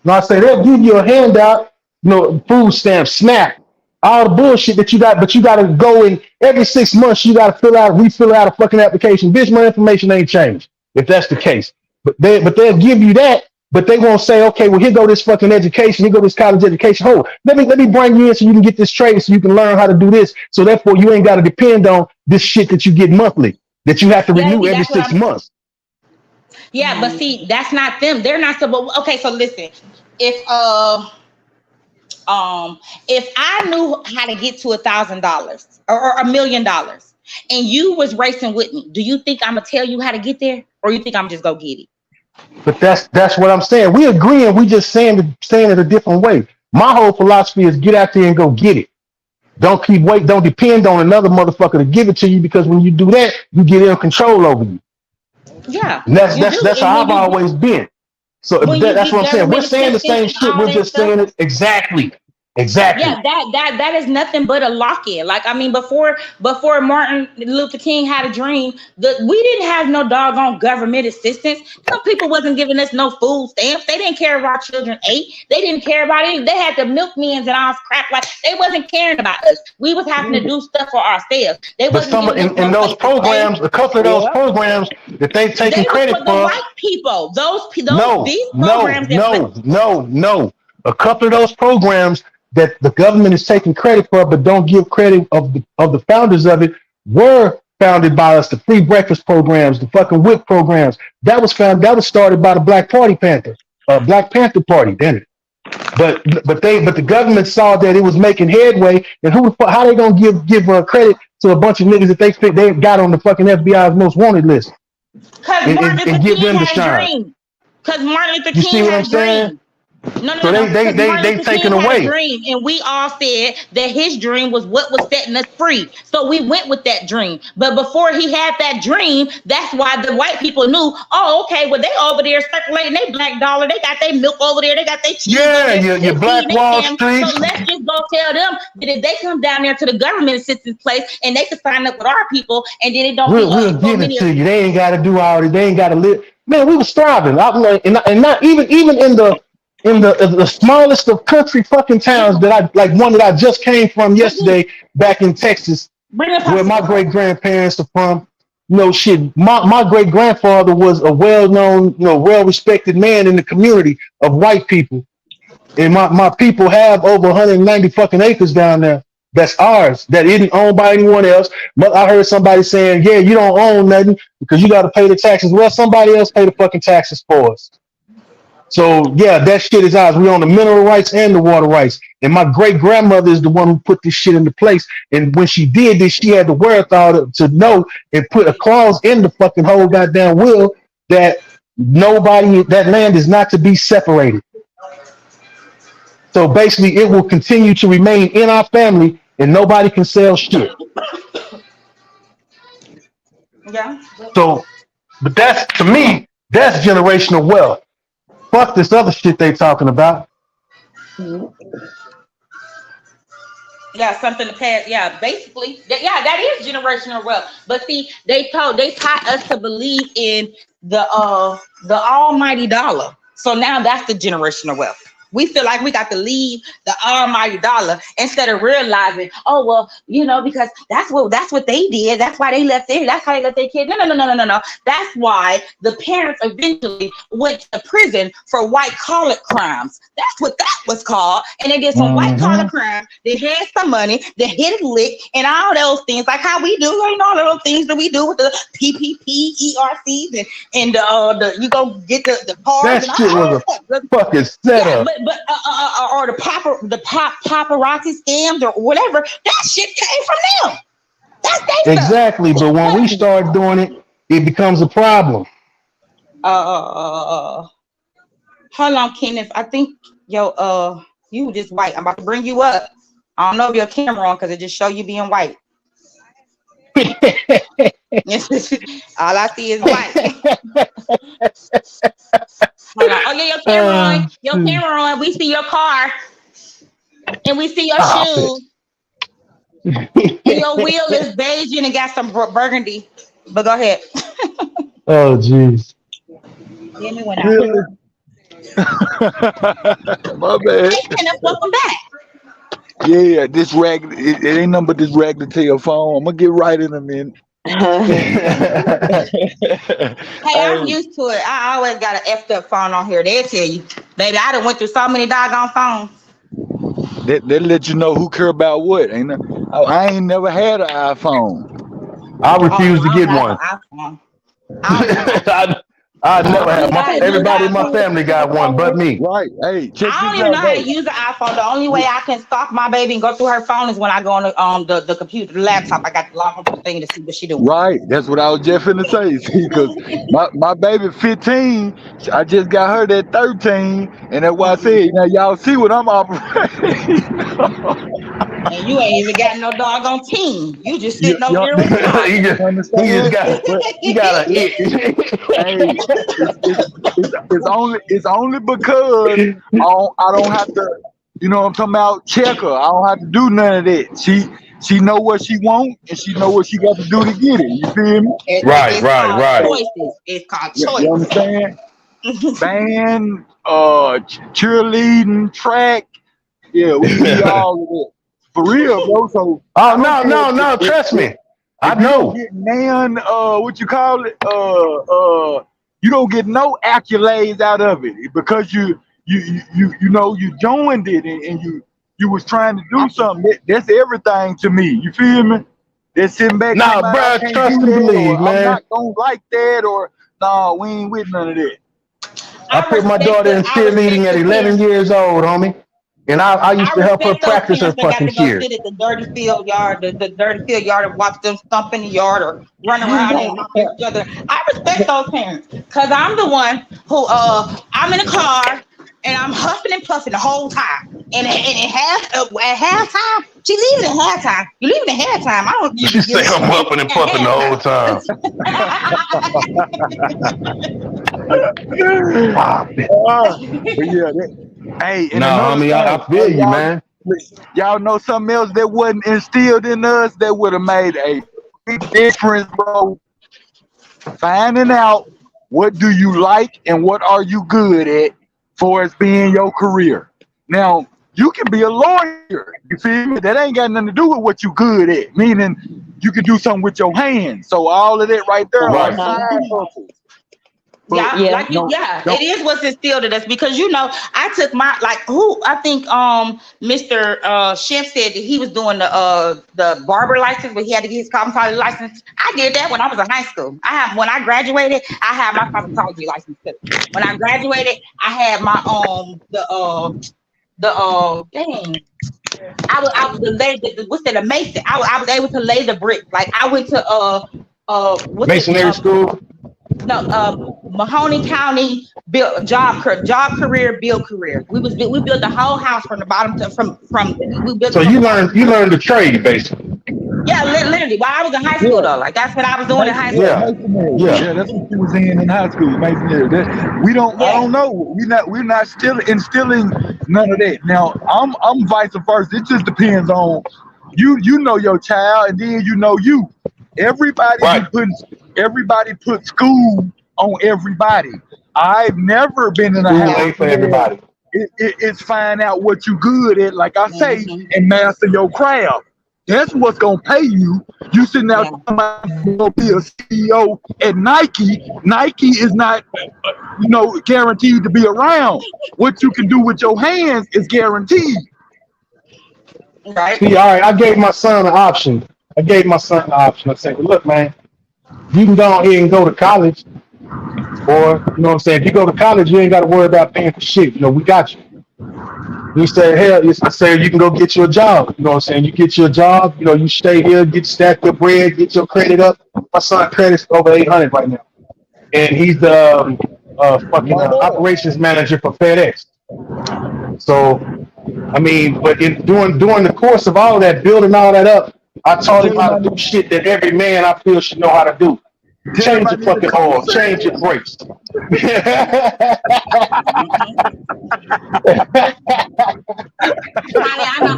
No, I say they'll give you a handout, food stamps, SNAP, all the bullshit that you got, but you gotta go in every 6 months. You gotta refill out a fucking application. Bitch, my information ain't changed if that's the case. But they'll give you that, but they won't say, okay, well here go this fucking education, here go this college education. Hold, let me bring you in so you can get this trade, so you can learn how to do this. So therefore, you ain't got to depend on this shit that you get monthly, that you have to Yeah, renew see, every that's what six I'm. months. Yeah, but see, that's not them. They're not supposed. Okay, so listen. If if I knew how to get to $1,000 or $1,000,000, and you was racing with me, do you think I'm gonna tell you how to get there, or you think I'm just gonna get it? But that's what I'm saying. We agree, and we just saying it a different way. My whole philosophy is get out there and go get it. Don't keep wait. Don't depend on another motherfucker to give it to you, because when you do that, you get in control over you. Yeah, And that's you that's do. that's And how I've always been. So when you that's get what I'm saying. We're government saying the assistance same and shit. all We're that just stuff. saying it exactly. Exactly. Yeah, that is nothing but a lock-in. Like, I mean, before Martin Luther King had a dream, we didn't have no doggone government assistance. Some people wasn't giving us no food stamps. They didn't care if our children ate. They didn't care about it. They had the milkmans and all crap. Like, they wasn't caring about us. We was having to do stuff for ourselves. They But wasn't some giving us in no those place to stay. programs, a couple of those Yeah. programs that they've They taken was credit for the for. white people. No, These no, programs that no, no, no. A couple of those programs that the government is taking credit for, but don't give credit of the founders of it, were founded by us. The free breakfast programs, the fucking WIC programs. That was started by the Black Panther Party, then. But the government saw that it was making headway, and how they gonna give credit to a bunch of niggas that they got on the fucking FBI's most wanted list, because and, Martin and, Luther and give King them the had a shine. dream. Because Martin Luther You see King what I'm had a saying? dream. No, no, So no, no. Because Martin they Luther taken King had a away. dream, and we all said that his dream was what was setting us free. So we went with that dream. But before he had that dream, that's why the white people knew. Oh, okay. Well, they over there circulating their black dollar. They got their milk over there. They got their cheese over Yeah, there. your They Black feeding their Wall family. So Streets. let's just go tell them that if they come down there to the government assistance place and they can sign up with our people, and then it don't be We'll so give it many. to you. They ain't got to do all this. They ain't got to live. Man, we was thriving. And not even in the smallest of country fucking towns that I like, one that I just came from yesterday back in Texas, Bring a where my popsicle. great grandparents are from. Shit. My great grandfather was a well known, well respected man in the community of white people. And my people have over 190 fucking acres down there. That's ours. That isn't owned by anyone else. But I heard somebody saying, "Yeah, you don't own nothing because you got to pay the taxes." Well, somebody else pay the fucking taxes for us. So yeah, that shit is ours. We own the mineral rights and the water rights. And my great grandmother is the one who put this shit into place. And when she did this, she had the wherewithal to know and put a clause in the fucking whole goddamn will that that land is not to be separated. So basically, it will continue to remain in our family, and nobody can sell shit. Yeah. So, but that's, to me, that's generational wealth. Fuck this other shit they talking about. Yeah, something to pass. Yeah, basically, that is generational wealth. But see, they taught us to believe in the almighty dollar. So now that's the generational wealth. We feel like we got to leave the almighty dollar instead of realizing, oh well, because that's what they did. That's why they left there. That's how they left their kids. No, no, no, no, no, no, no. That's why the parents eventually went to prison for white collar crimes. That's what that was called. And they did some white collar crimes. They had some money. They hit a lick and all those things, like how we do, all those things that we do with the PPP, ERCs, and the you go get the That cards and shit was all a that stuff. fucking Yeah, setup. but or the paparazzi scams or whatever, that shit came from them. That's their stuff. Exactly. But when we start doing it, it becomes a problem. Hold on, Kenneth. I think Yo, you just white. I'm about to bring you up. I don't know if your camera on because it just show you being white. All I see is white. Hold on. Oh yeah, your camera on. Your camera on. We see your car, and we see your Stop it. shoes, and your wheel is beige and it got some burgundy. But go ahead. Oh, jeez. Yeah, me went out. Really? My bad. Hey, Kenneth, welcome back. Yeah, this rag, it ain't nothing but this rag to your phone. I'm gonna get right in a minute. Hey, I'm used to it. I always got an effed up phone on here. They'll tell you, baby, I done went through so many doggone phones. They let you know who care about what. Ain't it? I ain't never had an iPhone. I Oh, refuse to I get don't one. have an iPhone. I don't even I never know have. how to use Everybody in my iPhone. family got one, but me. Right. Hey, check I don't this even know out how to though. use the iPhone. The only way I can stalk my baby and go through her phone is when I go on the computer, the laptop. I got to log onto the thing to see what she doing. Right. That's what I was just finna say. See, because my baby 15, I just got her at 13, and that's why I said, now y'all see what I'm operating. And you ain't even got no doggone team. You just you, sitting over you, there with he Tanya. just you understand? But got a hey, it's only because I don't have to, you know what I'm talking about, check her. I don't have to do none of that. She know what she want and she know what she got to do to get it. You feel me? Right, It's right, called right. choices. It's called You choice. understand? Band, cheerleading, track. Yeah, we all of it. For real, bro. So Oh I don't no, care no, no! Trust me, I if you don't know. get nan what you call it, you don't get no accolades out of it because you know you joined it and you was trying to do something. That's everything to me. You feel me? They're sitting back talking Nah, about I bruh, can't trust do and that or believe, I'm man. not gonna like that or nah, we ain't with none of that. I put my daughter in I respect cheerleading at the 11 parents. years old, homie, and I used I to help her respect those practice her parents that got fucking to go cheer. sit at the dirty field yard, the dirty field yard, and watch them stump in the yard or run around and mop each other. I respect those parents because I'm the one who I'm in a car and I'm huffing and puffing the whole time. And at halftime, she leaving at halftime. You leaving at halftime. I don't She even give say a I'm shit huffing and at puffing the whole time. Stop it. But yeah, hey, and Nah, another homie, I thing, feel you, man. y'all know something else that wasn't instilled in us that would have made a big difference, bro. Finding out what do you like and what are you good at for as being your career. Now, you can be a lawyer, you feel me? That ain't got nothing to do with what you good at, meaning you can do something with your hands. So all of that right there are Right. side hustles. But Yeah, Yeah. like you, yeah, it don't is what's instilled in us because I took my who I think Mr. Chef said that he was doing the barber license, but he had to get his cosmetology license. I did that when I was in high school. When I graduated, I had my cosmetology license too. When I graduated, I had my dang. I was the lady, what's that, a mason. I was able to lay the bricks. Like I went to what's it Masonry school. no, Mahoney County built job career, build career. We built the whole house from the bottom to from we built So it from the bottom. you learned the trade, basically. Yeah, literally. While I was in high school yeah, though, like that's what I was doing in high yeah, school. Yeah, masonry. yeah. Yeah, that's what she was in high school, masonry. I Yeah, don't know. We're not still instilling none of that. Now, I'm vice versa. It just depends on you know your child, and then you know you. Right. Everybody put school on everybody. I've never been in a School house yeah. ain't for where everybody. it's find out what you good at, like I say, Hmm. and master your craft. That's what's gonna pay you. You sitting out Yeah. talking about you gonna be a CEO at Nike. Nike is not, guaranteed to be around. What you can do with your hands is guaranteed. Right. See, all right, I gave my son an option. I said, well, look, man, you can go ahead and go to college, or you know what I'm saying. If you go to college, you ain't got to worry about paying for shit. You know, we got you. He said, hell, I said, you can go get you a job. You know what I'm saying? You get you a job, you know, you stay here, get stack your bread, get your credit up. My son credit's over 800 right now. And he's the fucking My boy. operations manager for FedEx. So I mean, but during the course of all that, building all that up, I taught Tell him him how I to do need, shit that every man I feel should know how to do. tell him Change I your need to fucking oil, co-sign. change your brakes. Holly, I know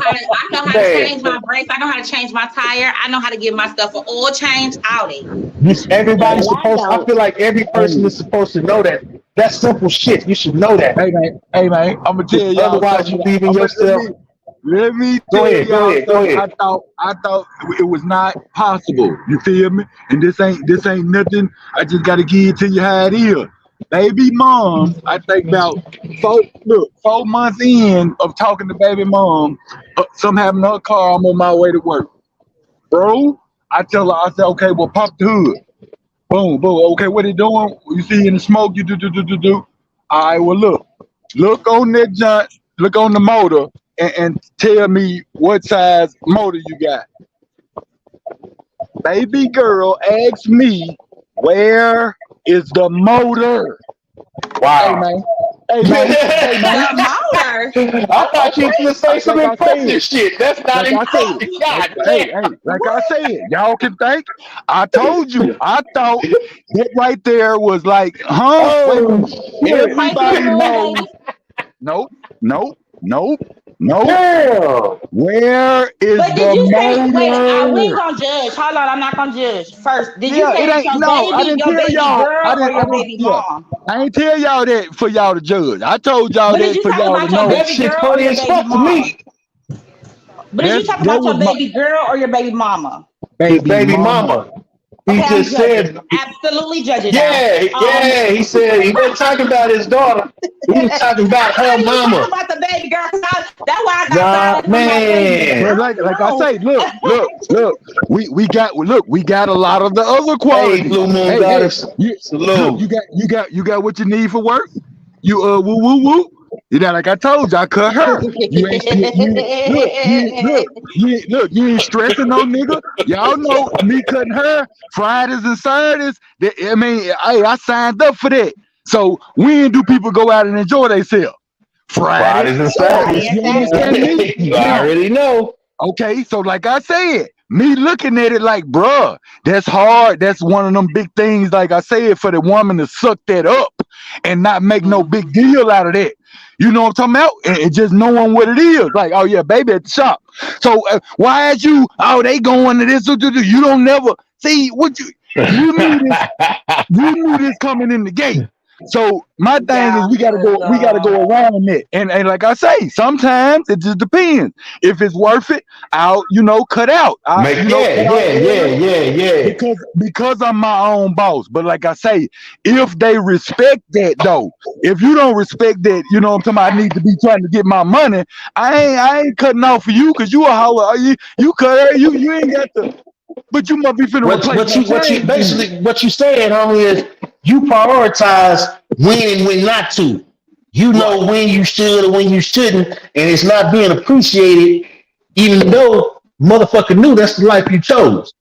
how to Man, change my brakes. I know how to change my tire. I know how to give my stuff an oil change. Audi. everybody's Well, I supposed. I don't. feel like every person Hey, is supposed to know that. That's simple shit. You should know that. hey man, I'm gonna tell y'all Otherwise, you something. leaving I'm gonna, yourself. let me Go tell ahead, go y'all ahead, go something. ahead. I thought it was not possible. You feel me? And this ain't nothing. I just gotta give it to you how it is. Baby mom, I think about 4 months in of talking to baby mom, some having her car. I'm on my way to work, bro. I tell her, I said, okay, well, pop the hood. Boom, boom. Okay, what he doing? You see in the smoke, you do. All right, well, look on that junk, look on the motor, and tell me what size motor you got. Baby girl asked me, where is the motor? Hey Wow. man, hey man, hey man. The motor. I thought you Okay, was gonna say some like I important said, shit. That's not like I said, important. God hey, damn. hey, like I What? said, y'all can think. I told you, I thought that right there was like, huh? Wait a Oh minute. shit. Pray for the Everybody room, knows. baby. Nope, nope, nope, nope. Damn. Where is But did the you say, wait, we ain't motor? gonna judge. Hold on, I'm not gonna judge. First, did you Yeah, say it it's ain't. your No, I baby, didn't your tell baby y'all. girl, or I your didn't. baby Yeah, mom? I ain't tell y'all that for y'all to judge. I told y'all But did that you for talk y'all to about your know. That baby shit girl or funny your as baby fuck to mama? me. But did you talk That about your was my baby girl or your baby mama? His baby baby mama. mama. He Okay, I'm just judging. said, Absolutely judging now. yeah, yeah. He said he wasn't talking about his daughter. He was talking I about her thought he was talking mama. about the baby girl. That's why I got Nah, silent. I'm like, wait a minute. man. But I like I don't say, look. We got a lot of the other Hey, qualities. Blue Moon Hey, Goddess, look, salute. you got what you need for work. You woo woo woo. You know, like I told you, I cut her. You ain't stressing no nigga. Y'all know me cutting her Fridays and Saturdays. I mean, hey, I signed up for that. So when do people go out and enjoy themselves? Friday, Fridays and Saturday. Friday Saturdays. and You understand Saturday. me? You Now, already know. okay, so like I said, me looking at it like, bruh, that's hard. That's one of them big things, like I said, for the woman to suck that up and not make no Mhm. big deal out of that. You know what I'm talking about? And just knowing what it is. Like, oh yeah, baby at the shop. So why is you, oh, they going to this, you don't never see what you knew this, you knew this coming in the gate. So my thing is Yeah, cause we gotta go around it. And like I say, sometimes it just depends. If it's worth it, I'll, cut out. Make yeah, Cut out yeah, yeah, area yeah, yeah. because I'm my own boss. But like I say, if they respect that though, if you don't respect that, you know what I'm talking about, I need to be trying to get my money. I ain't cutting off for you because you a holler. You cut her, you ain't got to, but you must be finna replace my What you change then. basically what you saying, homie, is you prioritize when and when not to. You Right. know when you should or when you shouldn't, and it's not being appreciated, even though motherfucker knew that's the life you chose.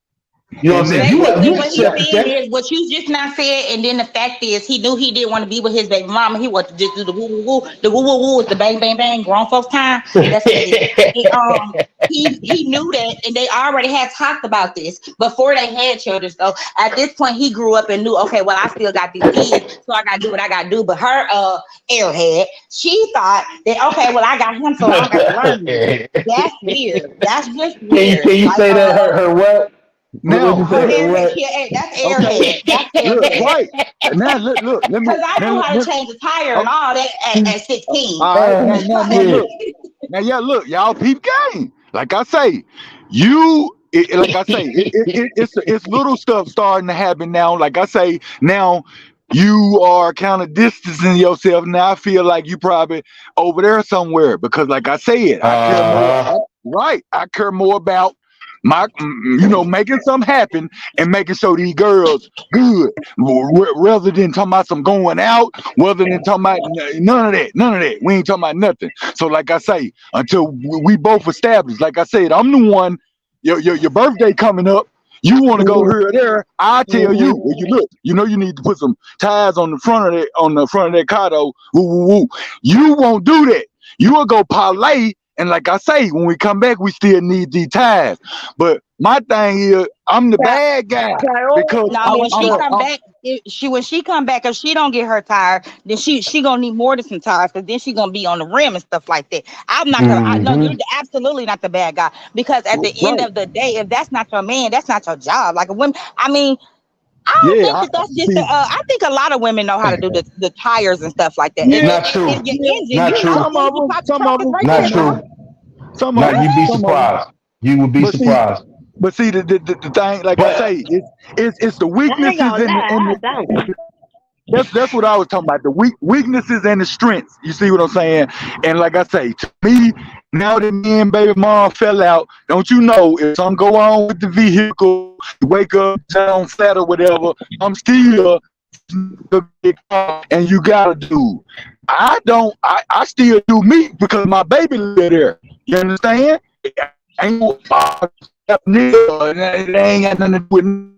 You know what And I'm that's saying? what basically You what he's accepted saying that. is what you just not said, and then the fact is he knew he didn't want to be with his baby mama. He wanted to just do the woo woo woo. The woo woo woo is the bang bang bang grown folks time. That's what that is. And, he knew that, and they already had talked about this before they had children. So at this point, he grew up and knew, okay, well, I still got these kids, so I gotta do what I gotta do. But her airhead, she thought that, okay, well, I got him, so I don't got to learn this. That's weird. That's just weird. Can you Like say that her what? What now you say her look. her airhead. what? She, that's Okay, airhead. That's look, airhead. right. Now look, let me Cause I knew how to change a tire and oh, all that at 16. all right, now Shit. look. Now yeah, look, y'all peep game. Like I say, it's little stuff starting to happen now. Like I say, now you are kind of distancing yourself. Now I feel like you probably over there somewhere because, like I said, I care more. Uh-huh. Right, I care more about making something happen and making sure these girls good, rather than talking about some going out, rather than talking about none of that. We ain't talking about nothing. So, like I say, until we both established, like I said, I'm the one. Your birthday coming up. You want to go here or there? I tell you. Mhm. Well, you look. You know you need to put some tires on the front of that car though. Woo woo woo. You won't do that. You will go parlay, and like I say, when we come back, we still need these ties. But my thing is, I'm the bad guy because Now when she come I'm back, when she come back, if she don't get her tire, then she gonna need more than some tires, because then she gonna be on the rim and stuff like that. I'm not gonna. I know Mm-hmm. you're absolutely not the bad guy, because at the end right. of the day, if that's not your man, that's not your job. Like a woman, I mean, I don't Yeah, think I that's just. see. I think a lot of women know how to do the tires and stuff like that. Yeah, Not true. And your yeah. engine, Not you know, true. Some of engine them, pop the some truck of is them, right Not there, some of dog. true. them, some of Not them, you'd be some of them. surprised. You would be But see, surprised. the thing, like I But say, it's the I ain't weaknesses gonna and lie, I don't. that's what I was talking about. The weaknesses and the strengths. You see what I'm saying? And like I say, to me, now that me and baby mom fell out, don't you know if something go on with the vehicle, you wake up down flat or whatever, I'm still and you gotta do. I still do me because my baby live there. You understand? Ain't no it ain't got nothing to do with.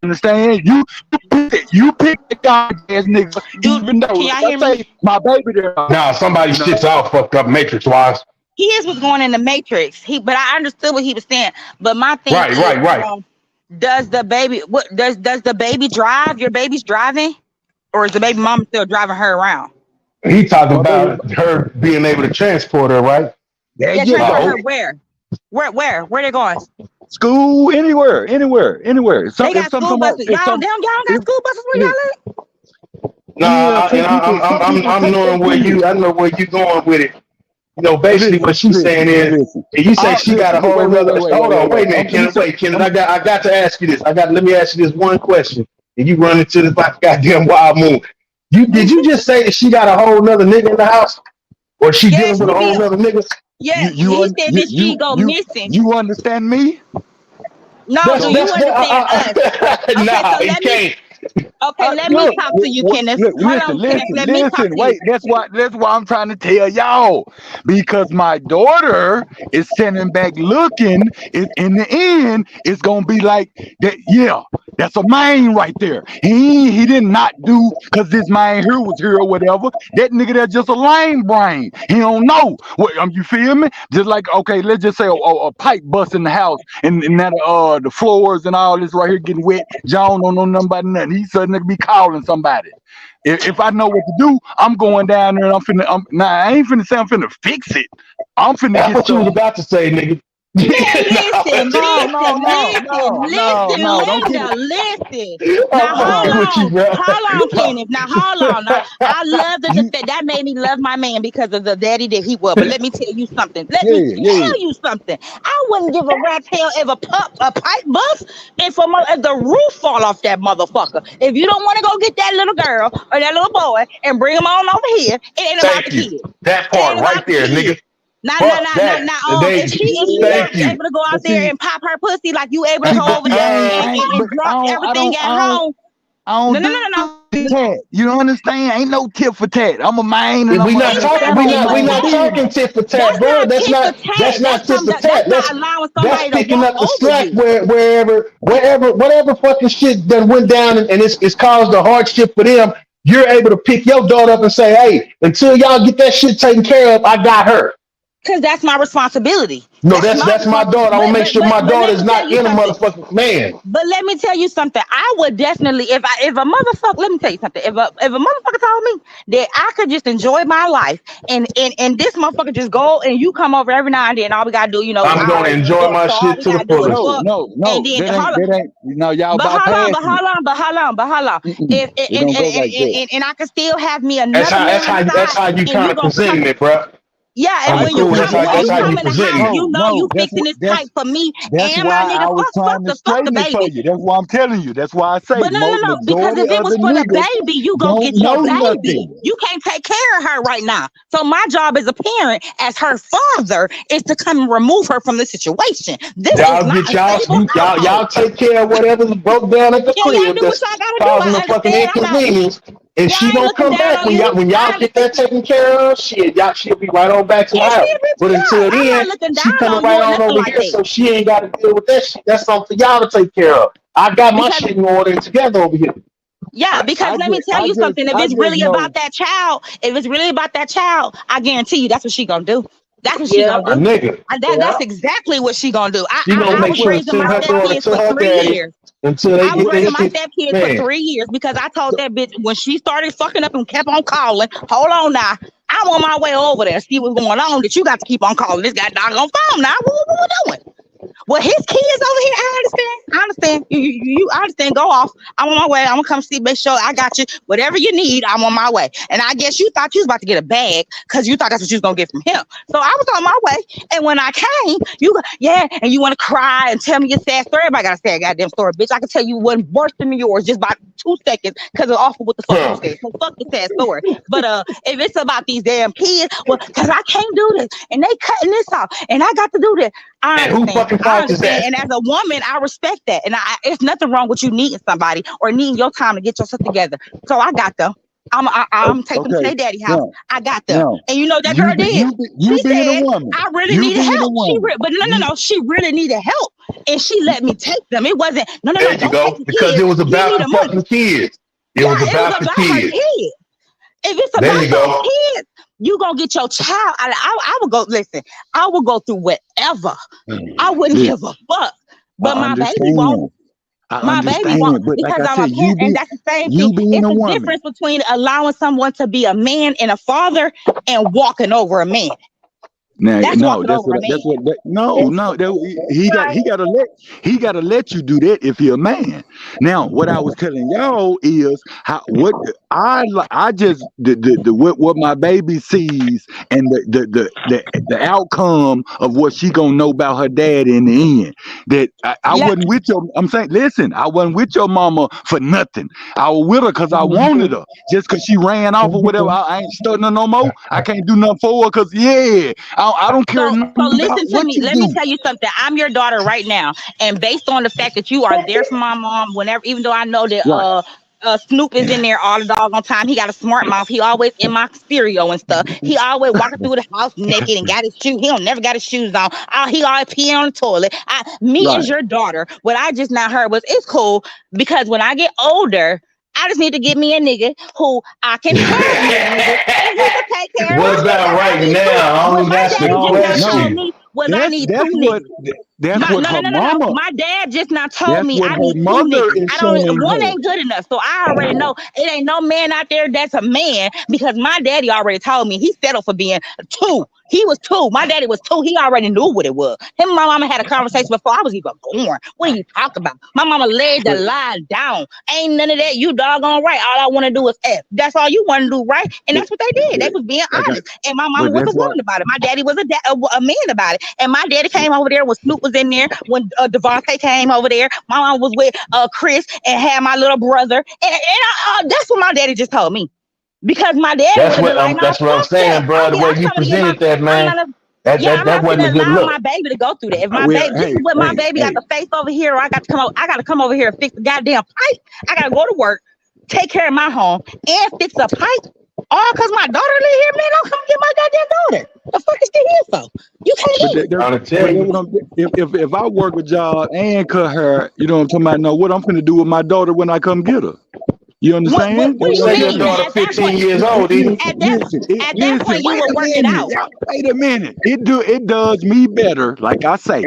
Understand? You pick the goddamn nigga, Dude, even though, can like y'all I hear me? say, my baby there. now somebody No, shit's all fucked up matrix wise. His was going in the matrix. But I understood what he was saying. But my thing Right, is, right, right. does the baby does the baby drive? Your baby's driving, or is the baby mama still driving her around? He talked my baby, about her being able to transport her, right? there Yeah, you I transfer go. her hope. where? Where they going? School, anywhere. They If got some school come up, buses. if Y'all some, don't got if school buses where look, y'all at? No, yeah, and I'm some people knowing where take their you. kids. I know where you going with it. You know, basically what she's saying is, Listen. and you say she got Listen, a whole nother. Hold on, wait a minute, Let me Kenneth. say, Wait, Kenneth. I'm, I got to ask you this. Let me ask you this one question. And you run into this like goddamn wild moon. Did you just say that she got a whole nother nigga in the house, or she Yeah, dealing with a she whole be. nother nigga? Yeah, he said that she go missing. you understand me? No, do So you understand us? Okay, Nah, so he let me. can't. Okay, let me Look, talk to you, Kenneth. Hold on, Kenneth. Let me talk listen. to you. Wait, that's why I'm trying to tell y'all because my daughter is sitting back looking. In the end, it's gonna be like that. Yeah, that's a man right there. He did not do because this man here was here or whatever. That nigga that's just a lame brain. He don't know. What you feel me? Just like okay, let's just say a pipe bust in the house and that the floors and all this right here getting wet. John don't know nothing about nothing. He suddenly be calling somebody. If I know what to do, I'm going down there and I ain't finna say I'm finna fix it. I'm finna That's get what you stuff. was about to say, nigga. Man, listen, No, listen, no, no, listen, no, no, listen, no. Don't Linda, get it. listen. Now I'm fucking with you, bro. hold on, Kenneth. Now hold on. Now I love You, that made me love my man because of the daddy that he was. But let me tell you something. Let me yeah. tell you something. I wouldn't give a rat's hell if a pipe bust and if the roof fall off that motherfucker. If you don't want to go get that little girl or that little boy and bring them on over here, it ain't about the Thank you. kid. That It ain't part right about the there, kid. nigga. Now, Fuck that. They. if she Yeah, not Thank you. able to go out but there see, and pop her pussy like you able to see, go but over see, there but and drop everything at home. I No, don't no, do no, no, no. tat. You understand? Ain't no tip for tat. I'm a man and We I'm not It's gonna talking. not stand tit on for We my own not tat. talking business. tit for tat, That's bro. not tit for tat. That's not tit for tat. That's not allowing That's somebody to picking walk up the over slack you. whatever fucking shit that went down and it's caused a hardship for them. You're able to pick your daughter up and say, hey, until y'all get that shit taken care of, I got her. Because that's my responsibility. No, That's my that's my responsibility. daughter. I want to make sure my But daughter let is me tell not you in a something. motherfucking man. But let me tell you something. I would definitely, if a motherfucker, let me tell you something. If a motherfucker told me that I could just enjoy my life and this motherfucker just go and you come over every now and then, all we gotta do, I'm all going to right, enjoy so my all shit we to the gotta do is fullest. fuck. And No. then That ain't. No, y'all bypassing it. but hold on. If It don't go like that. and I can still have me That's another how man that's on the how that's side, how you and kind you of gonna come. presenting it, bro. Yeah, and I'm when you cool. Understood. come But when that's you How what. come you in the presenting house, it. No. you fixing this pipe for me That's and my why I nigga. was trying to Fuck the straighten it for baby. you. That's why I'm telling you. That's why I say But no, no, no, because majority if it of was the for the niggas baby, you go don't get your know baby. nothing. You can't take care of her right now. So my job as a parent, as her father, is to come and remove her from the situation. This is Y'all not get a stable y'all household. take care of whatever's broke down at the Yeah, y'all crib do what that's y'all gotta do. causing I a fucking understand. inconvenience, and Yeah, she I ain't gonna looking come down back on you. when y'all I get understand. that taken care of. Shit, y'all she'll be right on back to the And house. she be But right. until I'm not then, looking she down coming on you right or on nothing over like here, that. so she ain't got to deal with that shit. That's something for y'all to take care of. I got my Because shit in order and together over here. Yeah, because let me tell you something. If I it's just really know. about that child, I guarantee you that's what she gonna do. That's what she Yeah. gonna My do. nigga. Yeah. That's exactly what she gonna do. She gonna I make was sure to raising send my her daughter stepkids to for her 3 years. daddy until they I was get raising their my shit. stepkids for Man, 3 years because I told that bitch when she started fucking up and kept on calling, hold on now. I'm on my way over there, see what's going on, that you got to keep on calling this guy doggone phone now. What we doing? Well, his kids over here, I understand. You I understand. Go off. I'm on my way. I'm gonna come see, make sure I got you. Whatever you need, I'm on my way. And I guess you thought you was about to get a bag because you thought that's what you was gonna get from him. So I was on my way. And when I came, and you want to cry and tell me your sad story. Everybody gotta say a goddamn story, bitch. I can tell you one worse than yours just by 2 seconds because it's awful what the fuck you said. So fuck the sad story. But if it's about these damn kids, well, because I can't do this and they cutting this off and I got to do this. I and who understand. fucking fault is that? And as a woman, I respect that. And it's nothing wrong with you needing somebody or needing your time to get yourself together. So I got them. I'm taking them to Okay. their daddy house. Now, I got them. And you know what that you girl did? you She being a said, woman. I really You needed being a help. woman. But no. She really needed help. And she let me take them. It wasn't, no, There you don't take go. the Because kids. it was Give me about the the money. fucking kids. It Yeah, was it was about the about her kids. kids. If it's There about you those go. kids, you gonna get your child. I would go. Listen, I would go through whatever. I wouldn't Yeah, give a fuck. I But my baby won't. understand. I My baby won't understand. But like because I I'm a said, parent, and that's the same thing. you being It's a a woman. difference between allowing someone to be a man and a father and walking over a man. Now, That's no, walking over a man. That's he gotta let you do that if you're a man. Now, what I was telling y'all is what my baby sees and the outcome of what she gonna know about her dad in the end. That I Yeah, wasn't with your. I'm saying, listen, I wasn't with your mama for nothing. I was with her because I wanted her. Just because she ran off or whatever, I ain't studying her no more. I can't do nothing for her because I don't care So nothing about listen to what me. you Let me do. tell you something. I'm your daughter right now, and based on the fact that you are there for my mom, whenever, even though I know that Right. Snoop is in there all the doggone time. He got a smart mouth. He always in my stereo and stuff. He always walking through the house naked and got his shoes. He don't never got his shoes on. He always peeing on the toilet. Me Right. as your daughter, what I just now heard was it's cool because when I get older, I just need to get me a nigga who I can have me a nigga and he can take care of What me about because I right need two. now? What my That's the daddy just now told question. me was I That's need that's two what niggas. that's what her No. mama. My dad just now told That's me what I her need two mother niggas. is I don't. showing One her. ain't good enough, so I already know it ain't no man out there that's a man because my daddy already told me he settled for being two. He was two. My daddy was two. He already knew what it was. Him and my mama had a conversation before I was even born. What are you talking about? My mama laid the But line down. Ain't none of that. You doggone right. All I want to do is F. That's all you want to do, right? And but that's what they did. They was being like I, honest. And my mama but was a that's why. woman about it. My daddy was a man about it. And my daddy came over there when Snoop was in there, when Devontae came over there. My mom was with Chris and had my little brother. And that's what my daddy just told me. Because my daddy would have been like, no, That's what I'm fuck that. saying, bro. The way I'm you coming to get my, presented that, I'm man, not, I'm that not wasn't a gonna good allow my look. baby to go through that. If my Well, baby, this is what my baby got hey. to face over here, or I got to come over here and fix the goddamn pipe. I got to go to work, take care of my home, and fix a pipe. All because my daughter live here, man. Don't come get my goddamn daughter. The fuck is she here for? You can't But do it. I'm trying to tell that's you. what if I work a job and cut her, you know what I'm talking about? Know what I'm finna do with my daughter when I come get her. You understand? What You do you say your mean? daughter At that 15 point, years old, didn't at that Listen. point, you Wait will a work it minute. out. Wait a minute. It does me better, like I say,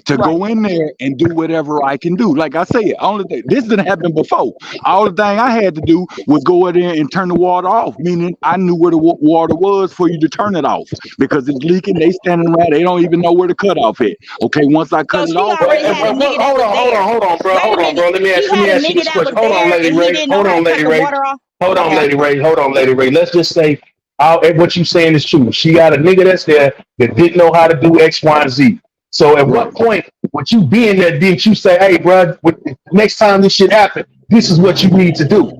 to Right. go in there and do whatever I can do. Like I say, only thing this didn't happen before. All the thing I had to do was go in there and turn the water off, meaning I knew where the water was for you to turn it off because it's leaking. They standing around. They don't even know where to cut off at. Okay, once I cut So it she off, already had a nigga that was there. Wait a hold on, minute. bro. Let me She had a ask you nigga this that was question. Hold on, there Lady and he Ray. didn't know Hold how to on, cut Lady the Ray. water off. Hold on, Okay. Lady Ray. Hold on, Lady Ray. Let's just say what you saying is true. She got a nigga that's there that didn't know how to do X, Y, and Z. So at right. what point would you be in there, didn't you say, hey, bro, next time this shit happen, this is what you need to do?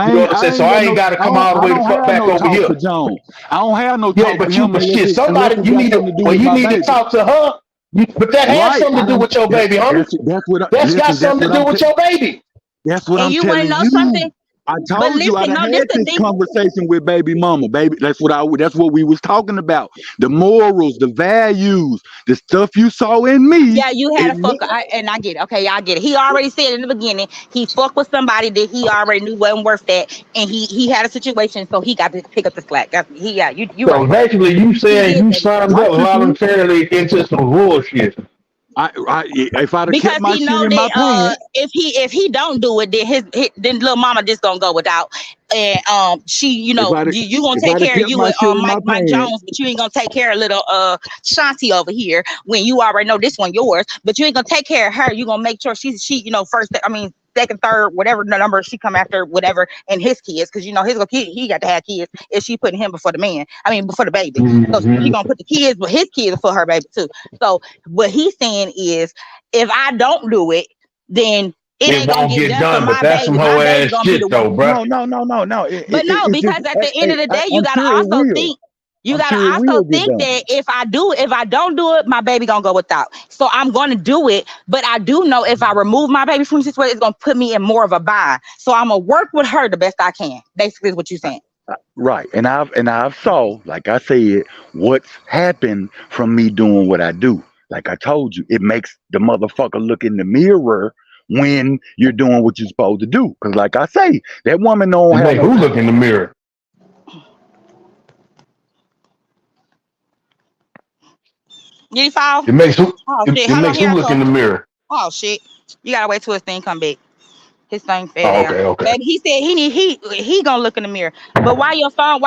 You know what I'm saying? I So ain't I got ain't no. got to I come all the way the don't fuck have back no over talk here. to Jones. I don't have no Yeah, talk to him unless somebody it you got need something to do well, with you my need to baby. talk to her. But that has Right. something to do with your baby, homie. That's what. That's got Listen. something to do with your baby. That's what And I'm you want to telling know you. something? I But told you I listen, done no, this had the this thing. conversation with baby mama, baby. That's what we was talking about. The morals, the values, the stuff you saw in me. Yeah, you had It, a fuck, and I get it. Okay, I get it. He already said in the beginning he fucked with somebody that he already knew wasn't worth that, and he had a situation, so he got to pick up the slack. You So right. basically, you He saying did you say that. signed like up you did. voluntarily into some bullshit. If I'd have kept Because my he shit know in my that pants, if he don't do it, then then little mama just gonna go without, and she if I'd have you gonna if take I'd have care of kept you my and shit in my Mike pants, Jones, but you ain't gonna take care of little Shanti over here when you already know this one yours, but you ain't gonna take care of her. You gonna make sure she first. I mean, second, third, whatever the number she come after, whatever, and his kids, because his kid, he got to have kids. If she putting him before the man, I mean before the baby, so he Mm-hmm. gonna put the kids, but his kids before her baby too. So what he's saying is, if I don't do it, then it It ain't gonna won't get get done for done, but my that's some baby. My whole baby ass gonna be the shit one. though, bruh. no. But no, It's just because at the end of the day, you I'm gotta sure it also will. think. You I'm gotta sure it will also get think done. that if I don't do it, my baby gonna go without. So I'm gonna do it. But I do know if I remove my baby from the situation, it's gonna put me in more of a bind. So I'm gonna work with her the best I can. Basically, is what you're saying. Right. And I've saw, like I said, what's happened from me doing what I do. Like I told you, it makes the motherfucker look in the mirror when you're doing what you're supposed to do. Cause like I say, that woman don't It have make no who time. look in the mirror? You fall? It makes who Oh shit! it Hold on, makes who here I look in come. the mirror. Oh shit! You gotta wait till his thing come back. His thing fell Oh, down. okay, okay. Baby, he said he gonna look in the mirror. But while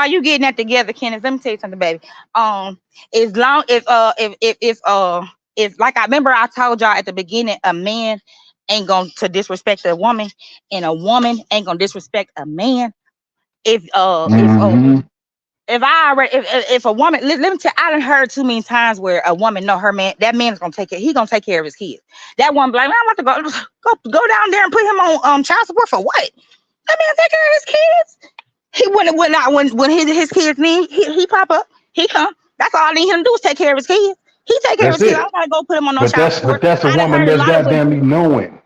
you getting that together, Kenneth, let me tell you something, baby. Um, as long if like I remember I told y'all at the beginning, a man ain't going to disrespect a woman, and a woman ain't gonna disrespect a man. If Mm-hmm. if I already if a woman let me tell I done heard too many times where a woman know her man, that man is gonna take care, he gonna take care of his kids. That woman be like, man, I'm about to go down there and put him on child support for what? That man take care of his kids. He when his kids need, he pop up, he come. That's all I need him to do is take care of his kids. He take care of That's his kids. I it. don't gotta go put him on no But child that's support. but that's a I done woman heard a that's lot of women. goddamn me knowing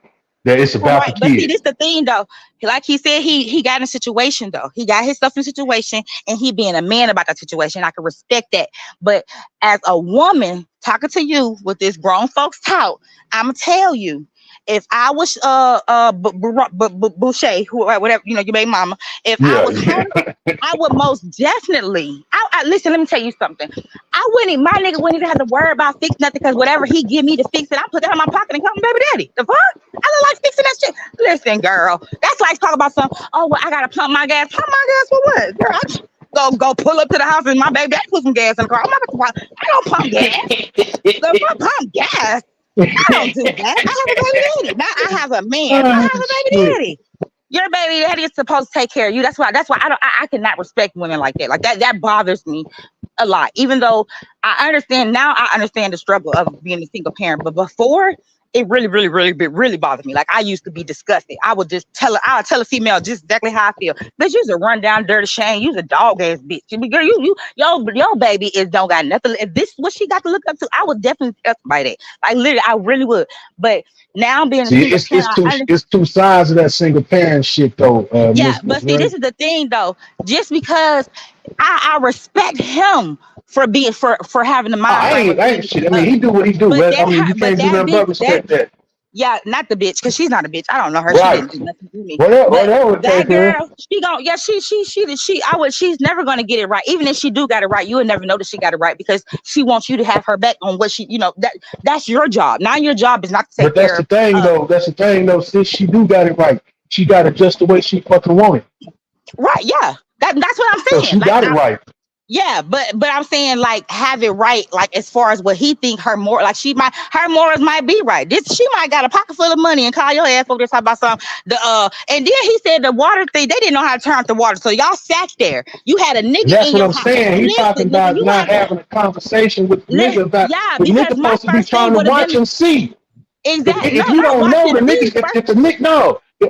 that it's about the Right, but see, kids. this the thing though. Like he said, he got in a situation though. He got his stuff in a situation, and he being a man about that situation. I can respect that. But as a woman talking to you with this grown folks talk, I'ma tell you, if I was Boucher, whatever, your baby mama, if I Yeah, was her, yeah. I would most definitely. Listen. Let me tell you something. I wouldn't. My nigga wouldn't even have to worry about fixing nothing, because whatever he give me to fix it, I put that in my pocket and call him baby daddy. The fuck? I don't like fixing that shit. Listen, girl, that's like talking about something. Oh well, I gotta pump my gas. Pump my gas for what, girl? I just go pull up to the house and my baby daddy put some gas in the car. I'm not gonna pump. I don't pump gas. The fuck pump gas? I don't do that. I have a baby daddy. Now I have a man. I Oh, have a baby shit. daddy. Your baby daddy is supposed to take care of you. That's why I cannot respect women like that. Like that bothers me a lot. Even though I understand now, I understand the struggle of being a single parent. But before, it really bothered me. Like I used to be disgusted. I would just I'll tell a female just exactly how I feel. Bitch, you's a run down dirty shame. You's a dog ass bitch. Girl, your baby is don't got nothing. If this is what she got to look up to, I would definitely tell somebody that. Like literally, I really would. But now being a See, single parent, it's two sides of that single parent shit though, yeah, Miss but see, Ray. this is the thing though. Just because I respect him for being for having the Oh, mind I frame ain't of I ain't being, shit. I mean, he do what he do. but I mean, you but can't do that nothing but bitch, that respect that. yeah, not the bitch, because she's not a bitch. I don't know her. She Right. didn't do nothing to me. But Whatever the case that is. girl, she gon' yeah, she's never gonna get it right. Even if she do got it right, you would never know that she got it right, because she wants you to have her back on what she, that's your job. Now your job is not to But take that's care the of thing though. That's the thing though. Since she do got it right, she got it just the way she fucking want it. right, yeah. That's what I'm So saying. she Like got it right. yeah, but I'm saying like have it right, like as far as what he think like her morals might be right. She might got a pocket full of money and call your ass over there talk about something. And then he said the water thing, they didn't know how to turn off the water. So y'all sat there. You had a And nigga that's in what your I'm house. saying. He talking Listen, about you not had having a conversation with the nigga about yeah, the nigga because my supposed to be first thing trying to would have watch been and see. exact. No, If you not don't know watching the see nigga, first. if the nigga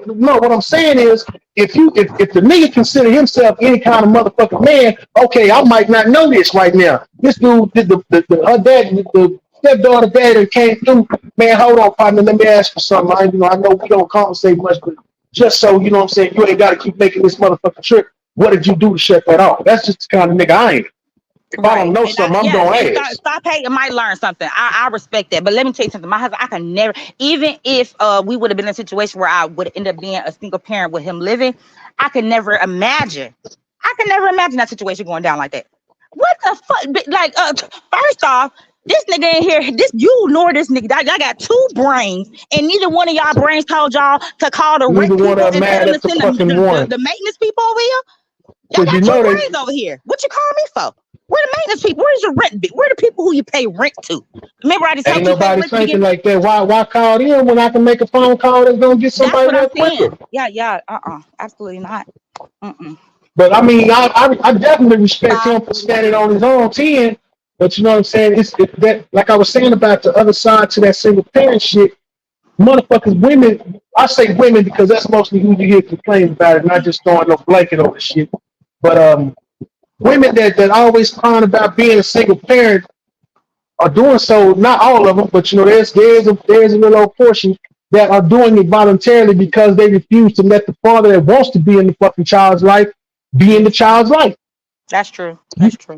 no, what I'm saying is if the nigga consider himself any kind of motherfucking man, okay, I might not know this right now. This dude did the her dad, the stepdaughter dad that came through. Man, hold on, partner. Let me ask you something. I know we don't conversate much, but just so you know what I'm saying. You ain't got to keep making this motherfucking trip. What did you do to shut that off? That's just the kind of nigga I ain't. If I don't know something, I'm gonna ask. Stop hating might learn something. I respect that. But let me tell you something. My husband, I can never, even if we would have been in a situation where I would end up being a single parent with him living, I could never imagine. I can never imagine that situation going down like that. What the fuck? Like, first off, this nigga in here, this you nor this nigga. I got two brains, and neither one of y'all brains told y'all to call the rent people and tell them to send the maintenance people over here. Y'all got two brains over here. What you call me for? Where the maintenance people? Where's your rent? Where the people who you pay rent to? Remember, I just ain't nobody thinking like that. Why call them when I can make a phone call that's gonna get somebody there quicker? Yeah. Absolutely not. But I mean, I definitely respect him for standing on his own 10. But you know what I'm saying? It's that, like I was saying about the other side to that single parent shit. Motherfuckers, women. I say women because that's mostly who you hear complain about it, not just throwing no blanket on the shit. But women that always crying about being a single parent are doing so. Not all of them, but you know, there's a little old portion that are doing it voluntarily because they refuse to let the father that wants to be in the fucking child's life be in the child's life. That's true.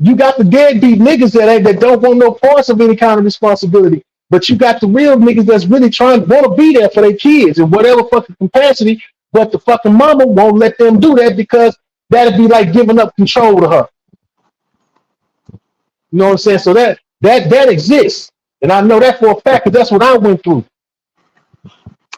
You got the deadbeat niggas that don't want no parts of any kind of responsibility, but you got the real niggas that's really want to be there for their kids in whatever fucking capacity. But the fucking mama won't let them do that because that'd be like giving up control to her. You know what I'm saying? So that exists, and I know that for a fact because that's what I went through.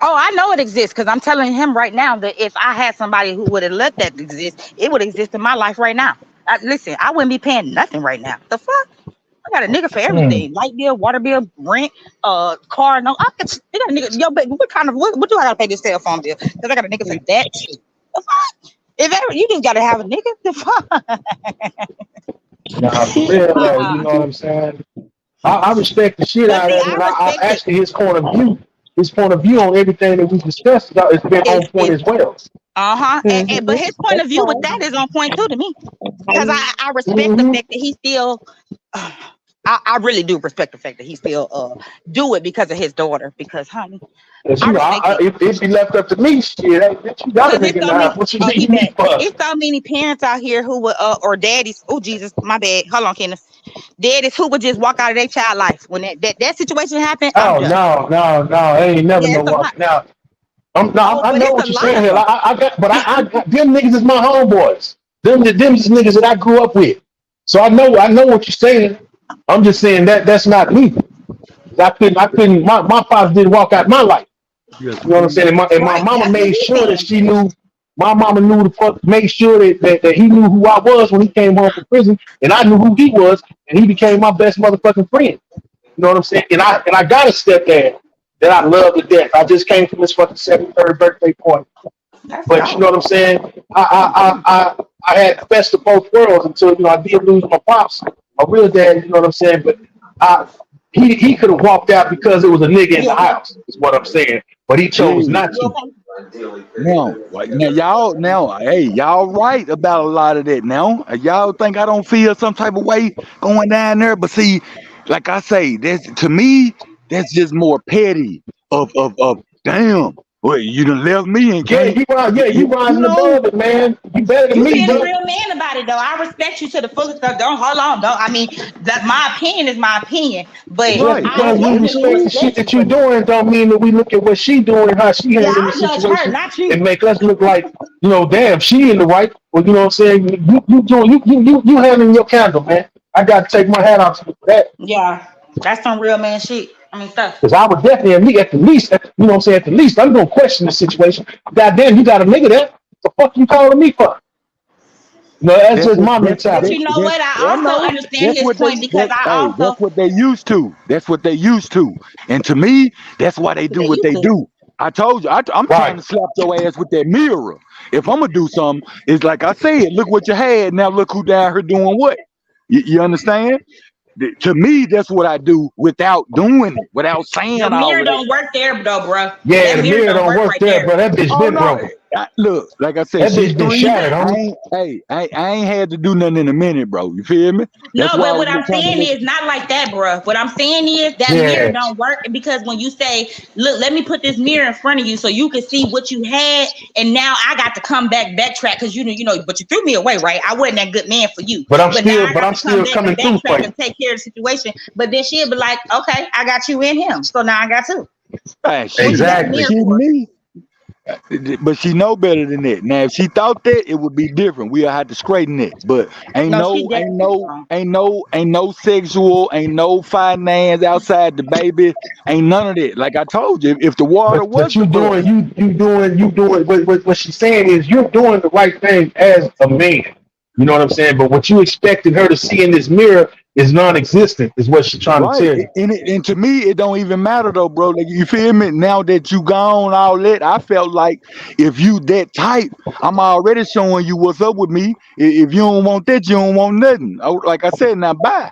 Oh, I know it exists because I'm telling him right now that if I had somebody who would have let that exist, it would exist in my life right now. Listen, I wouldn't be paying nothing right now. The fuck? I got a nigga for everything: light bill, water bill, rent, car. No, I got a nigga. Yo, but what do I gotta pay this cell phone bill? Because I got a nigga for that too. The fuck? If ever you just gotta have a nigga, the fuck? Nah, for real though, you know what I'm saying? I respect the shit out of it, and I actually his point of view on everything that we discussed it's been on point as well. But his point of view with that is on point too to me, because I respect the fact that he still. I really do respect the fact that he still do it because of his daughter. Because, honey, if it left up to me, shit, you gotta make it now. What you need me for? It's so many parents out here who would or daddies. Oh Jesus, my bad. Hold on, Kenneth. Daddies who would just walk out of their child life when that situation happened. Oh no, I ain't never no walk now. I know what you're saying here. I got them niggas is my homeboys. Them is niggas that I grew up with. So I know what you're saying. I'm just saying that's not me. I couldn't. My father didn't walk out my life. You know what I'm saying? And my mama made sure that she knew. My mama knew made sure that he knew who I was when he came home from prison, and I knew who he was, and he became my best motherfucking friend. You know what I'm saying? And I got a stepdad that I love to death. I just came from his fucking 73rd birthday party. But you know what I'm saying? I had the best of both worlds until I did lose my pops, my real dad. You know what I'm saying? But he could have walked out because it was a nigga in the house. Is what I'm saying. But he chose not to. Y'all right about a lot of that. Now, y'all think I don't feel some type of way going down there? But see, like I say, to me, that's just more petty. Of damn. Well, you done left me and you rising above it, man. You better than me, being a real man about it, though. I respect you to the fullest. Don't hold on, though. I mean, that my opinion is my opinion, but because we respect the shit that you doing, don't mean that we look at what she doing and how she handling the situation and make us look like damn, she in the right. Well, you know what I'm saying? You handling your candle, man. I got to take my hat off for that. Yeah, that's some real man shit. I mean, stuff. Because I would definitely, at the least, I'm going to question the situation. Goddamn, you got a nigga there. The fuck you calling me for? No, that's just my mentality. But you know what? I also understand his point because that's what they used to. That's what they used to. And to me, that's why they do what they do. I told you, I'm trying to slap your ass with that mirror. If I'm going to do something, it's like I said, look what you had. Now look who down here doing what. You understand? To me, that's what I do without doing it, without saying all the mirror of that. don't work there, though, bro. Yeah, the mirror don't work there, bro. That bitch been broken. Look, like I said, That she bitch been 3. shattered, I homie. ain't, hey, I ain't had to do nothing in a minute, bro. You feel me? No, That's why I but what was I'm just trying to saying let. is not like that, bro. What I'm saying is that mirror Yeah. don't work because when you say, "Look, let me put this mirror in front of you so you can see what you had," and now I got to come backtrack because but you threw me away, right? I wasn't that good man for you, But but now I got I'm to come still back and coming through for backtrack you. and take care of the situation. But then she'll be like, "Okay, I got you in him, so now I got two. Man, What you got the Exactly. mirror she for?" me. But she know better than that. Now, if she thought that, it would be different. We'll have to straighten it. But No, she definitely wrong. ain't no sexual, ain't no finance outside the baby, ain't none of that. Like I told you, if the water was But the blood, you doing what she's saying is you're doing the right thing as a man. You know what I'm saying? But what you expected her to see in this mirror is non-existent, is what she's trying to right? tell you. And to me, it don't even matter though, bro. Like you feel me? Now that you gone, all that, I felt like if you that type, I'm already showing you what's up with me. If you don't want that, you don't want nothing. Like I said, now bye.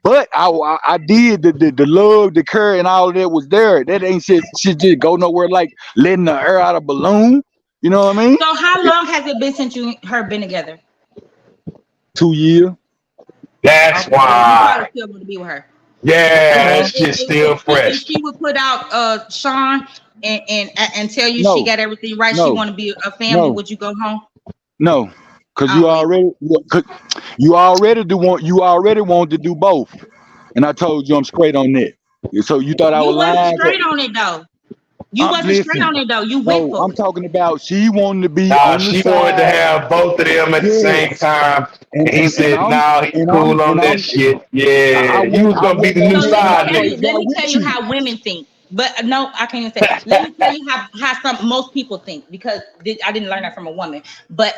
But I did the love, the care, and all of that was there. That ain't shit just go nowhere like letting the air out of a balloon. You know what I mean? So how long has it been since you her been together? 2 years. That's Okay, so you probably why. still want to be with her. Yeah, that And shit's still if fresh. she would put out Sean and tell you she No, got everything right, she no, want to be a family, no, would you go home? no. Cause I don't believe it. you already want to do both. And I told you I'm straight on that. So you thought I was You wasn't lying? straight on it though. You wasn't straight Listen, on it though. You went no, for I'm it. talking about she wanted to be Nah, on the she wanted to side. have both of them at the same Yes. time. And And he and and said, I'm nah, he and I'm cool on and that I'm shit. I Yeah, you went was I gonna be went the on new So the let me side side tell where you. nigga. Let y'all me tell with you you. how women think. But no, I can't even say. Let me tell you how most people think because I didn't learn that from a woman. But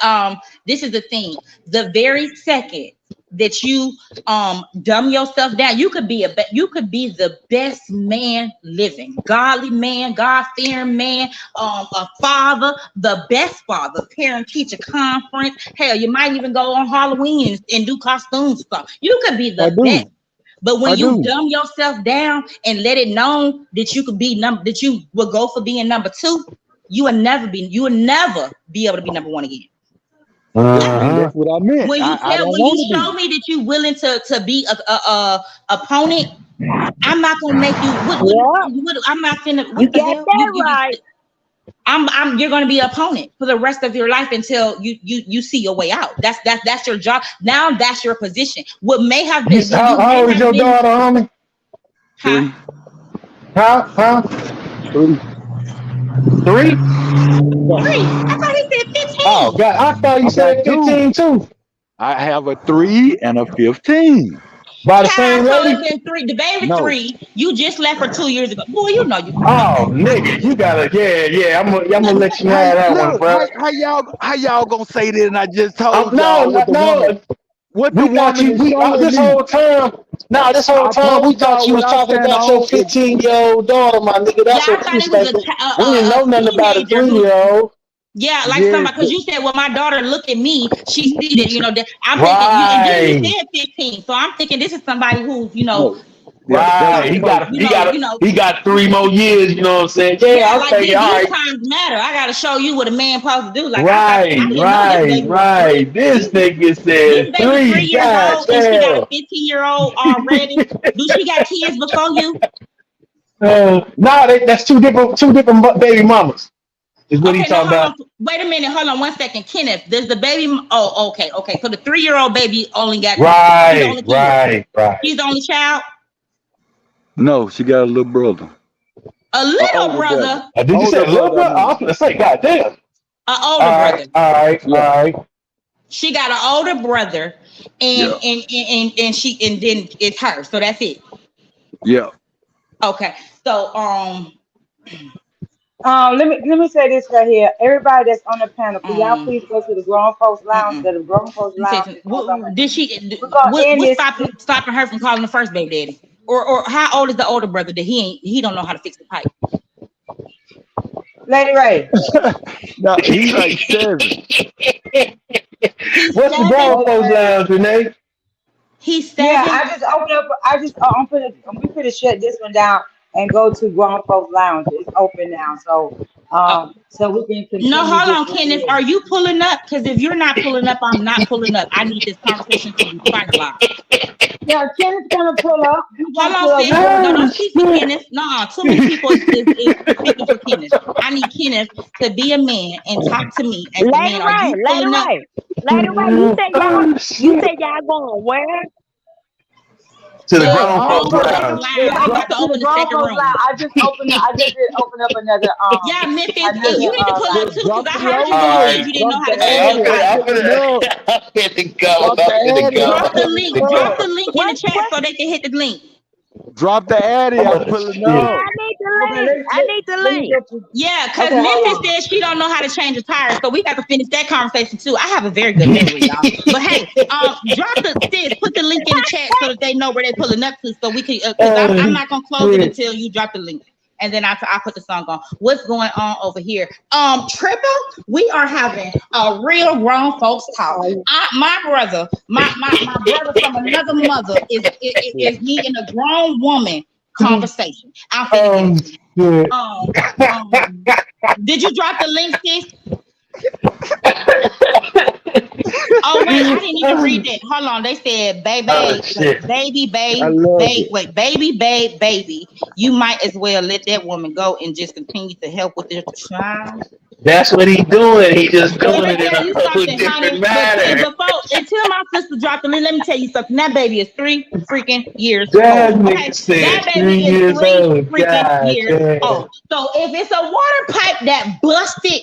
this is the thing. The very second that you dumb yourself down, you could be the best man living, godly man, God fearing man, a father, the best father, parent teacher conference. Hell, you might even go on Halloween and do costumes stuff. You could be I the best. do. But when I you do. dumb yourself down and let it know that you could be that you will go for being number two, you will never be able to be number one again. And Uh-huh. that's what I meant. I don't When you want to show be. me that you're willing to be a opponent, I'm not gonna make you. Yeah, I'm not finna. you What the got hell? that right. You're gonna be an opponent for the rest of your life until you see your way out. That's your job. Now that's your position. What may have been when you How may old is have your been, daughter, homie? huh? 3, Huh? 3. 3? Three. I thought he said Oh 15. God, I thought you I got said 2. 15 too. I have a 3 and a 15. By the Child, same so lady? it's been three. The baby No. three. You just left her 2 years ago. Boy, you know you. Oh, nigga, you gotta, yeah. I'm gonna let you How have that one, look? bro. How y'all gonna say that? And I just told No, y'all no, no. what the We thought woman you. is showing This me. whole time. No, this whole I time we told thought y'all you what was I talking stand about your on. 15-year-old daughter, my nigga. Yeah, That's I what we thought was it was thinking. We didn't a know nothing about a teenager who. 3-year-old. Yeah, like Yes, somebody, because you said, "Well, my daughter look at me. She see that that I'm thinking you." And then you Right, said 15, so I'm thinking this is somebody who's no, that's right. the first. He got 3 more years. You know what I'm saying? Yeah, Yeah, I'm like thinking. All these right. times matter. I got to show you what a man supposed to do. Like I Right, didn't know this right, baby was three. right. This nigga This said baby 3. 3 years God old and she got a damn. 15-year-old already. Do she got kids before you? No, that's two different baby mamas. Is what he Okay, now talking hold on. about? Wait a minute. Hold on 1 second. Kenneth, does the baby? Oh, okay, okay. So the 3-year-old baby she's the Right, only kid. right, right. She's the only child. No, she got a little brother, A an little older brother, brother, Did you say little I brother? I mean. was gonna say, God damn. an older All right, brother. all right, all Yeah, right. She got an older brother, and yeah, then it's her. So that's it. yeah. Okay. So Let me say this right here. Everybody that's on the panel, can y'all um please go to the grown folks lounge? mm-mm. The grown folks Let me say lounge something. is gonna come. Did she? We're gonna end What this, stopping her from calling the first baby daddy? Or how old is the older brother that he don't know how to fix the pipe? Lady Ray. No, he like 7. He's What's the grown 7. Lady folks Ray. lounge, Renee? He's Yeah, 7. I just opened up. We finna shut this one down and go to grown folks lounge. It's open now, so So we can No, continue hold this on, Kenneth. Are you pulling up? Because if you're not pulling up, I'm not pulling up. I need this conversation to be finalized. Yeah, Kenneth's gonna pull up. He's Hold gonna on, pull up. sis. No, don't speak for Kenneth. No, too many people is speaking for Kenneth. I need Kenneth to be a man and talk to me as a Lady man. Are Ray, you Lady pulling up? Ray, Lady Ray. Oh, You shit. said y'all going where? To the The Look, grown I don't folks know. Grown Folks lounge. Look, Lounge. Yeah, We drop about to to the open the grown second folks line. room. I just did open up Yeah, Memphis, and another you need to pull up Look, too, drop because I the heard you low just All said right. you end. didn't Drop know how the to change Hey, your addy. I'm tires. pulling up. I'm finna go. Drop the I'm finna addy. I'm Drop go. the pulling link. Drop up. the link in What? the chat What? so they can hit the link. Drop the addy. I'm Oh, pulling Yeah, shit. up. I need the Okay, link. I need the let me link. go to. Yeah, because Okay, hold Memphis on. says she don't know how to change a tire, so we got to finish that conversation too. I have a very good memory, y'all. But hey, drop the sis, put the link in the chat so that they know where they're pulling up to, so we can. Because I'm Oh, not gonna close it shit. until you drop the link, and then I put the song on. What's going on over here? Triple, we are having a real grown folks talk. My brother, my brother from another mother is needing a grown woman conversation. I'm finna get Oh, it. shit. Did you drop the link, sis? Oh wait, I didn't even read that. Hold on. They said, Oh, baby, shit. I love it. baby. You might as well let that woman go and just continue to help with this child. That's what he doing. He just Let doing me it in tell a you whole something, different honey. But manner. until my sister dropped the link, let me tell you something. That baby is 3 freaking years That old. nigga Okay, said that baby 3 is years 3 old. freaking God years damn. old. So if it's a water pipe that busted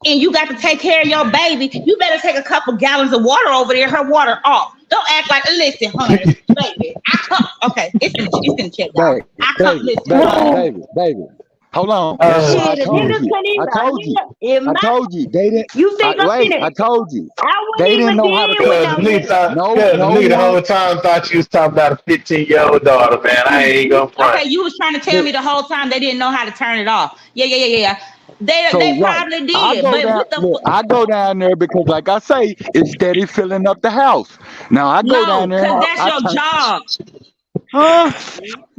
and you got to take care of your baby, you better take a couple gallons of water over there. Her water off. Don't act like, listen, honey, baby. I come. Okay, it's in chat, y'all. Baby, I come. baby, Listen, baby, honey. baby. Hold on. That's Oh, why I Shit, the told niggas shit. you. couldn't I told you. even. If I my, told you. They didn't. you think I'm Wait. finna? I told you. I wouldn't They didn't even know how to deal with talk. Cause no the nigga nigga. thought, No, cause the no nigga the one. whole time thought you was talking about a 15-year-old daughter, man. I ain't gonna Okay, front. you was trying to tell Look, me the whole time they didn't know how to turn it off. Yeah. They so right. probably I did, go but down. what the Look, I go down there because, like I say, it's steady filling up the house. Now I go down no, there and because that's I your turn. job. Huh?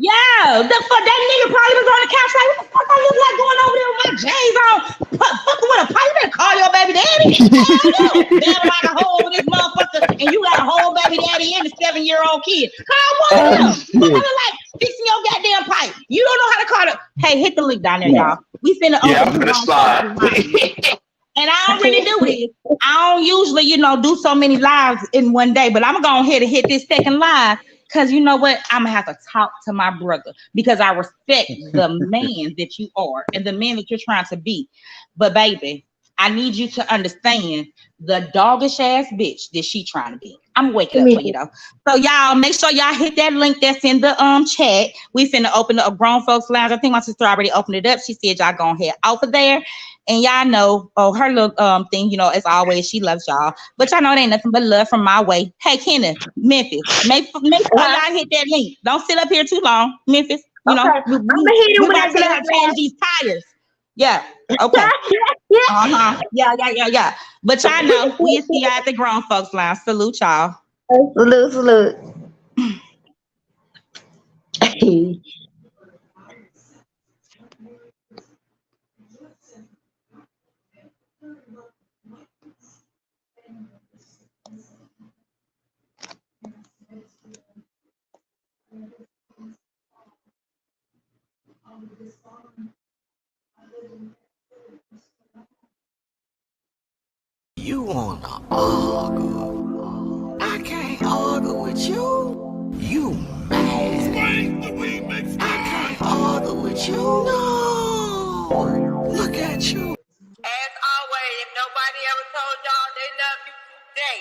Yeah, the fuck that nigga probably was on the couch like, what the fuck I look like going over there with my J's on, fucking with a pipe. You better call your baby daddy. Hell no, baby like a hoe over this motherfucker, and you got a whole baby daddy and a 7-year-old kid. Call one of Oh, them. Fuck, I shit. look like fixing your goddamn pipe. You don't know how to call it. Hey, hit the link down there, No. y'all. We finna Yeah, open I'm the finna grown folks slide. line. And I don't really do this. I don't usually, do so many lives in one day, but I'm gonna go ahead and hit this second live because you know what? I'm gonna have to talk to my brother because I respect the man that you are and the man that you're trying to be. But baby, I need you to understand the doggish ass bitch that she trying to be. I'm waking up for you though. So y'all make sure y'all hit that link that's in the chat. We finna open up a grown folks lounge. I think my sister already opened it up. She said y'all go ahead over there. And y'all know, her little thing, as always, she loves y'all. But y'all know it ain't nothing but love from my way. Hey, Kenneth, Memphis, make sure y'all hit that link. Don't sit up here too long, Memphis. Okay, I'm gonna hit it We when about I to get tell you out how to change these tires. Yeah. Okay. Yeah. But y'all know, we'll see y'all at the grown folks lounge. Salute y'all. Salute. You wanna argue? I can't argue with you. You mad? I can't argue with you. No, look at you. As always, if nobody ever told y'all they love you today,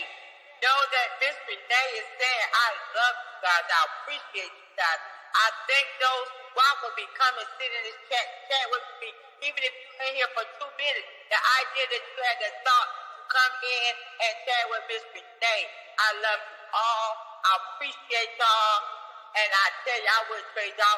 know that Miss Renee is saying, I love you guys. I appreciate you guys. I thank those who rock with me, come and sit in this chat with me, even if you're in here for 2 minutes. The idea that you had the thought to come in and chat with Miss Renee. I love you all. I appreciate y'all. And I tell you, I wouldn't trade y'all